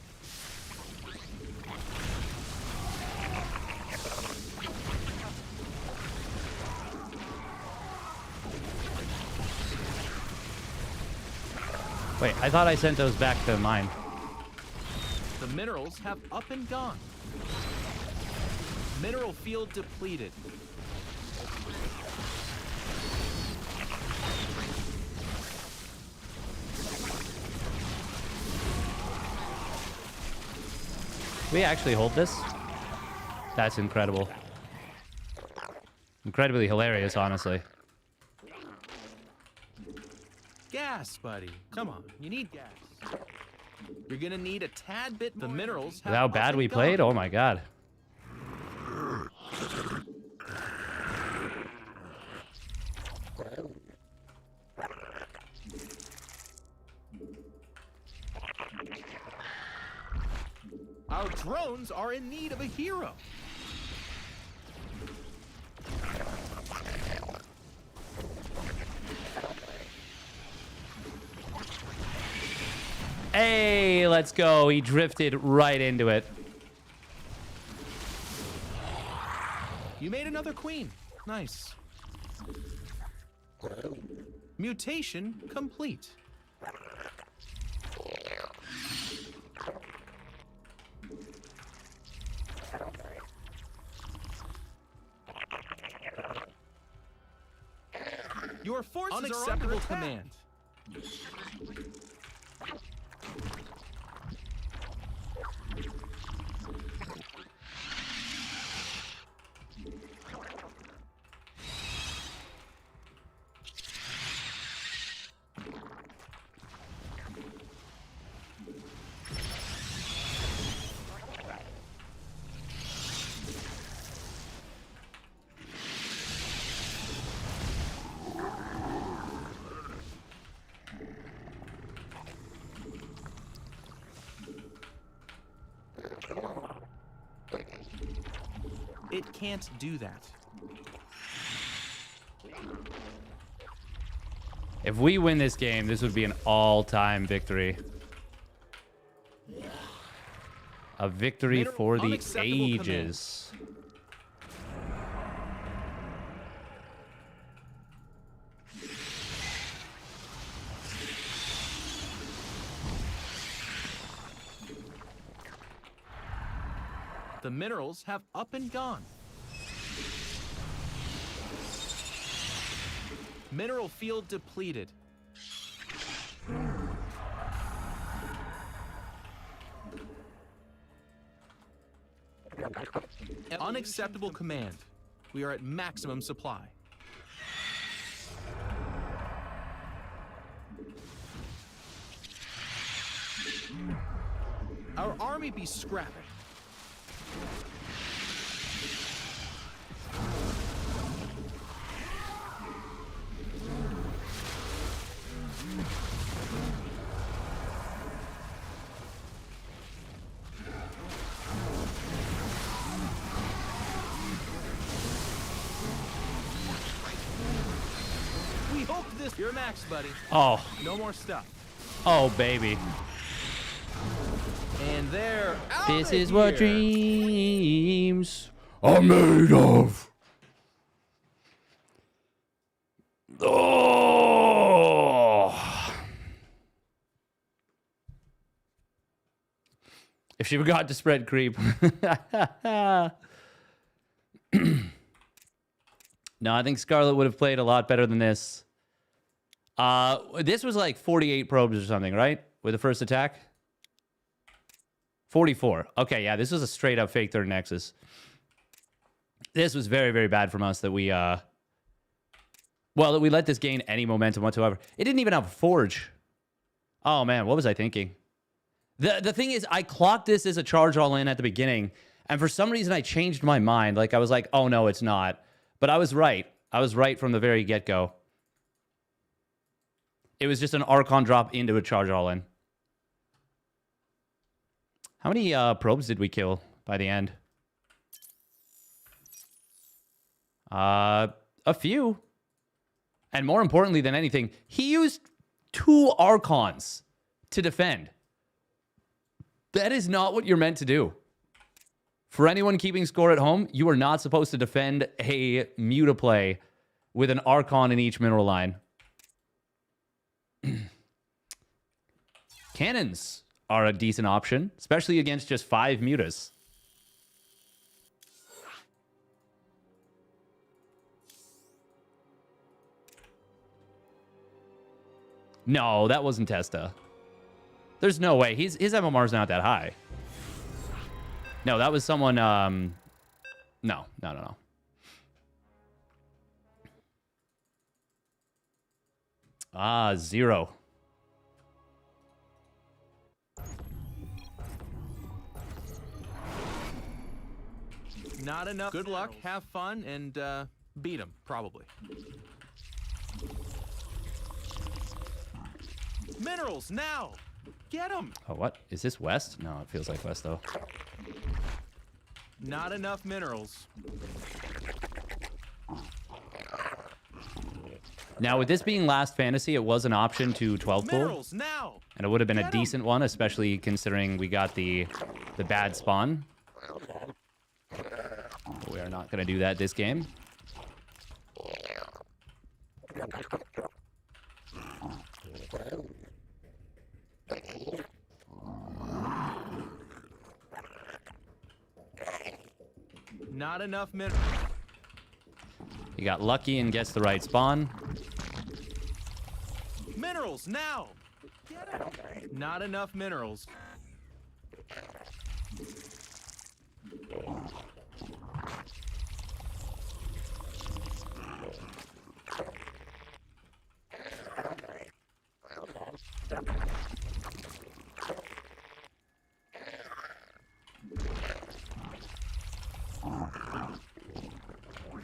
Wait, I thought I sent those back to mine. The minerals have up and gone. Mineral field depleted. We actually hold this? That's incredible. Incredibly hilarious, honestly. Gas, buddy. Come on, you need gas. You're gonna need a tad bit more. The minerals have How up bad and we gone. played? Oh my god. Our drones are in need of a hero. Hey, let's go. He drifted right into it. You made another queen. Nice. Mutation complete. Your forces Unacceptable are under command. It can't do that. If we win this game, this would be an all-time victory. A victory for the ages. The minerals have up and gone. Mineral field depleted. Unacceptable command. We are at maximum supply. Our army be scrapping. We hope this. You're max, buddy. Oh, No more stuff. oh, baby. And they're out This of is what here. dreams are made of. Oh. If she forgot to spread creep. No, I think Scarlet would have played a lot better than this. This was like 48 probes or something, right? With the first attack? 44. Okay, yeah, this was a straight up fake third Nexus. This was very, very bad from us that we, that we let this gain any momentum whatsoever. It didn't even have a forge. Oh, man, what was I thinking? The thing is, I clocked this as a charge all in at the beginning, and for some reason I changed my mind. Like, I was like, oh, no, it's not. But I was right. I was right from the very get-go. It was just an Archon drop into a charge all in. How many probes did we kill by the end? A few. And more importantly than anything, he used 2 Archons to defend. That is not what you're meant to do. For anyone keeping score at home, you are not supposed to defend a mutaplay with an Archon in each mineral line. Cannons are a decent option, especially against just 5 mutas. No, that wasn't Testa. There's no way. His MMR's not that high. No, that was someone, No. 0. Not enough. Good luck, have fun, and beat him, probably. Minerals, now! Get them! Oh, what? Is this west? No, it feels like west, though. Not enough minerals. Now, with this being last fantasy, it was an option to 12 pull. Minerals, now! And it would have been a decent one, especially considering we got the bad spawn. But we are not going to do that this game. Not enough minerals. You got lucky and gets the right spawn. Minerals, now! Get 'em. Not enough minerals.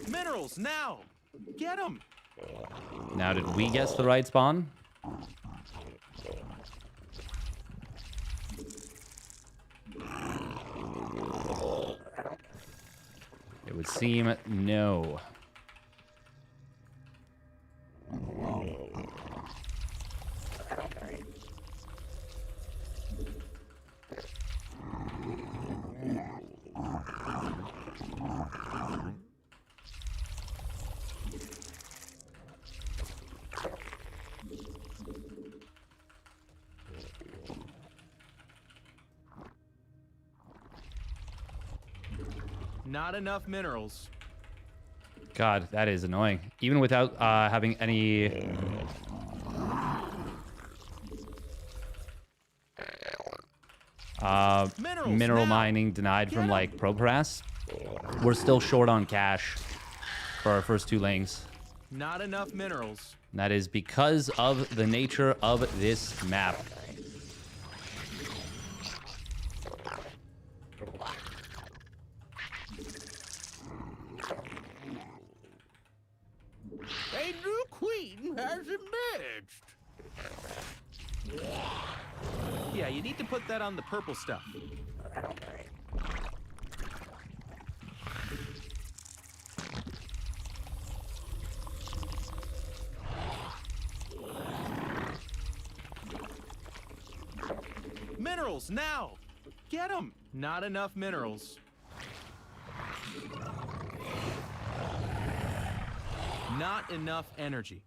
Minerals, now! Get them! Now, did we guess the right spawn? It would seem no. Not enough minerals. God, that is annoying. Even without having any... mineral mining denied from, like, probe harass. We're still short on cash for our first 2 lanes. Not enough minerals. And that is because of the nature of this map. A new queen has emerged. Yeah, you need to put that on the purple stuff. Minerals, now! Get them! Not enough minerals. Not enough energy.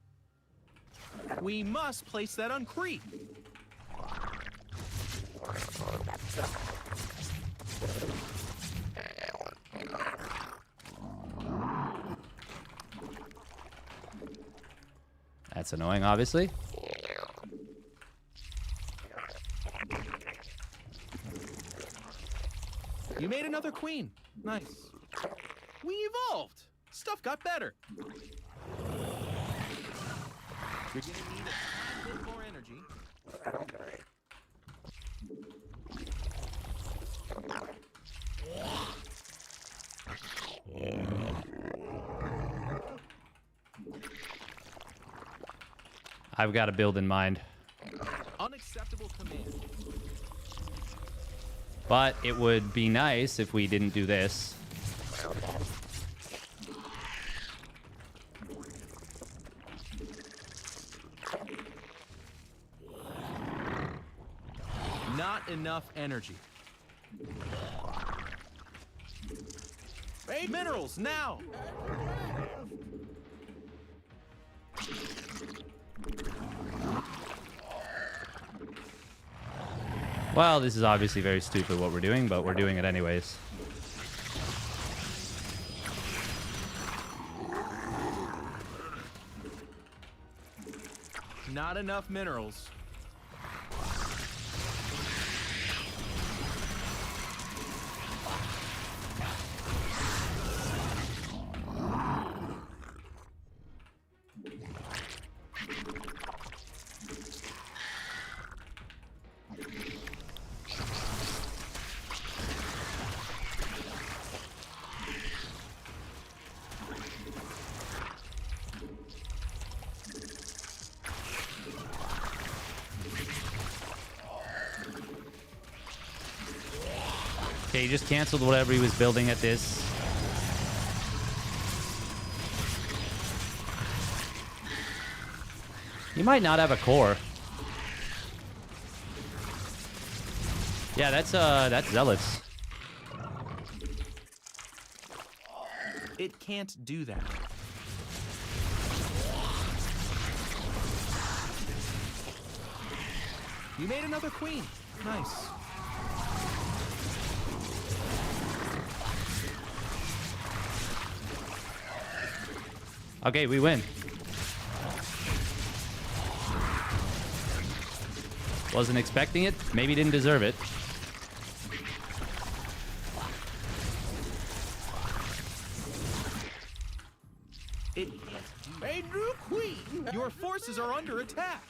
We must place that on Crete. That's annoying, obviously. You made another queen. Nice. We evolved. Stuff got better. You're gonna need a bit more energy. I've got a build in mind. Unacceptable command. But it would be nice if we didn't do this. Not enough energy. Hey, minerals now! Well, this is obviously very stupid what we're doing, but we're doing it anyways. Not enough minerals. Okay, he just canceled whatever he was building at this. He might not have a core. Yeah, that's zealots. It can't do that. You made another queen. Nice. Okay, we win. Wasn't expecting it. Maybe didn't deserve it. It can't do. A new queen. Your forces are under attack.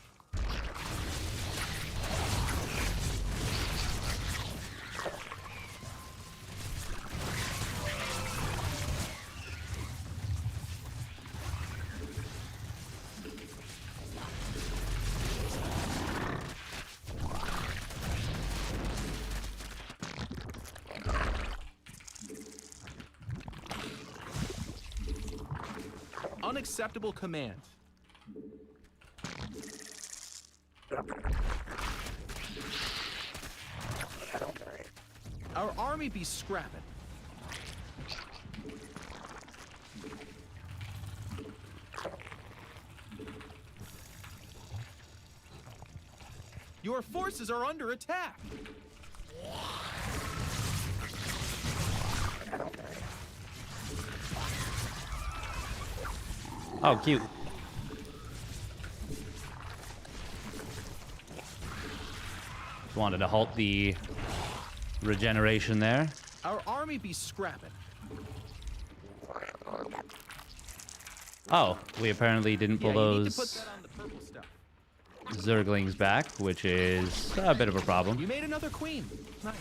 Unacceptable command. Our army be scrapping. Your forces are under attack. Oh, cute. Just wanted to halt the regeneration there. Our army be scrapping. Oh, we apparently didn't pull You need to those put that on the purple stuff. Zerglings back, which is a bit of a problem. You made another queen. Nice.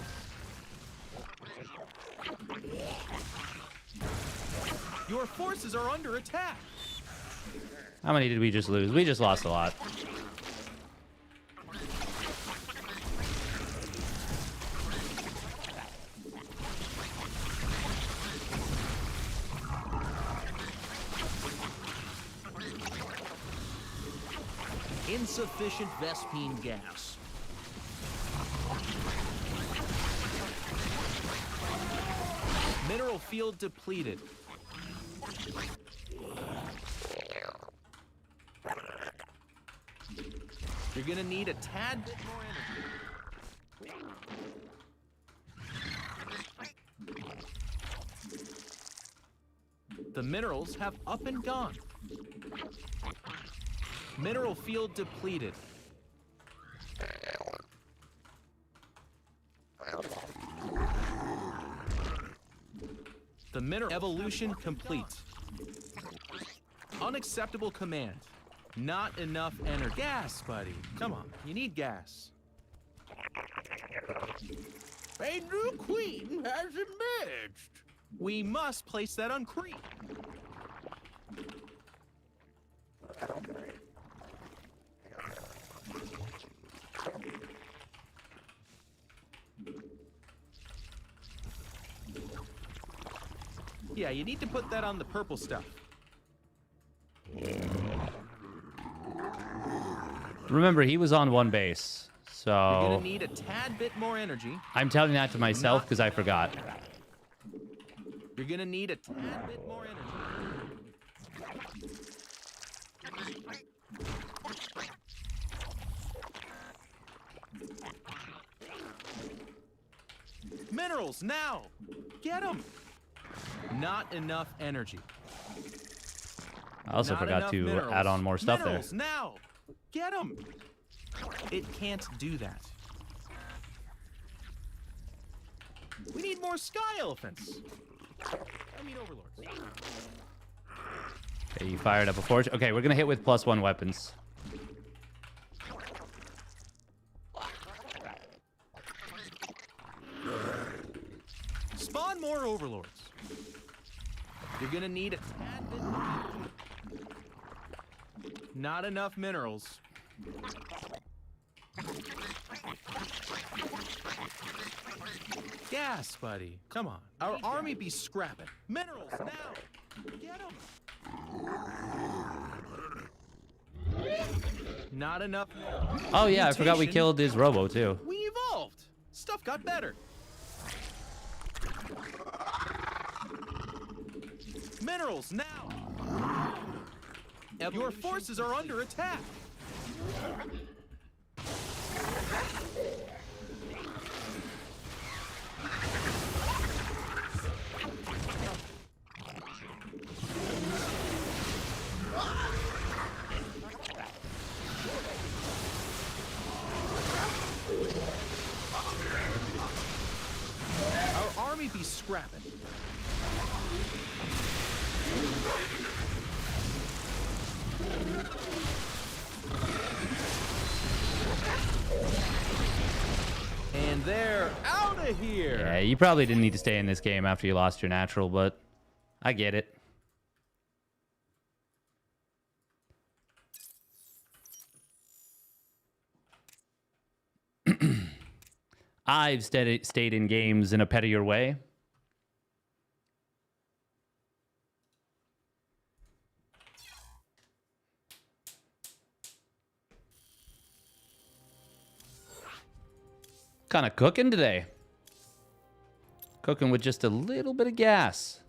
Your forces are under attack. How many did we just lose? We just lost a lot. Insufficient Vespine gas. Mineral field depleted. You're gonna need a tad bit more energy. The minerals have up and gone. Mineral field depleted. The mineral evolution complete. Unacceptable command. Not enough energy. Gas, buddy. Come on, you need gas. A new queen has emerged. We must place that on creep. Yeah, you need to put that on the purple stuff. Remember, he was on one base, You're gonna so need a tad bit more energy. I'm telling that to myself because I forgot. You're gonna need a tad bit more energy. Minerals now! Get them! Not enough energy. I also Not forgot enough to minerals. add on more stuff Minerals there. now! Get them! It can't do that. We need more sky elephants. I mean overlords. Okay, you fired up a forge. Okay, we're gonna hit with +1 weapons. Spawn more overlords. You're gonna need a tad bit more. Not enough minerals. Gas, buddy. Come on. Our army be scrapping. Minerals now. Get them. Not enough. Oh yeah, I forgot we Mutation. killed his robo too. We evolved. Stuff got better. Minerals now. Your forces are under attack. Our army be scrapping. And they're out of here. Yeah, you probably didn't need to stay in this game after you lost your natural, but I get it. I've stayed in games in a pettier way. Kind of cooking today. Cooking with just a little bit of gas.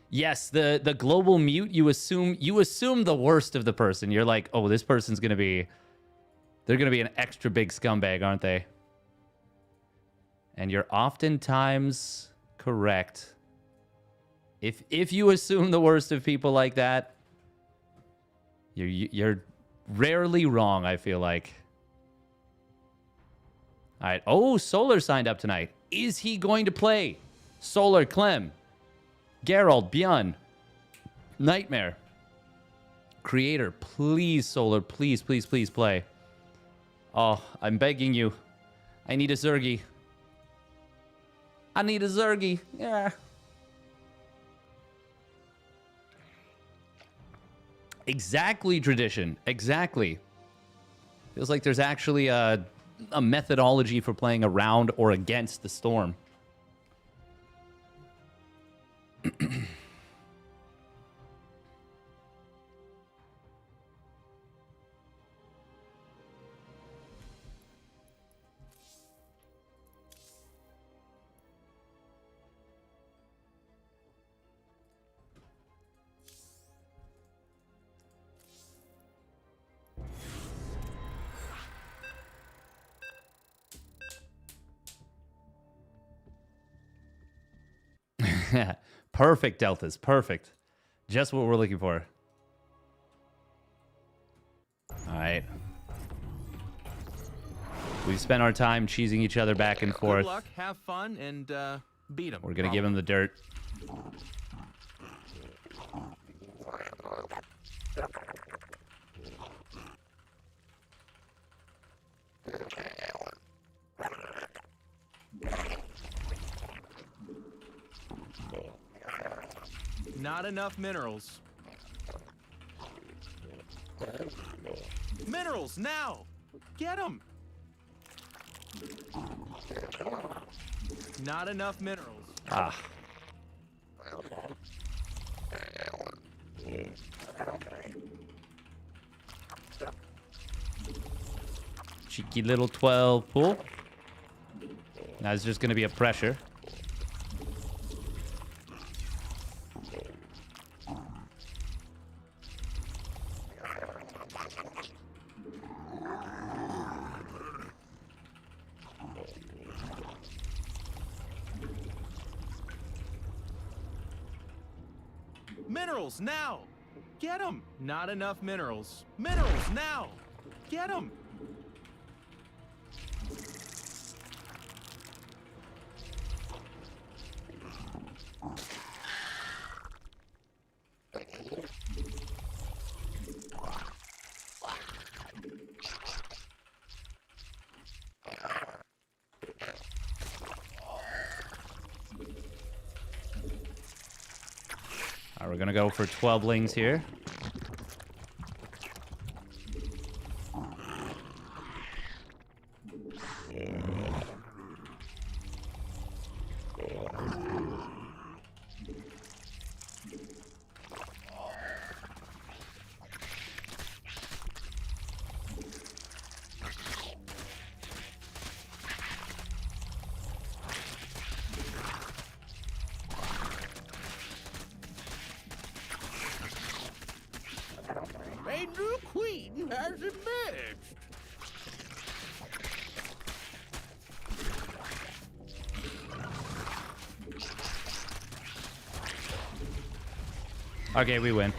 Yes, the global mute, you assume the worst of the person. You're like, oh, this person's gonna be, they're gonna be an extra big scumbag, aren't they? And you're oftentimes correct. If you assume the worst of people like that, you're rarely wrong, I feel like. All right. Oh, Solar signed up tonight. Is he going to play? Solar, Clem, Gerald, Bjorn, Nightmare, Creator, please, Solar, please, please, please play. Oh, I'm begging you. I need a Zergy. I need a Zergy. Yeah. Exactly, Tradition. Exactly. Feels like there's actually a methodology for playing around or against the storm. Perfect deltas. Perfect. Just what we're looking for. All right. We've spent our time cheesing each other back and forth. Good luck, have fun, and beat them. We're going to give him the dirt. Not enough minerals. Minerals, now! Get them! Not enough minerals. Ah. Cheeky little 12 pull. Now it's just going to be a pressure. Minerals, now! Get them! Not enough minerals. Minerals, now! Get them! All right, we're going to go for 12 lings here. A new queen has emerged. Okay, we win.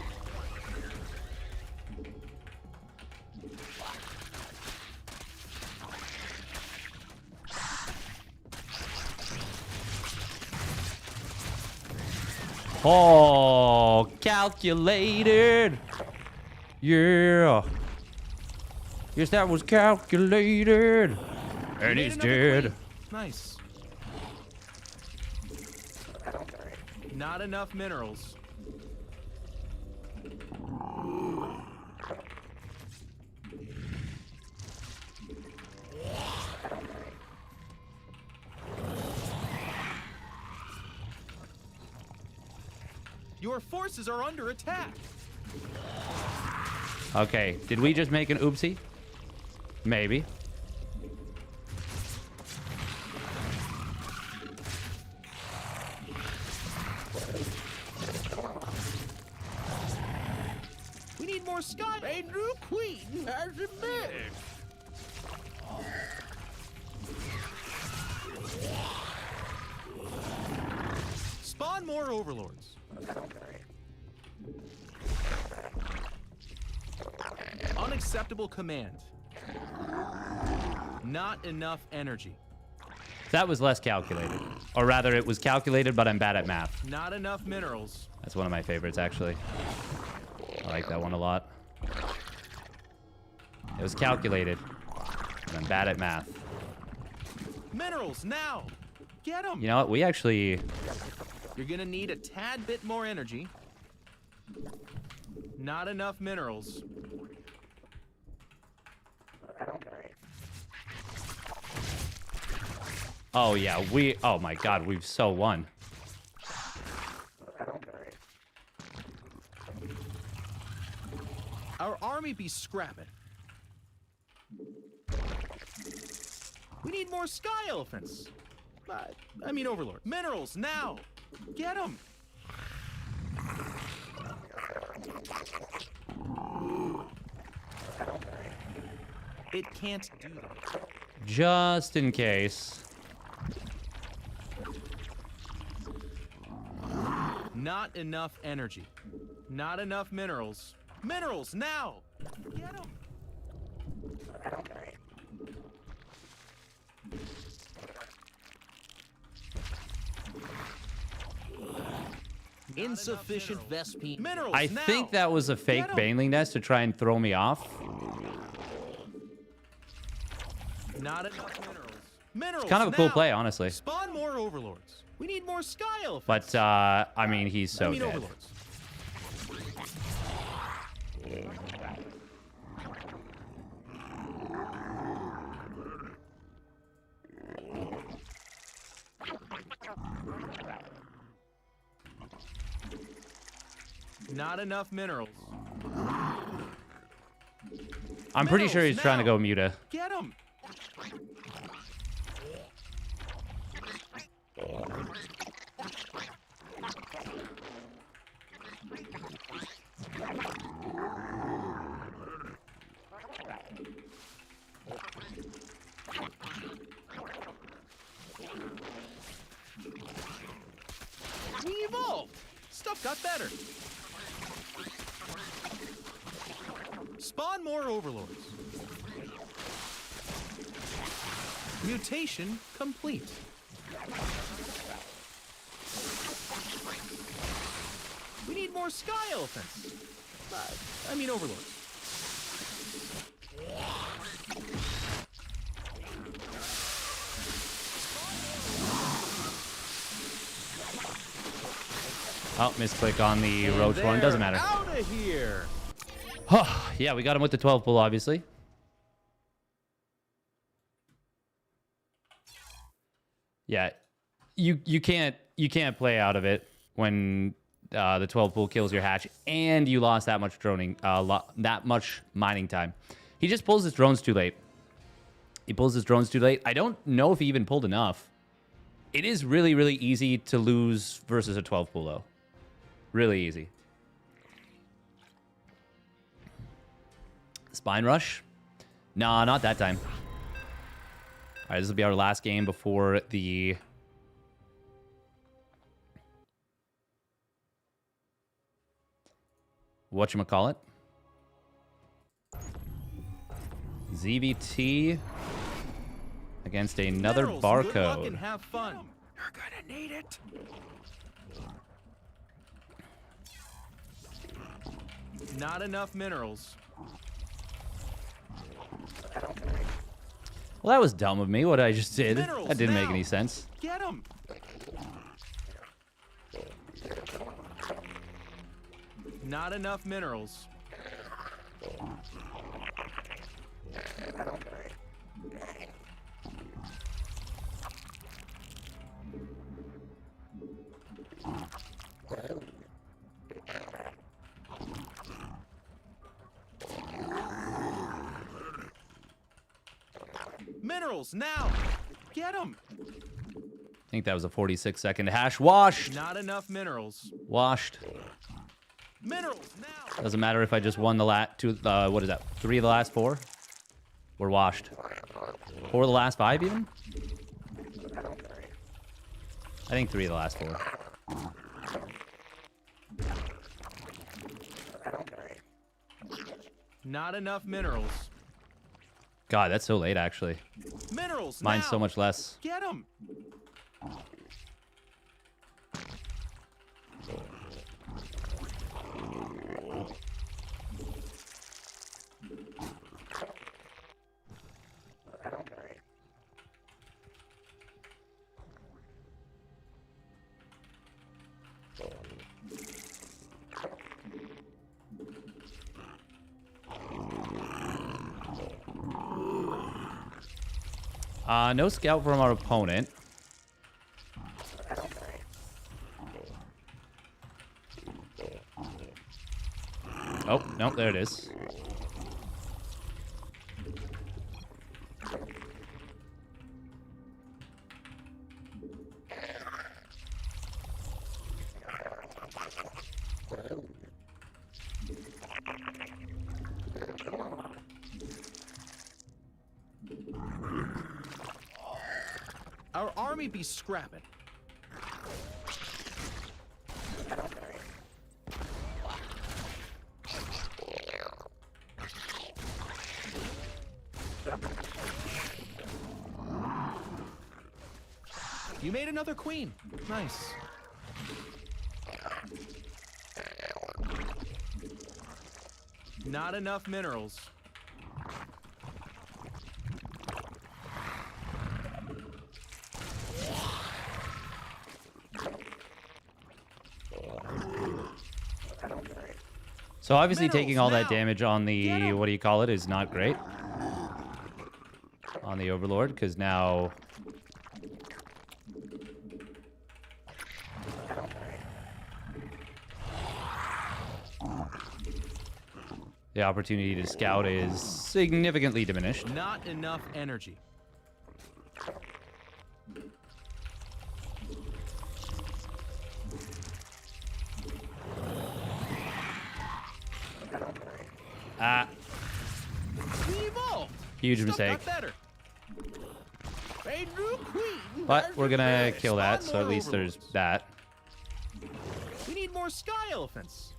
Oh, calculated. Yeah. Yes, that was calculated. And he's dead. Queen. Nice. Not enough minerals. Your forces are under attack. Okay, did we just make an oopsie? Maybe. We need more sky. A new queen has emerged. Spawn more overlords. Unacceptable command. Not enough energy. That was less calculated. Or rather, it was calculated, but I'm bad at math. Not enough minerals. That's one of my favorites, actually. I like that one a lot. It was calculated, but I'm bad at math. Minerals, now! Get them! You know what? We actually... You're gonna need a tad bit more energy. Not enough minerals. Oh, yeah, we... Oh, my God, we've so won. Our army be scrapping. We need more sky elephants. I mean overlord. Minerals, now! Get them! It can't do that. Just in case. Not enough energy. Not enough minerals. Minerals, now! Get them! Insufficient Vespine. Minerals, I now! think that was a fake Get 'em. Baneling nest to try and throw me off. Not enough minerals. Minerals, Kind of a cool now! play, honestly. Spawn more overlords. We need more sky elephants. But, I mean, he's so dead. overlords. Not enough minerals. I'm pretty sure he's Minerals, trying to now! go Muta. Get him! We evolved. Stuff got better. Spawn more overlords. Mutation complete. We need more sky elephants. I mean overlords. Oh, misclick on the roach one. Doesn't matter. Out of here. Yeah, we got him with the 12 pull, obviously. Yeah, you can't play out of it when the 12 pull kills your hatch and you lost that much droning, that much mining time. He just pulls his drones too late. He pulls his drones too late. I don't know if he even pulled enough. It is really, really easy to lose versus a 12 pull, though. Really easy. Spine rush? Nah, not that time. All right, this will be our last game before the... whatchamacallit? ZVT against another Minerals, good luck barcode. and have fun. You're gonna need it. Not enough minerals. Well, that was dumb of me, what I just did. Minerals, That didn't make now. any sense. Get them. Not enough minerals. Minerals, now! Get them! I think that was a 46-second hash. Washed! Not enough minerals. Washed. Minerals, now! Doesn't matter if I just won the last two, what is that, 3 of the last 4? We're washed. 4 of the last 5 even? I think 3 of the last 4. Not enough minerals. God, that's so late, actually. Minerals, Mine's now! so much less. Get them! No scout from our opponent. Oh, no, there it is. Our army be scrapping. You made another queen. Nice. Not enough minerals. So obviously Minerals taking all that now. damage on the, what do you call it, is not great. On the Overlord, because now... the opportunity to scout is significantly diminished. Not enough energy. Ah, We evolved. huge Stuff mistake. got better. A new queen But has we're gonna emerged. kill that, Spawn so at more least there's overlords. that. We need more sky elephants.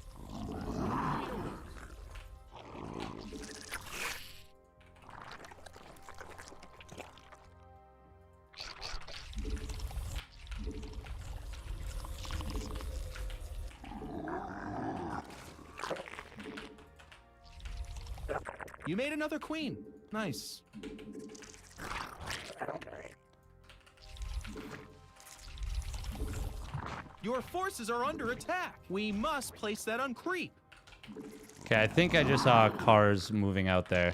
You made another queen. Nice. Your forces are under attack. We must place that on creep. Okay, I think I just saw cars moving out there.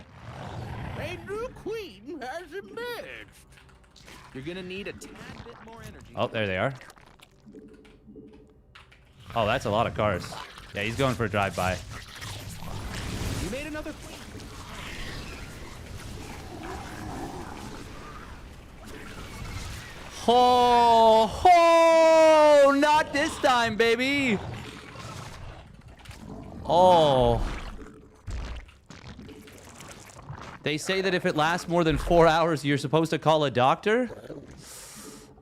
A new queen has emerged. You're gonna need a tad bit more energy. Oh, there they are. Oh, that's a lot of cars. Yeah, he's going for a drive-by. You made another queen. Oh, oh, not this time, baby. Oh. They say that if it lasts more than 4 hours, you're supposed to call a doctor.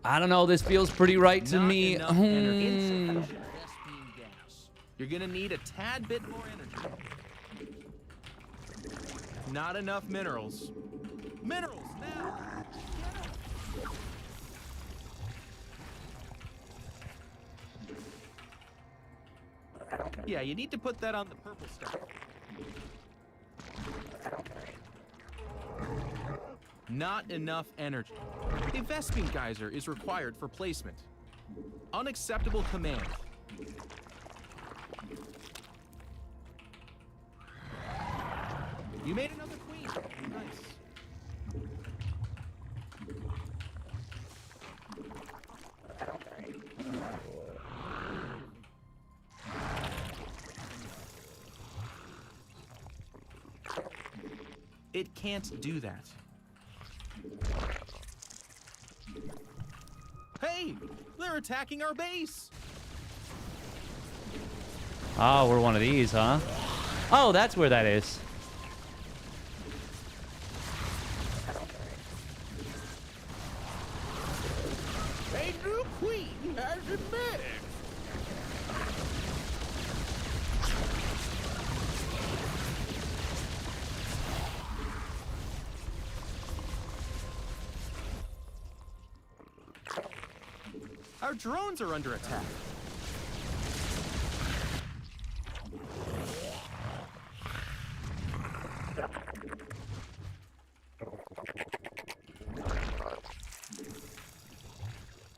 I don't know. This feels pretty right to Not me. enough energy. Insufficient Vespene gas. You're gonna need a tad bit more energy. Not enough minerals. Minerals now. Yeah, you need to put that on the purple stuff. Not enough energy. A Vespene geyser is required for placement. Unacceptable command. You made another queen. Nice. It can't do that. Hey! They're attacking our base! Oh, we're one of these, huh? Oh, that's where that is. A new queen has emerged. Our drones are under attack.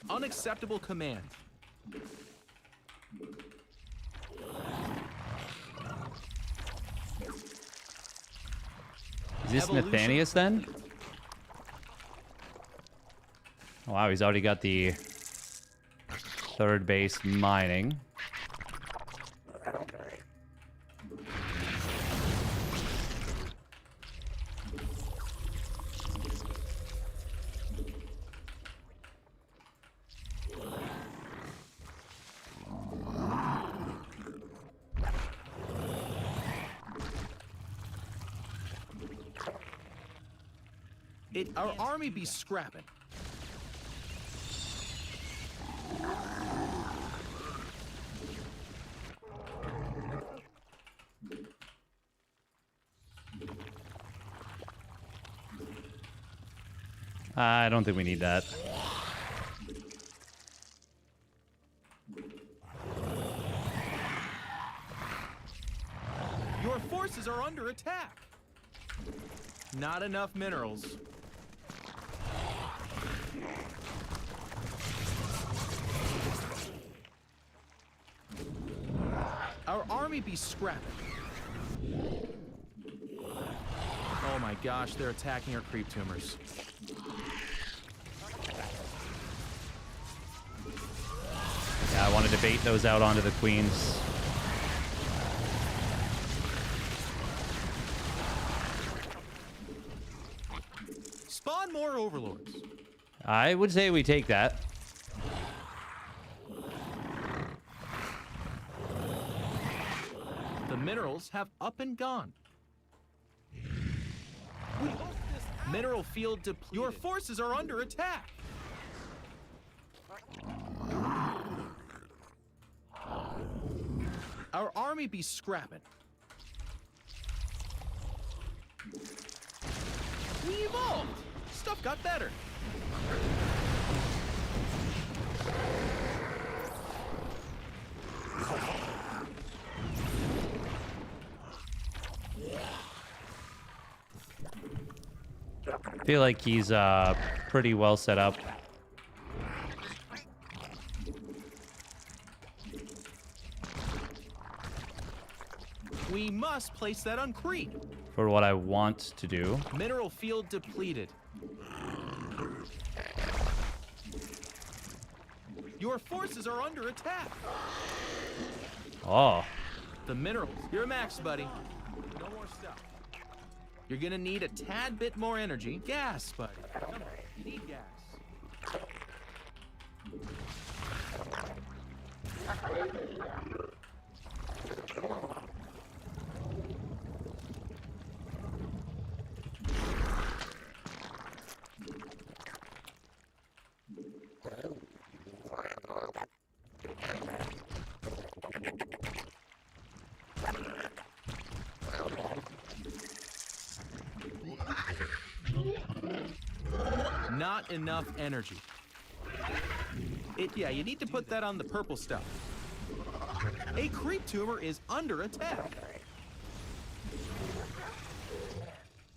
Unacceptable command. Is this Evolution. Nathanius then? Oh, wow, he's already got the third base mining. Our army be scrapping. I don't think we need that. Your forces are under attack. Not enough minerals. Our army be scrapping. Oh my gosh, they're attacking our creep tumors. Yeah, I wanted to bait those out onto the queens. Spawn more overlords. I would say we take that. The minerals have up and gone. Mineral field depleted. Your forces are under attack. Our army be scrapping. We evolved. Stuff got better. I feel like he's pretty well set up. We must place that on creep. For what I want to do. Mineral field depleted. Your forces are under attack. Oh. The minerals. You're a max, buddy. No more stuff. You're gonna need a tad bit more energy. Gas, buddy. Come on. You need gas. Not enough energy. Yeah, you need to put that on the purple stuff. A creep tumor is under attack.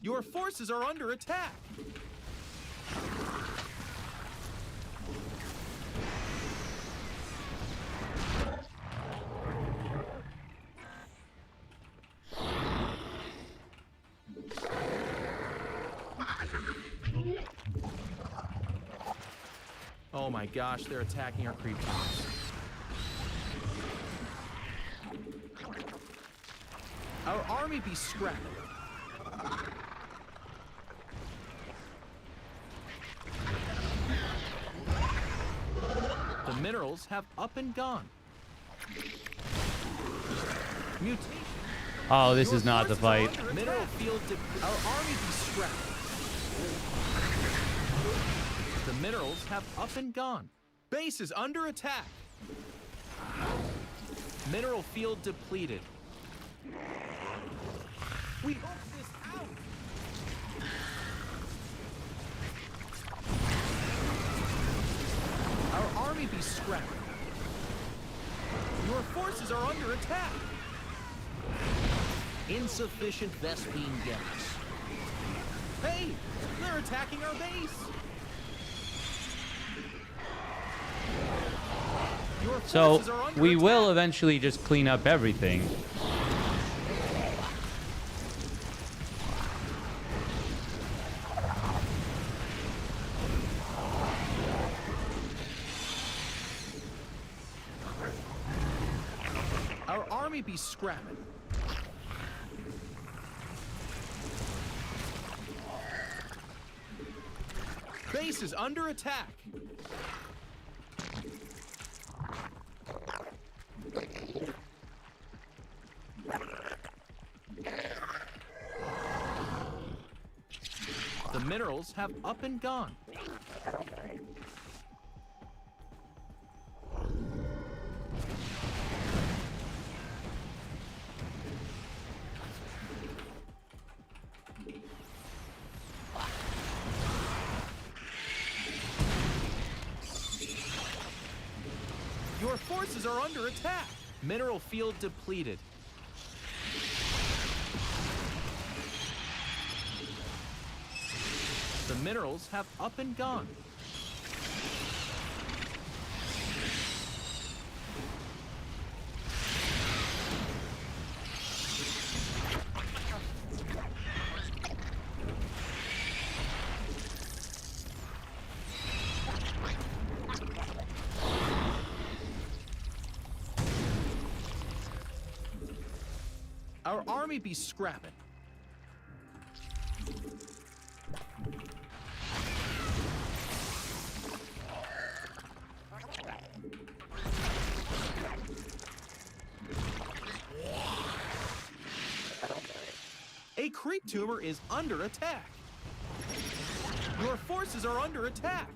Your forces are under attack. Oh my gosh, they're attacking our creep tumors. Our army be scrapped. The minerals have up and gone. Mutation. Oh, this is not the fight. Mineral field our army be scrapped. The minerals have up and gone. Base is under attack. Mineral field depleted. We hope this out. Our army be scrapped. Your forces are under attack. Insufficient Vespine gas. Hey, they're attacking our base. Your So forces are under we attack. will eventually just clean up everything. Our army be scrapping. Base is under attack. The minerals have up and gone. forces are under attack. Mineral field depleted. The minerals have up and gone. Our army be scrapping. A creep tumor is under attack. Your forces are under attack.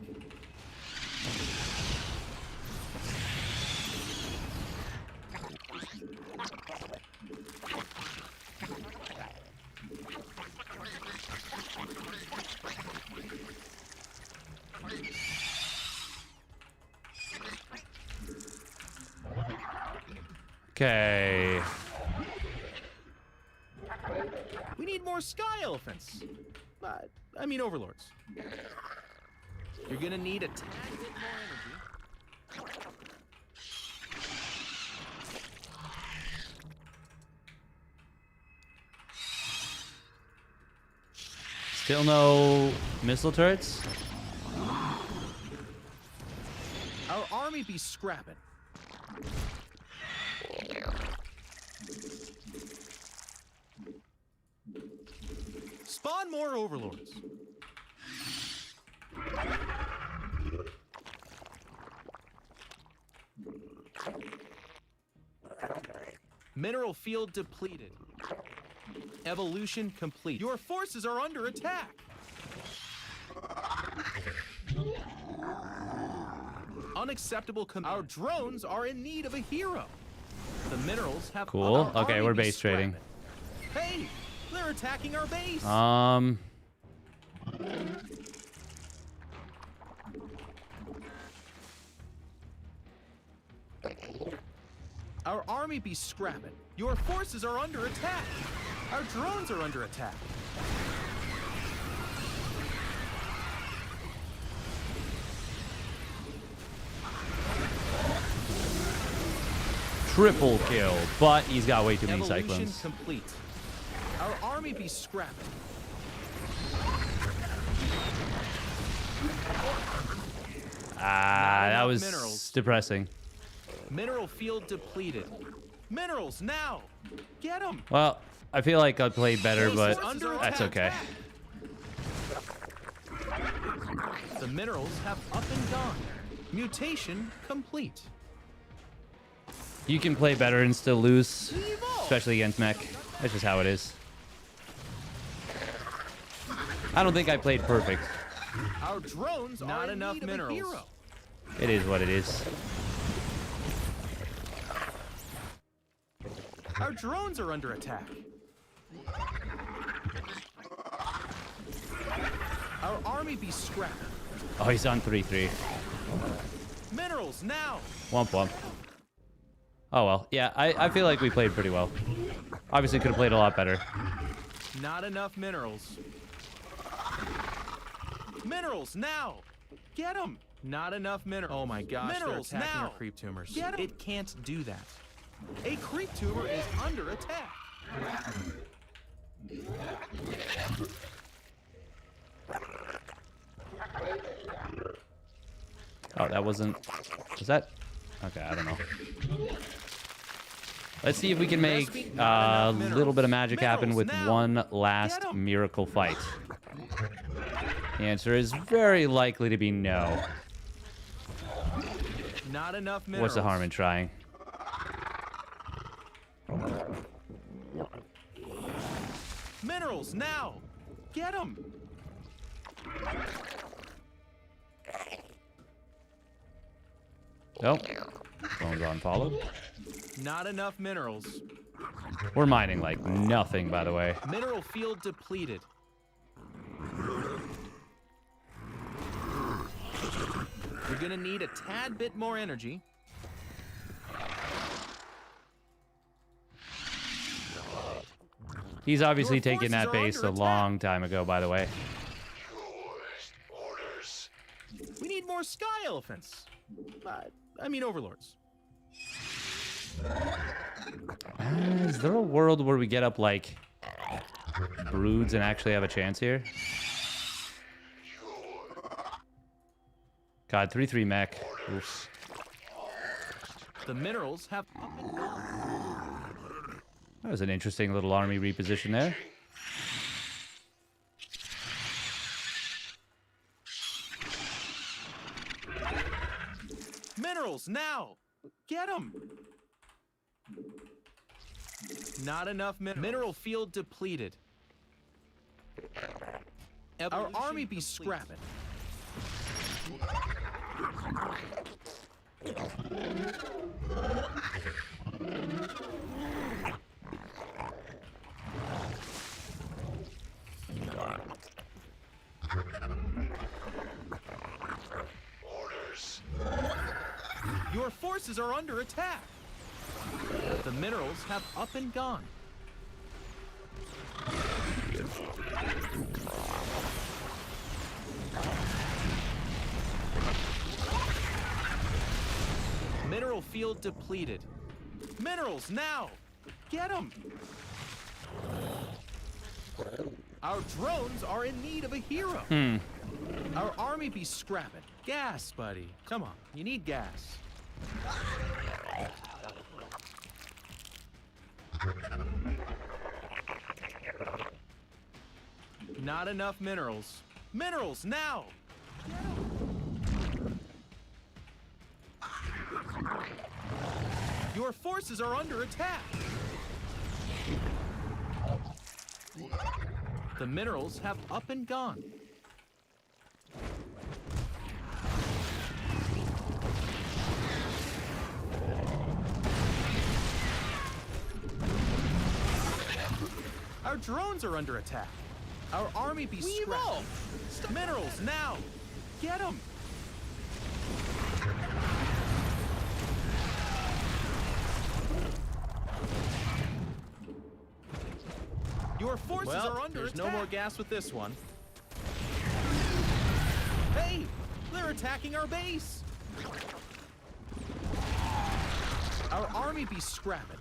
Okay. We need more sky elephants. I mean overlords. You're gonna need a tad bit more energy. Still no missile turrets? Our army be scrapping. Spawn more overlords. Mineral field depleted. Evolution complete. Your forces are under attack. Unacceptable command. Our drones are in need of a hero. The minerals have Cool. our Okay, army we're be base trading. scrapping. Hey, they're attacking our base. Our army be scrapping. Your forces are under attack. Our drones are under attack. Triple kill, but he's got way too many Evolution cyclones. complete. Our army be scrapping. Ah, that enough was minerals. depressing. Mineral field depleted. Minerals now. Get them. Well, I feel like I played better, but Under that's attack. okay. The minerals have up and gone. Mutation complete. You can play better and still lose, especially against mech. That's just how it is. I don't think I played perfect. Our drones are in enough need of minerals. A hero. It is what it is. Our drones are under attack. Our army be scrapped. Oh, he's on 3-3. Minerals now. Womp womp. Oh well, yeah, I feel like we played pretty well. Obviously could have played a lot better. Not enough minerals. Minerals now. Get them. Not enough minerals. Oh my gosh, Minerals they're attacking now. our creep tumors. Get 'em. It can't do that. A creep tumor is under attack. Oh, that wasn't... Was that... Okay, I don't know. Let's see if we can make a little bit of magic happen with one last miracle fight. The answer is very likely to be no. Not enough minerals. What's the harm in trying? Minerals now. Get them. Nope. Phone's on followed. Not enough minerals. We're mining like nothing, by the way. Mineral field depleted. You're gonna need a tad bit more energy. He's obviously Your taken that forces are base a under attack. long time ago, by the way. Orders. We need more sky elephants. I mean overlords. Is there a world where we get up, like, broods and actually have a chance here? God, 3-3 mech. Oof. The minerals have That was an interesting little army reposition there. minerals now. Get them. Not enough mineral field depleted. Our army be scrapping. Orders. Your forces are under attack. The minerals have up and gone. Mineral field depleted. Minerals now! Get them! Our drones are in need of a hero. Our army be scrapping. Gas, buddy. Come on, you need gas. Not enough minerals. Minerals now! Your forces are under attack. The minerals have up and gone. Our drones are under attack. Our army be scrapped. Minerals now. Get them. Your forces are under attack. There's no more gas with this one. Hey, they're attacking our base. Our army be scrapping.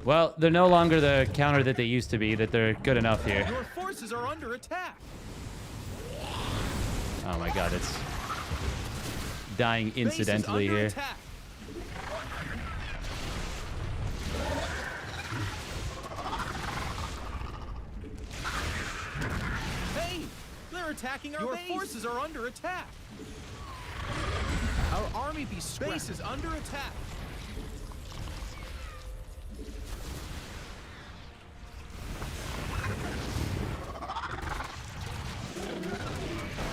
Well, they're no longer the counter that they used to be, that they're good enough here. Your forces are under attack. Oh my god, it's dying incidentally here. Attack. Hey, they're attacking our base. Your forces are under attack. Our army be scrapped. Base is under attack.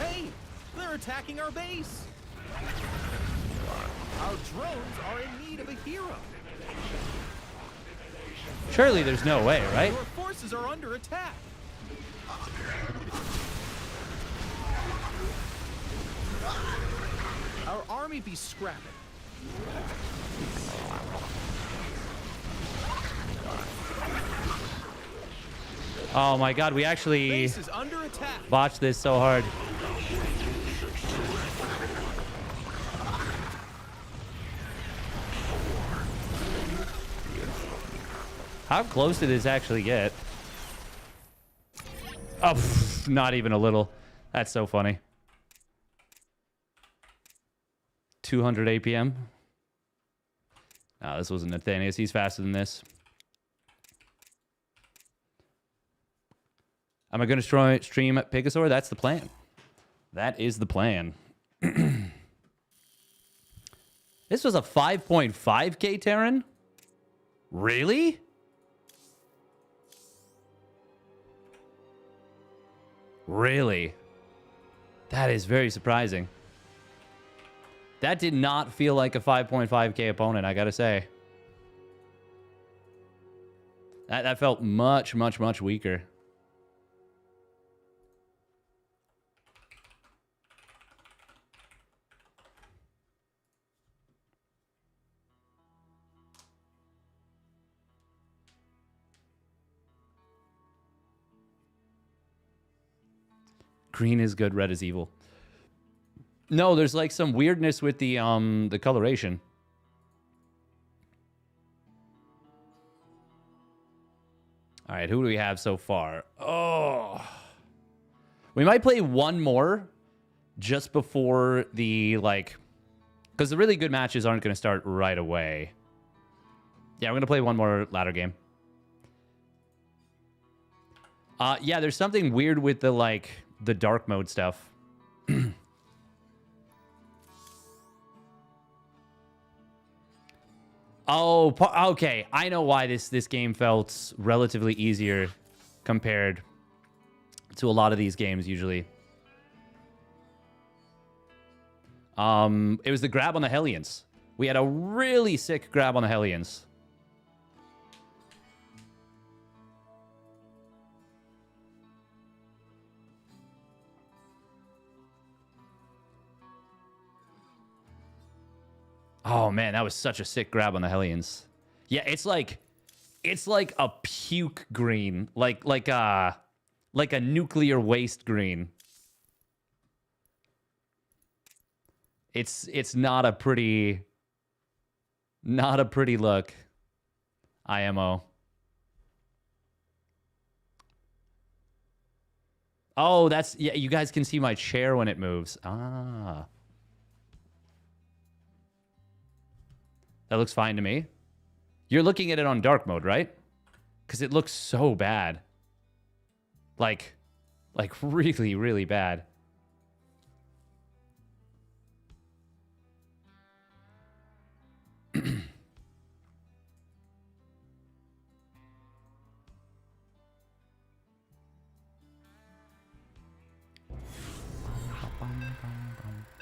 Hey, they're attacking our base. Our drones are in need of a hero. Surely there's no way, right? Your forces are under attack. Our army be scrapping. Oh my god, we actually Base is under attack. botched this so hard. How close did this actually get? Oh, pff, not even a little. That's so funny. 200 APM. No, this wasn't Nathanius. He's faster than this. Am I going to stream Picosaur? That's the plan. That is the plan. This was a 5.5k Terran? Really? Really? That is very surprising. That did not feel like a 5.5k opponent, I gotta say. That felt much, much, much weaker. Green is good, red is evil. No, there's like some weirdness with the coloration. All right, who do we have so far? Oh. We might play one more just before the, like... Because the really good matches aren't going to start right away. Yeah, we're going to play one more ladder game. Yeah, there's something weird with the, like, the dark mode stuff. Oh, okay. I know why this game felt relatively easier compared to a lot of these games usually. It was the grab on the Hellions. We had a really sick grab on the Hellions. Oh man, that was such a sick grab on the Hellions. Yeah, it's like a puke green, like a nuclear waste green. It's not a pretty look. IMO. Oh, that's, yeah, you guys can see my chair when it moves. Ah. That looks fine to me. You're looking at it on dark mode, right? Because it looks so bad. Like really, really bad.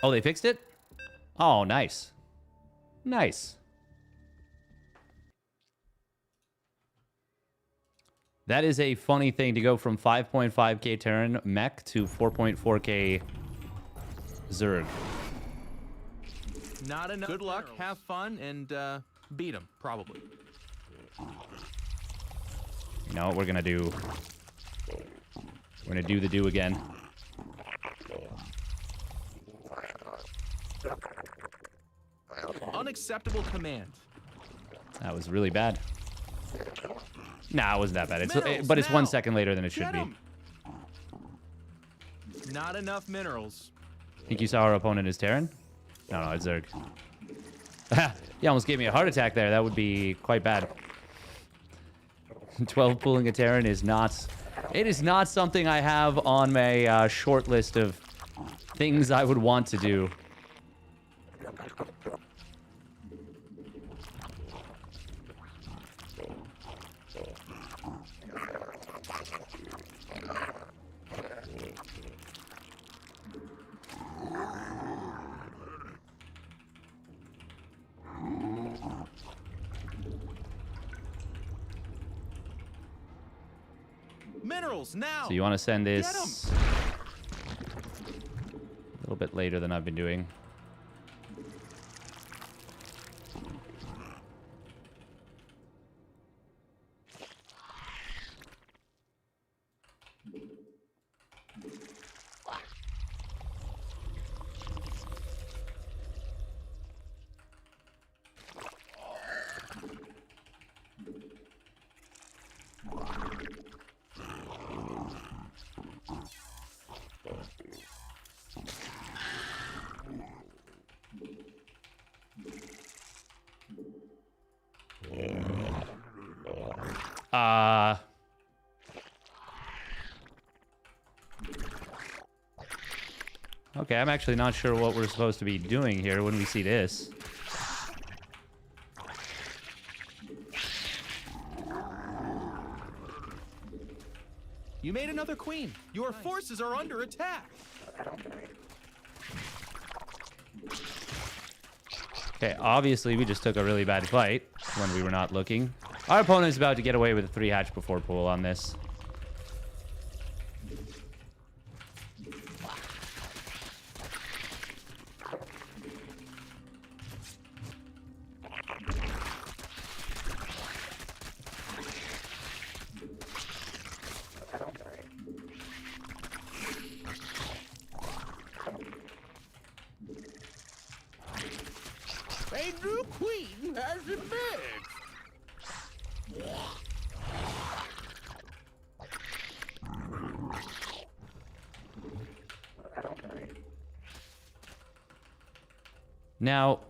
Oh, they fixed it? Oh, nice. Nice. That is a funny thing to go from 5.5k Terran mech to 4.4k Zerg. Not enough. Good luck, have fun, and beat them, probably. You know what we're gonna do? We're gonna do the do again. Unacceptable command. That was really bad. Nah, it wasn't that bad. Minerals, but it's now. 1 second later than it should Get be. 'em. Not enough minerals. Think you saw our opponent is Terran? No, it's Zerg. You almost gave me a heart attack there. That would be quite bad. 12 pulling a Terran is not... It is not something I have on my short list of things I would want to do. Minerals now. So you want to send Get this a little bit later than I've been doing. Okay, I'm actually not sure what we're supposed to be doing here when we see this. You made another queen. Your forces are under attack. Okay, obviously we just took a really bad fight when we were not looking. Our opponent is about to get away with a 3 hatch before pull on this. A new queen has emerged. Now,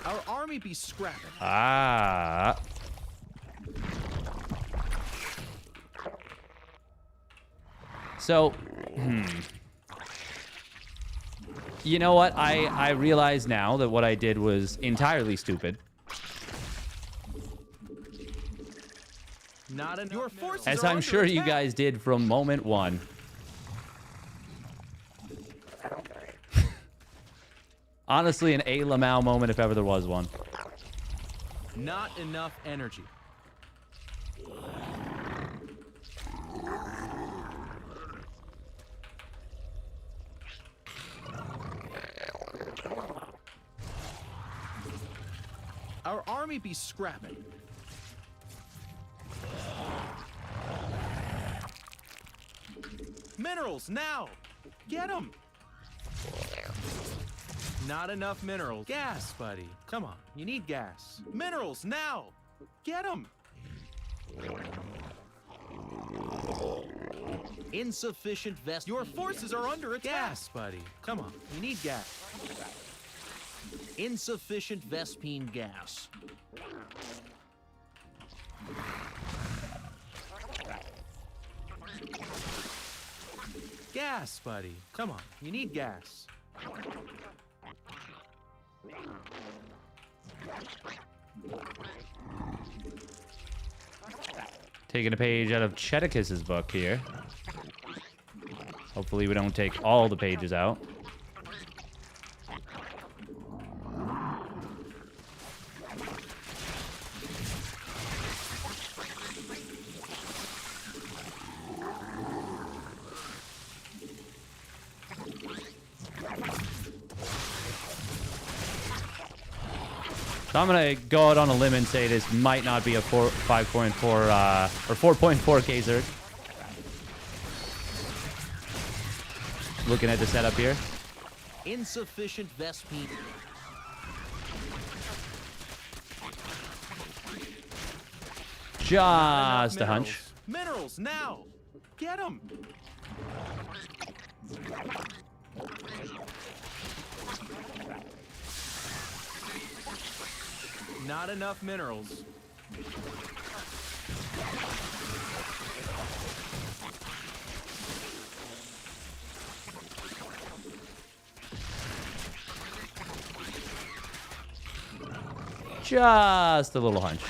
Our army be scrapping. So, you know what? I realize now that what I did was entirely stupid. Not enough. Your forces As are I'm under sure you attack. guys did from moment one. Honestly, an A. Lamau moment if ever there was one. Not enough energy. Our army be scrapping. Minerals now! Get them! Not enough minerals. Gas, buddy. Come on, you need gas. Minerals now! Get them! Insufficient vest. Your forces are under attack. Gas, buddy. Come on, you need gas. Insufficient Vespine gas. Gas, buddy. Come on, you need gas. Taking a page out of Cheticus's book here. Hopefully we don't take all the pages out. So I'm gonna go out on a limb and say this might not be a 5.4 or 4.4K Zerg. Looking at the setup here. Insufficient Vespine. Just a hunch. Minerals now! Get them! Not enough minerals. Just a little hunch.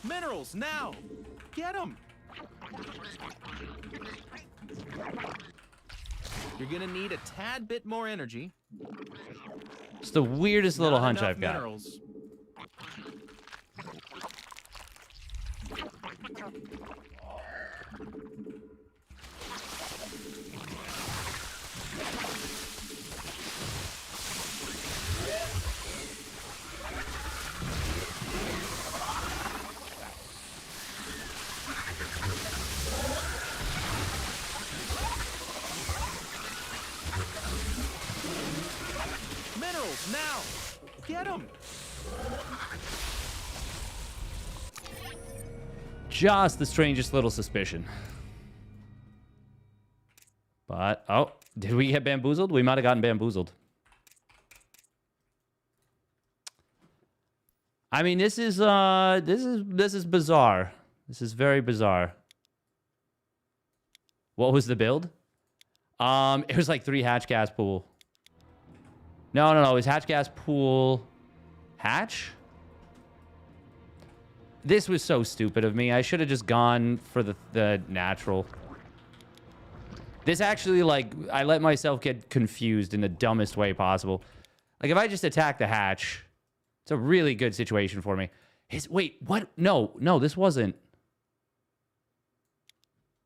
Minerals now! Get them! You're gonna need a tad bit more energy. It's the weirdest little Not hunch enough I've got. Minerals. Minerals now! Get them! Just the strangest little suspicion. But, oh, did we get bamboozled? We might have gotten bamboozled. I mean, this is bizarre. This is very bizarre. What was the build? It was like 3 hatch gas pool. No. It was hatch gas pool. Hatch? This was so stupid of me. I should have just gone for the natural. This actually, like, I let myself get confused in the dumbest way possible. Like, if I just attack the hatch, it's a really good situation for me. Wait, what? No, this wasn't.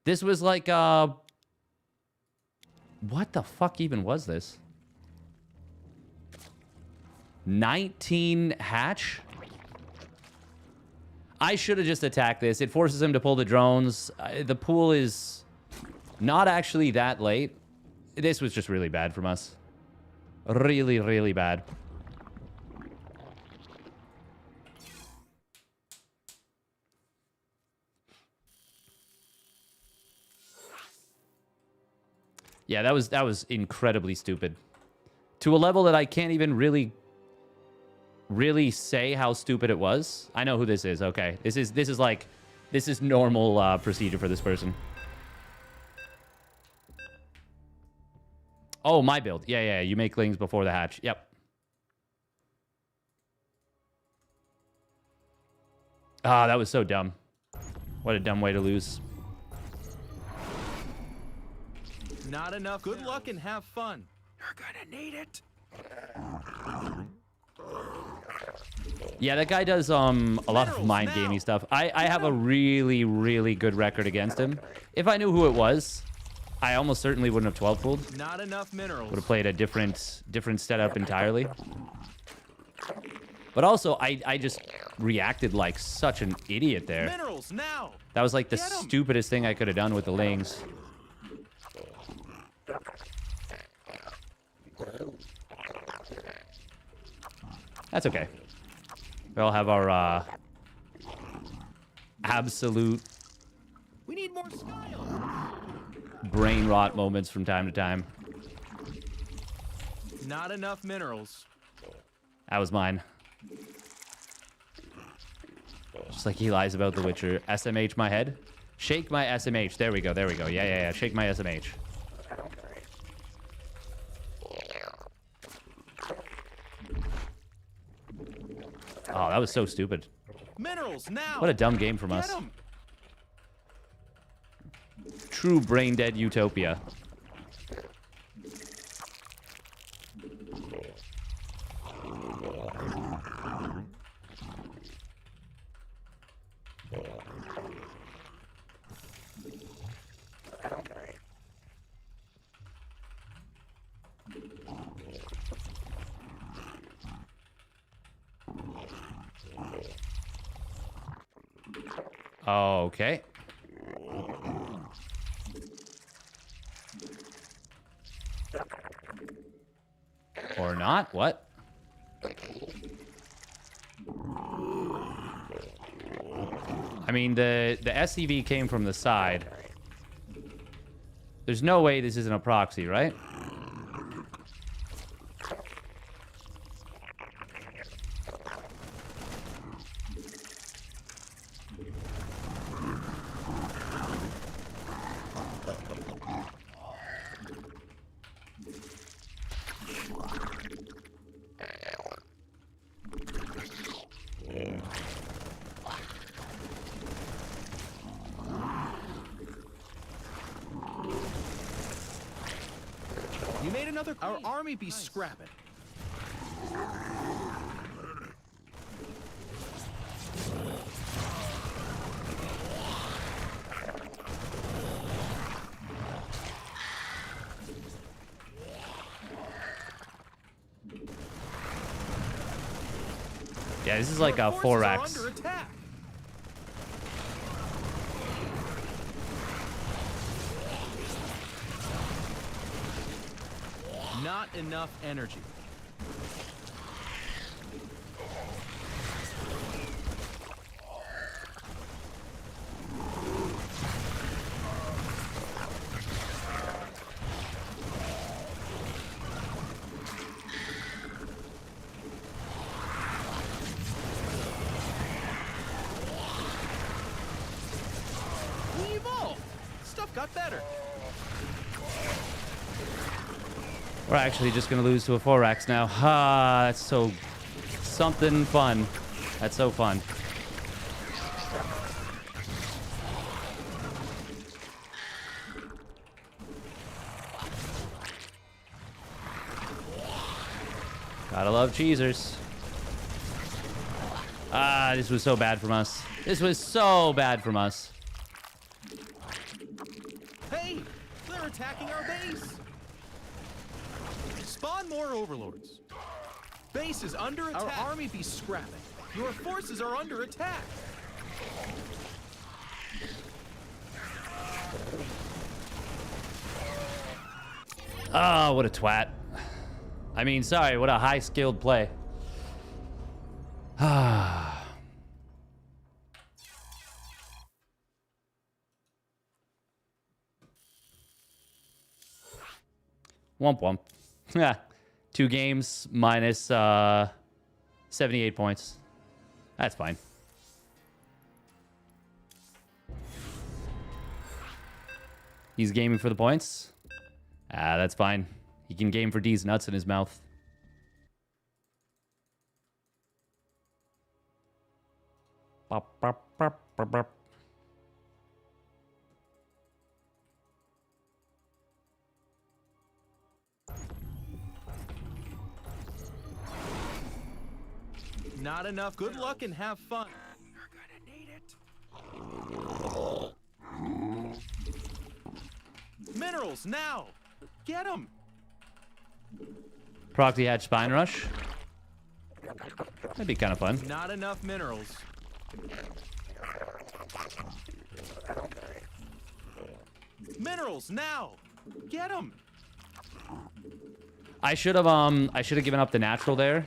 This was like, what the fuck even was this? 19 hatch? I should have just attacked this. It forces him to pull the drones. The pool is not actually that late. This was just really bad from us. Really, really bad. Yeah, that was incredibly stupid. To a level that I can't even really say how stupid it was. I know who this is. Okay. This is normal procedure for this person. Oh, my build. Yeah. You make lings before the hatch. Yep. Ah, that was so dumb. What a dumb way to lose. Not enough. Good luck and have fun. You're gonna need it. Yeah, that guy does a lot of mind gamey stuff. I have a really, really good record against him. If I knew who it was, I almost certainly wouldn't have 12 pooled. Not enough minerals. Would have played a different setup entirely. But also, I just reacted like such an idiot there. Minerals now. That was like the stupidest thing I could have done with the lings. That's okay. We all have our absolute We need more style. brain rot moments from time to time. Not enough minerals. That was mine. Just like he lies about The Witcher. SMH my head. Shake my SMH. There we go. There we go. Yeah. Shake my SMH. Oh, that was so stupid. Minerals now. What a dumb game from us. True brain dead utopia. Okay. Or not? What? I mean, the SCV came from the side. There's no way this isn't a proxy, right? You made another. Our army be scrapping. Yeah, this is like a 4x. Under attack. Not enough energy. We evolved. Stuff got better. We're actually just going to lose to a 4x now. Ah, that's so... something fun. That's so fun. Gotta love cheesers. Ah, this was so bad from us. This was so bad from us. Hey, they're attacking our base. Spawn more overlords. Base is under attack. Our army be scrapping. Your forces are under attack. Oh, what a twat. I mean, sorry, what a high-skilled play. Ah. Womp womp. Yeah. 2 games minus 78 points. That's fine. He's gaming for the points. Ah, that's fine. He can game for D's nuts in his mouth. Bop, bop, bop, bop, bop. Not enough. Good luck and have fun. You're gonna need it. Minerals now. Get them. Proxy Hatch Spine Rush. That'd be kind of fun. Not enough minerals. Minerals now. Get them. I should have given up the natural there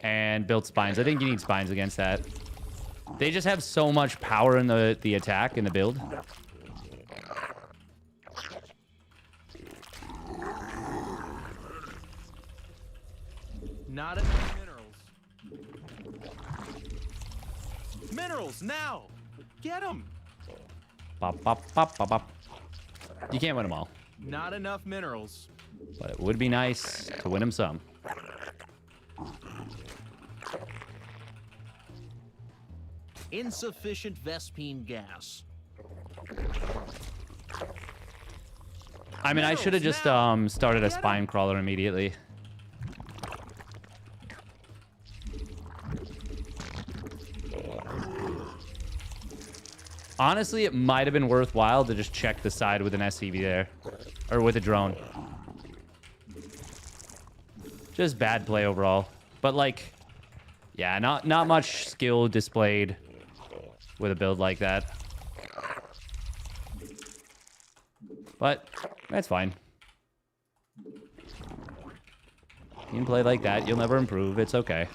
and built spines. I think you need spines against that. They just have so much power in the attack in the build. Not enough minerals. Minerals now. Get them. Bop, bop, bop, bop, bop. You can't win them all, Not enough minerals. but it would be nice to win them some. Insufficient Vespine gas. I mean, I should have just started a spine crawler immediately. Honestly, it might have been worthwhile to just check the side with an SCV there. Or with a drone. Just bad play overall. But, like, yeah, not much skill displayed with a build like that. But that's fine. You can play like that. You'll never improve. It's okay.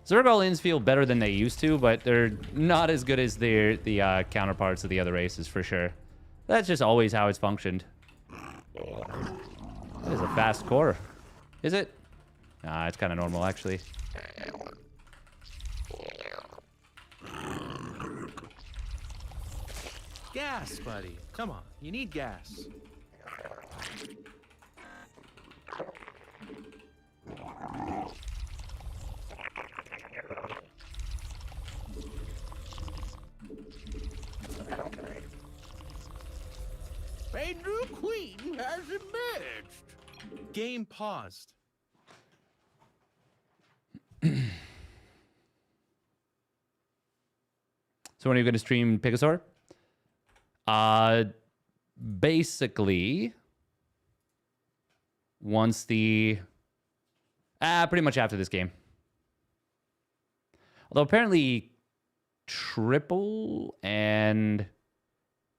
Zerg all-ins feel better than they used to, but they're not as good as the counterparts of the other races, for sure. That's just always how it's functioned. That is a fast core. Is it? Nah, it's kind of normal, actually. Gas, buddy. Come on. You need gas. A new queen has emerged. Game paused. So when are you going to stream Picosaur? Basically, once the... pretty much after this game. Although apparently Triple and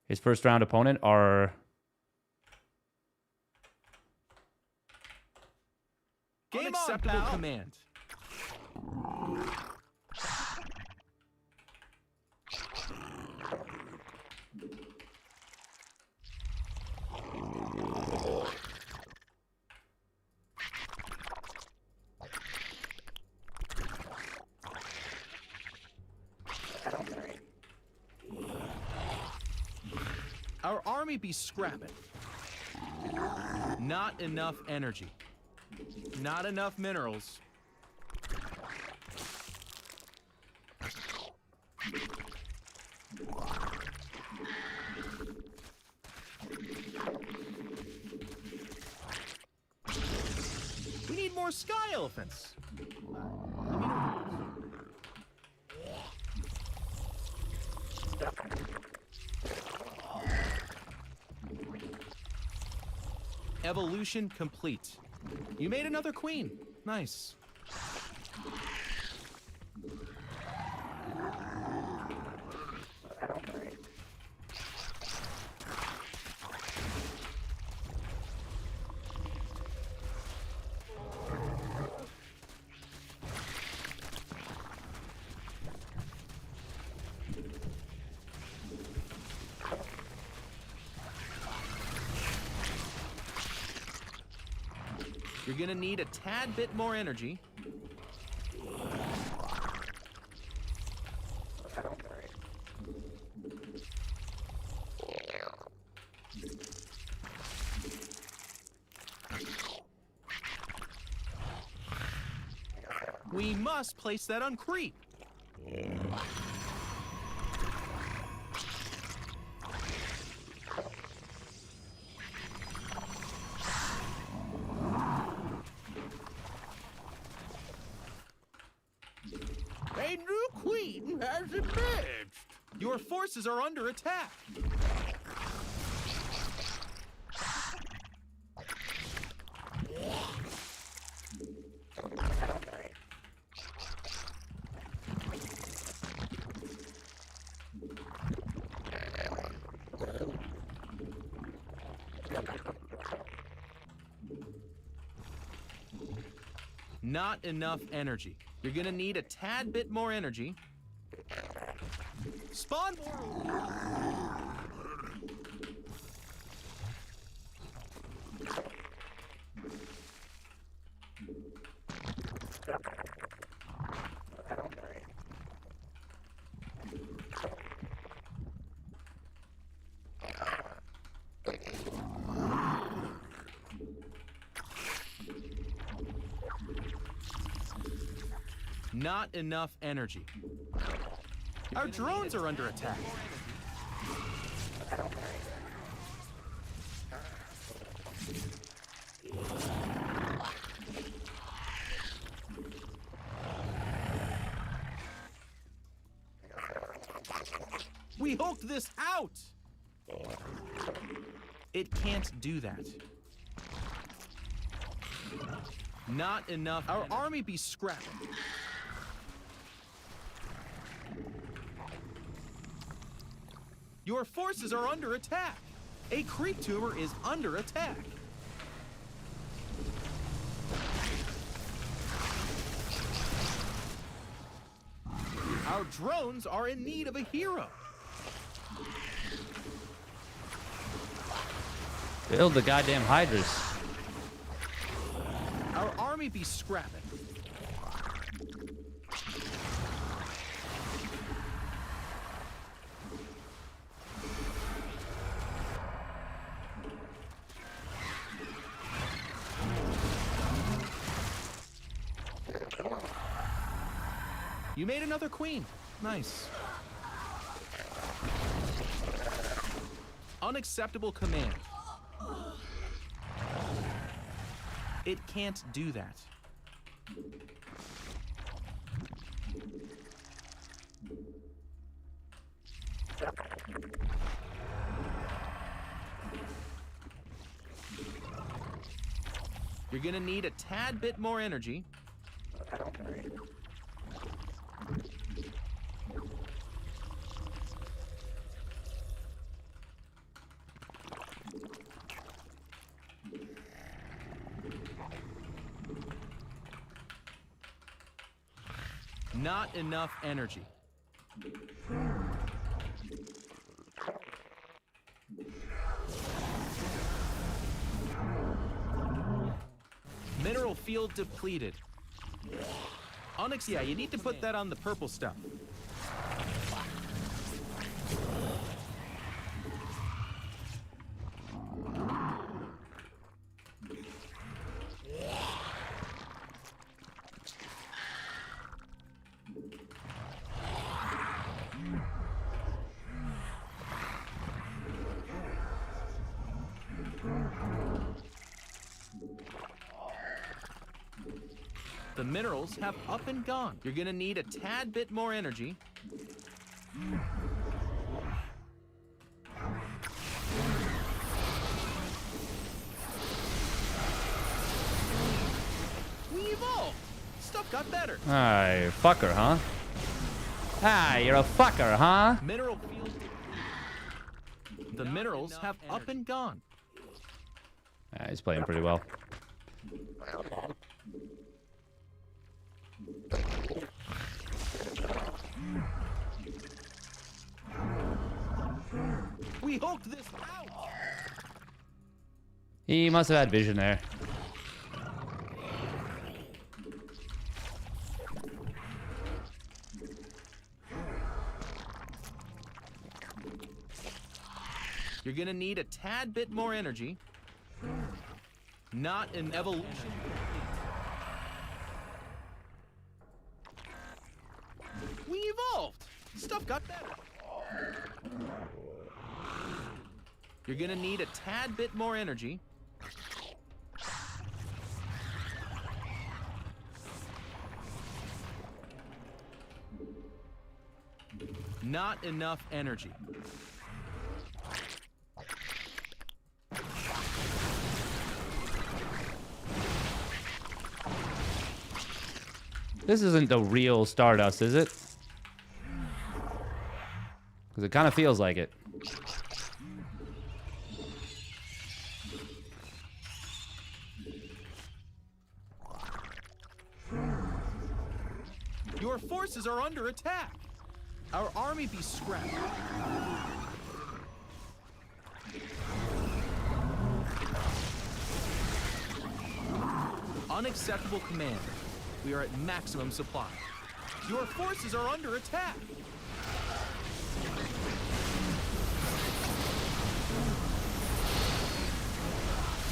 his first round opponent are... Game Unacceptable on, command. Our army be scrapping. Not enough energy. Not enough minerals. We need more sky elephants. Evolution complete. You made another queen. Nice. You're gonna need a tad bit more energy. We must place that on creep. A new queen has emerged. Your forces are under attack. Not enough energy. You're gonna need a tad bit more energy. Spawn more. Not enough energy. Our drones are under attack. We hooked this out! It can't do that. Not enough. Our army be scrapped. Your forces are under attack. A creep tumor is under attack. Our drones are in need of a hero. Build the goddamn hydras. Our army be scrapping. You made another queen. Nice. Unacceptable command. It can't do that. You're gonna need a tad bit more energy. Not enough energy. Mineral field depleted. Onyx, yeah, you need to put that on the purple stuff. The minerals have up and gone. You're gonna need a tad bit more energy. We evolved. Stuff got better. Alright, fucker, huh? Ah, you're a fucker, huh? Mineral field. The minerals have up and gone. He's playing pretty well. We hooked this out. He must have had vision there. You're gonna need a tad bit more energy. Not an evolution. We evolved. Stuff got better. You're gonna need a tad bit more energy. Not enough energy. This isn't the real Stardust, is it? Because it kind of feels like it. Your forces are under attack. Our army be scrapped. Unacceptable command. We are at maximum supply. Your forces are under attack.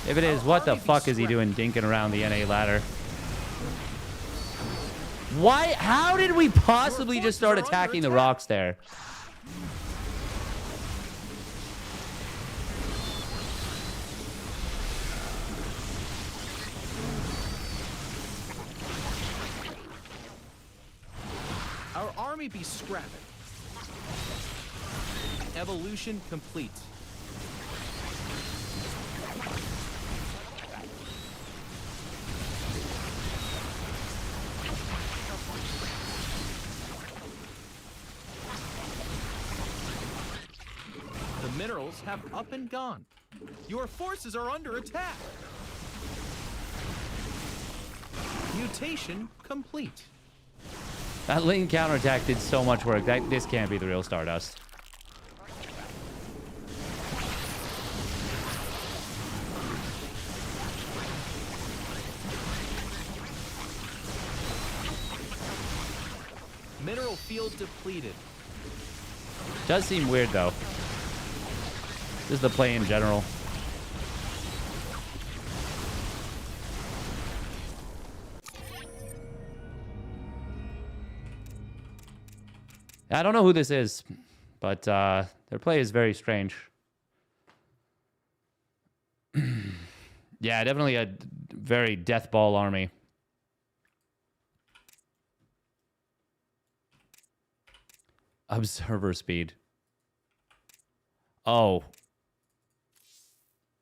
If it is, what the fuck is he doing dinking around the NA ladder? Why? How did we possibly just start attacking the rocks there? Our army be scrapped. Evolution complete. The minerals have up and gone. Your forces are under attack. Mutation complete. That lane counterattack did so much work. This can't be the real Stardust. Mineral field depleted. Does seem weird though. This is the play in general. I don't know who this is, but their play is very strange. Yeah, definitely a very death ball army. Observer speed. Oh.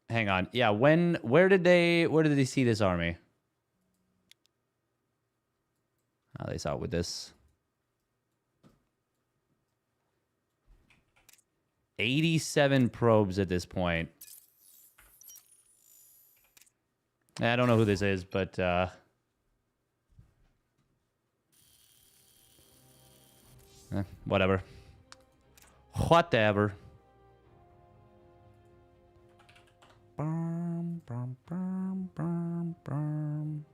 Hang on. Yeah, where did they see this army? Oh, they saw it with this. 87 probes at this point. I don't know who this is, but whatever. Whatever. Bum, bum, bum, bum, bum.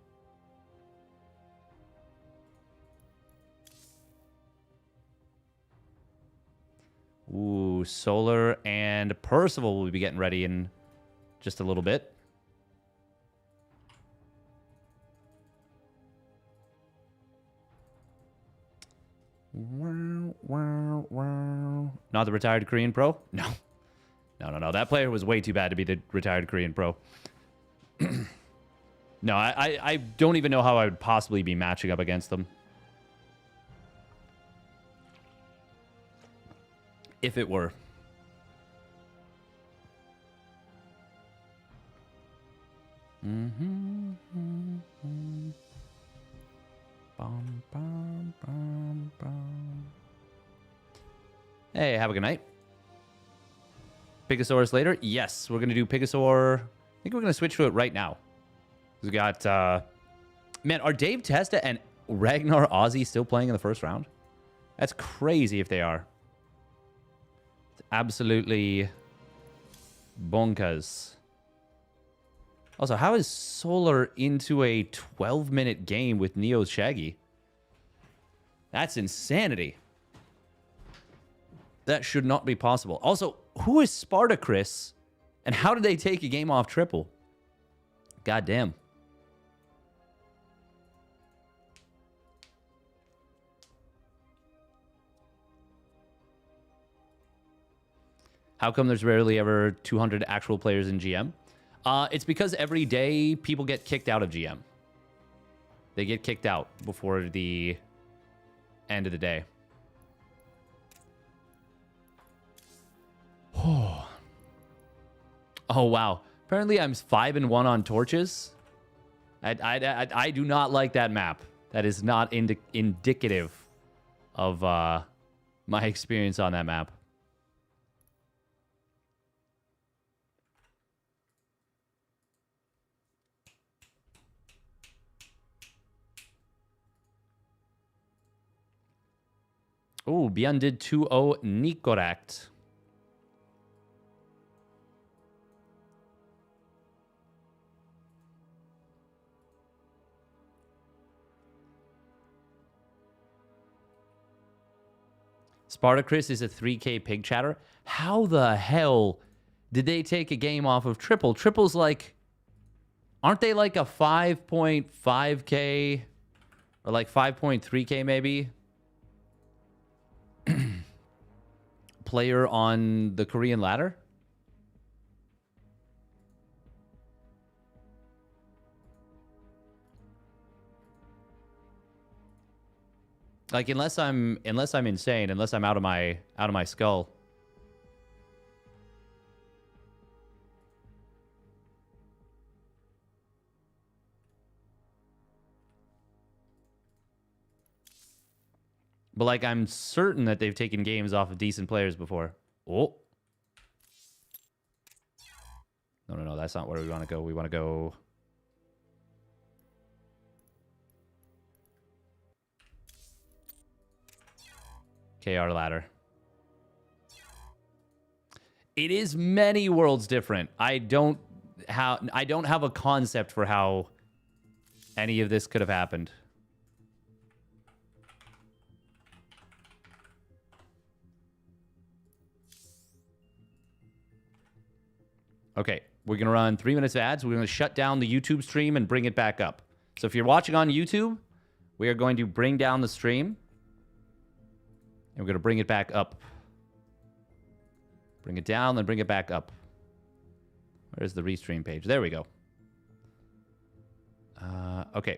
Ooh, Solar and Percival will be getting ready in just a little bit. Wow, wow, wow. Not the retired Korean pro? No. No. That player was way too bad to be the retired Korean pro. No, I don't even know how I would possibly be matching up against them. If it were. Bum, bum, bum, bum. Hey, have a good night. Picosaurus later? Yes, we're going to do Picosaur. I think we're going to switch to it right now. We got... Man, are Dave Testa and Ragnar Ozzy still playing in the first round? That's crazy if they are. It's absolutely bonkers. Also, how is Solar into a 12-minute game with Neo's Shaggy? That's insanity. That should not be possible. Also, who is Spartacus? And how did they take a game off triple? God damn. How come there's rarely ever 200 actual players in GM? It's because every day people get kicked out of GM. They get kicked out before the end of the day. Oh, wow. Apparently I'm 5-1 on torches. I do not like that map. That is not indicative of my experience on that map. Oh, Bian did 2-0 Nicorrect. Spartacus is a 3K pig chatter. How the hell did they take a game off of triple? Triple's like... Aren't they like a 5.5K? Or like 5.3K maybe? Player on the Korean ladder? Like unless I'm insane, unless I'm out of my skull. But like I'm certain that they've taken games off of decent players before. Oh. No, that's not where we want to go. We want to go KR ladder. It is many worlds different. I don't have a concept for how any of this could have happened. Okay, we're going to run 3 minutes of ads. We're going to shut down the YouTube stream and bring it back up. So if you're watching on YouTube, we are going to bring down the stream. And we're going to bring it back up. Bring it down, then bring it back up. Where's the restream page? There we go. Okay.